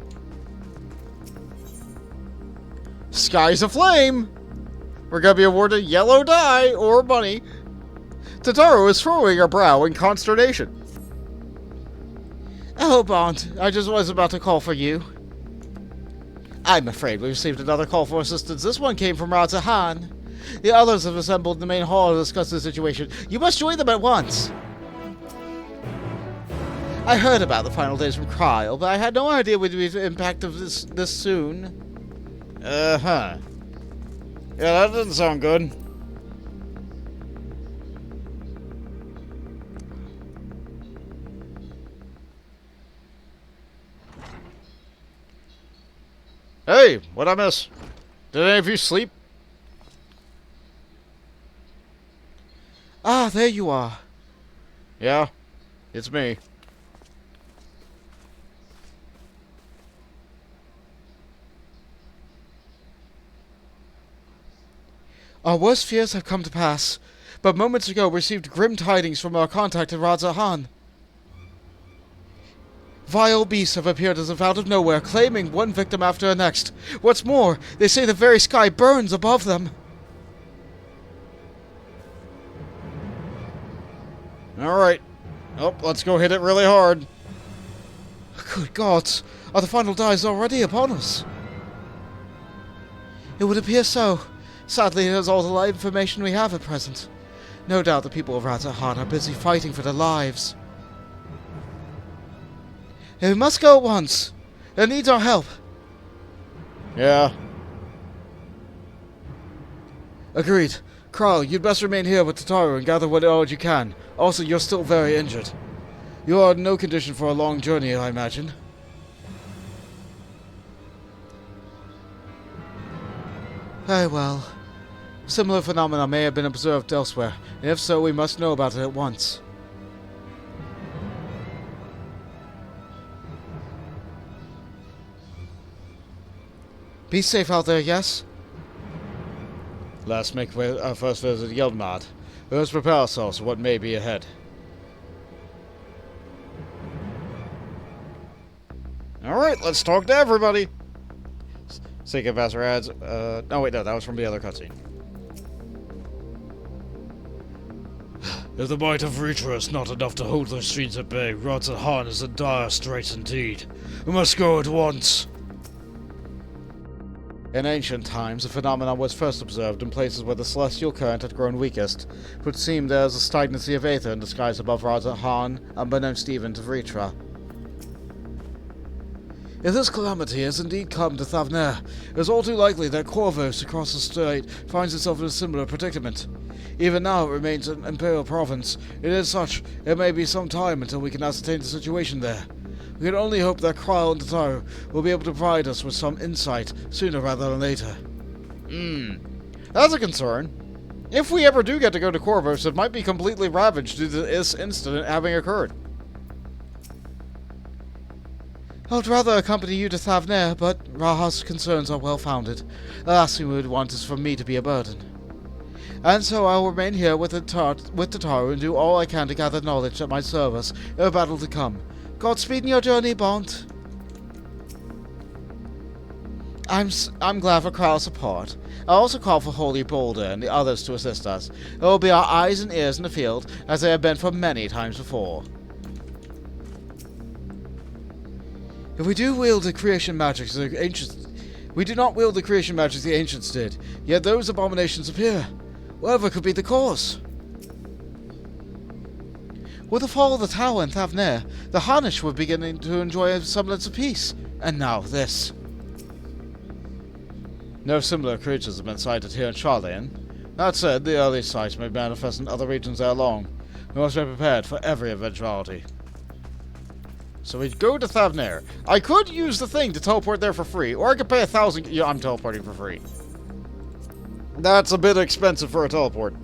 Sky's aflame! We're gonna be awarded yellow dye or money. Tataru is furrowing her brow in consternation. Oh, Bond, I just was about to call for you. I'm afraid we received another call for assistance. This one came from Razahan. The others have assembled in the main hall to discuss the situation. You must join them at once. I heard about the final days from Cryle, but I had no idea we'd be the impact of this soon. Uh-huh. Yeah, that doesn't sound good. Hey, what'd I miss? Did any of you sleep? Ah, there you are. Yeah, it's me. Our worst fears have come to pass, but moments ago we received grim tidings from our contact in Razahan. Vile beasts have appeared as if out of nowhere, claiming one victim after the next. What's more, they say the very sky burns above them. Alright. Oh, let's go hit it really hard. Good gods, are the final dies already upon us? It would appear so. Sadly, it is all the live information we have at present. No doubt the people of Razahan are busy fighting for their lives. We must go at once. It needs our help. Yeah. Agreed. Carl, you'd best remain here with Tataru and gather what knowledge you can. Also, you're still very injured. You are in no condition for a long journey, I imagine. Very well. Similar phenomena may have been observed elsewhere, and if so, we must know about it at once. Be safe out there, yes? Let's make our first visit to Garlemald. Let's prepare ourselves for what may be ahead. Alright, let's talk to everybody! Seek Ambassador adds, no wait, no, that was from the other cutscene. If the might of Vritra is not enough to hold those streets at bay, Razahan is in dire straits indeed. We must go at once. In ancient times, the phenomenon was first observed in places where the celestial current had grown weakest, but it seemed there was a stagnancy of aether in the skies above Razahan, unbeknownst even to Vritra. If this calamity has indeed come to Thavnair, it is all too likely that Corvus across the strait finds itself in a similar predicament. Even now it remains an imperial province. It is such, it may be some time until we can ascertain the situation there. We can only hope that Cryle and Tataru will be able to provide us with some insight sooner rather than later. That's a concern. If we ever do get to go to Corvus, it might be completely ravaged due to this incident having occurred. I would rather accompany you to Thavnair, but Raha's concerns are well-founded. The last thing we would want is for me to be a burden. And so I will remain here with Tataru and do all I can to gather knowledge at my service in the battle to come. Godspeed in your journey, Bont. I'm glad for Kryl's support. I also call for Holy Boulder and the others to assist us. They will be our eyes and ears in the field, as they have been for many times before. If we do wield the creation magic as the ancients... We do not wield the creation magic the ancients did, yet those abominations appear. Whatever could be the cause? With the fall of the tower in Thavnair, the Harnish were beginning to enjoy a semblance of peace. And now this. No similar creatures have been sighted here in Sharleyan. That said, the early sights may manifest in other regions ere long. We must be prepared for every eventuality. So we go to Thavnair. I could use the thing to teleport there for free, or I could pay 1,000... Yeah, I'm teleporting for free. That's a bit expensive for a teleport.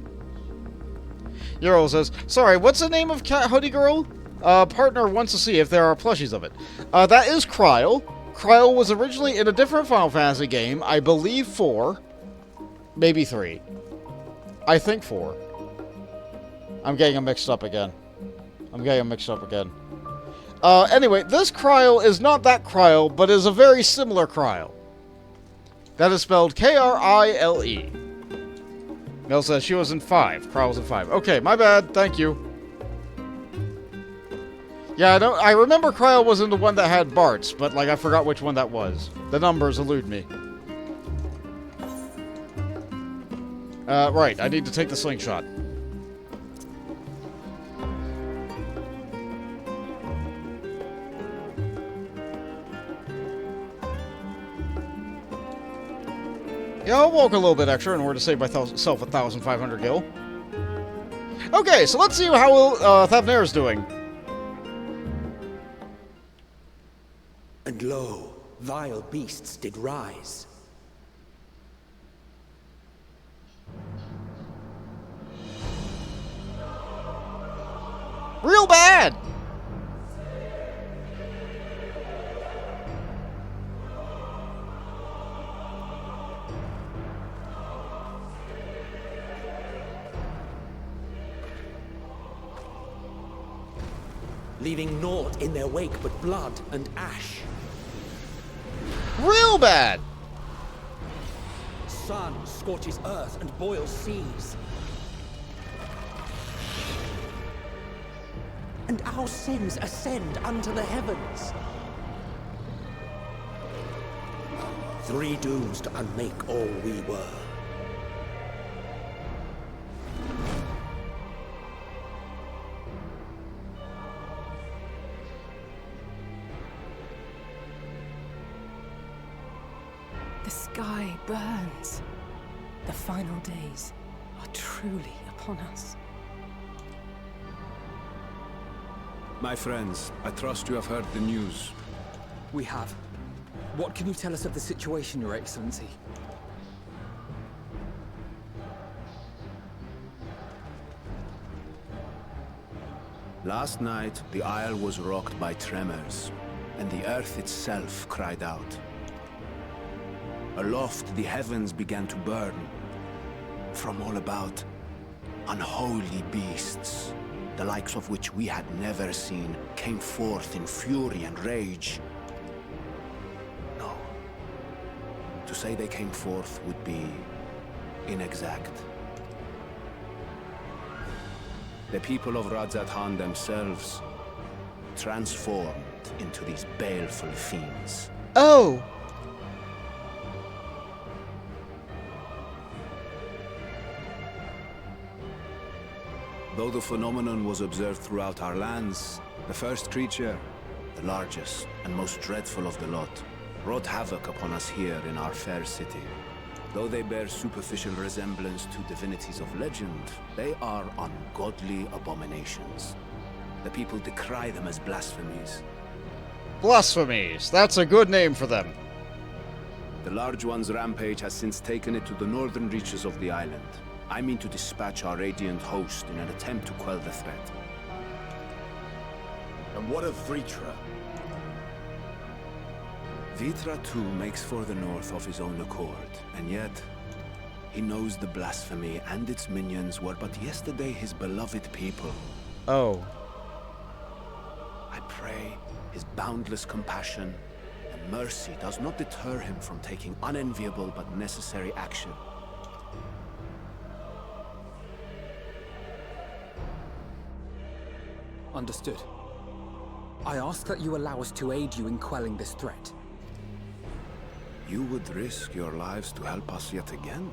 Earl says, sorry, what's the name of Cat Hoodie Girl? Partner wants to see if there are plushies of it. That is Kryl. Kryl was originally in a different Final Fantasy game, I believe 4. Maybe 3. I think 4. I'm getting them mixed up again. Anyway, this Kryl is not that Kryl, but is a very similar Kryl. That is spelled K-R-I-L-E. Mel says she was in 5. Kryl was in 5. Okay, my bad. Thank you. Yeah, I remember Kryl was in the one that had Bart's, but like I forgot which one that was. The numbers elude me. Right, I need to take the slingshot. Yeah, I'll walk a little bit extra in order to save myself 1,500 gil. Okay, so let's see how Thavnair is doing. And lo, vile beasts did rise. Real bad! Leaving naught in their wake but blood and ash. Real bad! Sun scorches earth and boils seas. And our sins ascend unto the heavens. 3 dooms to unmake all we were. The sky burns. The final days are truly upon us. My friends, I trust you have heard the news. We have. What can you tell us of the situation, Your Excellency? Last night, the isle was rocked by tremors, and the earth itself cried out. Aloft, the heavens began to burn. From all about, unholy beasts, the likes of which we had never seen, came forth in fury and rage. No. To say they came forth would be inexact. The people of Radzat-Han themselves transformed into these baleful fiends. Oh! Though the phenomenon was observed throughout our lands, the first creature, the largest and most dreadful of the lot, wrought havoc upon us here in our fair city. Though they bear superficial resemblance to divinities of legend, they are ungodly abominations. The people decry them as blasphemies. Blasphemies! That's a good name for them. The large one's rampage has since taken it to the northern reaches of the island. I mean to dispatch our radiant host in an attempt to quell the threat. And what of Vritra? Vritra too makes for the north of his own accord, and yet he knows the blasphemy and its minions were but yesterday his beloved people. Oh. I pray his boundless compassion and and mercy does not deter him from taking unenviable but necessary action. Understood. I ask that you allow us to aid you in quelling this threat. You would risk your lives to help us yet again?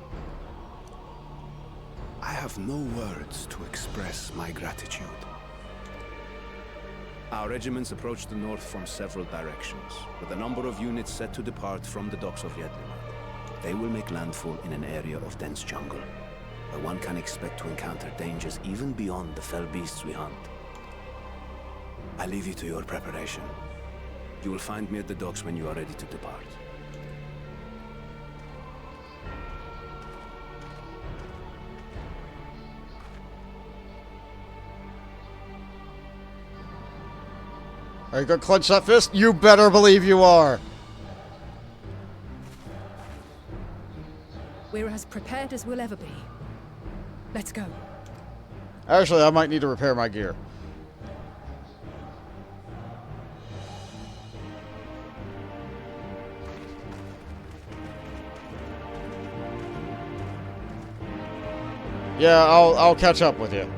I have no words to express my gratitude. Our regiments approach the north from several directions, with a number of units set to depart from the docks of Garlemald. They will make landfall in an area of dense jungle, where one can expect to encounter dangers even beyond the fell beasts we hunt. I leave you to your preparation. You will find me at the docks when you are ready to depart. Are you gonna clench that fist? You better believe you are! We're as prepared as we'll ever be. Let's go. Actually, I might need to repair my gear. Yeah, I'll catch up with you.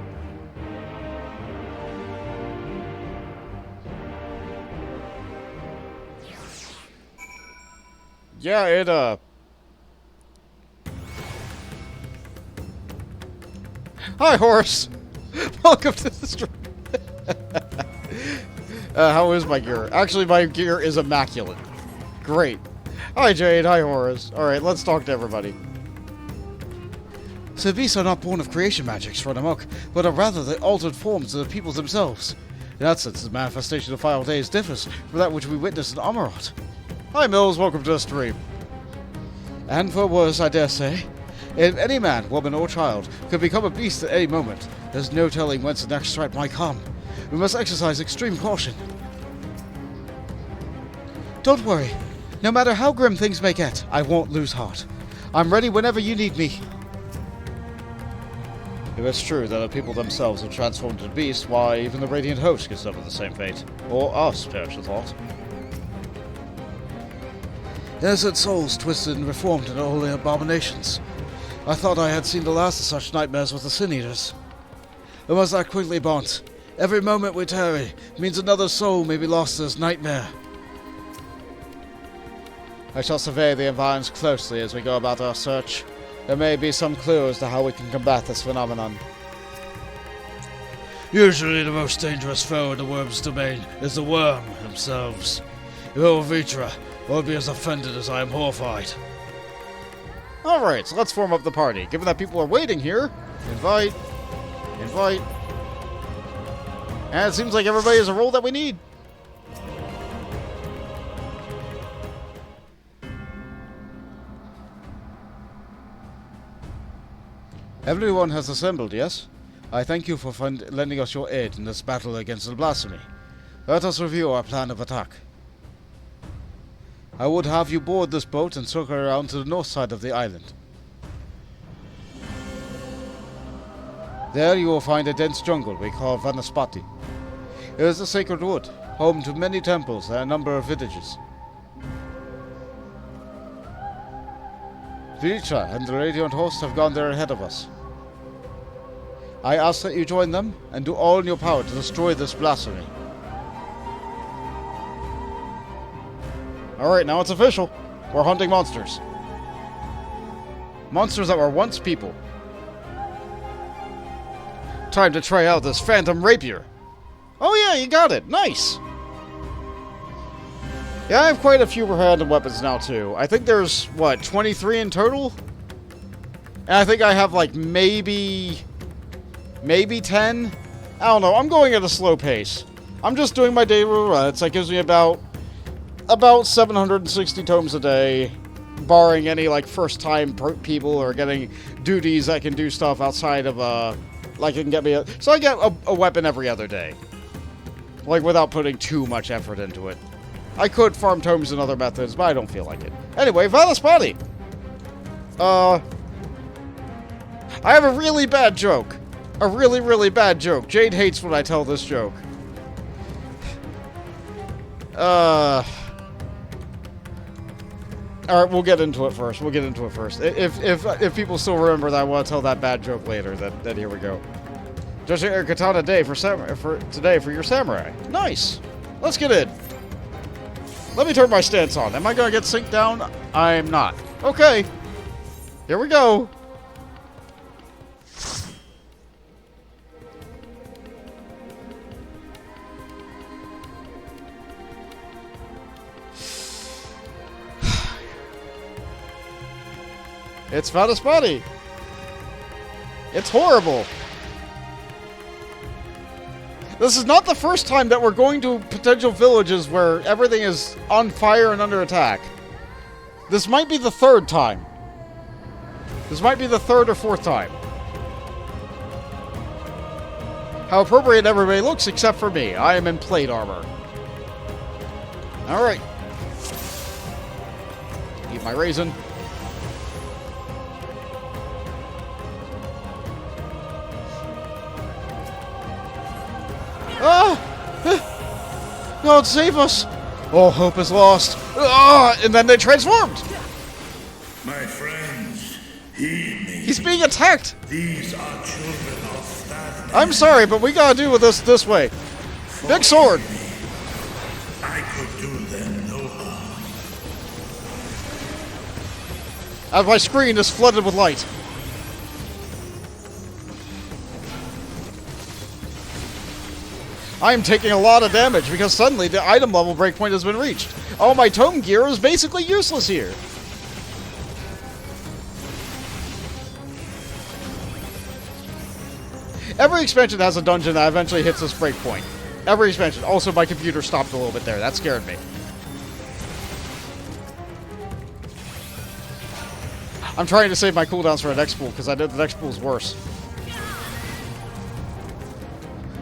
Yeah, Hi, horse! Welcome to the stream. How is my gear? Actually, my gear is immaculate. Great. Hi, Jade. Hi, Horus. Alright, let's talk to everybody. The beasts are not born of creation magics, Vanaspati, but are rather the altered forms of the people themselves. In that sense, the manifestation of final days differs from that which we witnessed in Amarat. Hi, Mills. Welcome to the stream. And for worse, I dare say, if any man, woman, or child could become a beast at any moment, there's no telling whence the next threat might come. We must exercise extreme caution. Don't worry. No matter how grim things may get, I won't lose heart. I'm ready whenever you need me. If it's true that the people themselves have transformed into beasts, why, even the Radiant Host could suffer the same fate. Or us, perish the thought. Innocent souls twisted and reformed into holy abominations. I thought I had seen the last of such nightmares with the Sin Eaters. We must act quickly, Bont. Every moment we tarry means another soul may be lost to this nightmare. I shall survey the environs closely as we go about our search. There may be some clue as to how we can combat this phenomenon. Usually the most dangerous foe in the worm's domain is the worm themselves. Your Vitra will be as offended as I am horrified. Alright, so let's form up the party. Given that people are waiting here, invite. And it seems like everybody has a role that we need. Everyone has assembled, yes? I thank you for lending us your aid in this battle against the blasphemy. Let us review our plan of attack. I would have you board this boat and circle around to the north side of the island. There you will find a dense jungle we call Vanaspati. It is a sacred wood, home to many temples and a number of villages. Vitra and the Radiant Host have gone there ahead of us. I ask that you join them and do all in your power to destroy this blasphemy. Alright, now it's official. We're hunting monsters. Monsters that were once people. Time to try out this phantom rapier. Oh yeah, you got it. Nice. Yeah, I have quite a few random weapons now, too. I think there's, what, 23 in total? And I think I have, like, maybe 10? I don't know. I'm going at a slow pace. I'm just doing my daily runs. That gives me about 760 tomes a day, barring any, like, first-time people or getting duties that can do stuff outside of, like, it can get me so I get a weapon every other day. Like, without putting too much effort into it. I could farm tomes in other methods, but I don't feel like it. Anyway, Vanaspati! I have a really bad joke. A really, really bad joke. Jade hates when I tell this joke. Alright, we'll get into it first. We'll get into it first. If people still remember that I want to tell that bad joke later, then here we go. Just a katana day for today for your samurai. Nice! Let's get in. Let me turn my stance on. Am I going to get synced down? I'm not. Okay. Here we go. It's Vanaspati. It's horrible. This is not the first time that we're going to potential villages where everything is on fire and under attack. This might be the third time. This might be the third or fourth time. How appropriate everybody looks except for me. I am in plate armor. Alright. Eat my raisin. Ah! God save us! All hope is lost. Ah! And then they transformed! My friends, heed me. He's being attacked! These are children of Thavnair. I'm sorry, but we gotta deal with this way. Big sword! I could do them no harm. As my screen is flooded with light. I'm taking a lot of damage because suddenly the item level breakpoint has been reached. All my tome gear is basically useless here. Every expansion has a dungeon that eventually hits this breakpoint. Every expansion. Also, my computer stopped a little bit there. That scared me. I'm trying to save my cooldowns for the next pool because I know the next pool is worse.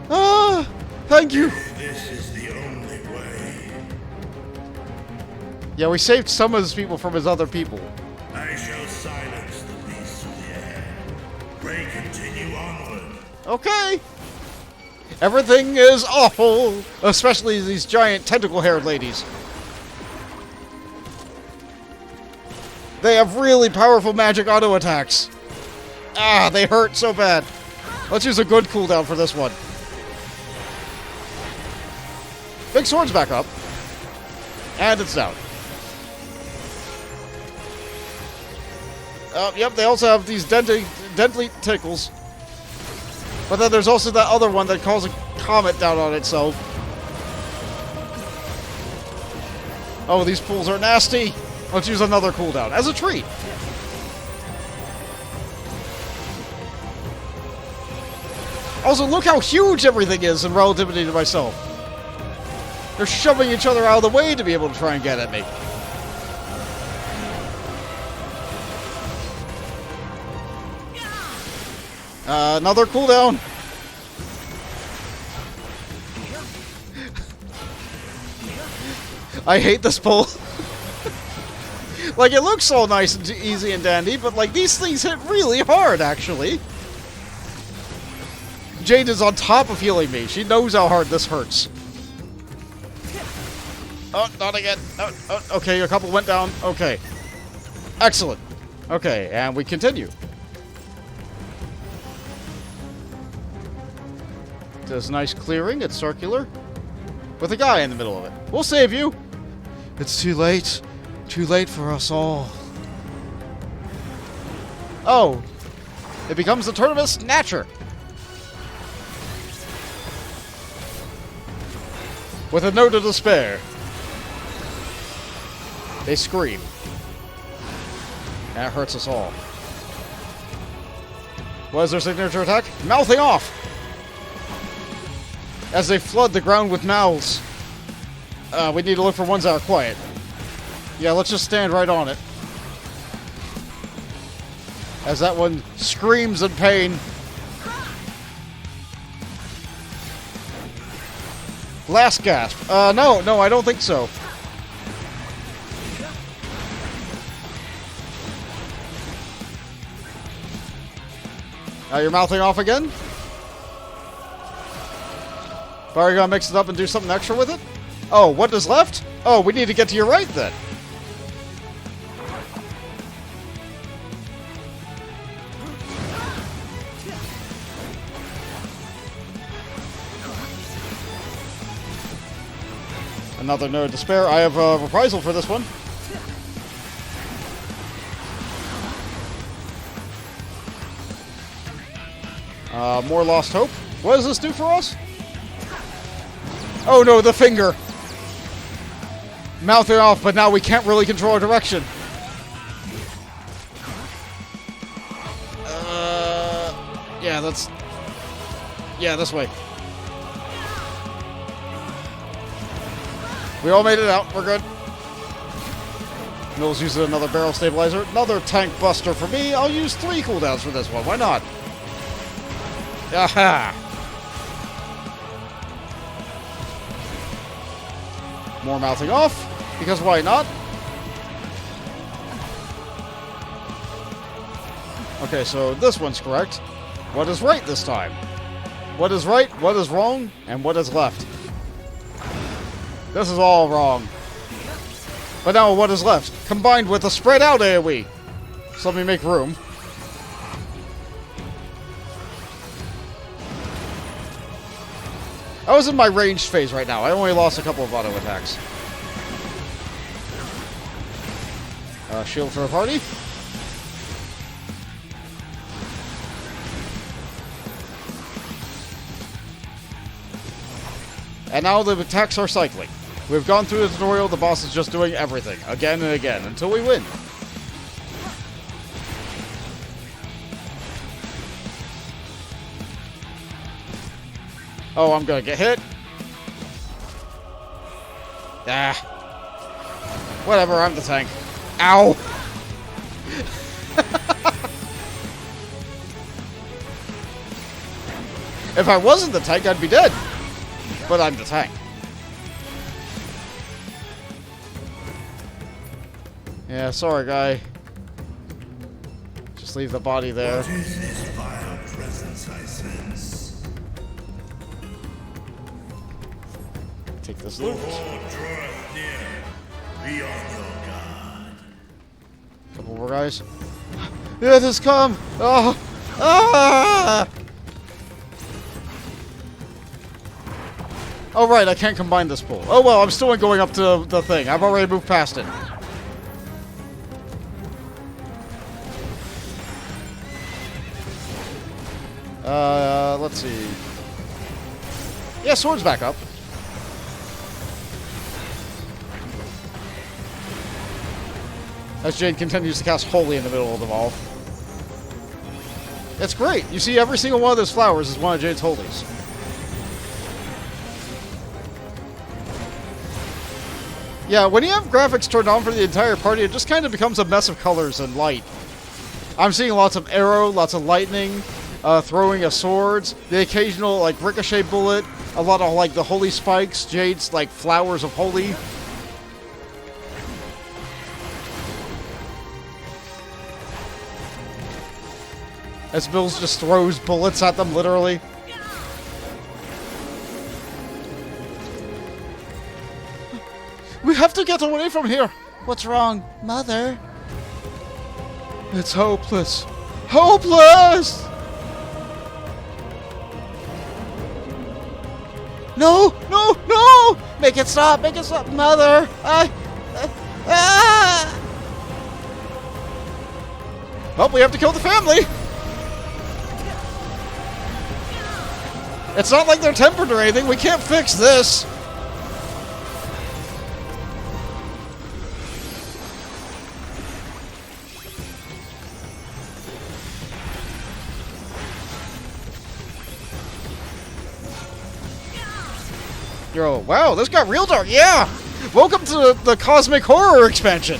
Ah! Thank you! This is the only way. Yeah, we saved some of his people from his other people. I shall silence the beasts of the air. Pray continue onward. Okay! Everything is awful! Especially these giant tentacle-haired ladies. They have really powerful magic auto attacks. Ah, they hurt so bad. Let's use a good cooldown for this one. Big sword's back up. And it's down. Yep, they also have these deadly tickles. But then there's also that other one that calls a comet down on itself. Oh, these pools are nasty. Let's use another cooldown as a treat. Also, look how huge everything is in relativity to myself. They're shoving each other out of the way to be able to try and get at me. Another cooldown. I hate this pull. Like, it looks all nice and easy and dandy, but, like, these things hit really hard, actually. Jade is on top of healing me. She knows how hard this hurts. Oh, not again. Oh, okay, a couple went down. Okay. Excellent. Okay, and we continue. There's a nice clearing. It's circular. With a guy in the middle of it. We'll save you. It's too late. Too late for us all. Oh. It becomes the turn of a snatcher. With a note of despair. They scream. And it hurts us all. What is their signature attack? Mouthing off! As they flood the ground with mouths. We need to look for ones that are quiet. Yeah, let's just stand right on it. As that one screams in pain. Last gasp. No, I don't think so. You're mouthing off again? But are you gonna mix it up and do something extra with it? Oh, what is left? Oh, we need to get to your right then. another node to spare. I have a reprisal for this one. More lost hope. What does this do for us? Oh no, the finger. Mouthing off, but now we can't really control our direction. Yeah, that's... Yeah, this way. We all made it out. We're good. Mills uses another barrel stabilizer. Another tank buster for me. I'll use 3 cooldowns for this one. Why not? Aha! More mouthing off, because why not? Okay, so this one's correct. What is right this time? What is right, what is wrong, and what is left? This is all wrong. But now what is left? Combined with a spread out AoE. So let me make room. I was in my ranged phase right now. I only lost a couple of auto attacks. Shield for the party. And now the attacks are cycling. We've gone through the tutorial, the boss is just doing everything, again and again, until we win. Oh, I'm gonna get hit. Ah. Whatever, I'm the tank. Ow! If I wasn't the tank, I'd be dead. But I'm the tank. Yeah, sorry, guy. Just leave the body there. What is this vile presence I sense? Take this The loot. horde draweth near. Be on your guard. Couple more guys. It has come! Oh! Ah! Oh, right, I can't combine this pool. Oh, well, I'm still going up to the thing. I've already moved past it. Let's see. Yeah, sword's back up. As Jade continues to cast Holy in the middle of them all. It's great. You see, every single one of those flowers is one of Jade's Holies. Yeah, when you have graphics turned on for the entire party, it just kind of becomes a mess of colors and light. I'm seeing lots of arrow, lots of lightning, throwing of swords, the occasional, like, ricochet bullet, a lot of, like, the holy spikes, Jade's, like, flowers of holy. As Bills just throws bullets at them, literally. We have to get away from here! What's wrong, Mother? It's hopeless. Hopeless! No! No! No! Make it stop! Make it stop! Mother! Well, we have to kill the family! It's not like they're tempered or anything. We can't fix this. Yo, wow, this got real dark. Yeah! Welcome to the Cosmic Horror expansion.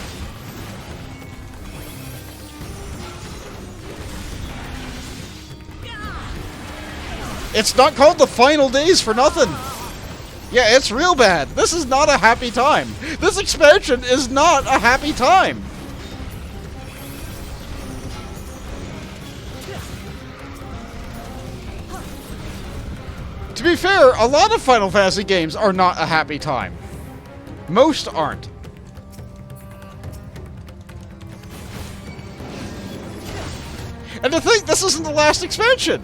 It's not called the Final Days for nothing. Yeah, it's real bad. This is not a happy time. This expansion is not a happy time. To be fair, a lot of Final Fantasy games are not a happy time. Most aren't. And to think this isn't the last expansion.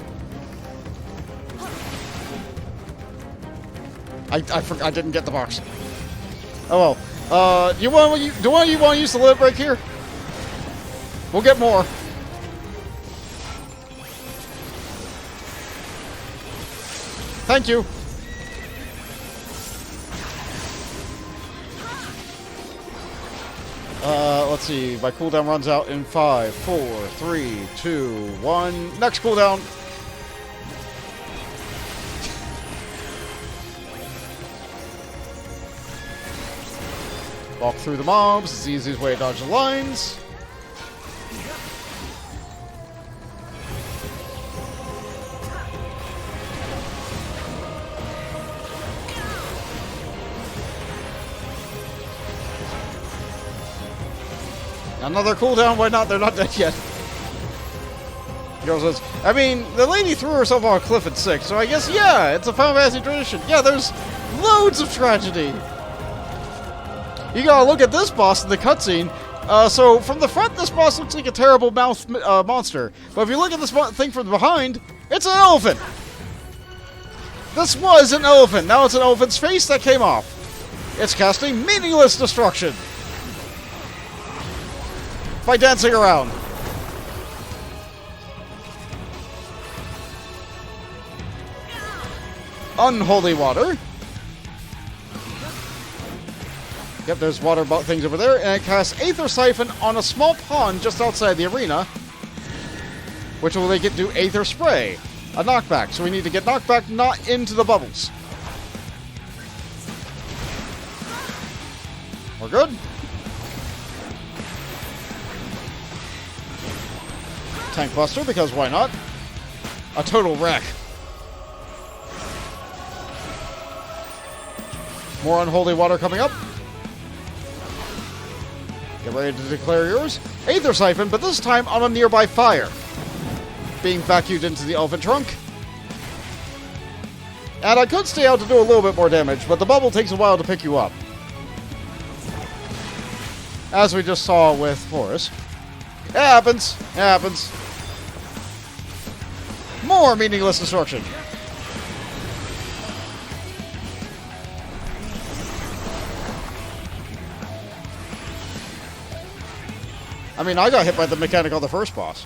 I didn't get the box. Oh well. Do one of you want to use the limit break here? We'll get more. Thank you. Let's see. My cooldown runs out in 5, 4, 3, 2, 1. Next cooldown. Walk through the mobs. It's the easiest way to dodge the lines. Another cooldown, why not? They're not dead yet. Says, I mean, the lady threw herself off a cliff at 6, so I guess, yeah, it's a Final Fantasy tradition. Yeah, there's loads of tragedy. You gotta look at this boss in the cutscene. So, from the front, this boss looks like a terrible mouth monster. But if you look at this thing from behind, it's an elephant. This was an elephant. Now it's an elephant's face that came off. It's casting meaningless destruction by dancing around. Unholy water. Yep, there's water things over there, and it casts Aether Siphon on a small pond just outside the arena, which will make it do Aether Spray, a knockback. So we need to get knockback not into the bubbles. We're good. Tank Buster, because why not? A total wreck. More unholy water coming up. Get ready to declare yours. Aether Siphon, but this time on a nearby fire. Being vacuumed into the elephant trunk. And I could stay out to do a little bit more damage, but the bubble takes a while to pick you up. As we just saw with Forrest. It happens. It happens. More meaningless destruction. I mean, I got hit by the mechanic on the first boss.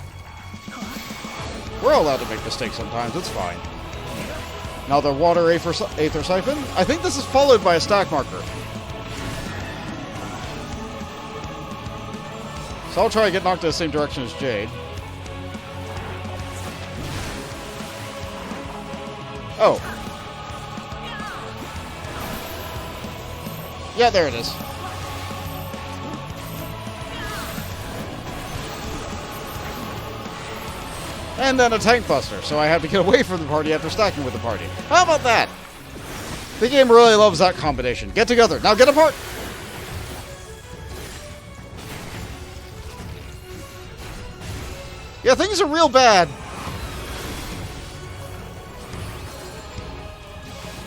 We're allowed to make mistakes sometimes, it's fine. Now the water Aether Siphon. I think this is followed by a stack marker. So I'll try to get knocked in the same direction as Jade. Oh. Yeah, there it is. And then a Tank Buster, so I have to get away from the party after stacking with the party. How about that? The game really loves that combination. Get together. Now get apart! Yeah, things are real bad.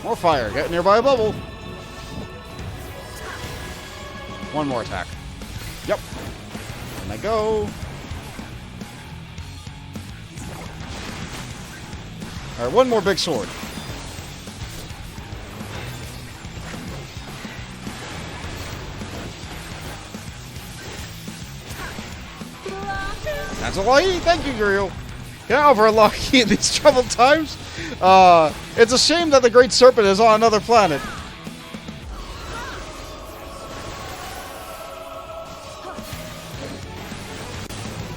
More fire. Get nearby a bubble. One more attack. Yep. And I go. Alright, one more big sword. That's a lucky. Thank you, Guriel. Yeah, over lucky in these troubled times. It's a shame that the Great Serpent is on another planet.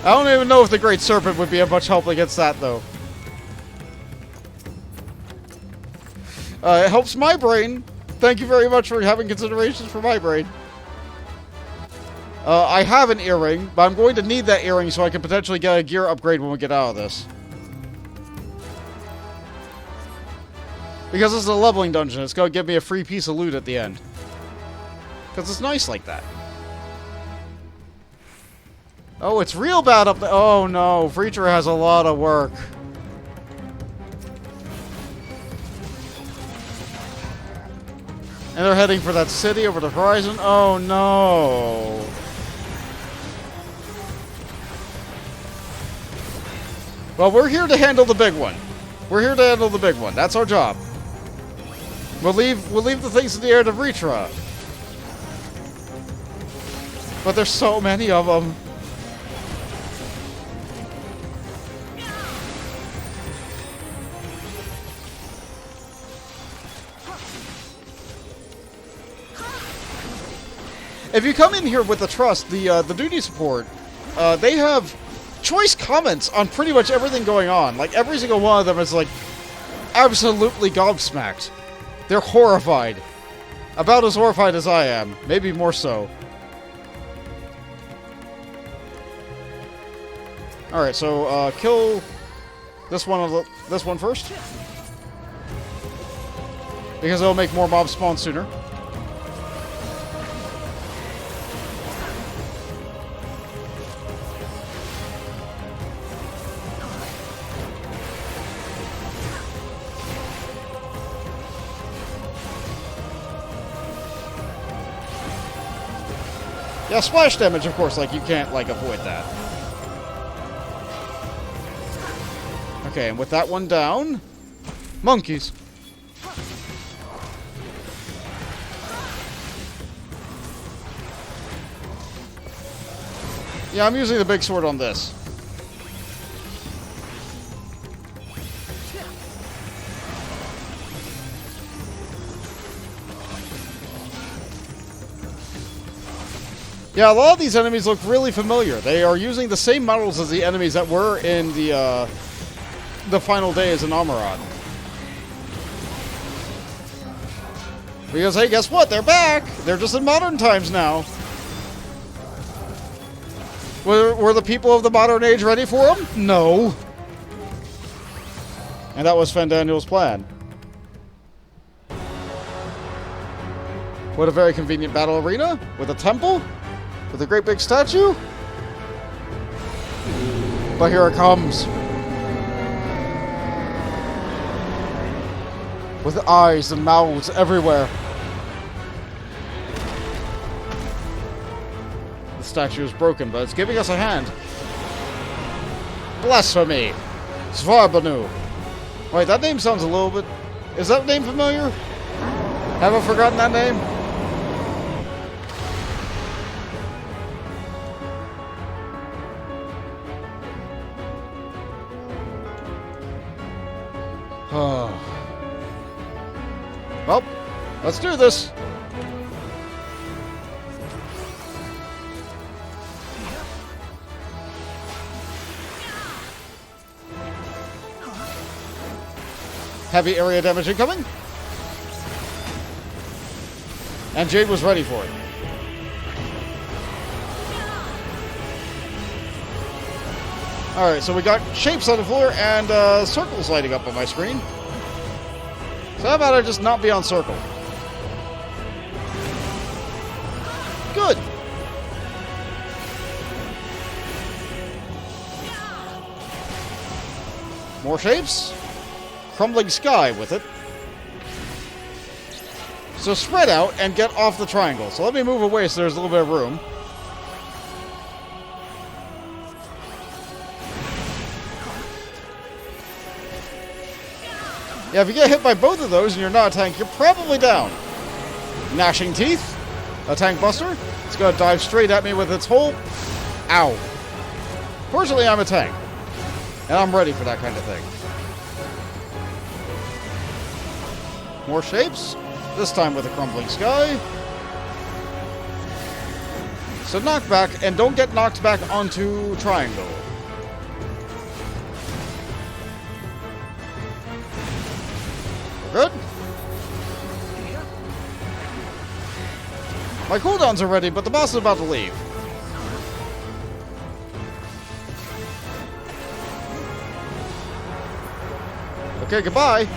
I don't even know if the Great Serpent would be of much help against that, though. It helps my brain. Thank you very much for having considerations for my brain. I have an earring, but I'm going to need that earring so I can potentially get a gear upgrade when we get out of this. Because this is a leveling dungeon, it's going to give me a free piece of loot at the end. Because it's nice like that. Oh, it's real bad up there. Oh no, Breacher has a lot of work. And they're heading for that city over the horizon. Oh no. Well, we're here to handle the big one. We're here to handle the big one. That's our job. We'll leave the things in the air to Vritra. But there's so many of them. If you come in here with the trust, the duty support, they have choice comments on pretty much everything going on. Like, every single one of them is, like, absolutely gobsmacked. They're horrified. About as horrified as I am. Maybe more so. Alright, so, kill this one first. Because it'll make more mobs spawn sooner. Yeah, splash damage, of course, like, you can't, like, avoid that. Okay, and with that one down... monkeys. Yeah, I'm using the big sword on this. Yeah, a lot of these enemies look really familiar. They are using the same models as the enemies that were in the final days in Amarad. Because, hey, guess what? They're back! They're just in modern times now. Were the people of the modern age ready for them? No. And that was Fandaniel's plan. What a very convenient battle arena with a temple. With a great big statue? But here it comes. With eyes and mouths everywhere. The statue is broken, but it's giving us a hand. Blasphemy! Svarbanu! Wait, that name sounds a little bit... Is that name familiar? Haven't forgotten that name? Well, let's do this. Heavy area damage incoming. And Jade was ready for it. Alright, so we got shapes on the floor and circles lighting up on my screen. So how about I just not be on circle? Good. More shapes. Crumbling sky with it. So spread out and get off the triangle. So let me move away so there's a little bit of room. Yeah, if you get hit by both of those and you're not a tank, you're probably down. Gnashing Teeth. A tank buster. It's going to dive straight at me with its whole... Ow. Fortunately, I'm a tank. And I'm ready for that kind of thing. More shapes. This time with a crumbling sky. So knock back, and don't get knocked back onto triangle. Good. My cooldowns are ready, but the boss is about to leave. Okay, goodbye.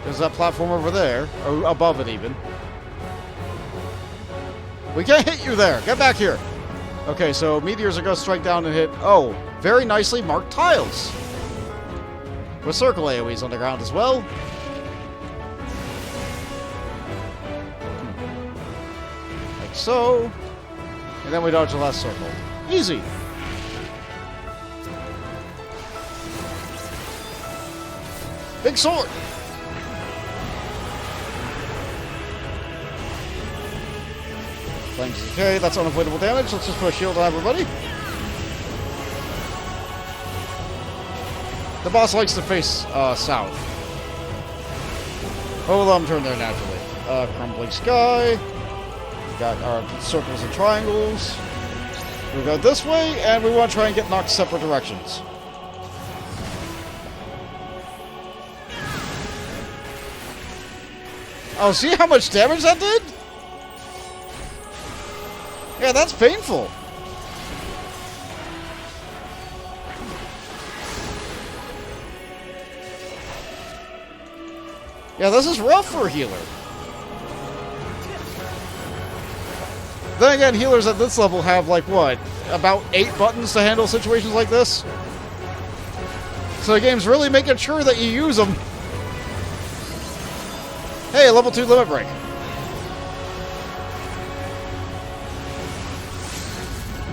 There's that platform over there, or above it even. We can't hit you there. Get back here. Okay, so meteors are going to strike down and hit... Oh, very nicely marked tiles. With circle AoEs on the ground as well. Like so. And then we dodge the last circle. Easy. Big sword. Flames is okay, that's unavoidable damage. Let's just put a shield on everybody. The boss likes to face south. Oh, well, I'm turned there naturally. Crumbling sky. We got our circles and triangles. We go this way, and we want to try and get knocked separate directions. Oh, see how much damage that did? Yeah, that's painful. Yeah, this is rough for a healer. Then again, healers at this level have, like, what? About 8 buttons to handle situations like this? So the game's really making sure that you use them. Hey, level 2 limit break.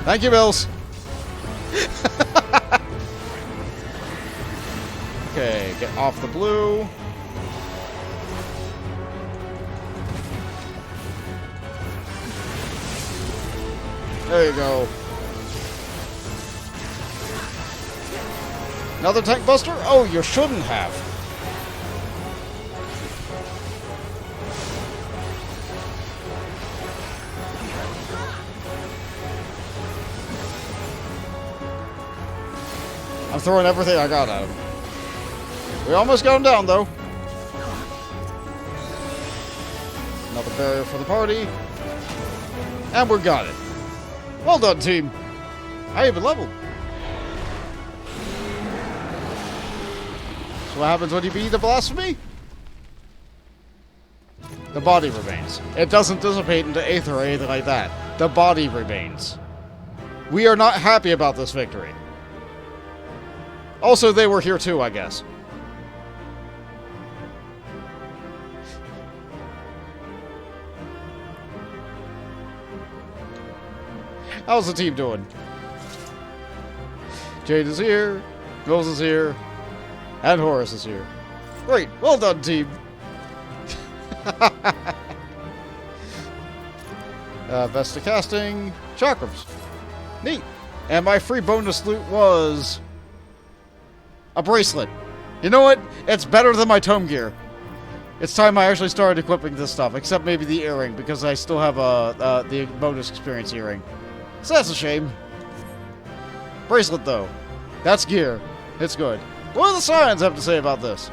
Thank you, Bills. Okay, get off the blue. There you go. Another tank buster? Oh, you shouldn't have. I'm throwing everything I got at him. We almost got him down, though. Another barrier for the party. And we got it. Well done, team. How you been leveled? So what happens when you beat the blasphemy? The body remains. It doesn't dissipate into aether or anything like that. The body remains. We are not happy about this victory. Also, they were here too, I guess. How's the team doing? Jade is here, Mills is here, and Horace is here. Great, well done, team. Vesta casting, chakrams. Neat. And my free bonus loot was a bracelet. You know what? It's better than my tome gear. It's time I actually started equipping this stuff, except maybe the earring, because I still have the bonus experience earring. So that's a shame. Bracelet, though. That's gear. It's good. What do the Scions have to say about this?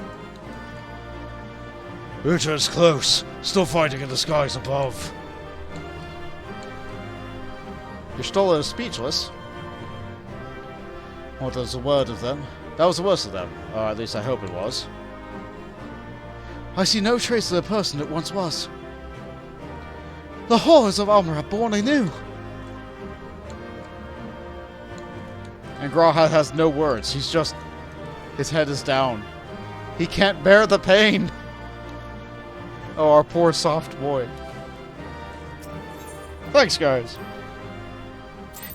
Uhtred's close. Still fighting in the skies above. You're still speechless. What was the word of them? That was the worst of them. Or at least I hope it was. I see no trace of the person it once was. The horrors of Almer are born anew. And Grawhad has no words. He's just... his head is down. He can't bear the pain. Oh, our poor soft boy. Thanks, guys.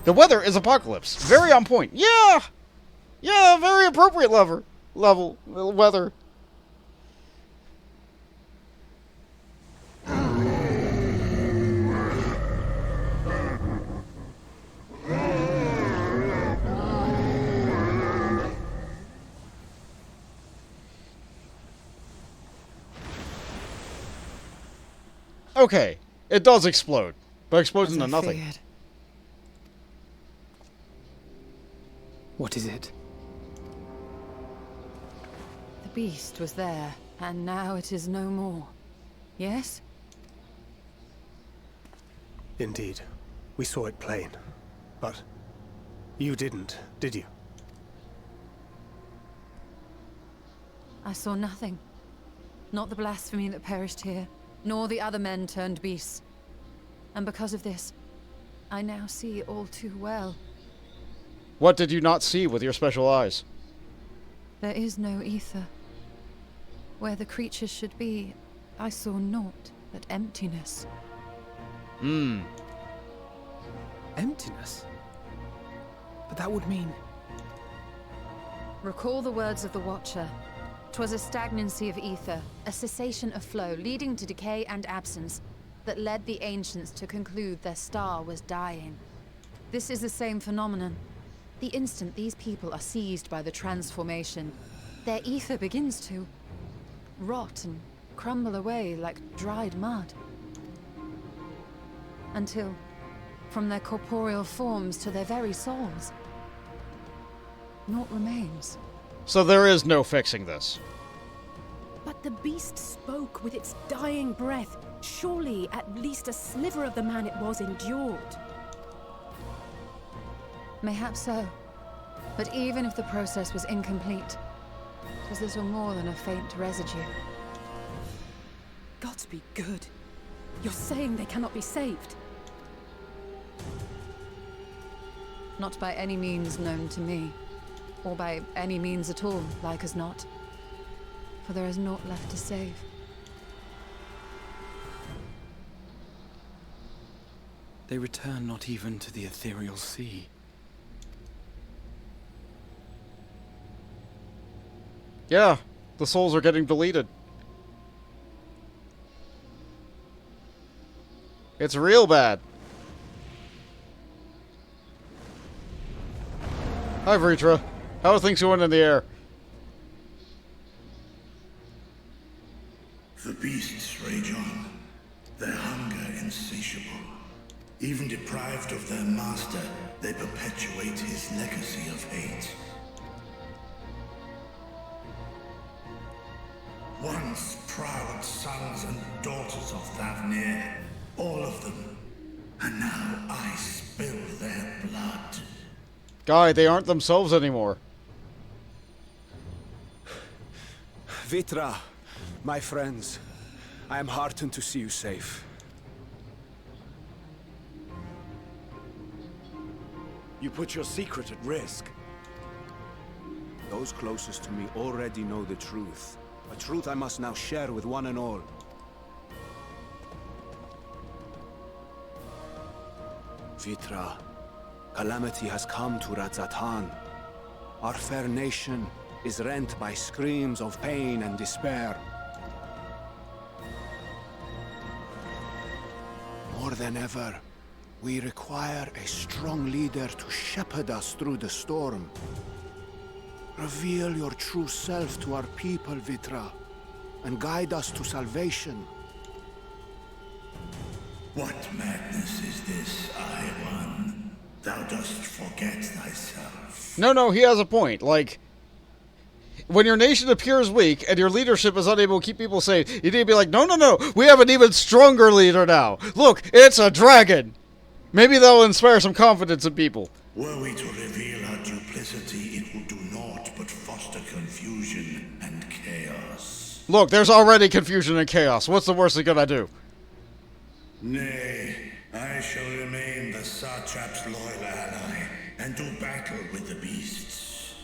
The weather is apocalypse. Very on point. Yeah! Yeah, very appropriate level weather. Okay, it does explode, but explodes into nothing. Feared. What is it? The beast was there, and now it is no more. Yes? Indeed. We saw it plain. But you didn't, did you? I saw nothing. Not the blasphemy that perished here, nor the other men turned beasts. And because of this, I now see all too well. What did you not see with your special eyes? There is no ether. Where the creatures should be, I saw naught but emptiness. Emptiness? But that would mean... Recall the words of the Watcher. 'Twas a stagnancy of ether, a cessation of flow, leading to decay and absence. that led the ancients to conclude their star was dying. This is the same phenomenon. The instant these people are seized by the transformation, their ether begins to rot and crumble away like dried mud. Until, from their corporeal forms to their very souls, naught remains. So there is no fixing this. But the beast spoke with its dying breath. Surely at least a sliver of the man it was endured. Mayhaps so. But even if the process was incomplete, it was little more than a faint residue. Gods be good. You're saying they cannot be saved? Not by any means known to me. Or by any means at all, like as not. For there is naught left to save. They return not even to the ethereal sea. Yeah, the souls are getting deleted. It's real bad. Hi, Vritra. How are things going in the air? The beasts rage on, their hunger insatiable. Even deprived of their master, they perpetuate his legacy of hate. Once proud sons and daughters of Thavnair, all of them, and now I spill their blood. Guy, they aren't themselves anymore. Vitra, my friends, I am heartened to see you safe. You put your secret at risk. Those closest to me already know the truth. A truth I must now share with one and all. Vitra, calamity has come to Radzatan. Our fair nation is rent by screams of pain and despair. More than ever, we require a strong leader to shepherd us through the storm. Reveal your true self to our people, Vitra, and guide us to salvation. What madness is this, I-One? Thou dost forget thyself. No, he has a point. Like, when your nation appears weak and your leadership is unable to keep people safe, you need to be like, no, we have an even stronger leader now. Look, it's a dragon. Maybe that'll inspire some confidence in people. Were we to reveal our duplicity, it would do naught but foster confusion and chaos. Look, there's already confusion and chaos. What's the worst they're gonna do? Nay, I shall remain the Satrap's loyal ally and do battle with the beasts.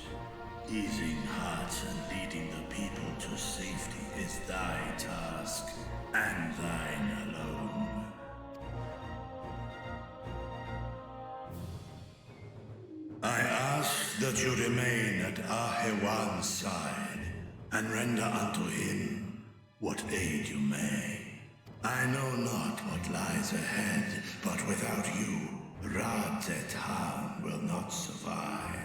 Easing hearts and leading the people to safety is thy task, and thine alone. I ask that you remain at Ahewan's side, and render unto him what aid you may. I know not what lies ahead, but without you, Radzatan will not survive.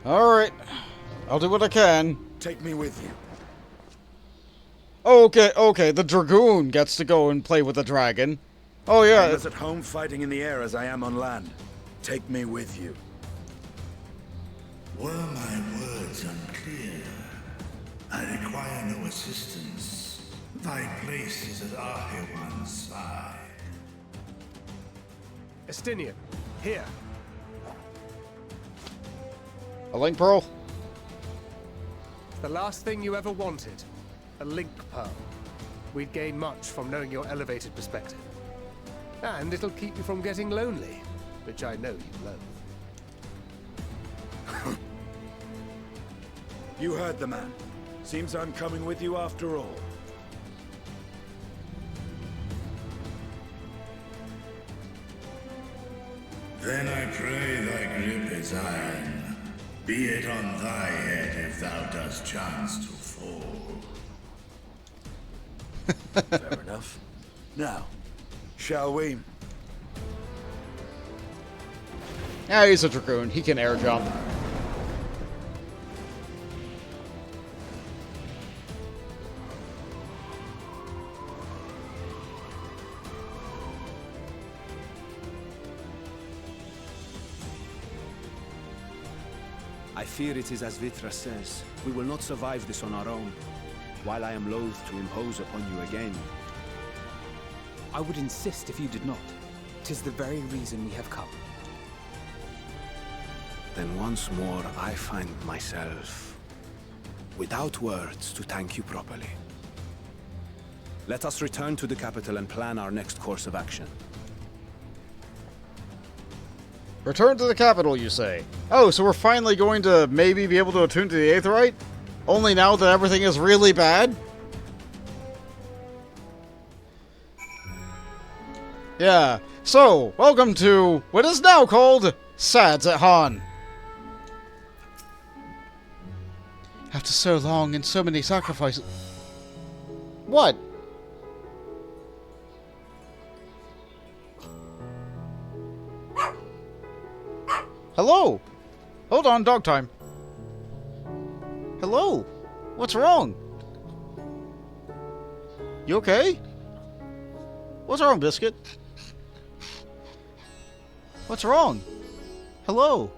Alright. I'll do what I can. Take me with you. Okay, the Dragoon gets to go and play with the dragon. Oh yeah. I'm as at home fighting in the air as I am on land. Take me with you. Were my words unclear? I require no assistance. Thy place is at Ahewan's side. Estinian, here. A link pearl? The last thing you ever wanted. A link pearl. We'd gain much from knowing your elevated perspective. And it'll keep you from getting lonely, which I know you loathe. You heard the man. Seems I'm coming with you after all. Then I pray thy grip is iron. Be it on thy head if thou dost chance to fall. Fair enough. Now, shall we? Yeah, he's a dragoon. He can air jump. I fear it is as Vitra says. We will not survive this on our own. While I am loath to impose upon you again. I would insist if you did not. 'Tis the very reason we have come. Then once more I find myself without words to thank you properly. Let us return to the capital and plan our next course of action. Return to the capital, you say? Oh, so we're finally going to maybe be able to attune to the Aetheryte? Only now that everything is really bad? Yeah. So, welcome to what is now called Sads at Han. After so long and so many sacrifices... What? Hello? Hold on, dog time. Hello? What's wrong? You okay? What's wrong, Biscuit? What's wrong? Hello?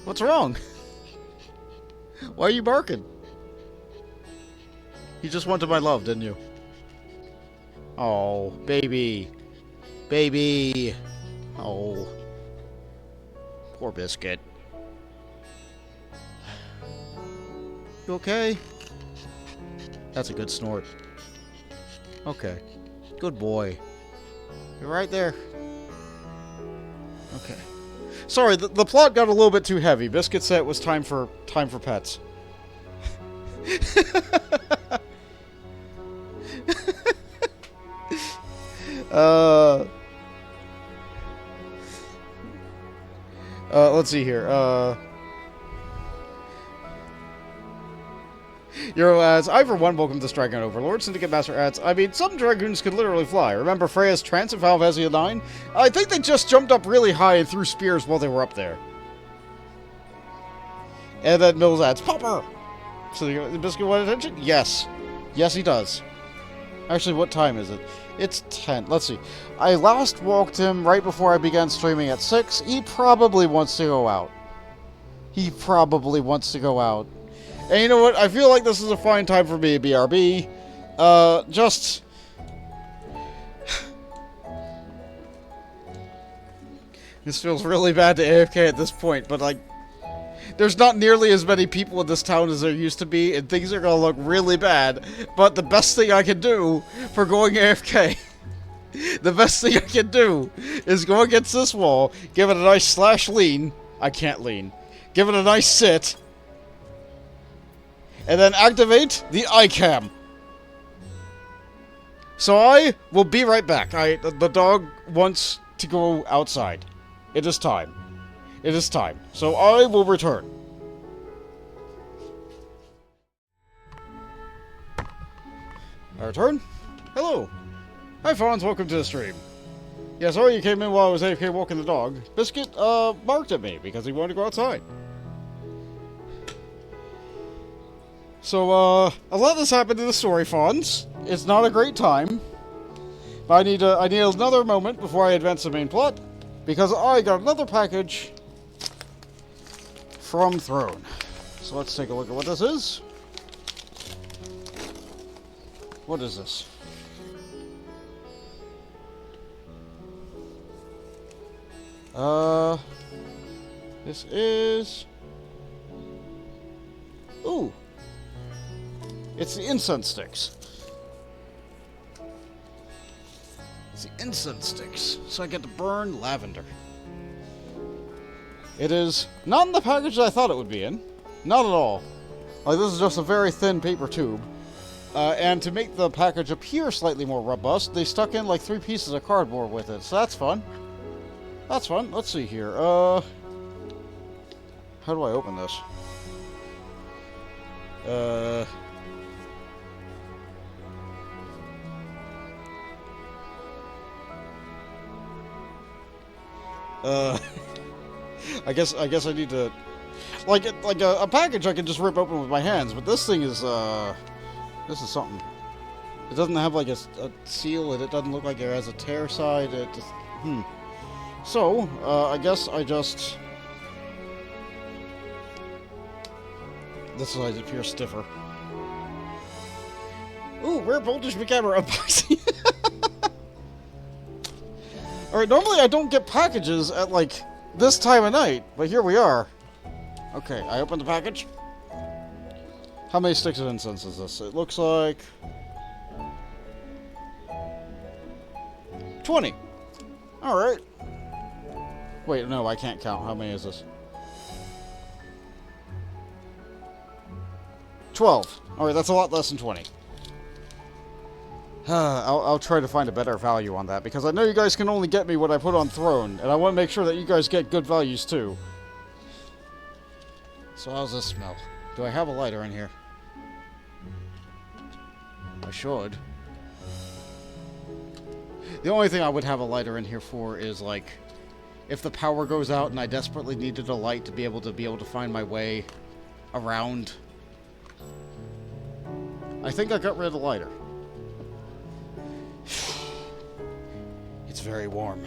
What's wrong? Why are you barking? You just wanted my love, didn't you? Oh, baby. Baby. Oh. Poor Biscuit. You okay? That's a good snort. Okay. Good boy. You're right there. Okay. Sorry, the plot got a little bit too heavy. Biscuit said it was time for pets. Let's see here. Euro adds, I for one welcome this Dragon Overlord. Syndicate Master adds, I mean, some Dragoons could literally fly. Remember Freya's trance in Final Fantasy IX? I think they just jumped up really high and threw spears while they were up there. And then Mills adds, Popper! So the Biscuit want attention? Yes. Yes, he does. Actually, what time is it? It's 10. Let's see. I last walked him right before I began streaming at 6. He probably wants to go out. He probably wants to go out. And you know what? I feel like this is a fine time for me, BRB. Just... This feels really bad to AFK at this point, but like... There's not nearly as many people in this town as there used to be, and things are gonna look really bad. But the best thing I can do for going AFK... the best thing I can do is go against this wall, give it a nice slash lean. I can't lean. Give it a nice sit. And then activate the iCam. So I will be right back. The dog wants to go outside. It is time. It is time. So I will return. I return. Hello. Hi, Fawns. Welcome to the stream. Yeah, sorry you came in while I was AFK walking the dog. Biscuit, barked at me because he wanted to go outside. So, a lot has happened in the story, Fawns. It's not a great time. But I need another moment before I advance the main plot. Because I got another package from Throne. So let's take a look at what this is. What is this? This is... Ooh! It's the incense sticks. It's the incense sticks. So I get to burn lavender. It is not in the package that I thought it would be in. Not at all. Like, this is just a very thin paper tube. And to make the package appear slightly more robust, they stuck in like 3 pieces of cardboard with it. So that's fun. That's fun. Let's see here. How do I open this? I guess I need to, like a package I can just rip open with my hands, but this thing is this is something. It doesn't have like a seal, and it doesn't look like it has a tear side. It just, So I guess I just, this side appears stiffer. Ooh, rare voltage McGammar unboxing. Alright, normally I don't get packages at, like, this time of night, but here we are. Okay, I open the package. How many sticks of incense is this? It looks like 20. Alright. Wait, no, I can't count. How many is this? 12. Alright, that's a lot less than 20. I'll try to find a better value on that, because I know you guys can only get me what I put on Throne, and I want to make sure that you guys get good values too. So how's this smell? Do I have a lighter in here? I should. The only thing I would have a lighter in here for is, like, if the power goes out and I desperately needed a light to be able to find my way around. I think I got rid of the lighter. It's very warm.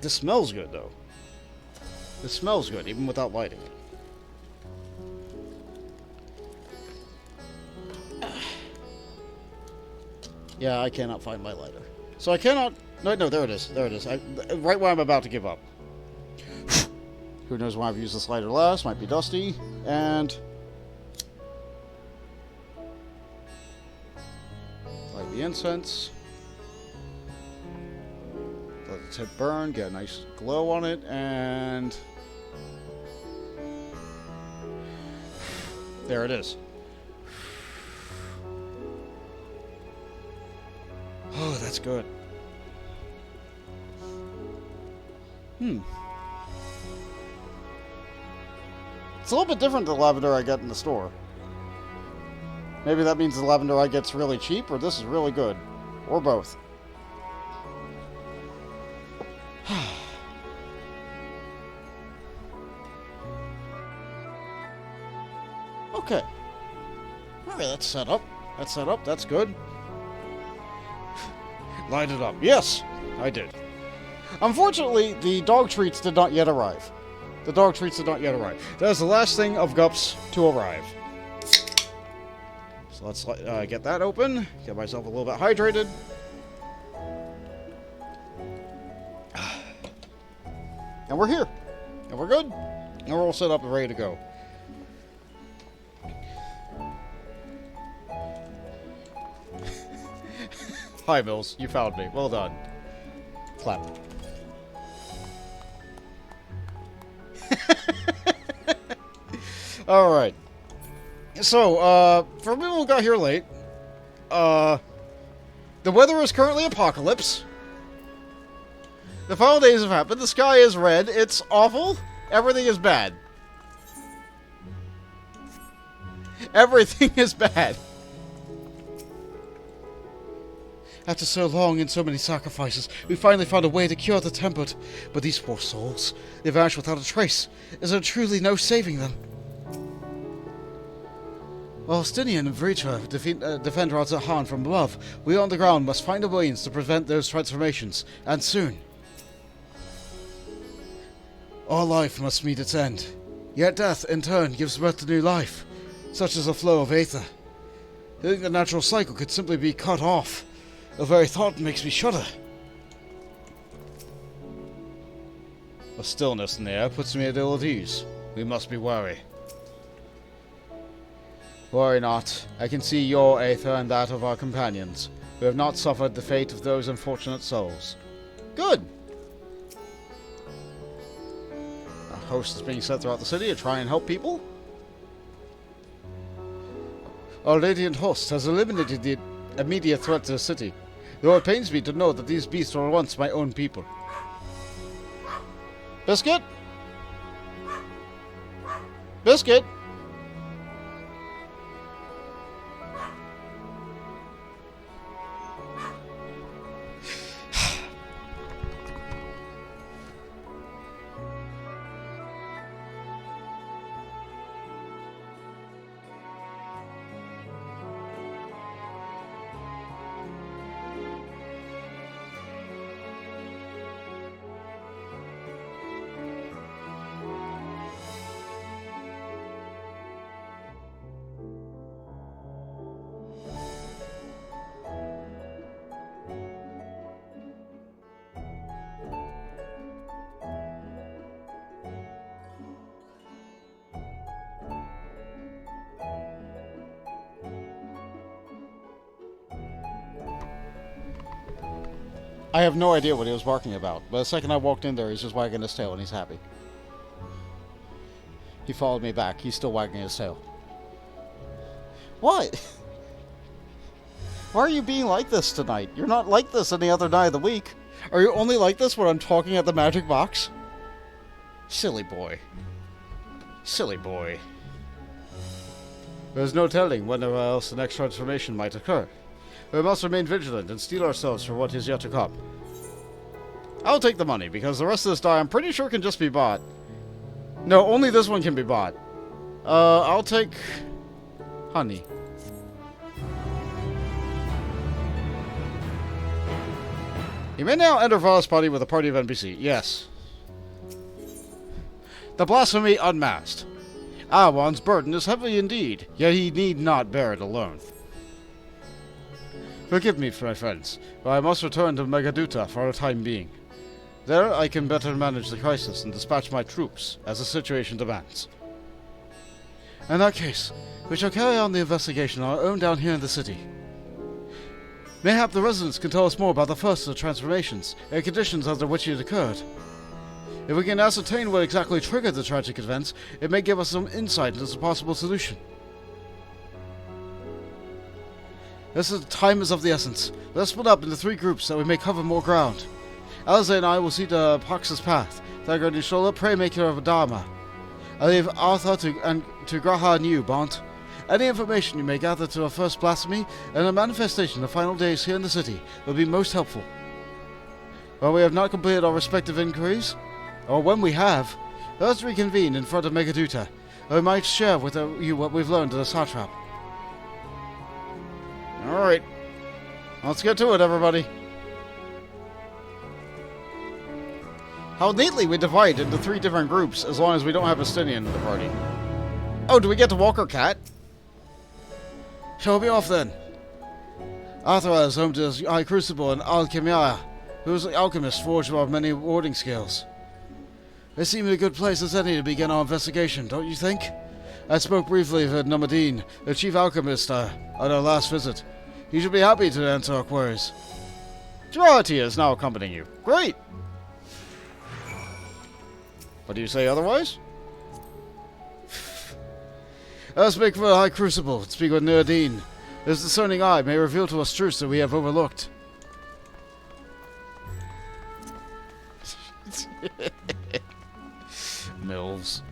This smells good, though. This smells good, even without lighting it. Yeah, I cannot find my lighter. So I cannot... No, there it is. There it is. Right when I'm about to give up. Who knows why I've used this lighter last. Might be dusty. And... light the incense. Let the tip burn. Get a nice glow on it. And... there it is. Oh, that's good. It's a little bit different than the lavender I get in the store. Maybe that means the lavender I get's really cheap, or this is really good. Or both. Okay. Alright, that's set up. That's set up. That's good. Light it up. Yes, I did. Unfortunately, the dog treats did not yet arrive. The dog treats did not yet arrive. That is the last thing of Gups to arrive. So let's get that open. Get myself a little bit hydrated. And we're here. And we're good. And we're all set up and ready to go. Hi, Mills. You found me. Well done. Clap. Alright. So, for people who got here late, the weather is currently apocalypse. The final days have happened. The sky is red. It's awful. Everything is bad. Everything is bad. After so long and so many sacrifices, we finally found a way to cure the tempered. But these poor souls, they vanished without a trace. Is there truly no saving them? While Stinian and Vritra defend Radzahan from above, we on the ground must find a means to prevent those transformations, and soon. All life must meet its end. Yet death, in turn, gives birth to new life, such as a flow of aether. I think the natural cycle could simply be cut off. The very thought makes me shudder. A stillness in the air puts me at ill at ease. We must be wary. Worry not. I can see your aether and that of our companions. We have not suffered the fate of those unfortunate souls. Good! A host is being sent throughout the city to try and help people. Our radiant host has eliminated the immediate threat to the city, though it pains me to know that these beasts were once my own people. Biscuit? Biscuit? I have no idea what he was barking about, but the second I walked in there, he's just wagging his tail and he's happy. He followed me back. He's still wagging his tail. What? Why are you being like this tonight? You're not like this any other night of the week. Are you only like this when I'm talking at the magic box? Silly boy. Silly boy. There's no telling when or else the next transformation might occur. We must remain vigilant and steel ourselves for what is yet to come. I'll take the money, because the rest of this die I'm pretty sure can just be bought. No, only this one can be bought. I'll take... honey. You may now enter Vanaspati with a party of NPC. Yes. The blasphemy unmasked. Awan's burden is heavy indeed, yet he need not bear it alone. Forgive me, my friends, but I must return to Megaduta for the time being. There I can better manage the crisis and dispatch my troops, as the situation demands. In that case, we shall carry on the investigation on our own down here in the city. Mayhap the residents can tell us more about the first of the transformations, and conditions under which it occurred. If we can ascertain what exactly triggered the tragic events, it may give us some insight into the possible solution. Time is of the essence. Let's split up into 3 groups so we may cover more ground. Alize and I will see to Pax's path. Thagar Nishola, pray maker of Dharma. I leave Arthur to Graha and you, Bont. Any information you may gather to our first blasphemy and a manifestation of final days here in the city will be most helpful. While we have not completed our respective inquiries, or when we have, let's reconvene in front of Megaduta, and we might share with you what we've learned of the satrap. Alright. Let's get to it, everybody. How neatly we divide into 3 different groups, as long as we don't have a Stinian in the party. Oh, do we get to walk our cat? Shall we be off then? Arthur is home to his High Crucible and Alchemia, who is the alchemist forged of many warding skills. They seem a good place as any to begin our investigation, don't you think? I spoke briefly with Nomadine, the chief alchemist, at our last visit. He should be happy to answer our queries. Girardia is now accompanying you. Great! What do you say otherwise? Let's make for the High Crucible and speak with Nuadine. His discerning eye may reveal to us truths that we have overlooked. Mills.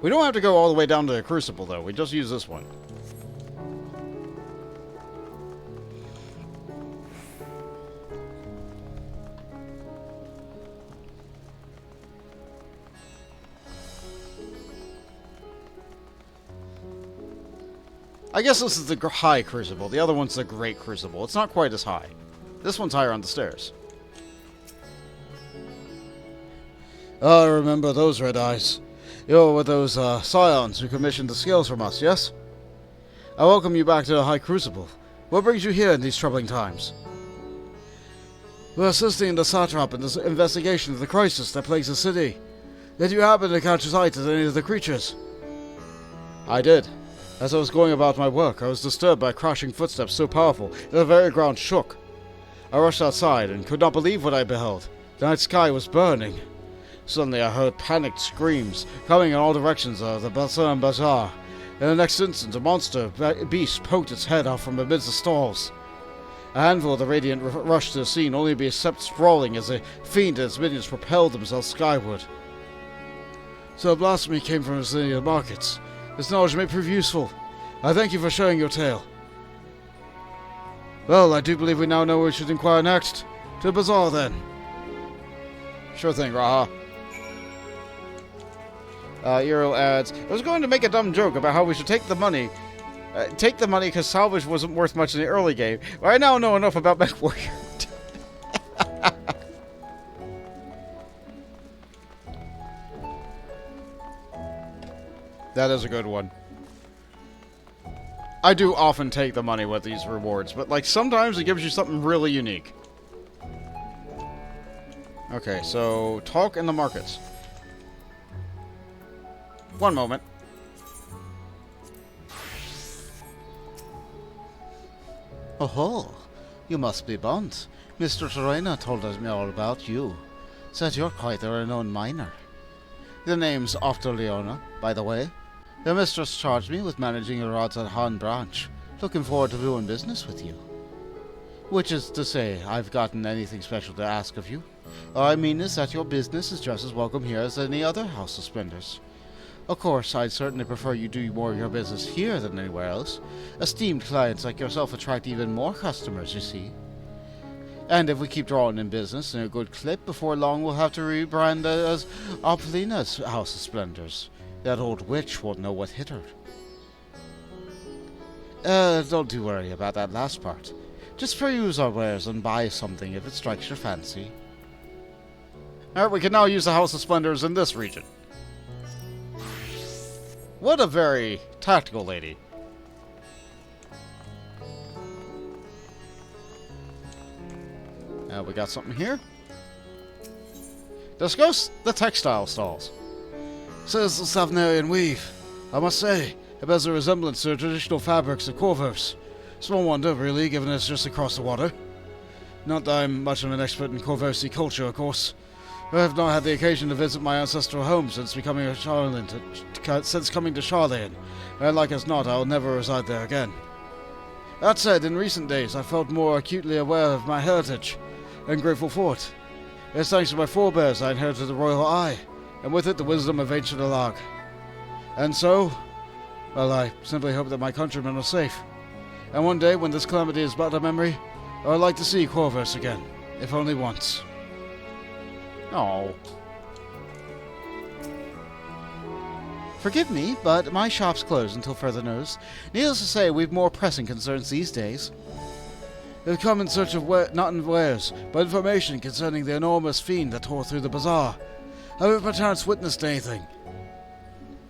We don't have to go all the way down to the Crucible, though. We just use this one. I guess this is the High Crucible. The other one's the Great Crucible. It's not quite as high. This one's higher on the stairs. I remember those red eyes. You're with those scions who commissioned the skills from us, yes? I welcome you back to the High Crucible. What brings you here in these troubling times? We're assisting the satrap in this investigation of the crisis that plagues the city. Did you happen to catch sight of any of the creatures? I did. As I was going about my work, I was disturbed by crashing footsteps so powerful that the very ground shook. I rushed outside and could not believe what I beheld. The night sky was burning. Suddenly I heard panicked screams coming in all directions of the Basan Bazaar. In the next instant, a monster beast poked its head out from amidst the stalls. A handful of the Radiant rushed to the scene, only to be swept sprawling as the fiend and its minions propelled themselves skyward. So the blasphemy came from the markets. This knowledge may prove useful. I thank you for sharing your tale. Well, I do believe we now know where we should inquire next. To the bazaar, then. Sure thing, Raha. Eero adds, I was going to make a dumb joke about how we should take the money. Take the money because salvage wasn't worth much in the early game. But I now know enough about MechWarrior. That is a good one. I do often take the money with these rewards, but like sometimes it gives you something really unique. Okay, so talk in the markets. One moment. Oh, you must be Bond. Mr. Serena told us all about you. Said you're quite a renowned miner. The name's Leona, by the way. The mistress charged me with managing your rods at Han Branch. Looking forward to doing business with you. Which is to say, I've gotten anything special to ask of you. All I mean is that your business is just as welcome here as any other House of Splendors. Of course, I'd certainly prefer you do more of your business here than anywhere else. Esteemed clients like yourself attract even more customers, you see. And if we keep drawing in business in a good clip, before long we'll have to rebrand it as Ophelina's House of Splendors. That old witch won't know what hit her. Don't you worry about that last part. Just peruse our wares and buy something if it strikes your fancy. Alright, we can now use the House of Splendors in this region. What a very tactical lady. We got something here. Discuss the textile stalls. Says the Thavnairian weave. I must say, it bears a resemblance to the traditional fabrics of Corvos. Small wonder, really, given it's just across the water. Not that I'm much of an expert in Corvosi culture, of course. I have not had the occasion to visit my ancestral home since coming to Sharleyan, and like as not, I'll never reside there again. That said, in recent days, I felt more acutely aware of my heritage, and grateful for it. It's thanks to my forebears I inherited the royal eye, and with it the wisdom of ancient Alag. And so, well, I simply hope that my countrymen are safe. And one day, when this calamity is but a memory, I would like to see Corvus again, if only once. Oh. Forgive me, but my shop's closed until further notice. Needless to say, we've more pressing concerns these days. They've come in search of not in wares, but information concerning the enormous fiend that tore through the bazaar. Have you perchance witnessed anything?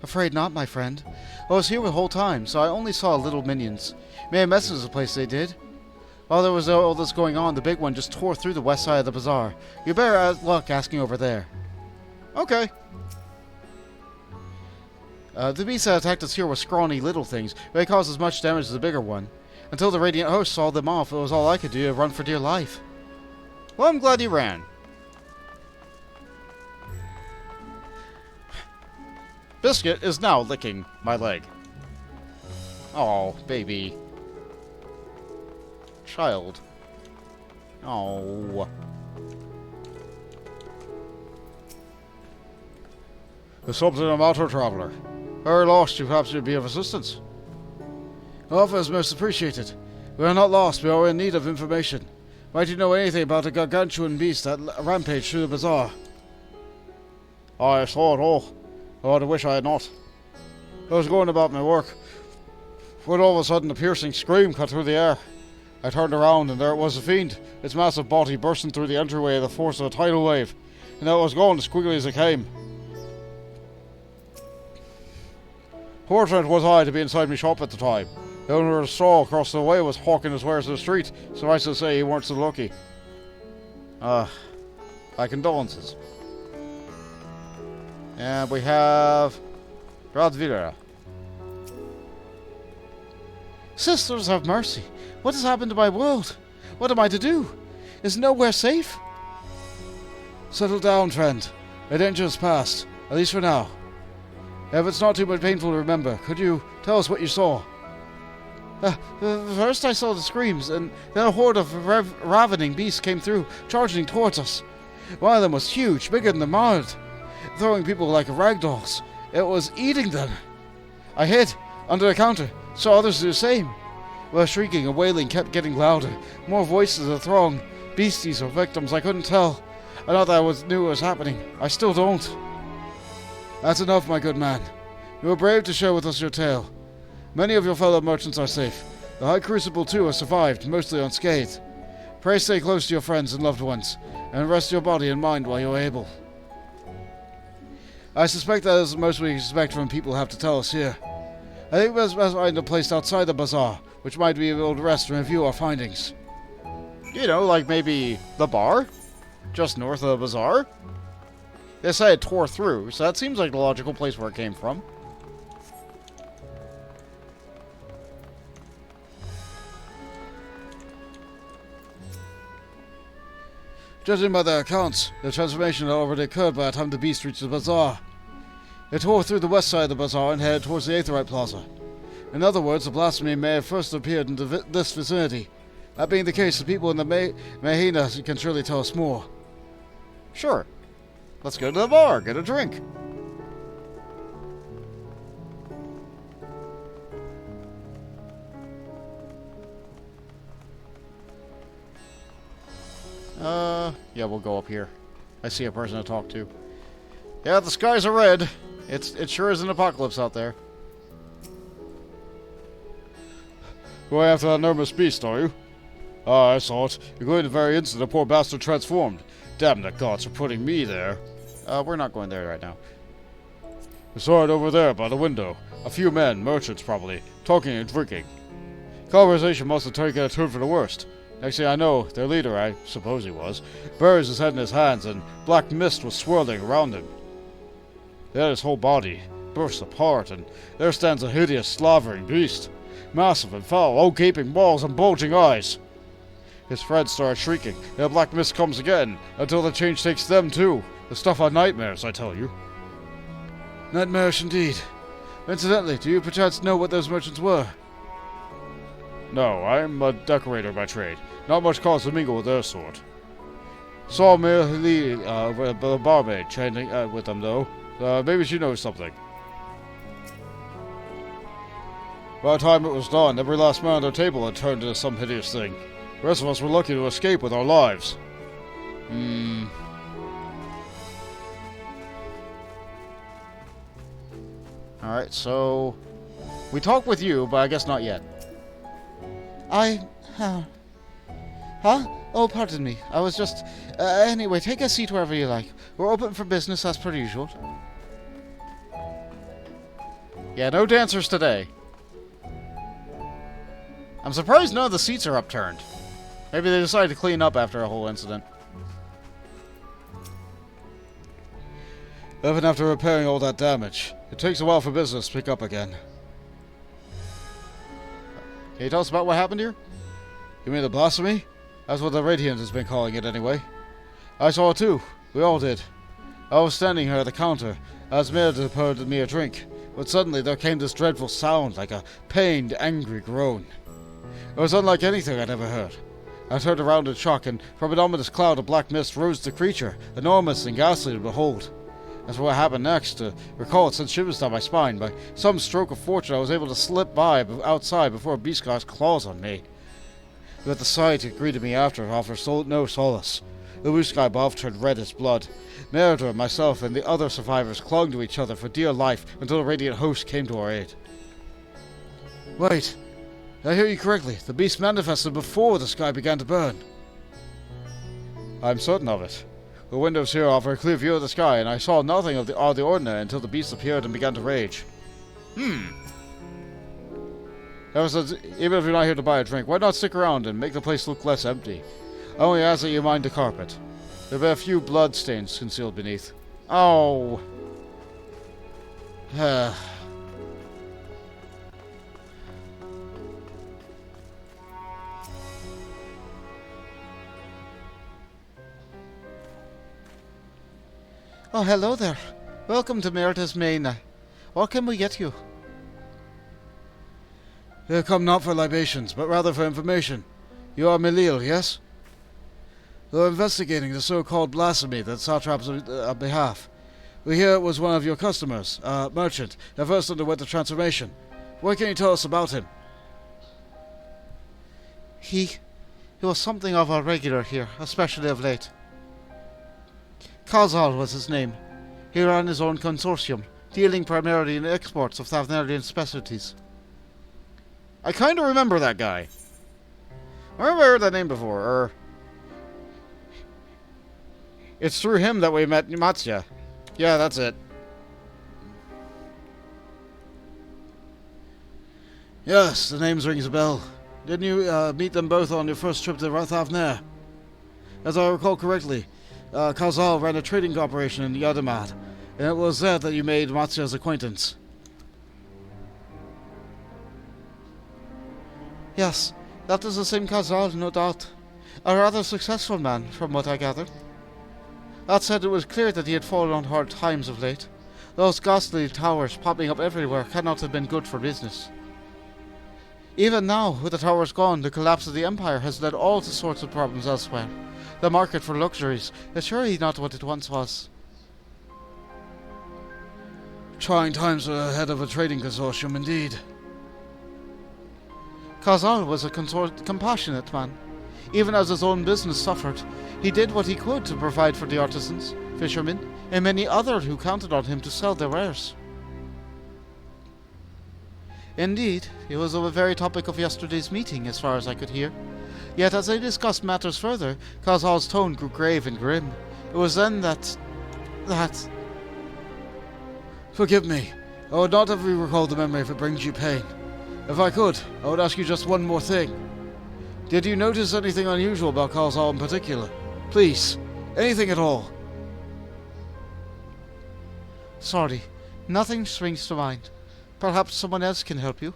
Afraid not, my friend. I was here the whole time, so I only saw little minions. May have messed with the place they did. While there was all this going on, the big one just tore through the west side of the bazaar. You better luck asking over there. Okay. The beasts that attacked us here were scrawny little things, but they caused as much damage as the bigger one. Until the Radiant Host saw them off, it was all I could do to run for dear life. Well, I'm glad you ran. Biscuit is now licking my leg. Oh, baby. Child. Oh. There's something the matter, traveller. Very lost, you perhaps would be of assistance. Offer is most appreciated. We are not lost, we are in need of information. Might you know anything about a gargantuan beast that rampaged through the bazaar? I saw it all. Oh, I wish I had not. I was going about my work, when all of a sudden a piercing scream cut through the air. I turned around, and there it was, the fiend, its massive body bursting through the entryway of the force of a tidal wave, and it was going as quickly as it came. Fortunate was I to be inside my shop at the time. The owner of the stall across the way was hawking his wares to the street, suffice to say he weren't so lucky. My condolences. And we have Radvira. Sisters have mercy. What has happened to my world? What am I to do? Is nowhere safe? Settle down, friend. A danger is past, at least for now. If it's not too much painful to remember, could you tell us what you saw? First I saw the screams, and then a horde of ravening beasts came through, charging towards us. One of them was huge, bigger than the Mard, throwing people like ragdolls. It was eating them. I hid under the counter, saw others do the same. Well, shrieking and wailing kept getting louder. More voices of the throng, beasties or victims, I couldn't tell. I thought I knew what was happening. I still don't. That's enough, my good man. You were brave to share with us your tale. Many of your fellow merchants are safe. The High Crucible, too, has survived, mostly unscathed. Pray stay close to your friends and loved ones, and rest your body and mind while you're able. I suspect that is most we expect from people who have to tell us here. I think we'll best find a place outside the bazaar, which might be able to rest and review our findings. You know, like maybe the bar? Just north of the bazaar? They say it tore through, so that seems like the logical place where it came from. Judging by their accounts, the transformation had already occurred by the time the beast reached the bazaar. It tore through the west side of the bazaar and headed towards the Aetherite Plaza. In other words, the blasphemy may have first appeared in this vicinity. That being the case, the people in the Mahina can surely tell us more. Sure. Let's go to the bar, get a drink. Yeah, we'll go up here. I see a person to talk to. Yeah, the skies are red. It sure is an apocalypse out there. Going after that enormous beast, are you? Ah, I saw it. You're going to the very instant the poor bastard transformed. Damn the gods for putting me there. We're not going there right now. I saw it over there by the window. A few men, merchants probably, talking and drinking. Conversation must have taken a turn for the worst. Next thing I know, their leader, I suppose he was, buries his head in his hands and black mist was swirling around him. Then his whole body bursts apart, and there stands a hideous, slavering beast. Massive and foul, all gaping balls and bulging eyes. His friends start shrieking, and the black mist comes again, until the change takes them too. The stuff of nightmares, I tell you. Nightmarish indeed. Incidentally, do you perchance know what those merchants were? No, I'm a decorator by trade. Not much cause to mingle with their sort. Saw merely the barmaid chatting with them, though. Maybe she knows something. By the time it was dawn, every last man at their table had turned into some hideous thing. The rest of us were lucky to escape with our lives. Alright, so... we talked with you, but I guess not yet. Huh? Oh, pardon me. I was just... anyway, take a seat wherever you like. We're open for business as per usual. Yeah, no dancers today. I'm surprised none of the seats are upturned. Maybe they decided to clean up after a whole incident. Even after repairing all that damage, it takes a while for business to pick up again. Can you tell us about what happened here? You mean the blasphemy? That's what the Radiant has been calling it anyway. I saw it too. We all did. I was standing here at the counter, as Mir poured me a drink, but suddenly there came this dreadful sound, like a pained, angry groan. It was unlike anything I'd ever heard. I turned around in shock, and from an ominous cloud of black mist rose the creature, enormous and ghastly to behold. As for what happened next, to recall it sent shivers down my spine. By some stroke of fortune, I was able to slip by outside before a beast got its claws on me. But the sight it greeted me after offered no solace. The blue sky above turned red as blood. Meridor, myself, and the other survivors clung to each other for dear life until the Radiant host came to our aid. Wait, did I hear you correctly? The beast manifested before the sky began to burn. I'm certain of it. The windows here offer a clear view of the sky, and I saw nothing of the ordinary until the beast appeared and began to rage. Ever since, even if you're not here to buy a drink, why not stick around and make the place look less empty? I only ask that you mind the carpet. There have been a few blood stains concealed beneath. Oh. Oh, hello there. Welcome to Merida's Main. What can we get you? They come not for libations, but rather for information. You are Melil, yes? We're investigating the so-called blasphemy that Satrap's on behalf. We hear it was one of your customers, a merchant, that first underwent the transformation. What can you tell us about him? He was something of a regular here, especially of late. Khazal was his name. He ran his own consortium, dealing primarily in exports of Thavnairian specialties. I kind of remember that guy. I remember I heard that name before, It's through him that we met Matsya. Yeah, that's it. Yes, the name rings a bell. Didn't you meet them both on your first trip to Thavnair? As I recall correctly, Khazal ran a trading operation in Yadamad, and it was there that you made Matsya's acquaintance. Yes, that is the same Khazal, no doubt. A rather successful man, from what I gathered. That said, it was clear that he had fallen on hard times of late. Those ghastly towers popping up everywhere cannot have been good for business. Even now, with the towers gone, the collapse of the Empire has led all to sorts of problems elsewhere. The market for luxuries is surely not what it once was. Trying times for the head of a trading consortium, indeed. Khazal was a compassionate man. Even as his own business suffered, he did what he could to provide for the artisans, fishermen, and many others who counted on him to sell their wares. Indeed, it was the very topic of yesterday's meeting, as far as I could hear. Yet as they discussed matters further, Khazal's tone grew grave and grim. It was then that... Forgive me. I would not have recalled the memory if it brings you pain. If I could, I would ask you just one more thing. Did you notice anything unusual about Khazal in particular? Please, anything at all. Sorry, nothing springs to mind. Perhaps someone else can help you.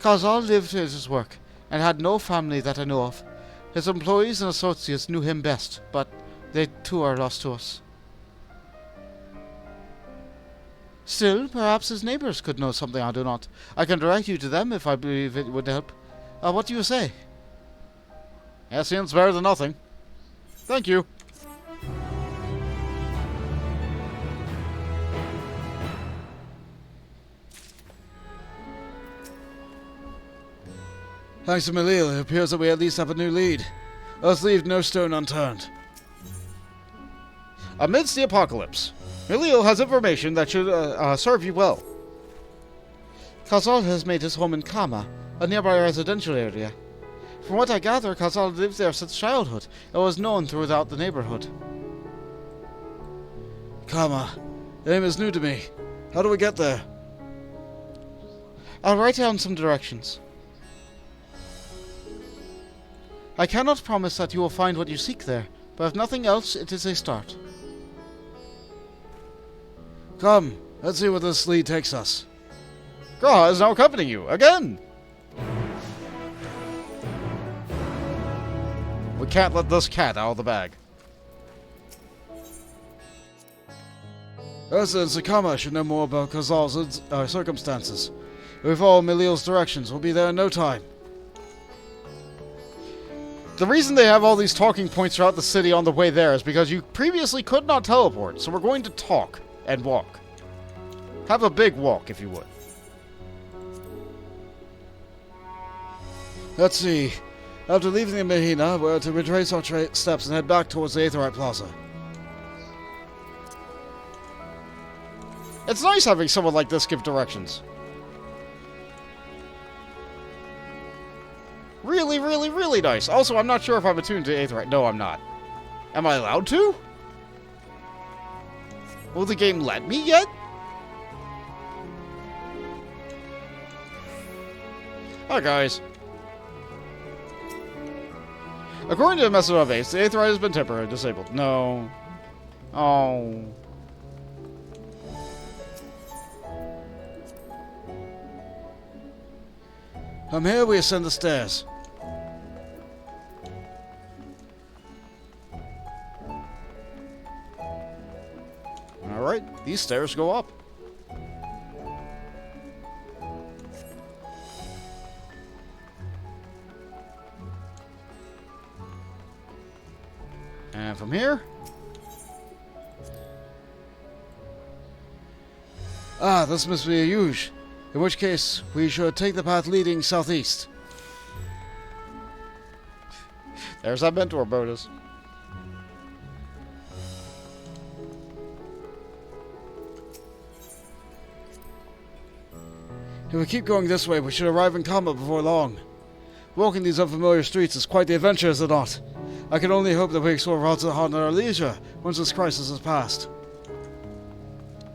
Khazal lived his work, and had no family that I know of. His employees and associates knew him best, but they too are lost to us. Still, perhaps his neighbours could know something I do not. I can direct you to them if I believe it would help. What do you say? That seems better than nothing. Thank you. Thanks to Malil, it appears that we at least have a new lead. Let's leave no stone unturned. Amidst the apocalypse, Malil has information that should serve you well. Khazal has made his home in Kama, a nearby residential area. From what I gather, Khazal lived there since childhood and was known throughout the neighborhood. Kama. The name is new to me. How do we get there? I'll write down some directions. I cannot promise that you will find what you seek there, but if nothing else, it is a start. Come, let's see where this lead takes us. Graha is now accompanying you, again! We can't let this cat out of the bag. Residents of Kama should know more about Khazal's circumstances. If we follow Malil's directions, we'll be there in no time. The reason they have all these talking points throughout the city on the way there is because you previously could not teleport, so we're going to talk and walk. Have a big walk, if you would. Let's see. After leaving the Mahina, we're to retrace our steps and head back towards the Aetheryte Plaza. It's nice having someone like this give directions. Really, really, really nice. Also, I'm not sure if I'm attuned to Aetheryte. No, I'm not. Am I allowed to? Will the game let me yet? Hi, guys. According to the message of Ace, the Aetheryte has been temporarily disabled. No. Oh. From here, we ascend the stairs. Alright, these stairs go up. And from here... Ah, this must be a huge. In which case, we should take the path leading southeast. There's that mentor bonus. If we keep going this way, we should arrive in Kama before long. Walking these unfamiliar streets is quite the adventure, is it not? I can only hope that we explore routes at our leisure once this crisis has passed.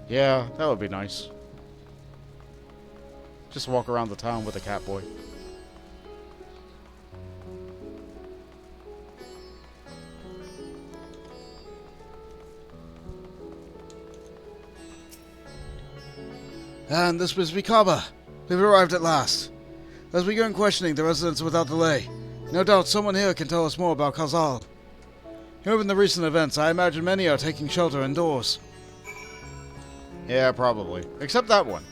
Yeah, that would be nice. Just walk around the town with a Catboy. And this must be Kama. We've arrived at last. Let's begin questioning the residents without delay. No doubt someone here can tell us more about Khazal. Given the recent events, I imagine many are taking shelter indoors. Yeah, probably. Except that one.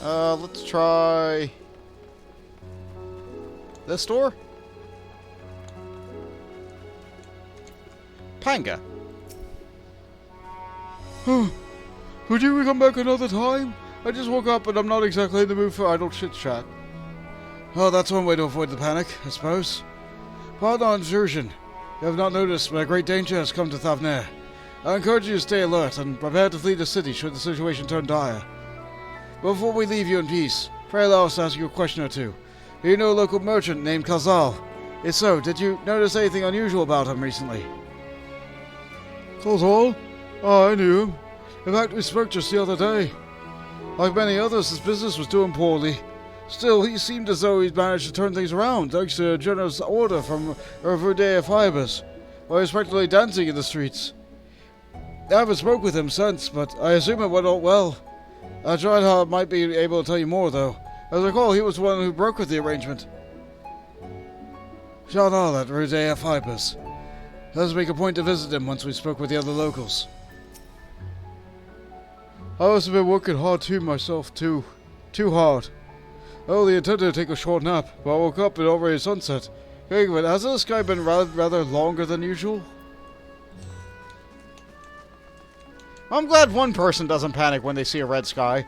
Let's try this store. Panga. Would you come back another time? I just woke up and I'm not exactly in the mood for idle chit-chat. Oh, that's one way to avoid the panic, I suppose. Pardon our intrusion. You have not noticed, but a great danger has come to Thavnair. I encourage you to stay alert and prepare to flee the city should the situation turn dire. Before we leave you in peace, pray allow us to ask you a question or two. Do you know a local merchant named Khazal? If so, did you notice anything unusual about him recently? Khazal? Oh, I knew him. In fact, we spoke just the other day. Like many others, his business was doing poorly. Still, he seemed as though he'd managed to turn things around, thanks to a generous order from Verdea Fibers, while he was practically dancing in the streets. I haven't spoke with him since, but I assume it went all well. I tried how I might be able to tell you more, though. As I recall, he was the one who brokered the arrangement. Shout out at Verdea Fibers. Let's make a point to visit him once we spoke with the other locals. I must have been working hard too myself, too. Too hard. I only intended to take a short nap, but I woke up and already sunset. Think of it, has the sky been rather longer than usual? I'm glad one person doesn't panic when they see a red sky.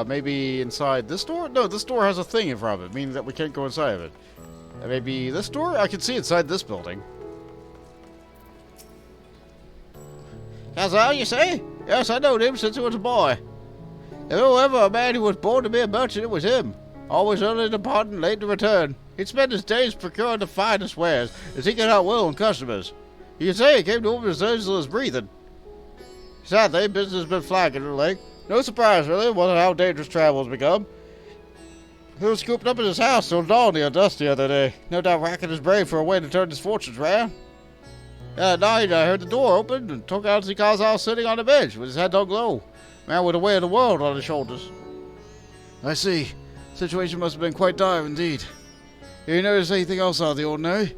Maybe inside this door? No, this door has a thing in front of it, meaning that we can't go inside of it. Maybe this door? I can see inside this building. Khazal, you say? Yes, I known him since he was a boy. If there were ever a man who was born to be a merchant, it was him. Always early to depart and late to return. He'd spend his days procuring the finest wares, as he could outwill customers. You could say he came to him as easy as breathing. Sadly, business has been flagging in the lake. No surprise, really, wonder how dangerous travel has become. He was scooped up in his house till dawn near dusk the other day. No doubt racking his brain for a way to turn his fortunes round. At night, I heard the door open and took out to see Khazal sitting on the bench with his head dug low. Man with the weight of the world on his shoulders. I see. Situation must have been quite dire indeed. Did you notice anything else out of the ordinary?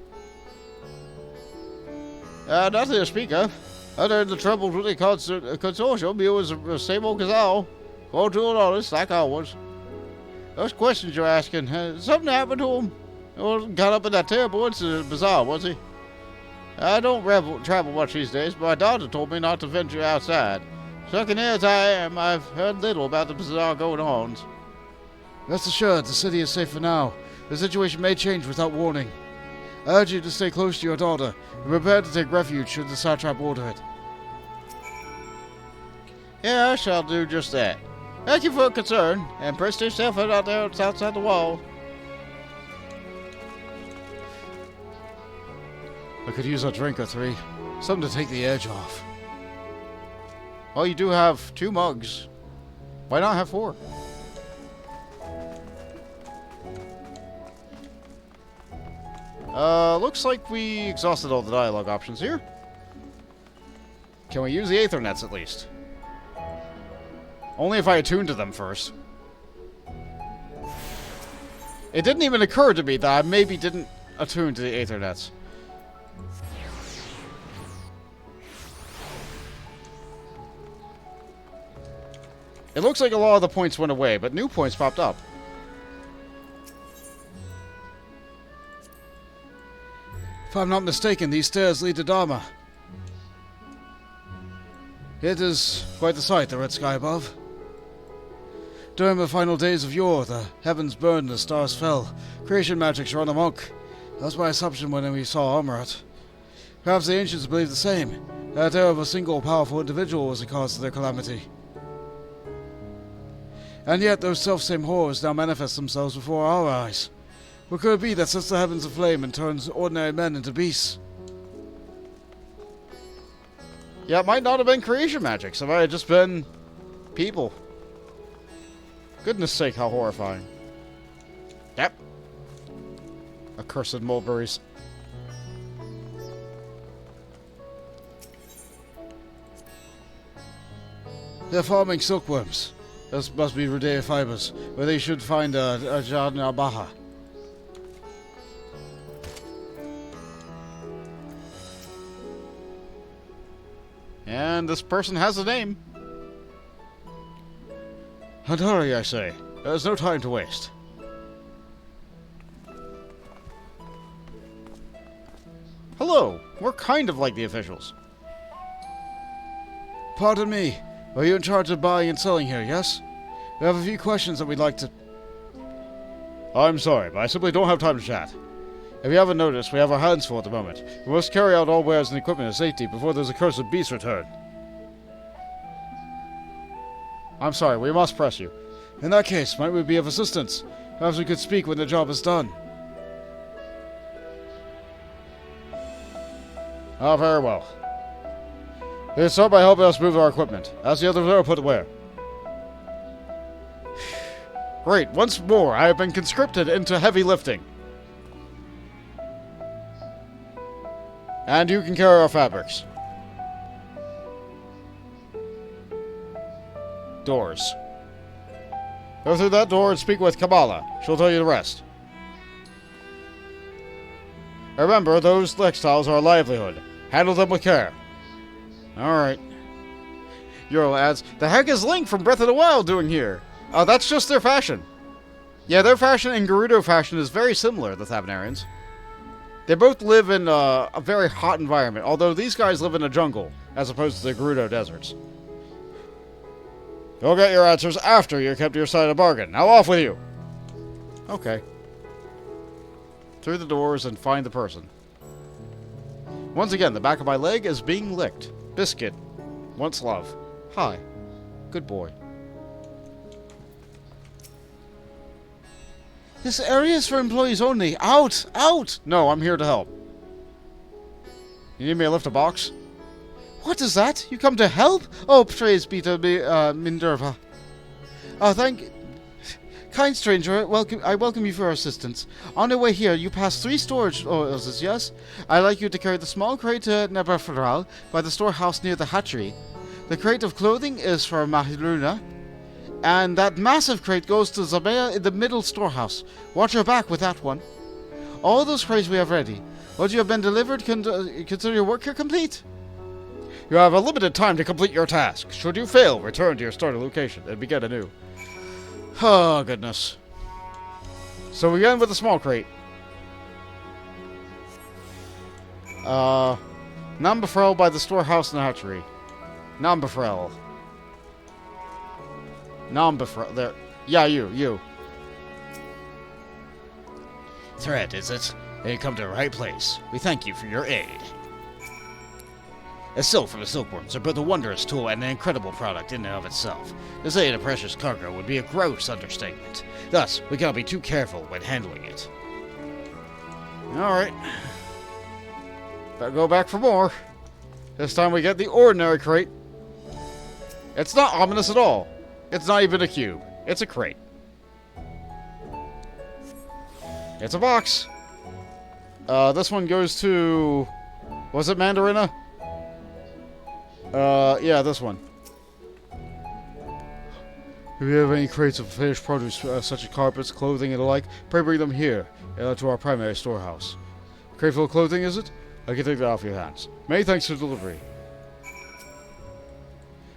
Nothing to speak of. Other than the troubles with the consortium, he was the same old Khazal. All true and honest, like always. Those questions you're asking, something happened to him? He wasn't caught up in that terrible incident in the bazaar, was he? I don't travel much these days, but my daughter told me not to venture outside. Stuck in here as I am, I've heard little about the bazaar going on. Rest assured, the city is safe for now. The situation may change without warning. I urge you to stay close to your daughter and prepare to take refuge should the satrap order it. Yeah, I shall do just that. Thank you for your concern, and press yourself out there outside the wall. I could use a drink or three. Something to take the edge off. Well, you do have 2 mugs. Why not have 4? Looks like we exhausted all the dialogue options here. Can we use the Aethernets at least? Only if I attune to them first. It didn't even occur to me that I maybe didn't attune to the Aethernets. It looks like a lot of the points went away, but new points popped up. If I'm not mistaken, these stairs lead to Dharma. It is quite the sight, the red sky above. During the final days of yore, the heavens burned and the stars fell. Creation magics run amok. That was my assumption when we saw Amarat. Perhaps the ancients believed the same. That there of a single powerful individual was the cause of their calamity. And yet those self-same horrors now manifest themselves before our eyes. What could it be that sets the heavens aflame and turns ordinary men into beasts? Yeah, it might not have been creation magics. It might have just been people. Goodness sake, how horrifying. Yep. Accursed mulberries. They're farming silkworms. This must be Rudea fibers, where they should find a Jadna Baha. And this person has a name. And hurry, I say. There's no time to waste. Hello. We're kind of like the officials. Pardon me. Are you in charge of buying and selling here, yes? We have a few questions that we'd like to... I'm sorry, but I simply don't have time to chat. If you haven't noticed, we have our hands full at the moment. We must carry out all wares and equipment in safety before those accursed beasts return. I'm sorry, we must press you. In that case, might we be of assistance? Perhaps we could speak when the job is done. Ah, very well. Please start by helping us move our equipment. As the others are put where? Great, once more, I have been conscripted into heavy lifting. And you can carry our fabrics. Doors. Go through that door and speak with Kamala. She'll tell you the rest. Remember, those textiles are a livelihood. Handle them with care. Alright. Euro adds, the heck is Link from Breath of the Wild doing here? Oh, that's just their fashion. Yeah, their fashion and Gerudo fashion is very similar, the Thavnairians. They both live in a very hot environment, although these guys live in a jungle, as opposed to the Gerudo deserts. You'll get your answers after you kept your side of the bargain. Now off with you! Okay. Through the doors and find the person. Once again, the back of my leg is being licked. Biscuit. Wants love. Hi. Good boy. This area is for employees only. Out! Out! No, I'm here to help. You need me to lift a box? What is that? You come to help? Oh, praise be to Minerva. Oh, thank... Kind stranger, I welcome you for your assistance. On your way here, you pass 3 storage houses, yes? I'd like you to carry the small crate to Neberferal by the storehouse near the hatchery. The crate of clothing is for Mahiluna. And that massive crate goes to Zabea in the middle storehouse. Watch your back with that one. All those crates we have ready. Once you have been delivered, consider your work here complete. You have a limited time to complete your task. Should you fail, return to your starting location and begin anew. Oh, goodness. So we end with a small crate. Nambafrel by the storehouse and the hatchery. Nambafrel. Nambafrel. There. Yeah, you. Threat, is it? You come to the right place. We thank you for your aid. The silk from the silkworms are both a wondrous tool and an incredible product in and of itself. To say it a precious cargo would be a gross understatement. Thus, we cannot be too careful when handling it. Alright. Better go back for more. This time we get the ordinary crate. It's not ominous at all. It's not even a cube. It's a crate. It's a box. This one goes to... Was it Mandarina? Yeah, this one. If you have any crates of finished produce, such as carpets, clothing, and the like, pray bring them here, to our primary storehouse. Crate full of clothing, is it? I can take that off your hands. Many thanks for delivery.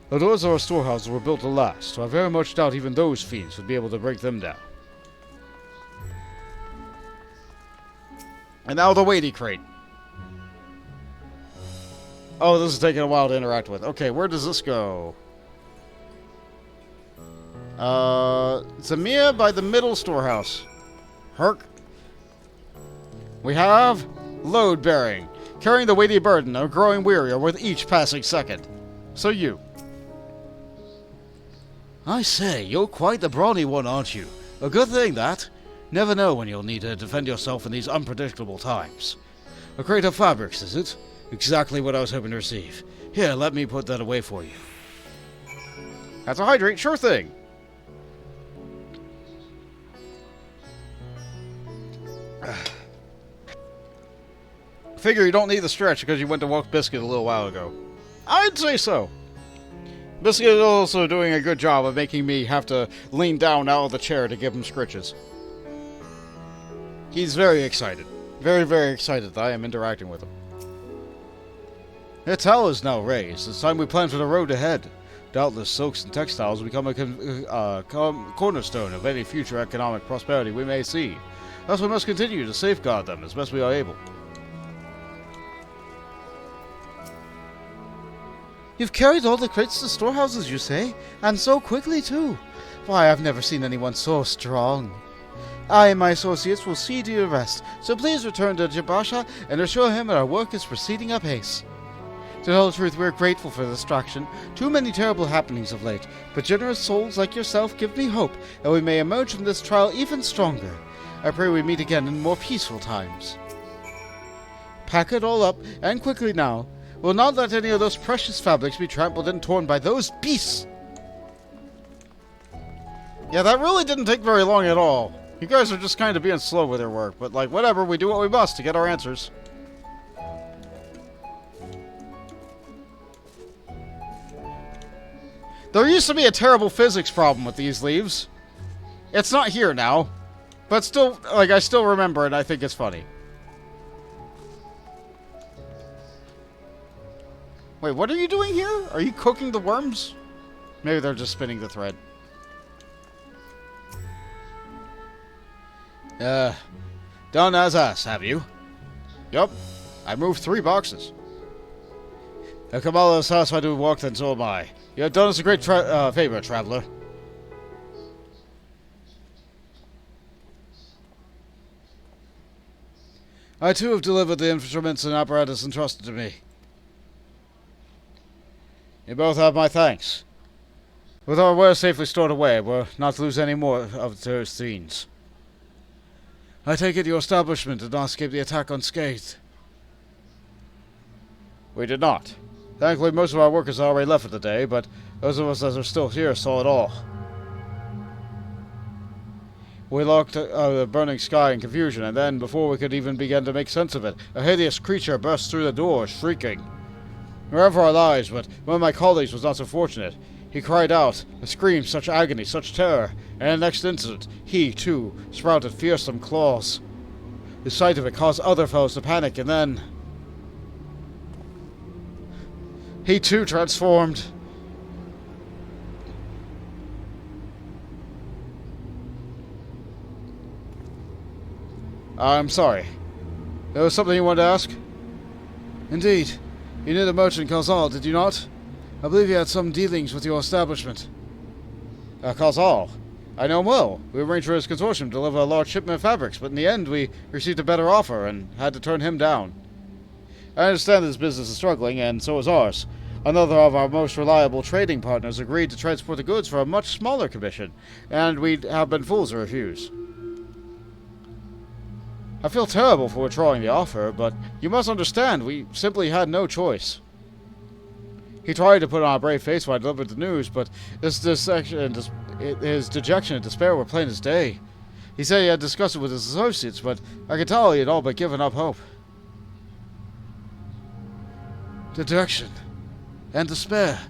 The doors of our storehouses were built to last, so I very much doubt even those fiends would be able to break them down. And now the weighty crate. Oh, this is taking a while to interact with. Okay, where does this go? Zamia by the middle storehouse. Herc. We have load bearing. Carrying the weighty burden of growing wearier with each passing second. So you. I say, you're quite the brawny one, aren't you? A good thing, that. Never know when you'll need to defend yourself in these unpredictable times. A crate of fabrics, is it? Exactly what I was hoping to receive. Here, let me put that away for you. That's a hydrate, sure thing. Figure you don't need the stretch because you went to walk Biscuit a little while ago. I'd say so. Biscuit is also doing a good job of making me have to lean down out of the chair to give him scritches. He's very excited. Very, very excited that I am interacting with him. The tower is now raised. It's time we plan for the road ahead. Doubtless, silks and textiles will become a cornerstone of any future economic prosperity we may see. Thus, we must continue to safeguard them as best we are able. You've carried all the crates to storehouses, you say? And so quickly, too. Why, I've never seen anyone so strong. I and my associates will see to your rest, so please return to Jabasha and assure him that our work is proceeding apace. To tell the truth, we're grateful for the distraction. Too many terrible happenings of late, but generous souls like yourself give me hope that we may emerge from this trial even stronger. I pray we meet again in more peaceful times. Pack it all up, and quickly now. We'll not let any of those precious fabrics be trampled and torn by those beasts! Yeah, that really didn't take very long at all. You guys are just kind of being slow with your work, but like, whatever, we do what we must to get our answers. There used to be a terrible physics problem with these leaves. It's not here now. But still, like, I still remember it, I think it's funny. Wait, what are you doing here? Are you cooking the worms? Maybe they're just spinning the thread. Done as us, have you? Yup. I moved 3 boxes. Kamala's house I do walk, then so am I. You have done us a great favor, traveler. I too have delivered the instruments and apparatus entrusted to me. You both have my thanks. With our wares safely stored away, we're not to lose any more of those fiends. I take it your establishment did not escape the attack unscathed. We did not. Thankfully, most of our workers are already left for the day, but those of us that are still here saw it all. We looked at the burning sky in confusion, and then, before we could even begin to make sense of it, a hideous creature burst through the door, shrieking. We ran for our lives, but one of my colleagues was not so fortunate. He cried out, and screamed such agony, such terror, and in the next instant, he, too, sprouted fearsome claws. The sight of it caused other fellows to panic, and then... he, too, transformed. I'm sorry. There was something you wanted to ask? Indeed. You knew the merchant Khazal, did you not? I believe he had some dealings with your establishment. Khazal? I know him well. We arranged for his consortium to deliver a large shipment of fabrics, but in the end we received a better offer and had to turn him down. I understand this business is struggling, and so is ours. Another of our most reliable trading partners agreed to transport the goods for a much smaller commission, and we'd have been fools to refuse. I feel terrible for withdrawing the offer, but you must understand, we simply had no choice. He tried to put on a brave face when I delivered the news, but his dejection and despair were plain as day. He said he had discussed it with his associates, but I could tell he had all but given up hope. Dejection and despair.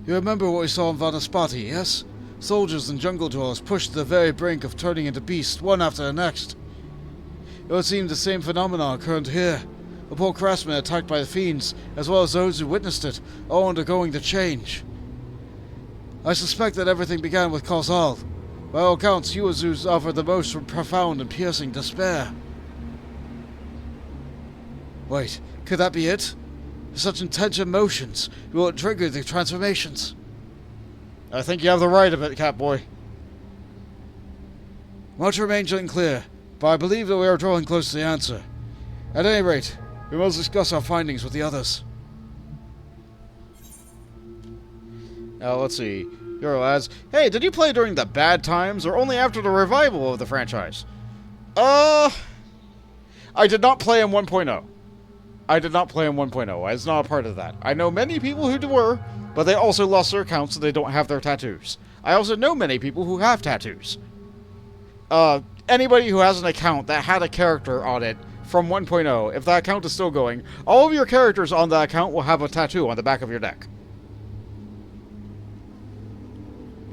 You remember what we saw in Vanaspati, yes? Soldiers and jungle dwellers pushed to the very brink of turning into beasts, one after the next. It would seem the same phenomenon occurred here. A poor craftsman attacked by the fiends, as well as those who witnessed it, all undergoing the change. I suspect that everything began with Khazal. By all accounts, Yuazu's offered the most profound and piercing despair. Wait, could that be it? Such intense emotions, will it trigger the transformations? I think you have the right of it, Catboy. Much remains unclear, but I believe that we are drawing close to the answer. At any rate, we must discuss our findings with the others. Now, let's see. Here, lads. Hey, did you play during the bad times, or only after the revival of the franchise? I did not play in 1.0. I did not play in 1.0. I was not a part of that. I know many people who were, but they also lost their accounts so they don't have their tattoos. I also know many people who have tattoos. Anybody who has an account that had a character on it from 1.0, if that account is still going, all of your characters on that account will have a tattoo on the back of your neck.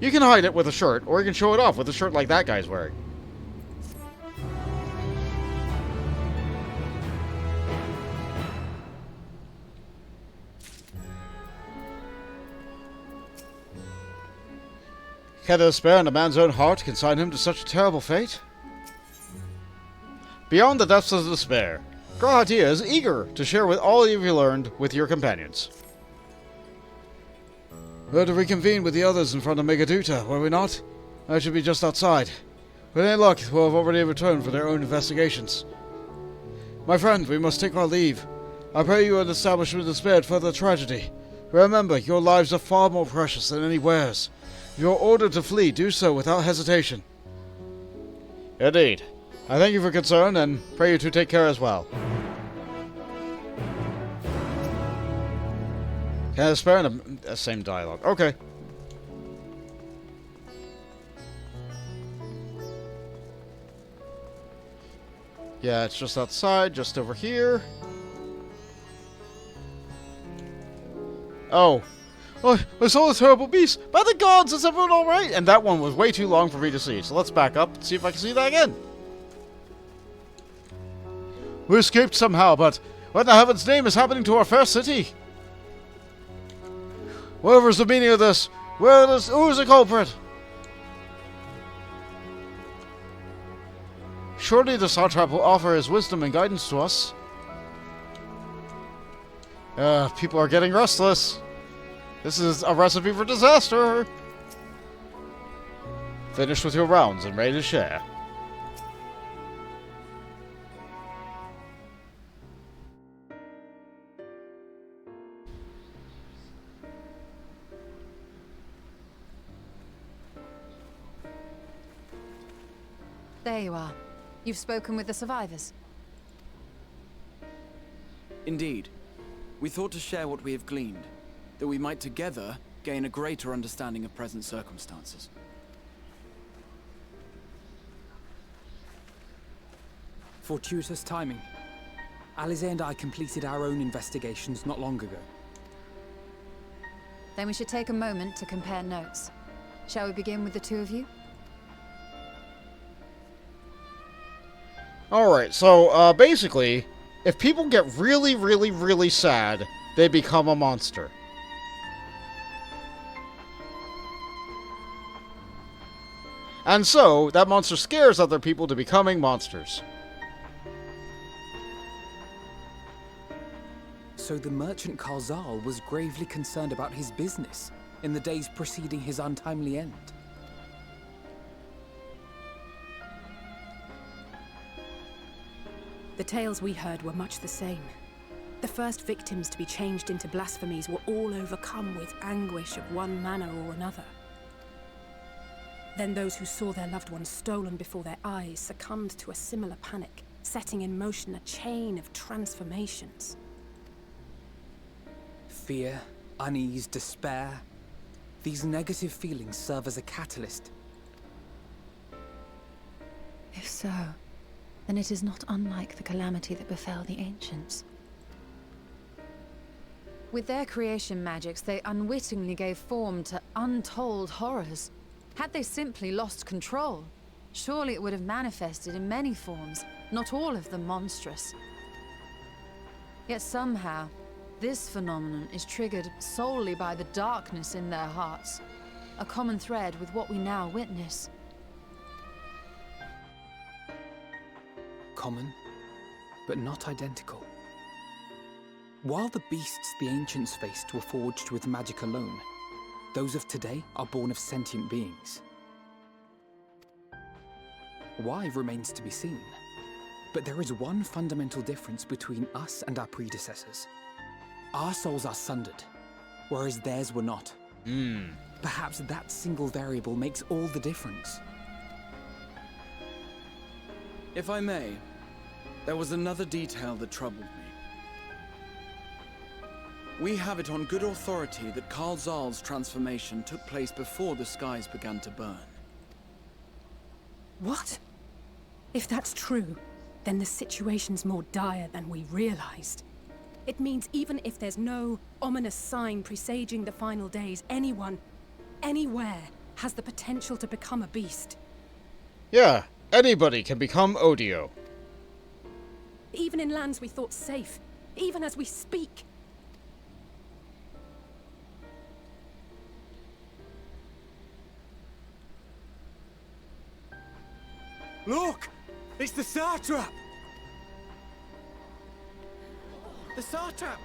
You can hide it with a shirt, or you can show it off with a shirt like that guy's wearing. Can the despair in a man's own heart consign him to such a terrible fate? Beyond the depths of despair, Grahatia is eager to share with all you've learned with your companions. We're to reconvene with the others in front of Megaduta, were we not? I should be just outside. With any luck, we'll have already returned for their own investigations. My friend, we must take our leave. I pray you and establishment is spared further tragedy. Remember, your lives are far more precious than any wares. If you are ordered to flee, do so without hesitation. Indeed. I thank you for concern, and pray you to take care as well. Can I spare the same dialogue? Okay. Yeah, it's just outside, just over here. Oh. Oh, I saw this terrible beast! By the gods, is everyone alright? And that one was way too long for me to see, so let's back up and see if I can see that again. We escaped somehow, but what in the heaven's name is happening to our fair city? Whatever is the meaning of this? Who is the culprit? Surely the Satrap will offer his wisdom and guidance to us. People are getting restless. This is a recipe for disaster. Finished with your rounds and ready to share. There you are. You've spoken with the survivors. Indeed. We thought to share what we have gleaned, that we might together gain a greater understanding of present circumstances. Fortuitous timing. Alize and I completed our own investigations not long ago. Then we should take a moment to compare notes. Shall we begin with the two of you? Alright, so, basically, if people get really, really, really sad, they become a monster. And so, that monster scares other people to becoming monsters. So the merchant Karzal was gravely concerned about his business in the days preceding his untimely end. The tales we heard were much the same. The first victims to be changed into blasphemies were all overcome with anguish of one manner or another. Then those who saw their loved ones stolen before their eyes succumbed to a similar panic, setting in motion a chain of transformations. Fear, unease, despair. These negative feelings serve as a catalyst. If so, then it is not unlike the calamity that befell the ancients. With their creation magics, they unwittingly gave form to untold horrors. Had they simply lost control, surely it would have manifested in many forms, not all of them monstrous. Yet somehow, this phenomenon is triggered solely by the darkness in their hearts, a common thread with what we now witness. Common, but not identical. While the beasts the ancients faced were forged with magic alone, those of today are born of sentient beings. Why remains to be seen, but there is one fundamental difference between us and our predecessors. Our souls are sundered, whereas theirs were not. Perhaps that single variable makes all the difference. If I may, there was another detail that troubled me. We have it on good authority that Karzal's transformation took place before the skies began to burn. What? If that's true, then the situation's more dire than we realized. It means even if there's no ominous sign presaging the final days, anyone, anywhere, has the potential to become a beast. Yeah, anybody can become Odio. Even in lands we thought safe, even as we speak. Look! It's the Satrap! The Satrap!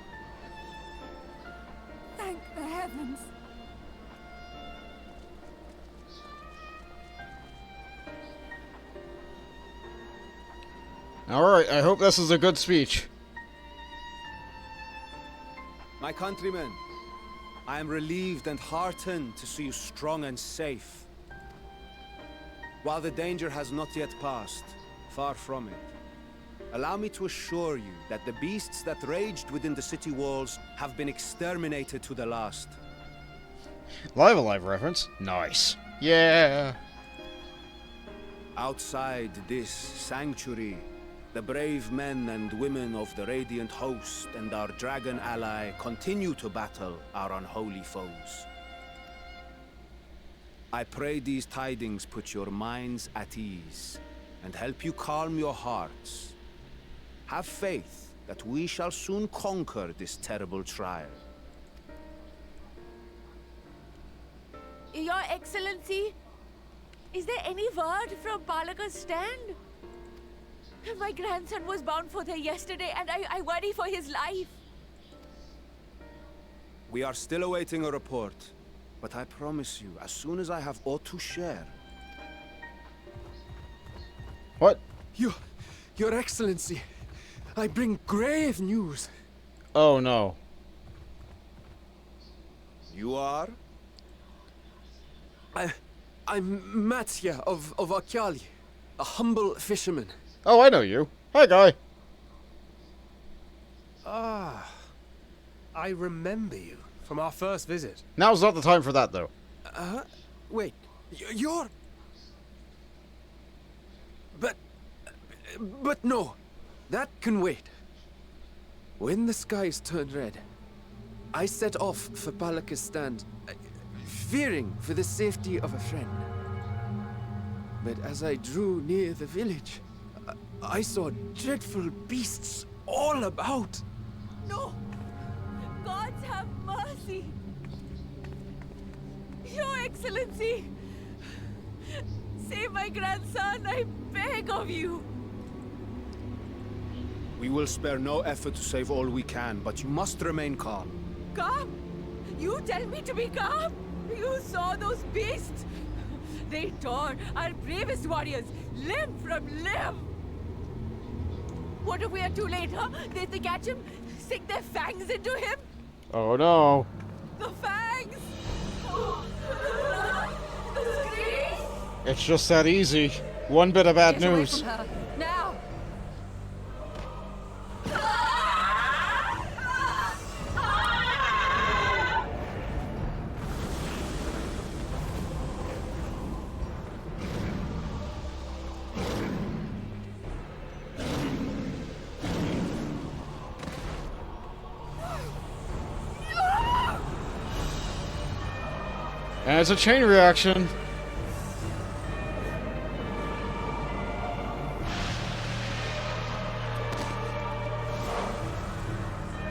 Thank the heavens. Alright, I hope this is a good speech. My countrymen, I am relieved and heartened to see you strong and safe. While the danger has not yet passed, far from it, allow me to assure you that the beasts that raged within the city walls have been exterminated to the last. Live Alive reference? Nice. Yeah. Outside this sanctuary, the brave men and women of the Radiant Host and our dragon ally continue to battle our unholy foes. I pray these tidings put your minds at ease and help you calm your hearts. Have faith that we shall soon conquer this terrible trial. Your Excellency, is there any word from Balaka's stand? My grandson was bound for there yesterday, and I worry for his life. We are still awaiting a report, but I promise you, as soon as I have aught to share... What? Your Excellency, I bring grave news. Oh no. You are? I'm Matya of Akyali, a humble fisherman. Oh, I know you. Hi, guy. Ah, I remember you from our first visit. Now's not the time for that, though. Wait, you're... But no, that can wait. When the skies turned red, I set off for Balaka's stand, fearing for the safety of a friend. But as I drew near the village, I saw dreadful beasts all about. No! Gods have mercy! Your Excellency! Save my grandson, I beg of you! We will spare no effort to save all we can, but you must remain calm. Calm? You tell me to be calm? You saw those beasts? They tore our bravest warriors limb from limb! What if we are too late, huh? They catch him, sink their fangs into him? Oh no. The fangs! The screams! It's just that easy. One bit of bad Get away news. from her. Now! And it's a chain reaction.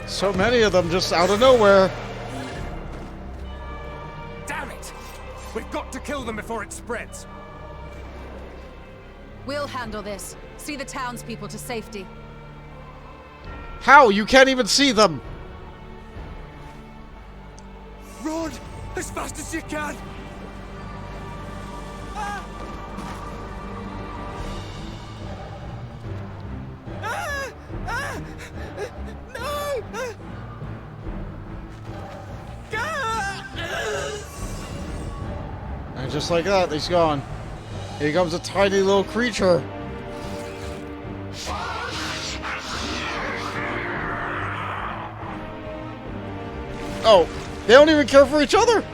So many of them just out of nowhere. Damn it! We've got to kill them before it spreads. We'll handle this. See the townspeople to safety. How? You can't even see them. Run as fast as you can. And just like that, he's gone. Here comes a tiny little creature. Oh, they don't even care for each other.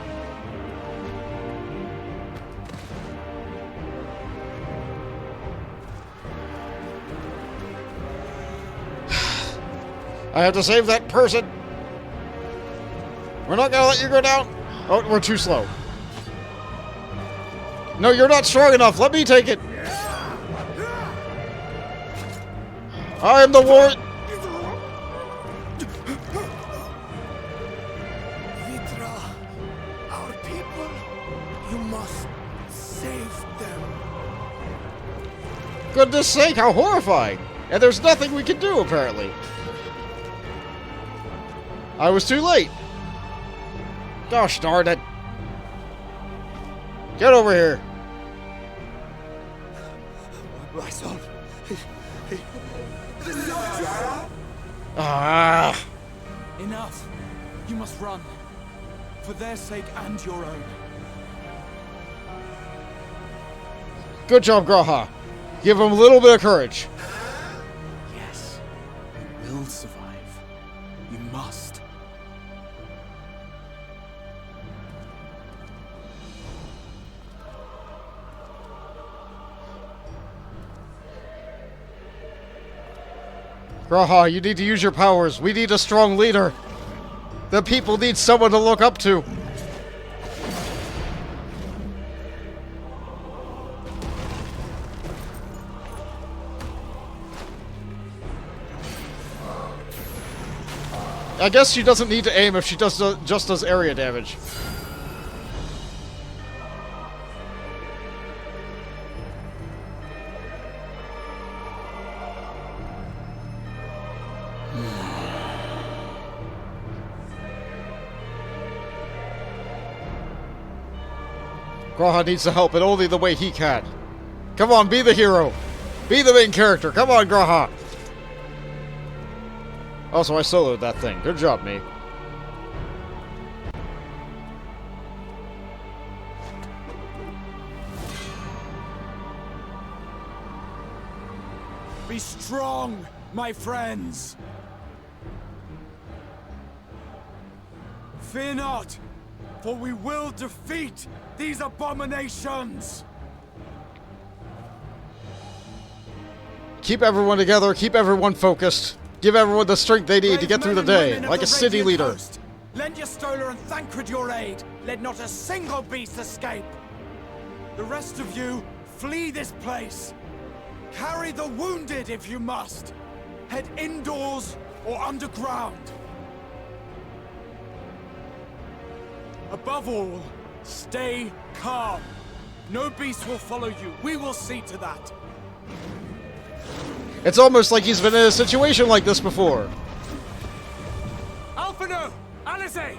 I have to save that person. We're not gonna let you go down. Oh, we're too slow. No, you're not strong enough. Let me take it. I am the war... Vitra, our people, you must save them. Goodness sake, how horrifying. And there's nothing we can do, apparently. I was too late. Gosh darn it. Get over here. My son. Ah. Enough. You must run. For their sake and your own. Good job, Graha. Give him a little bit of courage. Yes. You will survive. You must. Graha, you need to use your powers. We need a strong leader. The people need someone to look up to. I guess she doesn't need to aim if she just does area damage. Graha needs the help in only the way he can. Come on, be the hero. Be the main character. Come on, Graha. Also, I soloed that thing. Good job, me. Be strong, my friends. Fear not, for we will defeat these abominations! Keep everyone together, keep everyone focused. Give everyone the strength they need to get through the day, like a city leader. Host, lend your Stola and Thancred your aid. Let not a single beast escape. The rest of you, flee this place. Carry the wounded if you must. Head indoors or underground. Above all, stay calm. No beast will follow you. We will see to that. It's almost like he's been in a situation like this before. Alphino! Alice!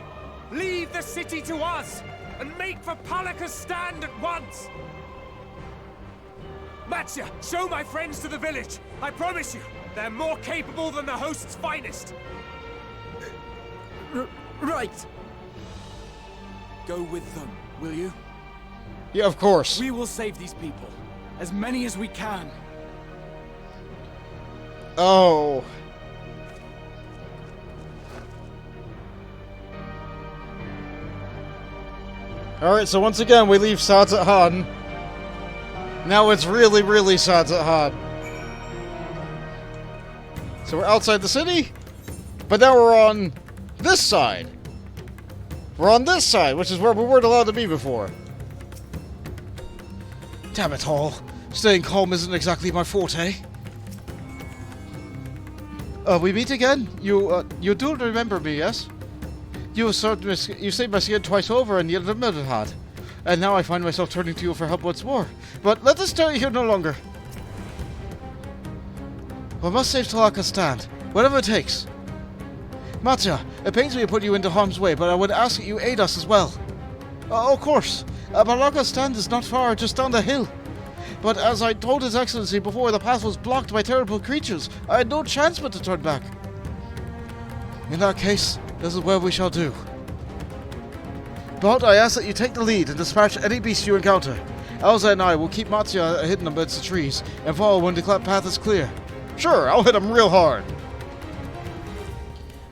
Leave the city to us, and make for Palaka's stand at once! Matsya, show my friends to the village. I promise you, they're more capable than the host's finest. Right. Go with them, will you? Yeah, of course. We will save these people. As many as we can. Oh. Alright, so once again we leave Sadzat Han. Now it's really, really Sadzat Han. So we're outside the city, but now we're on this side. We're on this side, which is where we weren't allowed to be before. Damn it all. Staying calm isn't exactly my forte. We meet again? You do remember me, yes? You saved my skin twice over and yet admitted had. And now I find myself turning to you for help once more. But let us stay here no longer. We must save Talaka's stand, whatever it takes. Matsya, it pains me to put you into harm's way, but I would ask that you aid us as well. Of course. Talaka's stand is not far, just down the hill. But as I told His Excellency before, the path was blocked by terrible creatures. I had no chance but to turn back. In that case, this is where we shall do. But I ask that you take the lead and dispatch any beast you encounter. Elsa and I will keep Matsya hidden amidst the trees and follow when the path is clear. Sure, I'll hit him real hard.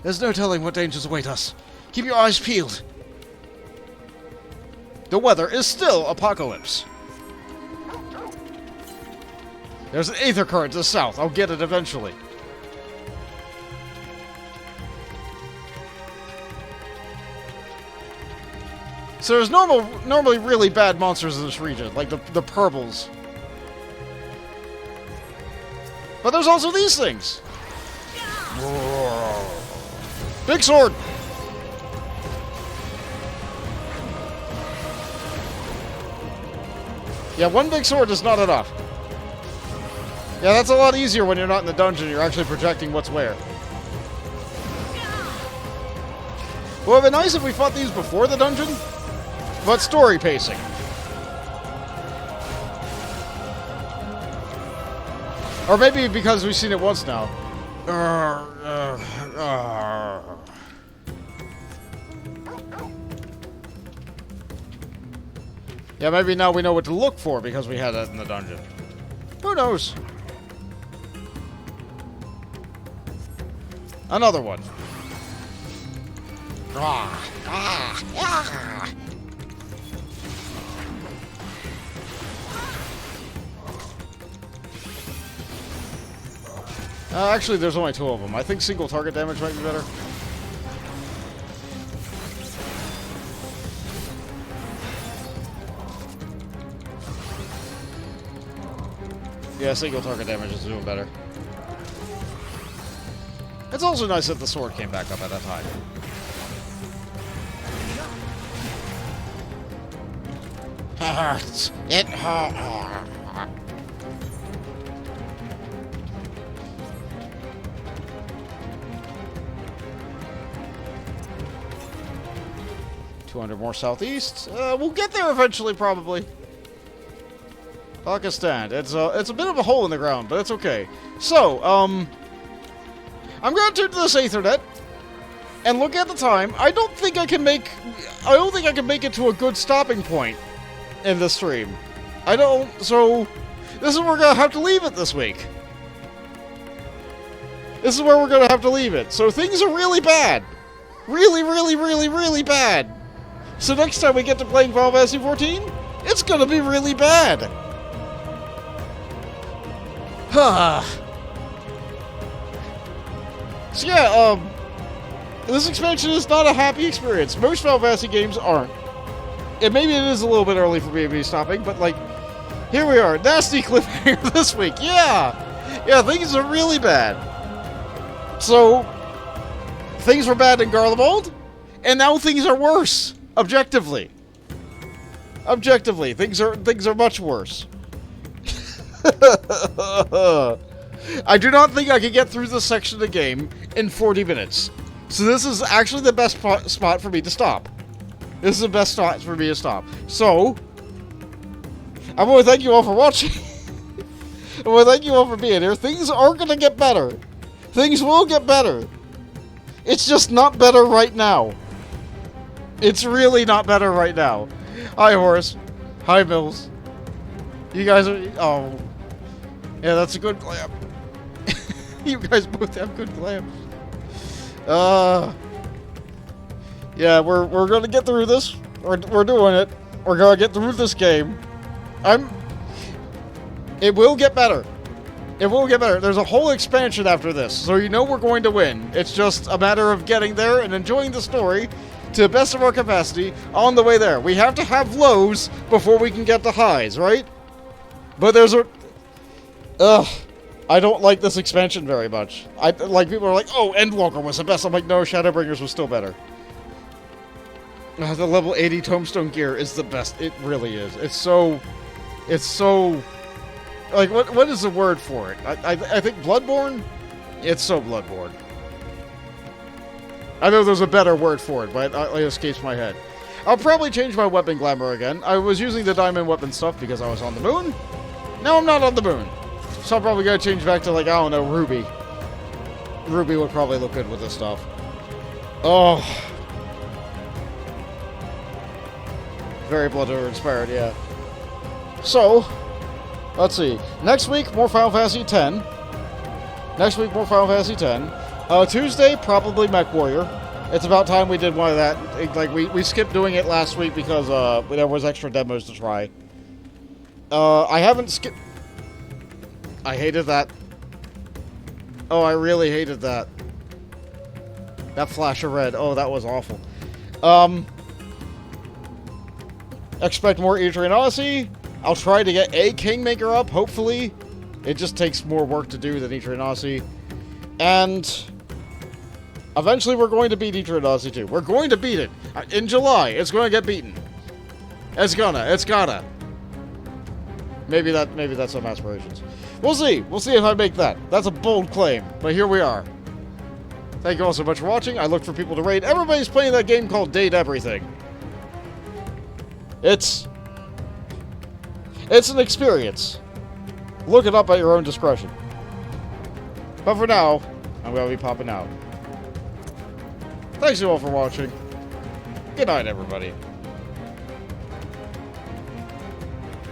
There's no telling what dangers await us. Keep your eyes peeled. The weather is still apocalypse. There's an aether current to the south. I'll get it eventually. So there's normally really bad monsters in this region, like the purples. But there's also these things. Big sword! Yeah, one big sword is not enough. Yeah, that's a lot easier when you're not in the dungeon. You're actually projecting what's where. Well, it'd be nice if we fought these before the dungeon, but story pacing. Or maybe because we've seen it once now. Yeah, maybe now we know what to look for because we had that in the dungeon. Who knows? Another one. Actually, there's only 2 of them. I think single target damage might be better. Yeah, single target damage is doing better. It's also nice that the sword came back up at that time. Hurts. It hurts. 200 more southeast. We'll get there eventually, probably. Pakistan. It's a bit of a hole in the ground, but it's okay. So, I'm going to turn to this Ethernet and look at the time. I don't think I can make it to a good stopping point in the stream. So this is where we're going to have to leave it this week. This is where we're going to have to leave it. So things are really bad. Really, really, really, really bad. So next time we get to playing Final Fantasy 14, it's going to be really bad. So yeah, this expansion is not a happy experience. Most Final Fantasy games aren't. And maybe it is a little bit early for me to be stopping, but like, here we are. Nasty cliffhanger this week. Yeah, things are really bad. So, things were bad in Garlemald, and now things are worse. Objectively, things are much worse. I do not think I can get through this section of the game in 40 minutes. So this is actually the best spot for me to stop. This is the best spot for me to stop. So, I want to thank you all for watching. I want to thank you all for being here. Things are going to get better. Things will get better. It's just not better right now. It's really not better right now. Hi, Horace. Hi, Mills. You guys are... Oh. Yeah, that's a good glam. You guys both have good glams. Yeah, we're gonna get through this. We're doing it. We're gonna get through this game. It will get better. It will get better. There's a whole expansion after this, so you know we're going to win. It's just a matter of getting there and enjoying the story to the best of our capacity on the way there. We have to have lows before we can get the highs, right? But there's a... I don't like this expansion very much. Like, people are like, oh, Endwalker was the best. I'm like, no, Shadowbringers was still better. The level 80 Tombstone gear is the best. It really is. It's so... Like, what is the word for it? I think Bloodborne? It's so Bloodborne. I know there's a better word for it, but it escapes my head. I'll probably change my weapon glamour again. I was using the diamond weapon stuff because I was on the moon. Now I'm not on the moon. So I'm probably going to change back to, like, I don't know, Ruby. Ruby would probably look good with this stuff. Oh. Very Bloodborne inspired, yeah. So, let's see. Next week, more Final Fantasy X. Next week, more Final Fantasy X. Tuesday, probably Mech Warrior. It's about time we did one of that. Like, we skipped doing it last week because there was extra demos to try. I haven't skipped... I hated that. Oh, I really hated that. That flash of red. Oh, that was awful. Expect more Etrian Odyssey. I'll try to get a Kingmaker up, hopefully. It just takes more work to do than Etrian Odyssey. And eventually we're going to beat Etrian Odyssey 2. We're going to beat it. In July, it's going to get beaten. It's gotta. Maybe that's some aspirations. We'll see. We'll see if I make that. That's a bold claim, but here we are. Thank you all so much for watching. I look for people to raid. Everybody's playing that game called Date Everything. It's an experience. Look it up at your own discretion. But for now, I'm going to be popping out. Thanks you all for watching. Good night, everybody.